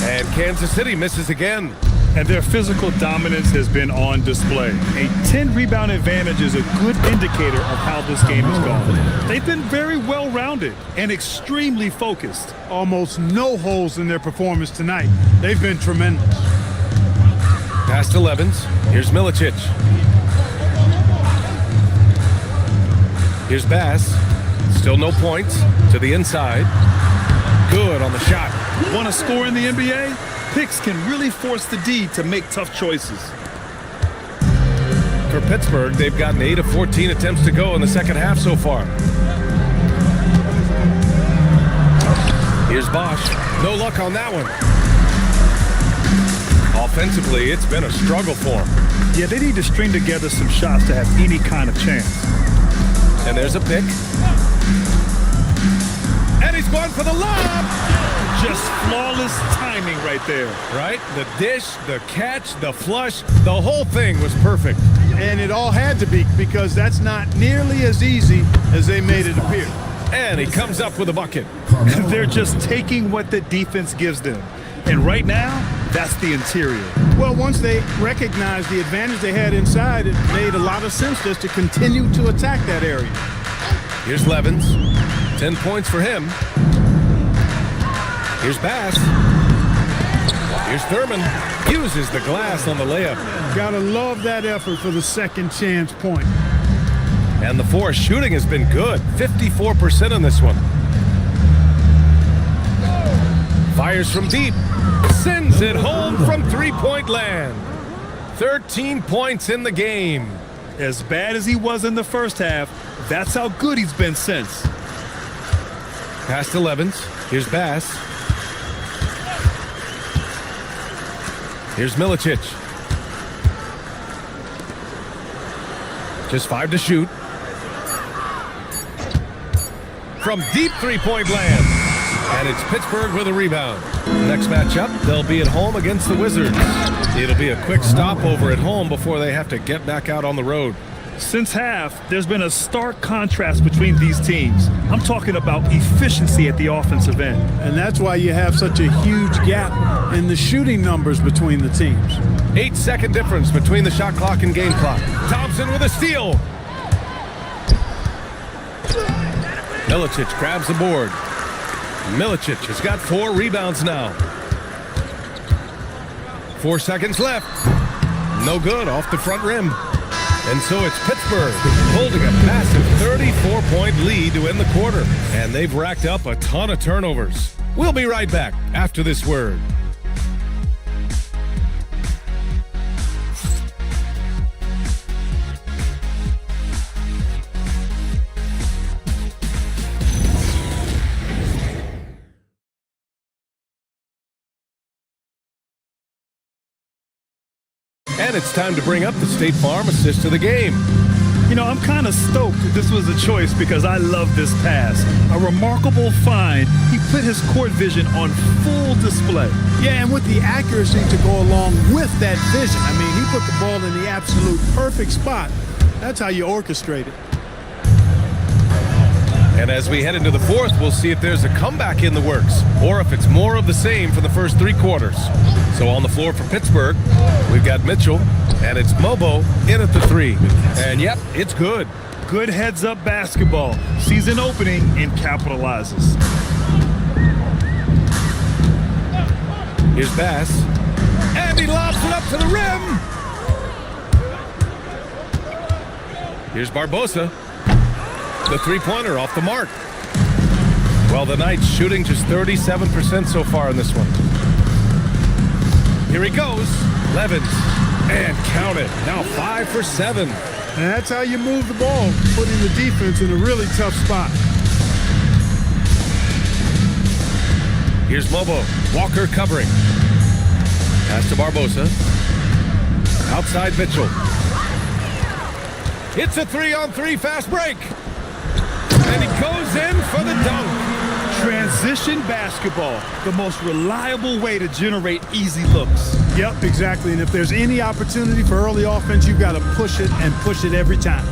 And Kansas City misses again. And their physical dominance has been on display. A 10-rebound advantage is a good indicator of how this game has gone. They've been very well-rounded and extremely focused. Almost no holes in their performance tonight. They've been tremendous. Pass to Levens. Here's Milicic. Here's Bass. Still no points. To the inside. Good on the shot. Want to score in the NBA? Picks can really force the D to make tough choices. For Pittsburgh, they've gotten 8 of 14 attempts to go in the second half so far. Here's Bosch. No luck on that one. Offensively, it's been a struggle for them. Yeah, they need to string together some shots to have any kind of chance. And there's a pick. And he's going for the lob! Just flawless timing right there. Right? The dish, the catch, the flush, the whole thing was perfect. And it all had to be, because that's not nearly as easy as they made it appear. And he comes up with a bucket. They're just taking what the defense gives them. And right now, that's the interior. Well, once they recognized the advantage they had inside, it made a lot of sense just to continue to attack that area. Here's Levens. 10 points for him. Here's Bass. Here's Thurman. Uses the glass on the layup. Gotta love that effort for the second chance point. And the Force shooting has been good. 54% on this one. Fires from deep. Sends it home from three-point land. 13 points in the game. As bad as he was in the first half, that's how good he's been since. Pass to Levens. Here's Bass. Here's Milicic. Just 5 to shoot. From deep three-point land. And it's Pittsburgh with a rebound. Next matchup, they'll be at home against the Wizards. It'll be a quick stopover at home before they have to get back out on the road. Since half, there's been a stark contrast between these teams. I'm talking about efficiency at the offensive end. And that's why you have such a huge gap in the shooting numbers between the teams. 8-second difference between the shot clock and game clock. Thompson with a steal. Milicic grabs the board. Milicic has got 4 rebounds now. 4 seconds left. No good off the front rim. And so it's Pittsburgh holding a massive 34-point lead to end the quarter. And they've racked up a ton of turnovers. We'll be right back after this word. And it's time to bring up the State Farm assist of the game. You know, I'm kind of stoked that this was a choice because I love this pass. A remarkable find. He put his court vision on full display. Yeah, and with the accuracy to go along with that vision. I mean, he put the ball in the absolute perfect spot. That's how you orchestrate it. And as we head into the fourth, we'll see if there's a comeback in the works or if it's more of the same for the first 3 quarters. So on the floor for Pittsburgh, we've got Mitchell, and it's Mobo in at the 3. And yep, it's good. Good heads-up basketball. Season opening and capitalizes. Here's Bass. And he lobs it up to the rim. Here's Barbosa. The three-pointer off the mark. Well, the Knights shooting just 37% so far in this one. Here he goes. Levens. And count it. Now 5 for 7. And that's how you move the ball, putting the defense in a really tough spot. Here's Mobo. Walker covering. Pass to Barbosa. Outside Mitchell. It's a 3-on-3 fast break. And he goes in for the dunk. Transition basketball, the most reliable way to generate easy looks. Yep, exactly. And if there's any opportunity for early offense, you've got to push it and push it every time.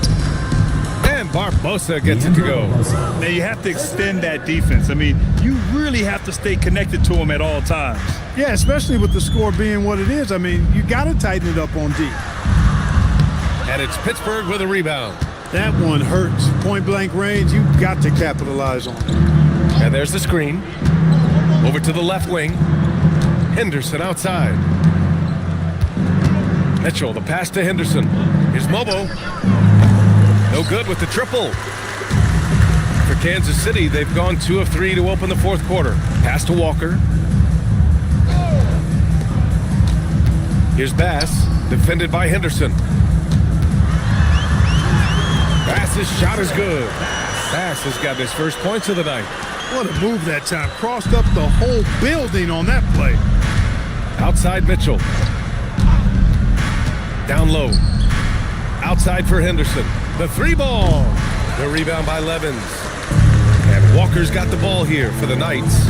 And And Barbosa gets it to go. Now you have to extend that defense. I mean, you really have to stay connected to him at all times. Yeah, especially with the score being what it is. I mean, you got to tighten it up on D. And it's Pittsburgh with a rebound. That one hurts. Point-blank range, you got to capitalize on it. And there's the screen. Over to the left wing. Henderson outside. Mitchell, the pass to Henderson. Here's Mobo. No good with the triple. For Kansas City, they've gone 2 of 3 to open the fourth quarter. Pass to Walker. Here's Bass, defended by Henderson. Bass's shot is good. Bass has got his first points of the night. What a move that time. Crossed up the whole building on that play. Outside Mitchell. Down low. Outside for Henderson. The 3-ball. The rebound by Levens. And Walker's got the ball here for the Knights.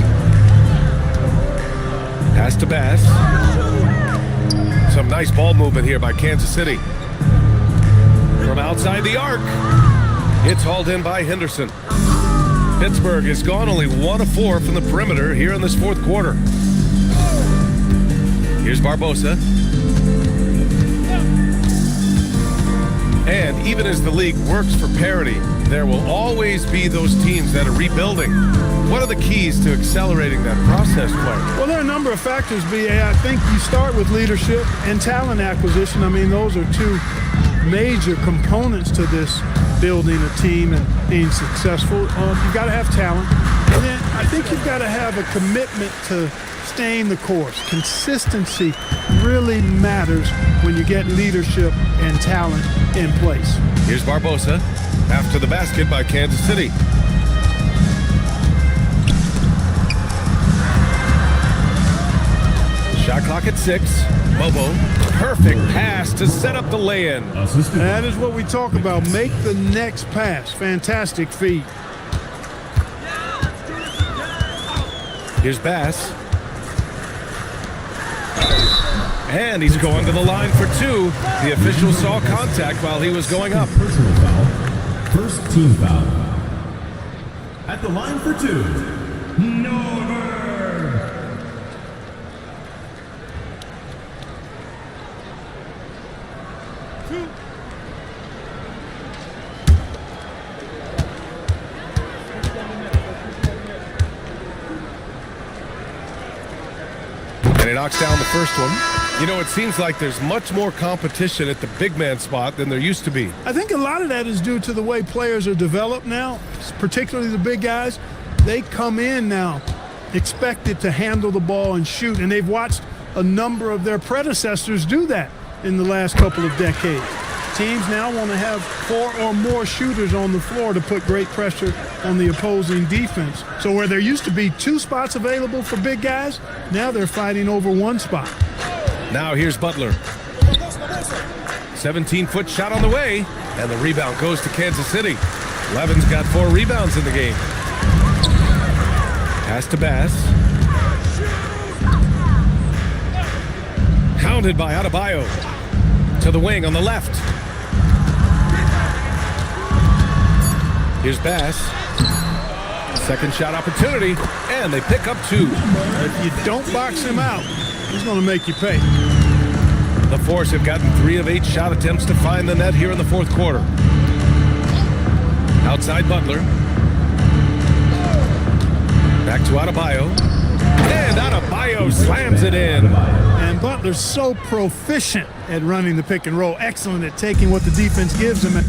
Pass to Bass. Some nice ball movement here by Kansas City. From outside the arc. It's hauled in by Henderson. Pittsburgh has gone only 1 of 4 from the perimeter here in this fourth quarter. Here's Barbosa. And even as the league works for parity, there will always be those teams that are rebuilding. What are the keys to accelerating that process, Clark? Well, there are a number of factors, B.A. I think you start with leadership and talent acquisition. I mean, those are two major components to this building a team and being successful. You've got to have talent. And then I think you've got to have a commitment to staying the course. Consistency really matters when you get leadership and talent in place. Here's Barbosa after the basket by Kansas City. Shot clock at 6. Mobo, perfect pass to set up the lay-in. That is what we talk about. Make the next pass. Fantastic feed. Here's Bass. And he's going to the line for 2. The official saw contact while he was going up. Personal foul. First team foul. At the line for 2, Norberg. And he knocks down the first one. You know, it seems like there's much more competition at the big man spot than there used to be. I think a lot of that is due to the way players are developed now, particularly the big guys. They come in now expected to handle the ball and shoot, and they've watched a number of their predecessors do that in the last couple of decades. Teams now want to have 4 or more shooters on the floor to put great pressure on the opposing defense. So where there used to be 2 spots available for big guys, now they're fighting over 1 spot. Now here's Butler. 17-foot shot on the way, and the rebound goes to Kansas City. Levin's got 4 rebounds in the game. Pass to Bass. Hounded by Adebayo. To the wing on the left. Here's Bass. Second shot opportunity, and they pick up 2. If you don't box him out, he's going to make you pay. The Force have gotten 3 of 8 shot attempts to find the net here in the fourth quarter. Outside Butler. Back to Adebayo. And Adebayo slams it in. And Butler's so proficient at running the pick and roll. Excellent at taking what the defense gives him.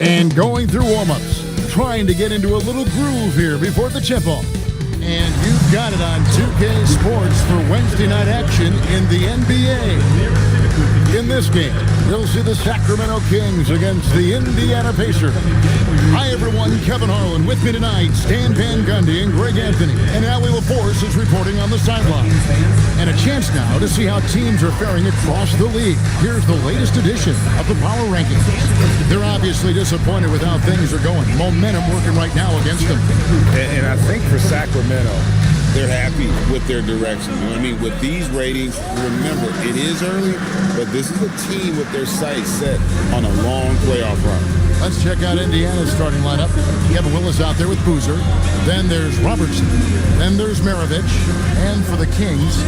And going through warm-ups, trying to get into a little groove here before the tip-off. And you've got it on 2K Sports for Wednesday night action in the NBA. In this game, you'll see the Sacramento Kings against the Indiana Pacers. Hi, everyone. Kevin Harlan with me tonight. Stan Van Gundy and Greg Anthony. And Allie LaForce is reporting on the sideline. And a chance now to see how teams are faring across the league. Here's the latest edition of the Power Rankings. They're obviously disappointed with how things are going. Momentum working right now against them. And I think for Sacramento, they're happy with their direction. You know what I mean? With these ratings, remember, it is early, but this is a team with their sights set on a long playoff run. Let's check out Indiana's starting lineup. Kevin Willis out there with Boozer. Then there's Robertson. Then there's Maravich. And for the Kings,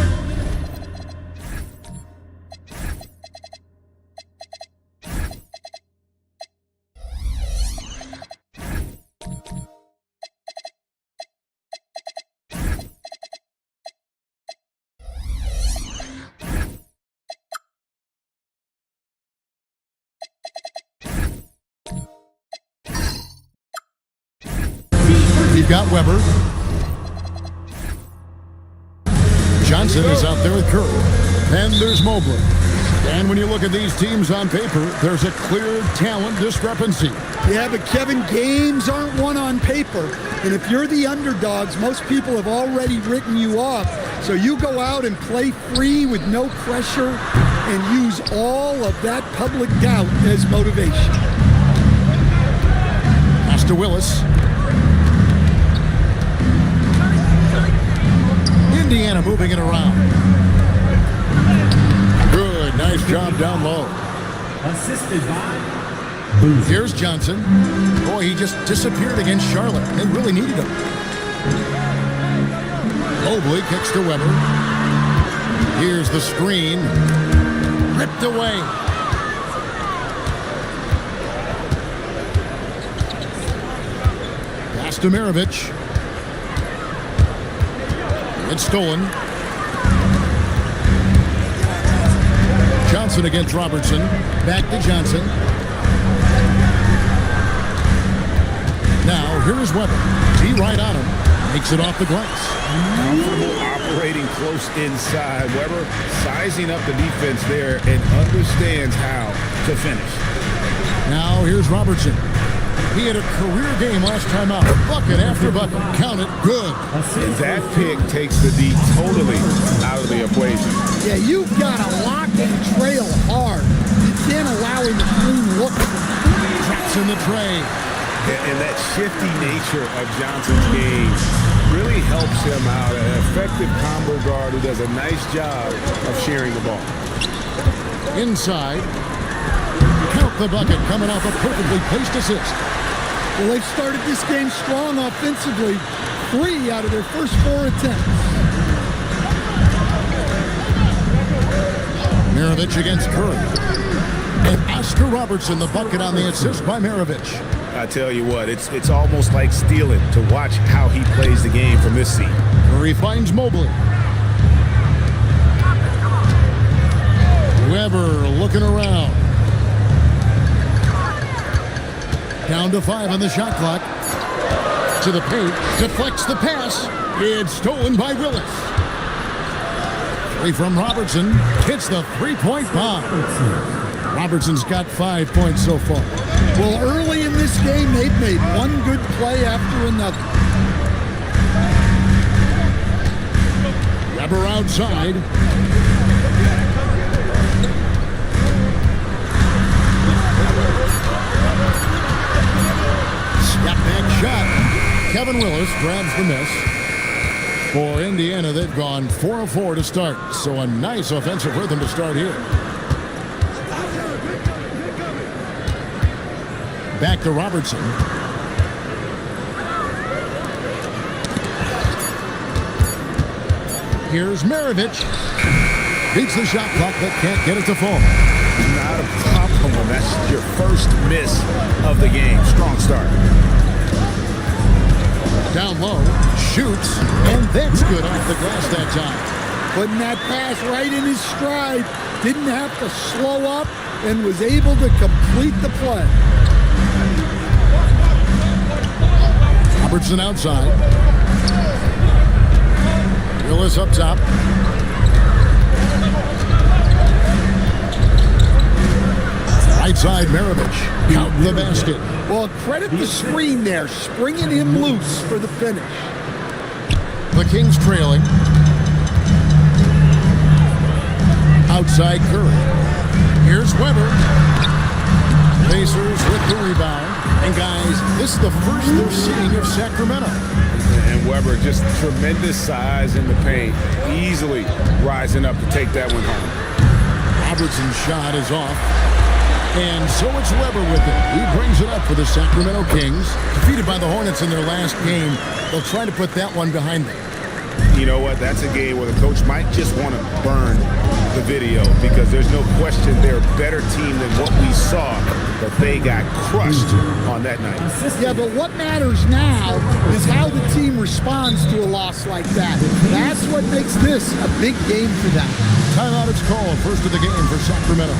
you've got Weber. Johnson is out there with Curry. Then there's Mobley. And when you look at these teams on paper, there's a clear talent discrepancy. Yeah, but Kevin, games aren't won on paper. And if you're the underdogs, most people have already written you off. So you go out and play free with no pressure and use all of that public doubt as motivation. Pass to Willis. Indiana moving it around. Good, nice job down low. Assisted by Here's Johnson. Boy, he just disappeared against Charlotte. They really needed him. Mobley kicks to Weber. Here's the screen. Ripped away. Pass to Maravich. It's stolen. Johnson against Robertson. Back to Johnson. Now, here's Weber. He right on him. Makes it off the glass. Comfortable operating close inside. Weber sizing up the defense there and understands how to finish. Now, here's Robertson. He had a career game last time out. Bucket after bucket. Count it. Good. And that pick takes the D totally out of the equation. Yeah, you've got to lock and trail hard. You can't allow him to clean look. Drops in the tray. And that shifty nature of Johnson's game really helps him out. An effective combo guard who does a nice job of sharing the ball. Inside. Count the bucket coming off a perfectly placed assist. Well, they've started this game strong offensively. 3 out of their first 4 attempts. Maravich against Curry. And Oscar Robertson, the bucket on the assist by Maravich. I tell you what, it's almost like stealing to watch how he plays the game from this seat. Curry finds Mobley. Weber looking around. Down to 5 on the shot clock. To the paint. Deflects the pass. It's stolen by Willis. 3 from Robertson. Hits the three-point bomb. Robertson's got 5 points so far. Well, early in this game, they've made one good play after another. Weber outside. Step back shot. Kevin Willis grabs the miss. For Indiana, they've gone 4 of 4 to start. So a nice offensive rhythm to start here. Back to Robertson. Here's Maravich. Beats the shot clock but can't get it to fall. Not a problem when that's your first miss of the game. Strong start. Down low, shoots, and that's good off the glass that time. Putting that pass right in his stride. Didn't have to slow up and was able to complete the play. Robertson outside. Willis up top. Right side, Maravich. Count the basket. Well, credit the screen there, springing him loose for the finish. The Kings trailing. Outside Curry. Here's Weber. Pacers with the rebound. And guys, this is the first they're seeing of Sacramento. And Weber, just tremendous size in the paint. Easily rising up to take that one home. Robertson's shot is off. And so it's Weber with it. He brings it up for the Sacramento Kings. Defeated by the Hornets in their last game. They'll try to put that one behind them. You know what? That's a game where the coach might just want to burn the video because there's no question they're a better team than what we saw, but they got crushed on that night. Yeah, but what matters now is how the team responds to a loss like that. That's what makes this a big game for them. Timeout is called. First of the game for Sacramento.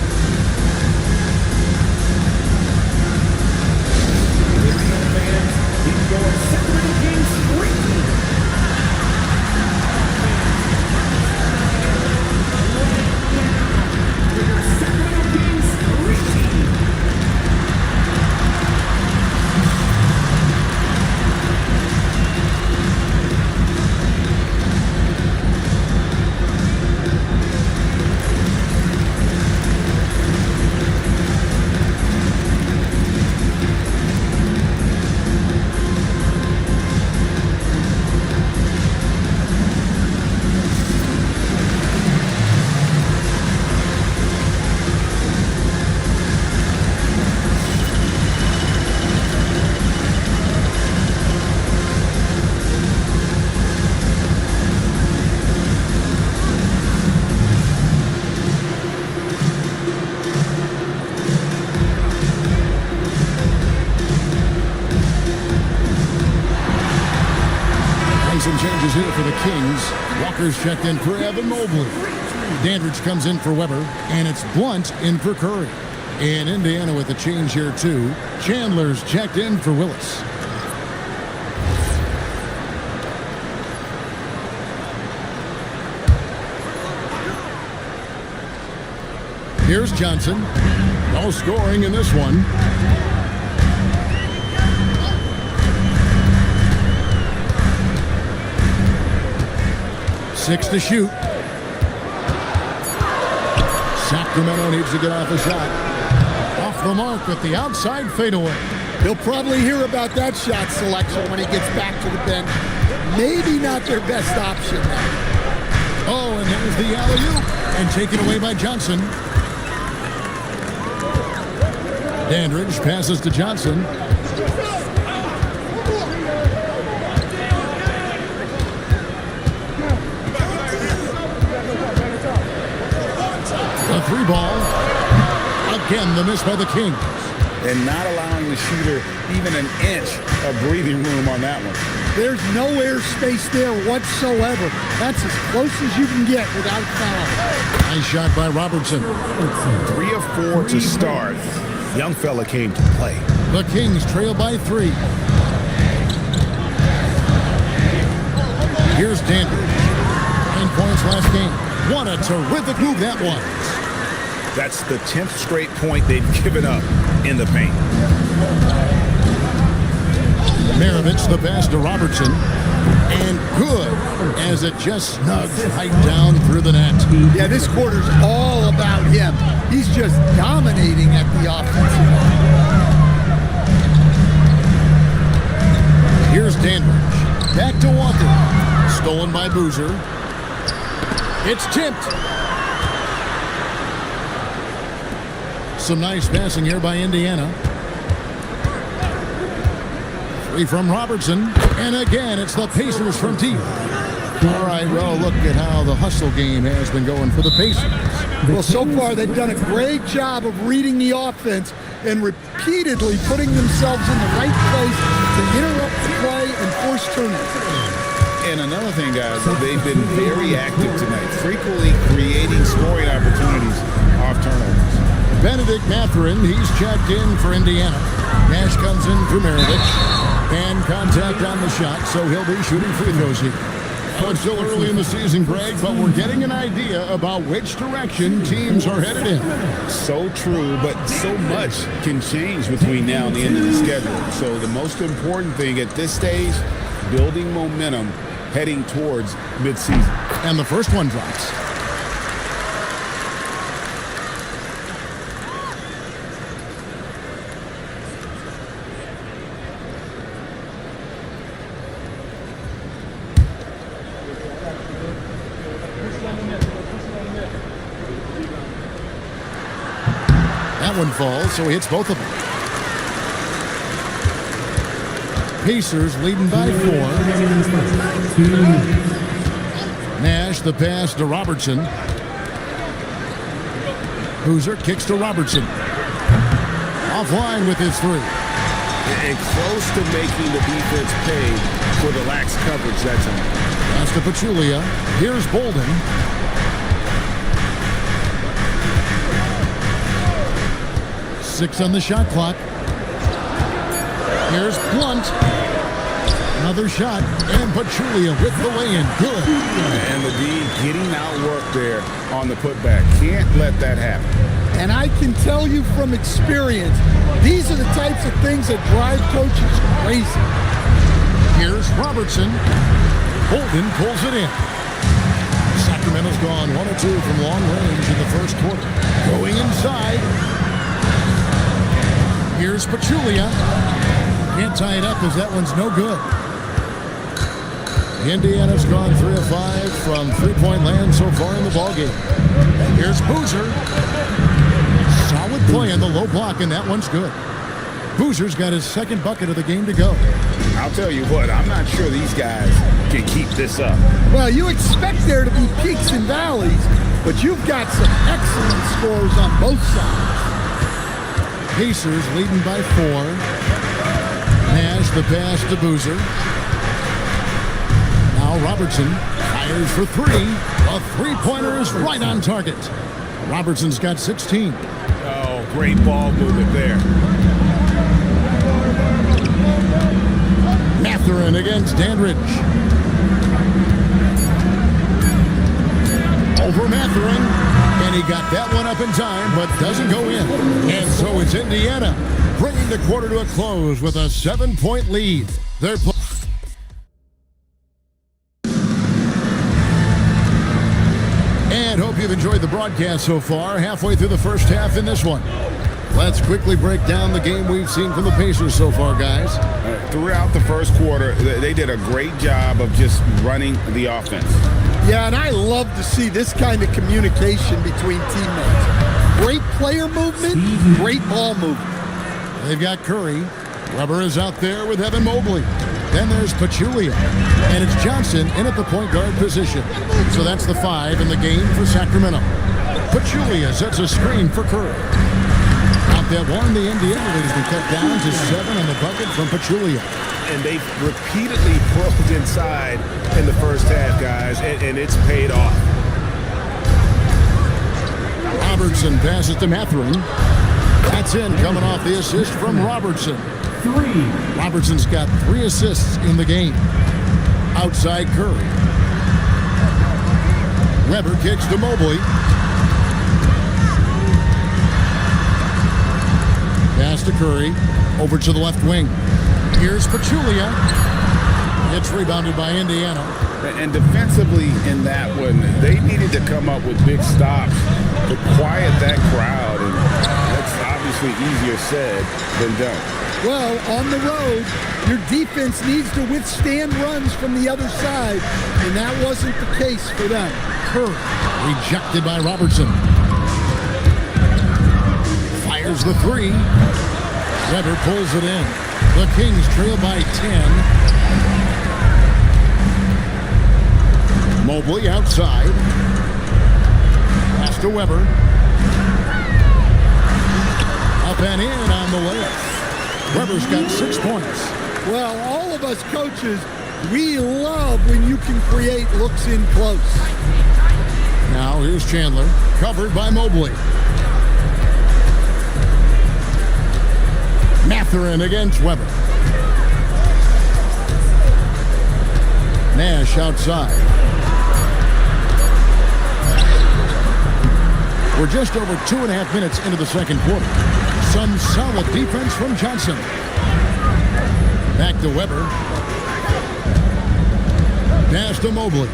Some changes here for the Kings. Walker's checked in for Evan Mobley. Dandridge comes in for Weber, and it's Blunt in for Curry. And Indiana with a change here too. Chandler's checked in for Willis. Here's Johnson. No scoring in this one. Six to shoot. Sacramento needs to get off a shot. Off the mark with the outside fadeaway. He'll probably hear about that shot selection when he gets back to the bench. Maybe not their best option now. Oh, and there's the alley-oop. And taken away by Johnson. Dandridge passes to Johnson. A three ball. Again, the miss by the Kings. And not allowing the shooter even an inch of breathing room on that one. There's no air space there whatsoever. That's as close as you can get without foul. Nice shot by Robertson. 3 of 4 to start. Young fella came to play. The Kings trail by 3. Here's Dandridge. 9 points last game. What a terrific move that was. That's the 10th straight point they've given up in the paint. Maravich the pass to Robertson. And good as it just snugs right down through the net. Yeah, this quarter's all about him. He's just dominating at the offensive end. Here's Dandridge. Back to Walker. Stolen by Boozer. It's tipped. Some nice passing here by Indiana. 3 from Robertson. And again, it's the Pacers from deep. All right, well, look at how the hustle game has been going for the Pacers. Well, so far they've done a great job of reading the offense and repeatedly putting themselves in the right place to interrupt the play and force turnovers. And another thing, guys, they've been very active tonight, frequently creating scoring opportunities off turnovers. Benedict Mathurin, he's checked in for Indiana. Nash comes in for Maravich. And contact on the shot, so he'll be shooting free throws here. Well, it's still early in the season, Greg, but we're getting an idea about which direction teams are headed in. So true, but so much can change between now and the end of the schedule. So the most important thing at this stage, building momentum heading towards midseason. And the first one drops. That one falls, so he hits both of them. Pacers leading by 4. Nash, the pass to Robertson. Boozer kicks to Robertson. Offline with his 3. And close to making the defense pay for the lax coverage that time. Pass to Pachulia. Here's Bolden. Six on the shot clock. Here's Blunt. Another shot. And Pachulia with the lay-in. Good. And the D getting outworked there on the putback. Can't let that happen. And I can tell you from experience, these are the types of things that drive coaches crazy. Here's Robertson. Bolden pulls it in. Sacramento's gone 1 of 2 from long range in the first quarter. Going inside. Here's Pachulia. Can't tie it up as that one's no good. Indiana's gone 3 of 5 from three-point land so far in the ballgame. Here's Boozer. Solid play on the low block, and that one's good. Boozer's got his second bucket of the game to go. I'll tell you what, I'm not sure these guys can keep this up. Well, you expect there to be peaks and valleys, but you've got some excellent scores on both sides. Pacers leading by 4. Nash the pass to Boozer. Now Robertson fires for 3. A three-pointer is right on target. Robertson's got 16. Oh, great ball movement there. Mathurin against Dandridge. Over Mathurin. And he got that one up in time, but doesn't go in. And so it's Indiana bringing the quarter to a close with a 7-point lead. They're and hope you've enjoyed the broadcast so far. Halfway through the first half in this one. Let's quickly break down the game we've seen from the Pacers so far, guys. Throughout the first quarter, they did a great job of just running the offense. Yeah, and I love to see this kind of communication between teammates. Great player movement, great ball movement. They've got Curry. Weber is out there with Evan Mobley. Then there's Pachulia. And it's Johnson in at the point guard position. So that's the 5 in the game for Sacramento. Pachulia sets a screen for Curry. Out that one, the Indiana lead has been cut down to 7 on the bucket from Pachulia. And they've repeatedly probed inside in the first half, guys, and it's paid off. Robertson passes to Mathurin. That's in, coming off the assist from Robertson. 3. Robertson's got 3 assists in the game. Outside Curry. Weber kicks to Mobley. Pass to Curry. Over to the left wing. Here's Pachulia. It's rebounded by Indiana. And defensively in that one, they needed to come up with big stops to quiet that crowd. And that's obviously easier said than done. Well, on the road, your defense needs to withstand runs from the other side, and that wasn't the case for them. Curry, rejected by Robertson. Fires the 3. Weber pulls it in. The Kings trail by 10. Mobley outside. Pass to Weber. Up and in on the layup. Weber's got 6 points. Well, all of us coaches, we love when you can create looks in close. Now here's Chandler, covered by Mobley. Mathurin against Weber. Nash outside. We're just over 2.5 minutes into the second quarter. Some solid defense from Johnson. Back to Weber. Pass to Mobley.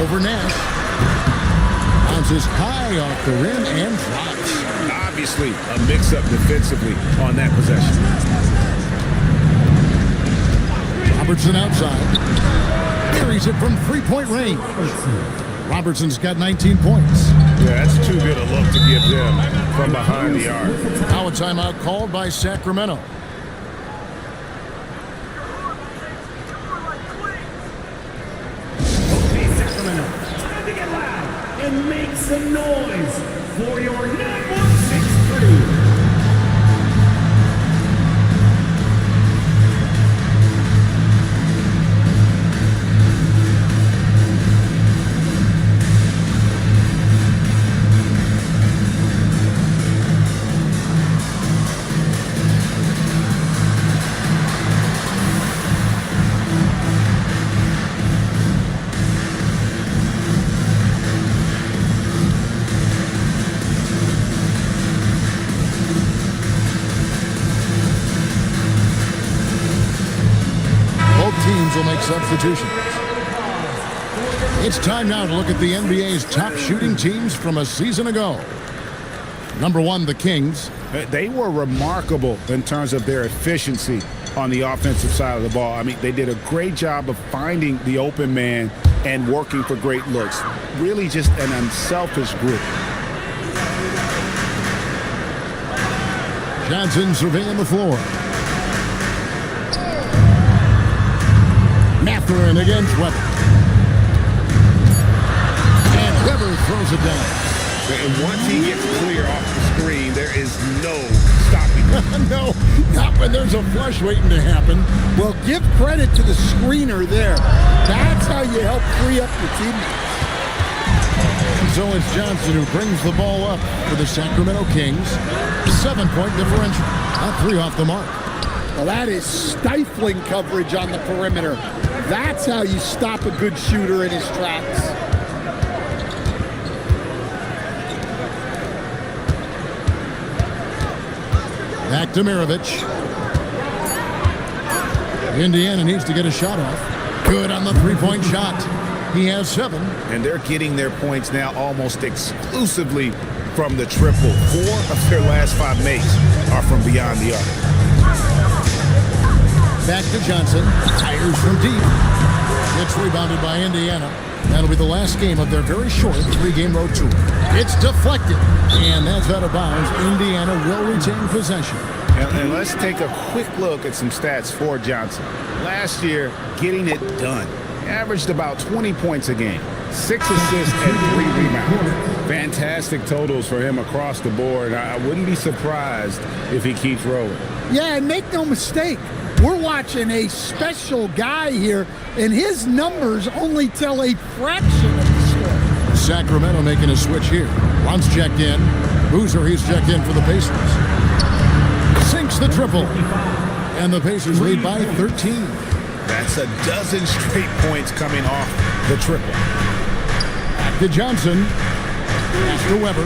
Over Nash. Bounces high off the rim and drops. Obviously, a mix-up defensively on that possession. Robertson outside. Carries it from three-point range. Robertson's got 19 points. Yeah, that's too good a look to give them from behind the arc. Now a timeout called by Sacramento. Okay, Sacramento, time to get loud and make some noise for your 9163. Will make substitutions. It's time now to look at the NBA's top shooting teams from a season ago. Number 1, the Kings. They were remarkable in terms of their efficiency on the offensive side of the ball. I mean, they did a great job of finding the open man and working for great looks. Really just an unselfish group. Johnson surveying the floor. Mathurin against Weber. And Weber throws it down. And once he gets clear off the screen, there is no stopping him. No, not when there's a flush waiting to happen. Well, give credit to the screener there. That's how you help free up your teammates. And so it's Johnson who brings the ball up for the Sacramento Kings. 7-point differential. Not 3 off the mark. Well, that is stifling coverage on the perimeter. That's how you stop a good shooter in his tracks. Back to Mirovic. Indiana needs to get a shot off. Good on the three-point shot. He has 7. And they're getting their points now almost exclusively from the triple. 4 of their last 5 makes are from beyond the arc. Back to Johnson. Tires from deep. It's rebounded by Indiana. That'll be the last game of their very short 3-game road tour. It's deflected, and that's out of bounds. Indiana will retain possession. And let's take a quick look at some stats for Johnson. Last year, getting it done. Averaged about 20 points a game, 6 assists and 3 rebounds. Fantastic totals for him across the board. I wouldn't be surprised if he keeps rolling. Yeah, and make no mistake, we're watching a special guy here, and his numbers only tell a fraction of the story. Sacramento making a switch here. Once checked in. Boozer, he's checked in for the Pacers. Sinks the triple. And the Pacers lead by 13. That's a dozen straight points coming off the triple. Back to Johnson. Pass to Weber.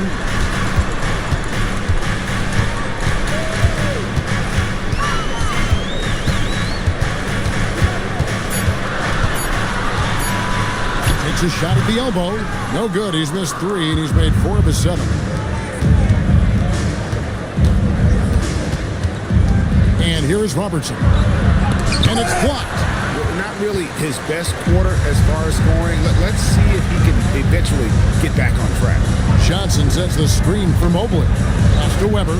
Takes a shot at the elbow. No good. He's missed 3, and he's made 4 of his 7. And here is Robertson. And it's blocked. Not really his best quarter as far as scoring. Let's see if he can eventually get back on track. Johnson sets the screen for Mobley. Pass to Weber.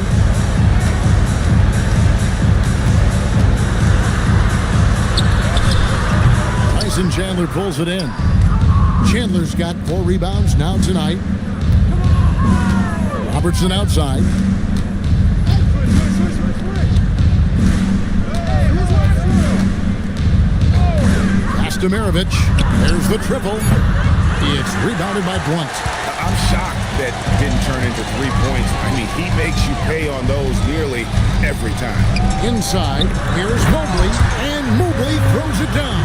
Tyson Chandler pulls it in. Chandler's got 4 rebounds now tonight. Robertson outside. Mirovic. There's the triple. It's rebounded by Blunt. I'm shocked that didn't turn into 3 points. I mean, he makes you pay on those nearly every time. Inside, here's Mobley, and Mobley throws it down.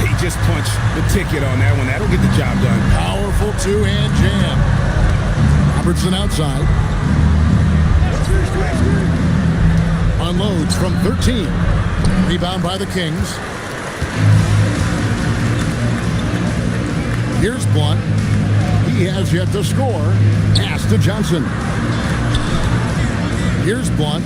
He just punched the ticket on that one. That'll get the job done. Powerful two-hand jam. Robertson outside. Unloads from 13. Rebound by the Kings. Here's Blunt. He has yet to score. Pass to Johnson. Here's Blunt.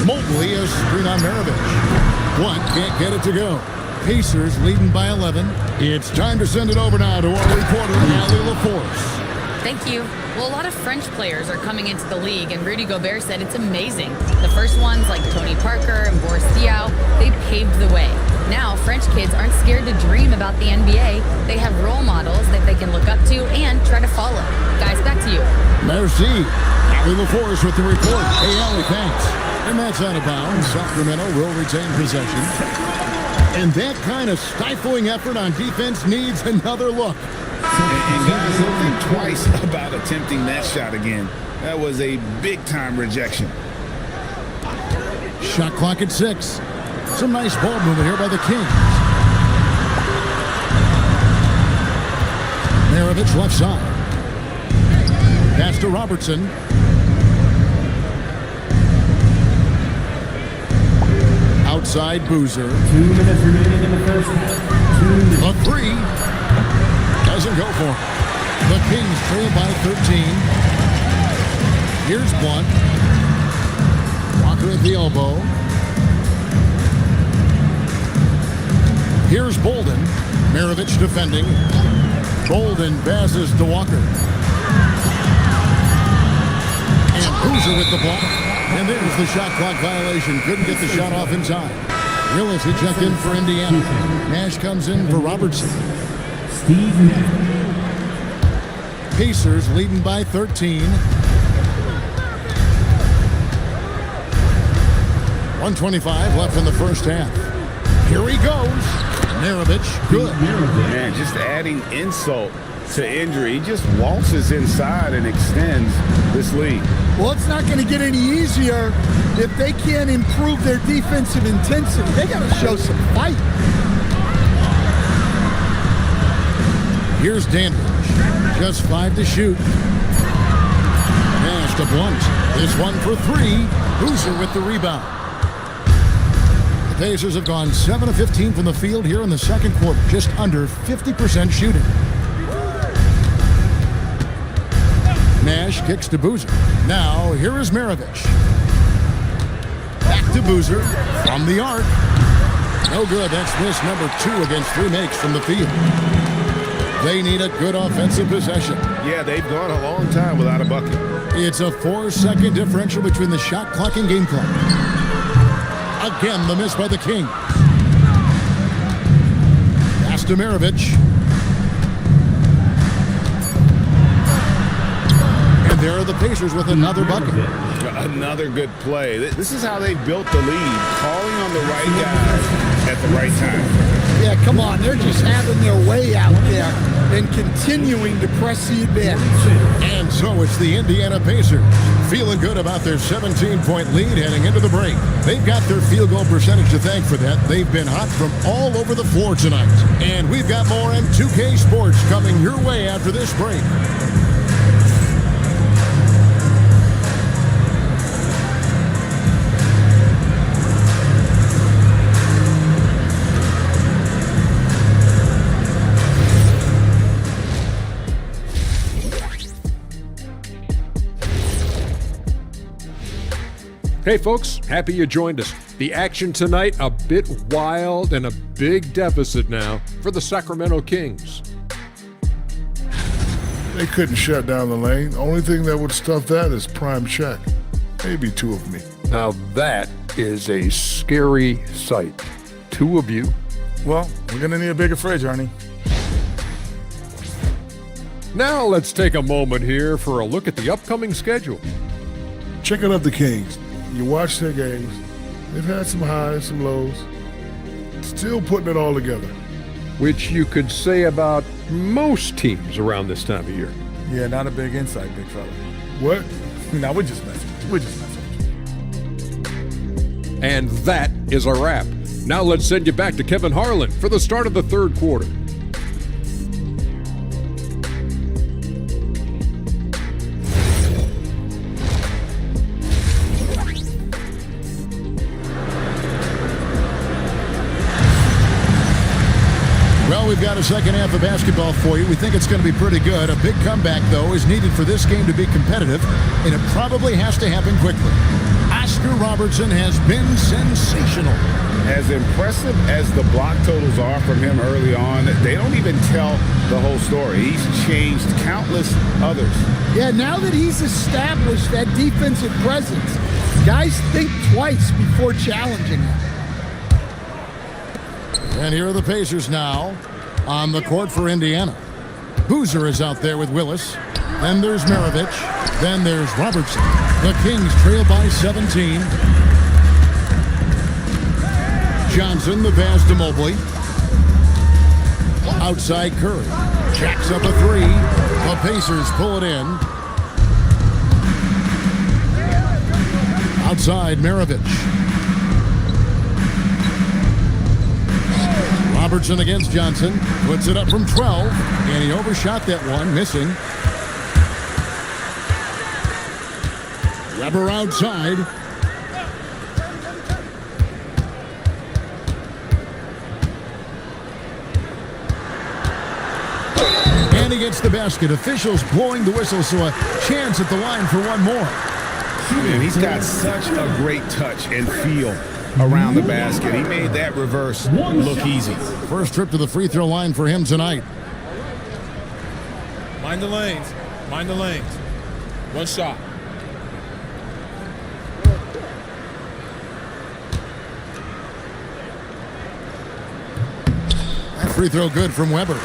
Mobley is screen on Maravich. Blunt can't get it to go. Pacers leading by 11. It's time to send it over now to our reporter, Allie LaForce. Thank you. Well, a lot of French players are coming into the league, and Rudy Gobert said it's amazing. The first ones, like Tony Parker and Boris Diaw, they paved the way. Now, French kids aren't scared to dream about the NBA. They have role models that they can look up to and try to follow. Guys, back to you. Merci. Allie LaForce with the report. Hey, Allie, thanks. And that's out of bounds. Sacramento will retain possession. And that kind of stifling effort on defense needs another look. And guys, don't think twice about attempting that shot again. That was a big-time rejection. Shot clock at 6. Some nice ball movement here by the Kings. Maravich left side. Pass to Robertson. Outside Boozer. 2 minutes remaining in the first half. A three. Doesn't go for him. The Kings trail by 13. Here's Blunt. Walker at the elbow. Here's Bolden. Maravich defending. Bolden passes to Walker. And Boozer with the block. And there's the shot clock violation. Couldn't get the shot off in time. Willis had checked in for Indiana. Nash comes in for Robertson. Steve Nash. Pacers leading by 13. 1:25 left in the first half. Here he goes. Maravich, good. Man, just adding insult to injury. He just waltzes inside and extends this lead. Well, it's not going to get any easier if they can't improve their defensive intensity. They got to show some fight. Here's Dandridge. Just 5 to shoot. Pass to Blunt. This one for 3. Boozer with the rebound. The Pacers have gone 7 of 15 from the field here in the second quarter. Just under 50% shooting. Nash kicks to Boozer. Now, here is Maravich. Back to Boozer from the arc. No good. That's miss number 2 against 3 makes from the field. They need a good offensive possession. Yeah, they've gone a long time without a bucket. It's a 4-second differential between the shot clock and game clock. Again, the miss by the Kings. Pass to Maravich. And there are the Pacers with another bucket. Another good play. This is how they built the lead, calling on the right guys at the right time. Yeah, come on. They're just having their way out there and continuing to press the advantage. And so it's the Indiana Pacers feeling good about their 17-point lead heading into the break. They've got their field goal percentage to thank for that. They've been hot from all over the floor tonight. And we've got more M2K Sports coming your way after this break. Hey folks, happy you joined us. The action tonight, a bit wild and a big deficit now for the Sacramento Kings. They couldn't shut down the lane. Only thing that would stuff that is prime check. Maybe 2 of me. Now that is a scary sight. 2 of you. Well, we're going to need a bigger fridge, Ernie. Now let's take a moment here for a look at the upcoming schedule. Checking out the Kings. You watch their games. They've had some highs, some lows. Still putting it all together. which you could say about most teams around this time of year. Yeah, not a big insight, big fella. What? No, we're just messing. We're just messing. And that is a wrap. Now let's send you back to Kevin Harlan for the start of the third quarter. Well, we've got a second half of basketball for you. We think it's going to be pretty good. A big comeback, though, is needed for this game to be competitive, and it probably has to happen quickly. Oscar Robertson has been sensational. As impressive as the block totals are from him early on, they don't even tell the whole story. He's changed countless others. Yeah, now that he's established that defensive presence, guys think twice before challenging him. And here are the Pacers now on the court for Indiana. Boozer is out there with Willis. Then there's Maravich. Then there's Robertson. The Kings trail by 17. Johnson, the pass to Mobley. Outside Curry. Jacks up a three. The Pacers pull it in. Outside Maravich. Robertson against Johnson. Puts it up from 12. And he overshot that one, missing. Weber outside. And he gets the basket. Officials blowing the whistle, so a chance at the line for one more. And he's got such a great touch and feel around the basket. He made that reverse look easy. First trip to the free throw line for him tonight. Mind the lanes. Mind the lanes. One shot. That free throw good from Weber.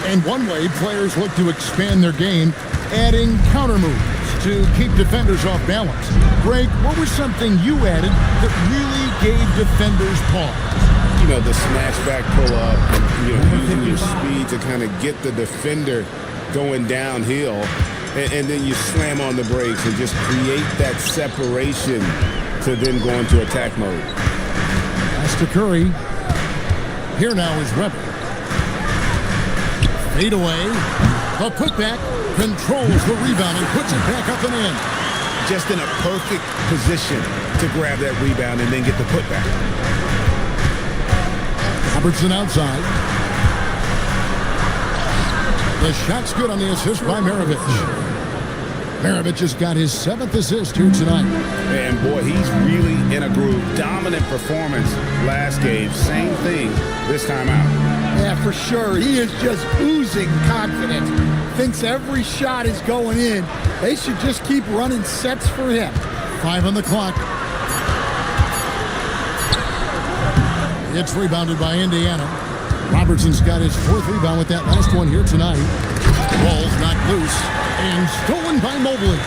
And one way players look to expand their game, adding counter moves to keep defenders off balance. Greg, what was something you added that really gave defenders pause? You know, the snatch back pull up, using your speed to kind of get the defender going downhill, and then you slam on the brakes and just create that separation to then go into attack mode. Pass to Curry. Here now is Weber. Fade away. The putback controls the rebound and puts it back up and in. Just in a perfect position to grab that rebound and then get the putback. Robertson outside. The shot's good on the assist by Maravich. Maravich has got his 7th assist here tonight. And boy, he's really in a groove. Dominant performance last game. Same thing this time out. Yeah, for sure. He is just oozing confidence. Thinks every shot is going in. They should just keep running sets for him. 5 on the clock. It's rebounded by Indiana. Robertson's got his 4th rebound with that last one here tonight. Ball's knocked loose and stolen by Mobley.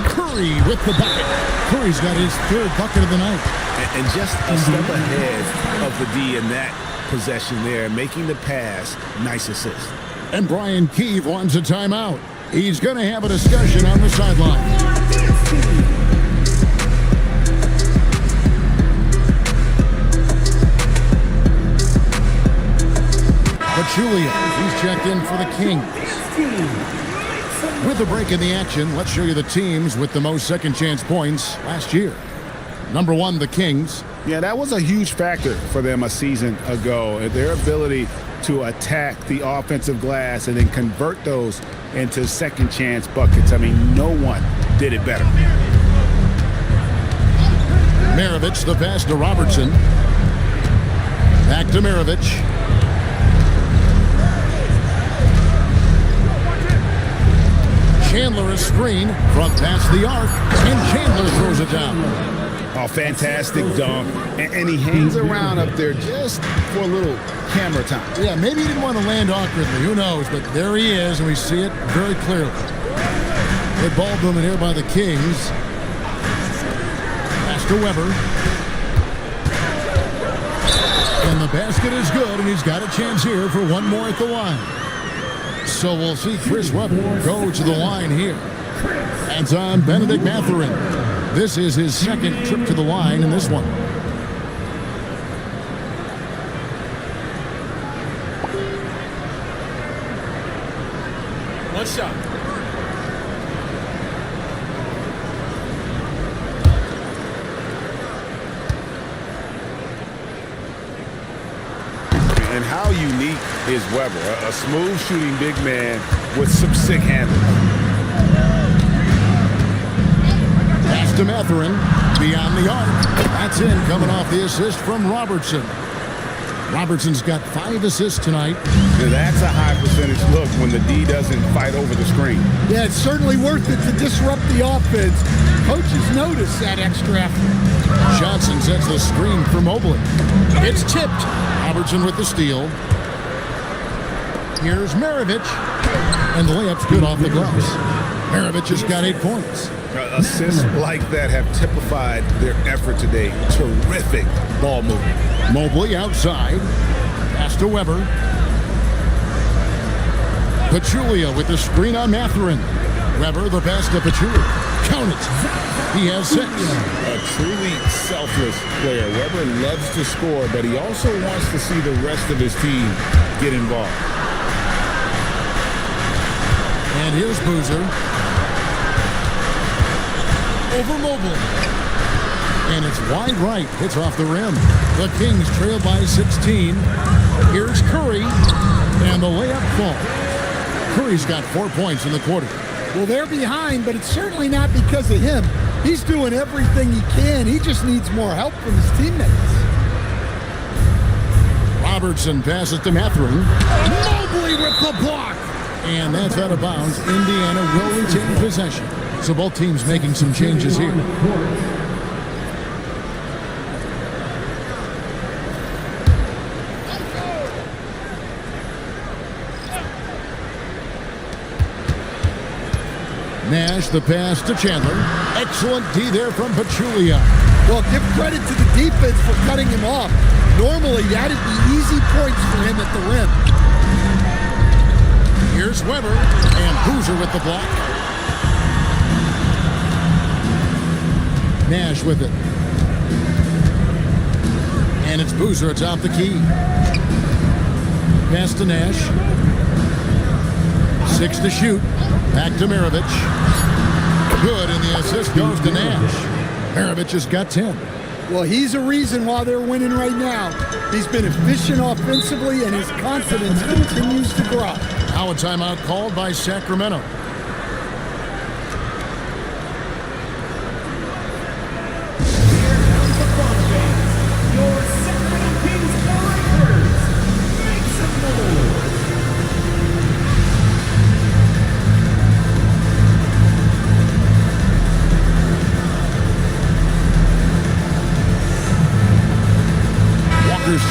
Curry with the bucket. Curry's got his 3rd bucket of the night. And just a step ahead of the D in that possession there, making the pass. Nice assist. And Brian Keefe wants a timeout. He's going to have a discussion on the sideline. Pachulia, he's checked in for the Kings. With a break in the action, let's show you the teams with the most second chance points last year. Number 1, the Kings. Yeah, that was a huge factor for them a season ago. Their ability to attack the offensive glass and then convert those into second chance buckets. I mean, no one did it better. Maravich, the pass to Robertson. Back to Maravich. Chandler a screen from past the arc, and Chandler throws it down. Oh, fantastic dunk. And he hangs around up there just for a little camera time. Yeah, maybe he didn't want to land awkwardly. Who knows? But there he is, and we see it very clearly. Good ball movement here by the Kings. Pass to Weber. And the basket is good, and he's got a chance here for one more at the line. So we'll see Chris Webber go to the line here. And on Benedict Mathurin. This is his second trip to the line in this one. One shot. And how unique is Weber? A smooth shooting big man with some sick handles. Pass to Mathurin, beyond the arc. That's in, coming off the assist from Robertson. Robertson's got 5 assists tonight. Now that's a high percentage look when the D doesn't fight over the screen. Yeah, it's certainly worth it to disrupt the offense. Coaches notice that extra effort. Johnson sets the screen for Mobley. It's tipped. Robertson with the steal. Here's Maravich. And the layup's good off the glass. Maravich has got 8 points. Assists like that have typified their effort today. Terrific ball movement. Mobley outside. Pass to Weber. Pachulia with the screen on Mathurin. Weber the pass to Pachulia. Count it. He has 6. A truly selfless player. Weber loves to score, but he also wants to see the rest of his team get involved. And here's Boozer. Over Mobley. And it's wide right. Hits off the rim. The Kings trail by 16. Here's Curry. And the layup falls. Curry's got 4 points in the quarter. Well, they're behind, but it's certainly not because of him. He's doing everything he can. He just needs more help from his teammates. Robertson passes to Mathurin. Mobley with the block. And that's out of bounds. Indiana will retain possession. So both teams making some changes here. Nash the pass to Chandler. Excellent D there from Pachulia. Well, give credit to the defense for cutting him off. Normally, that'd be easy points for him at the rim. Here's Weber and Boozer with the block. Nash with it. And it's Boozer atop the key. Pass to Nash. 6 to shoot. Back to Maravich. Good, and the assist goes to Nash. Maravich has got 10. Well, he's a reason why they're winning right now. He's been efficient offensively, and his confidence continues to grow. Now a timeout called by Sacramento.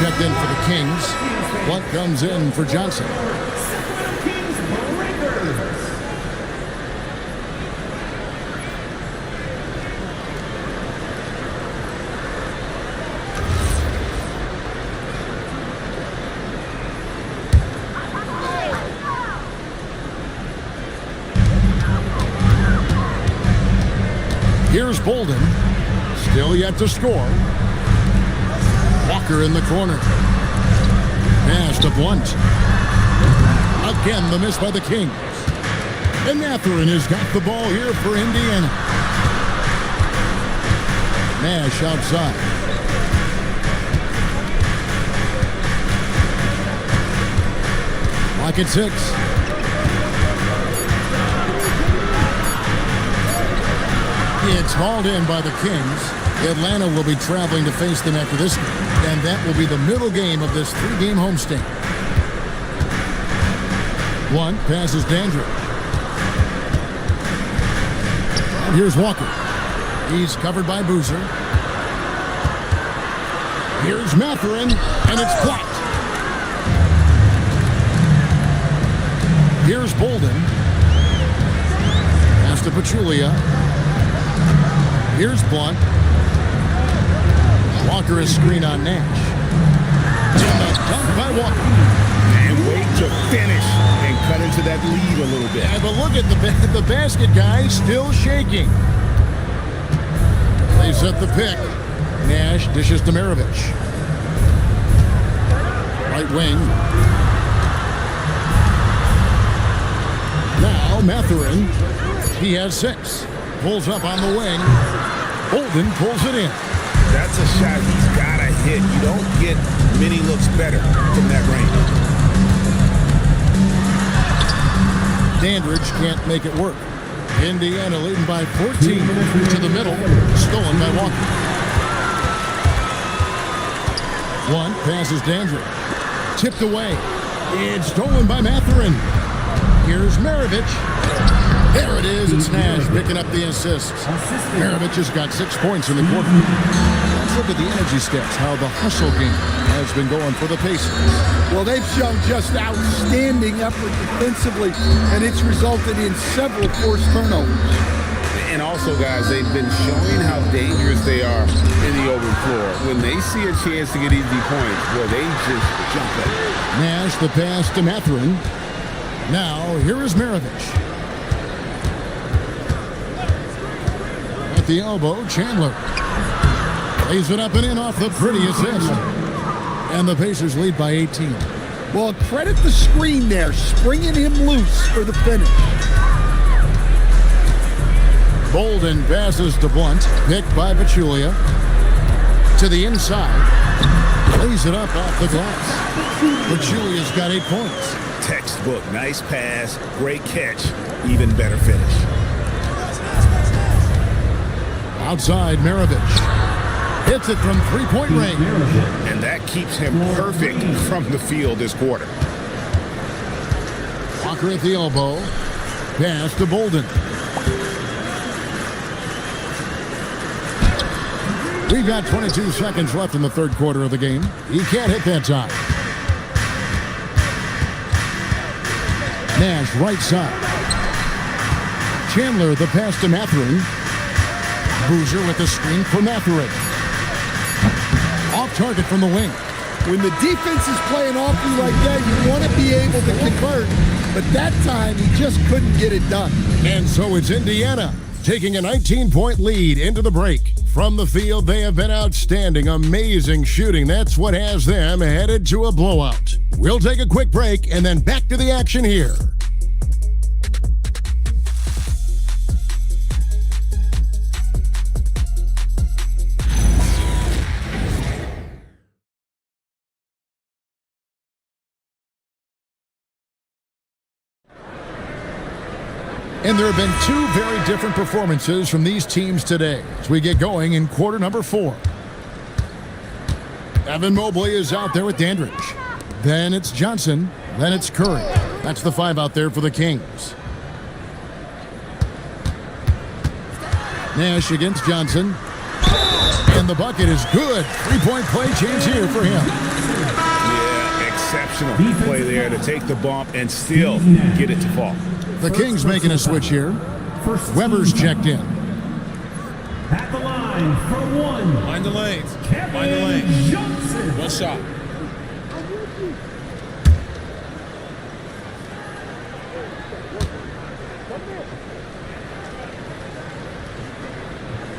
Checked in for the Kings. Blunt comes in for Johnson. Here's Bolden. Still yet to score. Walker in the corner. Pass to Blunt. Again, the miss by the Kings. And Mathurin has got the ball here for Indiana. Nash outside. Clock at 6. It's hauled in by the Kings. Atlanta will be traveling to face them after this game, and that will be the middle game of this 3-game homestand. Blunt passes Dandridge. And here's Walker. He's covered by Boozer. Here's Mathurin, and it's blocked. Here's Bolden. Pass to Pachulia. Here's Blunt. Walker is screen on Nash. Dunk by Walker. And wait to finish and cut into that lead a little bit. Yeah, but look at the basket guy still shaking. They set the pick. Nash dishes to Maravich. Right wing. Now Mathurin. He has 6. Pulls up on the wing. Bolden pulls it in. That's a shot he's got to hit. You don't get many looks better from that range. Dandridge can't make it work. Indiana leading by 14 to the middle. Stolen by Walker. One passes Dandridge. Tipped away. It's stolen by Mathurin. Here's Maravich. There it is. It's Nash picking up the assist. Maravich has got 6 points in the quarter. Let's look at the energy stats, how the hustle game has been going for the Pacers. Well, they've shown just outstanding effort defensively, and it's resulted in several forced turnovers. And also, guys, they've been showing how dangerous they are in the open floor. When they see a chance to get easy points, well, they just jump at it. Nash the pass to Mathurin. Now, here is Maravich. At the elbow, Chandler. Lays it up and in off the pretty assist. And the Pacers lead by 18. Well, credit the screen there, springing him loose for the finish. Bolden passes to Blunt, picked by Pachulia. To the inside. Lays it up off the glass. Pachulia's got 8 points. Textbook, nice pass, great catch, even better finish. Outside, Maravich. Hits it from three-point range. And that keeps him perfect from the field this quarter. Walker at the elbow. Pass to Bolden. We've got 22 seconds left in the third quarter of the game. He can't hit that time. Nash right side. Chandler the pass to Mathurin. Boozer with the screen for Mathurin. Off target from the wing. When the defense is playing off you like that, you want to be able to convert. But that time, he just couldn't get it done. And so it's Indiana taking a 19-point lead into the break. From the field, they have been outstanding. Amazing shooting. That's what has them headed to a blowout. We'll take a quick break and then back to the action here. And there have been 2 very different performances from these teams today as we get going in quarter number 4. Evan Mobley is out there with Dandridge. Then it's Johnson. Then it's Curry. That's the 5 out there for the Kings. Nash against Johnson. And the bucket is good. 3-point play change here for him. Yeah, exceptional play there to take the bump and still get it to fall. The Kings making a switch here. Weber's checked in. At the line for 1. Mind the lanes. Mind the lanes. Johnson. One shot.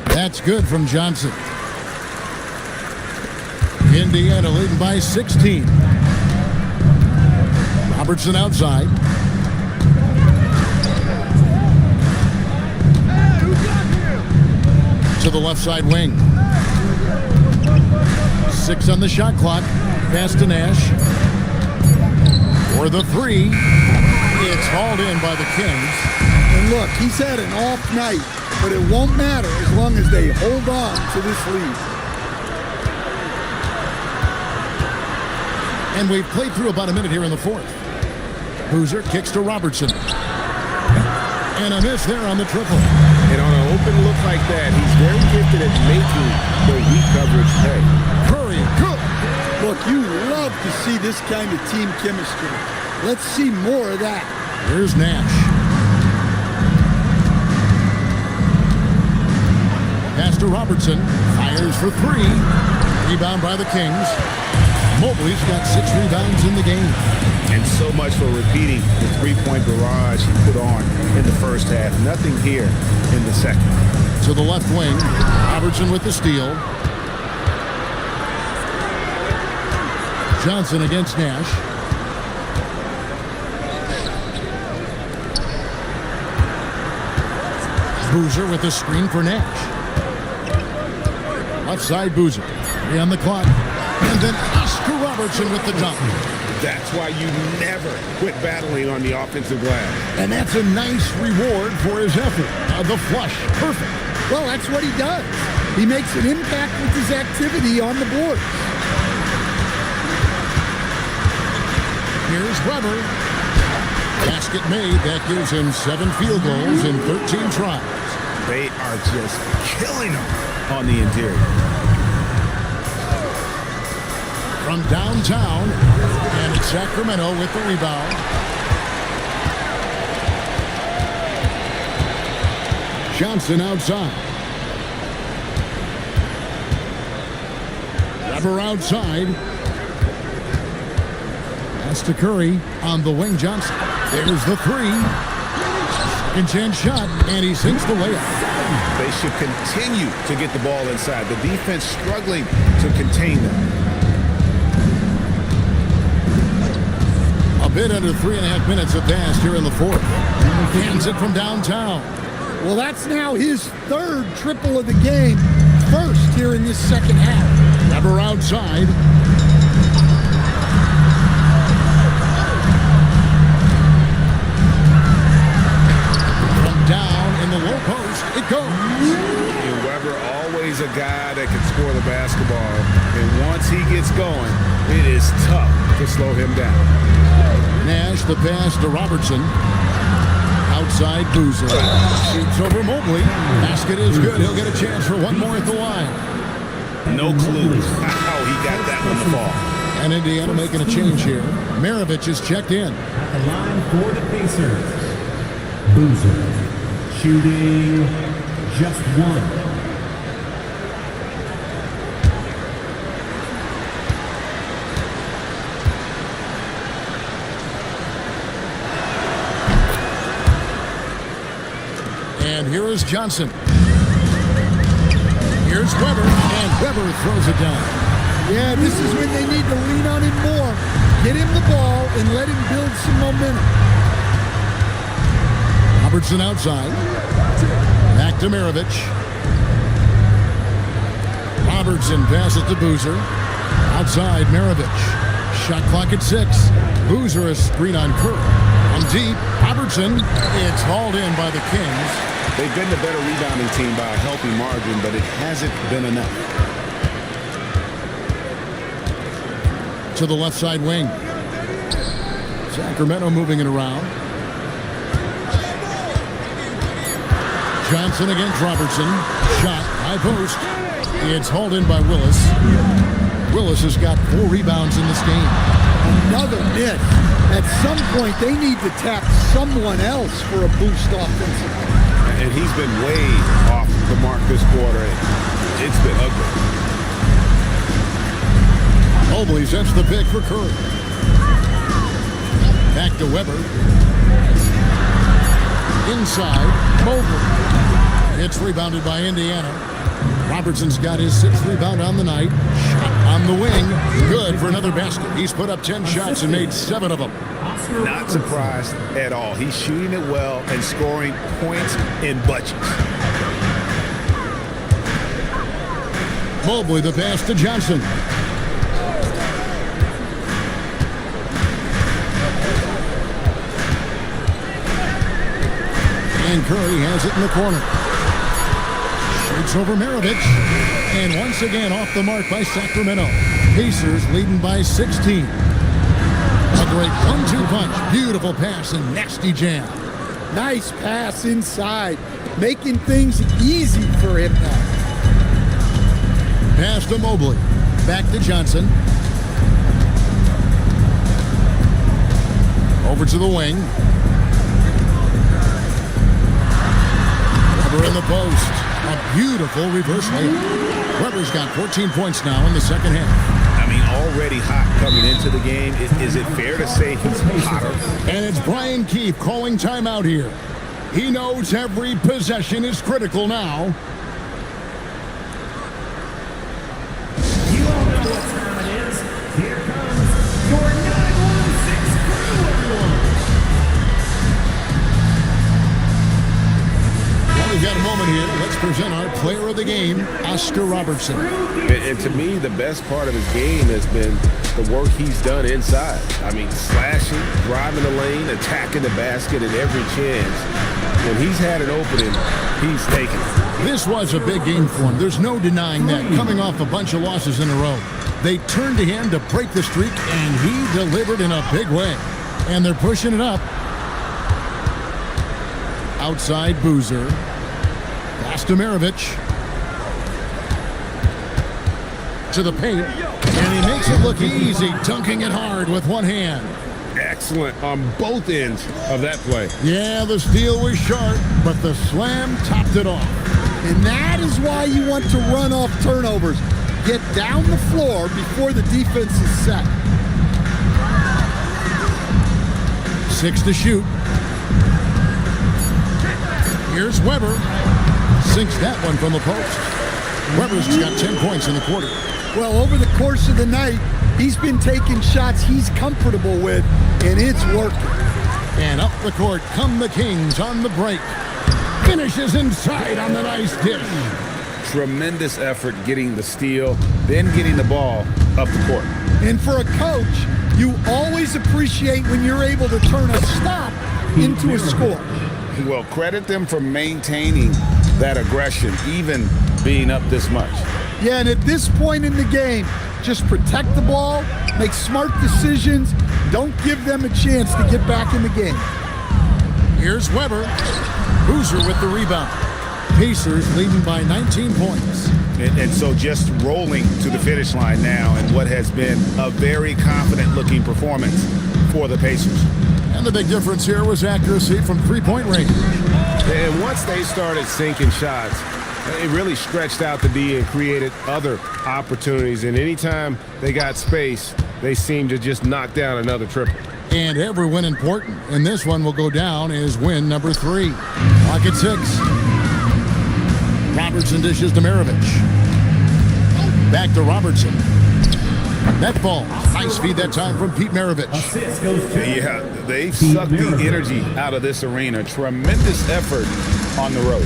That's good from Johnson. Indiana leading by 16. Robertson outside. To the left side wing. 6 on the shot clock. Pass to Nash. For the 3. It's hauled in by the Kings. And look, he's had an off night, but it won't matter as long as they hold on to this lead. And we've played through about a minute here in the fourth. Boozer kicks to Robertson. And a miss there on the triple. And on an open look like that, he's very gifted at making the weak coverage pay. Curry, good. Look, you love to see this kind of team chemistry. Let's see more of that. Here's Nash. Pass to Robertson. Fires for 3. Rebound by the Kings. Mobley's got 6 rebounds in the game. And so much for repeating the three-point barrage he put on in the first half. Nothing here in the second. To the left wing, Robertson with the steal. Johnson against Nash. Boozer with the screen for Nash. Left side Boozer. 3 on the clock. And then Oscar Robertson with the dunk. That's why you never quit battling on the offensive glass. And that's a nice reward for his effort. The flush. Perfect. Well, that's what he does. He makes an impact with his activity on the board. Here's Weber. Basket made. That gives him 7 field goals in 13 tries. They are just killing him on the interior. From downtown, and it's Sacramento with the rebound. Johnson outside. Weber outside. Pass to Curry on the wing. Johnson. There's the 3. Second chance shot, and he sinks the layup. They should continue to get the ball inside. The defense struggling to contain them. A bit under 3.5 minutes have passed here in the fourth. Hands it from downtown. Well, that's now his 3rd triple of the game. First here in this second half. Weber outside. From down in the low post, it goes. And Weber always a guy that can score the basketball. And once he gets going, it is tough to slow him down. Nash, the pass to Robertson. Outside Boozer. Shoots over Mobley. Basket is good. He'll get a chance for one more at the line. No clue how he got that one to fall. And Indiana making a change here. Maravich is checked in. At the line for the Pacers, Boozer shooting just 1. And here is Johnson. Here's Weber, and Weber throws it down. Yeah, this is when they need to lean on him more. Get him the ball and let him build some momentum. Robertson outside. Back to Maravich. Robertson passes to Boozer. Outside Maravich. Shot clock at 6. Boozer a screen on Curry. On deep, Robertson. It's hauled in by the Kings. They've been the better rebounding team by a healthy margin, but it hasn't been enough. To the left side wing. Sacramento moving it around. Johnson against Robertson. Shot, high post. It's hauled in by Willis. Willis has got 4 rebounds in this game. Another miss. At some point, they need to tap someone else for a boost offensively. And he's been way off the mark this quarter. It's been ugly. Mobley sets the pick for Curry. Back to Weber. Inside, Mobley. It's rebounded by Indiana. Robertson's got his 6th rebound on the night. Shot on the wing. Good for another basket. He's put up 10 shots and made 7 of them. Not surprised at all. He's shooting it well and scoring points in bunches. Mobley the pass to Johnson. And Curry has it in the corner. Shoots over Maravich. And once again off the mark by Sacramento. Pacers leading by 16. A great 1-2 punch. Beautiful pass and nasty jam. Nice pass inside. Making things easy for him now. Pass to Mobley. Back to Johnson. Over to the wing. Weber in the post. A beautiful reverse layup. Weber's got 14 points now in the second half. I mean, already hot coming into the game. Is it fair to say he's hotter? And it's Brian Keefe calling timeout here. He knows every possession is critical now. You all know what time it is. Here comes your 916 crew, everyone. Well, we've got a moment here. Let's present our player of the game, Oscar Robertson. And to me, the best part of his game has been the work he's done inside. I mean, slashing, driving the lane, attacking the basket at every chance. When he's had an opening, he's taken it. This was a big game for him. There's no denying that, coming off a bunch of losses in a row. They turned to him to break the streak, and he delivered in a big way. And they're pushing it up. Outside Boozer. Pass to Maravich. To the paint. And he makes it look easy, dunking it hard with one hand. Excellent on both ends of that play. Yeah, the steal was sharp, but the slam topped it off. And that is why you want to run off turnovers. Get down the floor before the defense is set. 6 to shoot. Here's Weber. Sinks that one from the post. Weber's got 10 points in the quarter. Well, over the course of the night, he's been taking shots he's comfortable with, and it's working. And up the court come the Kings on the break. Finishes inside on the nice dish. Tremendous effort getting the steal, then getting the ball up the court. And for a coach, you always appreciate when you're able to turn a stop into a score. Well, credit them for maintaining that aggression, even being up this much. Yeah, and at this point in the game, just protect the ball, make smart decisions, don't give them a chance to get back in the game. Here's Weber. Boozer with the rebound. Pacers leading by 19 points. And so just rolling to the finish line now in what has been a very confident-looking performance for the Pacers. And the big difference here was accuracy from three-point range. And once they started sinking shots, it really stretched out the D and created other opportunities. And anytime they got space, they seemed to just knock down another triple. And every win important. And this one will go down as win number 3. Clock at 6. Robertson dishes to Maravich. Back to Robertson. Net ball. Nice feed that time from Pete Maravich. Yeah, they sucked the energy out of this arena. Tremendous effort on the road.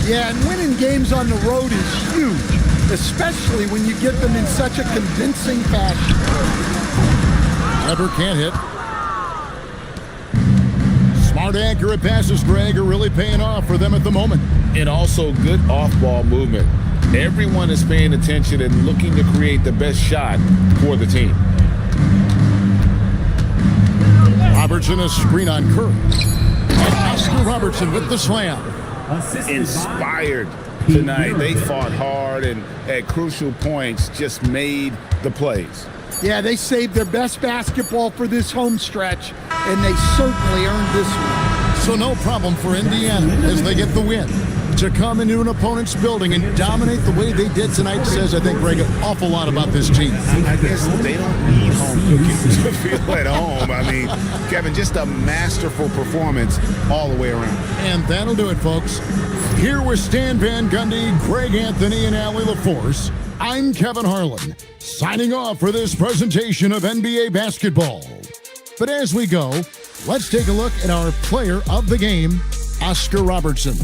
Yeah, and winning games on the road is huge, especially when you get them in such a convincing fashion. Weber can't hit. Smart, accurate passes, Greg, are really paying off for them at the moment. And also good off-ball movement. Everyone is paying attention and looking to create the best shot for the team. Robertson a screen on Curry. And Oscar Robertson with the slam. Inspired tonight. They fought hard and at crucial points just made the plays. Yeah, they saved their best basketball for this home stretch, and they certainly earned this one. So no problem for Indiana as they get the win. To come into an opponent's building and dominate the way they did tonight says, I think, Greg, an awful lot about this team. I guess they don't need home cooking to feel at home. I mean, Kevin, just a masterful performance all the way around. And that'll do it, folks. Here with Stan Van Gundy, Greg Anthony, and Allie LaForce, I'm Kevin Harlan, signing off for this presentation of NBA basketball. But as we go, let's take a look at our player of the game, Oscar Robertson.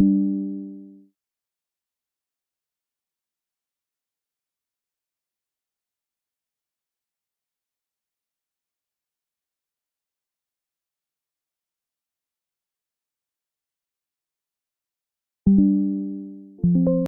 you.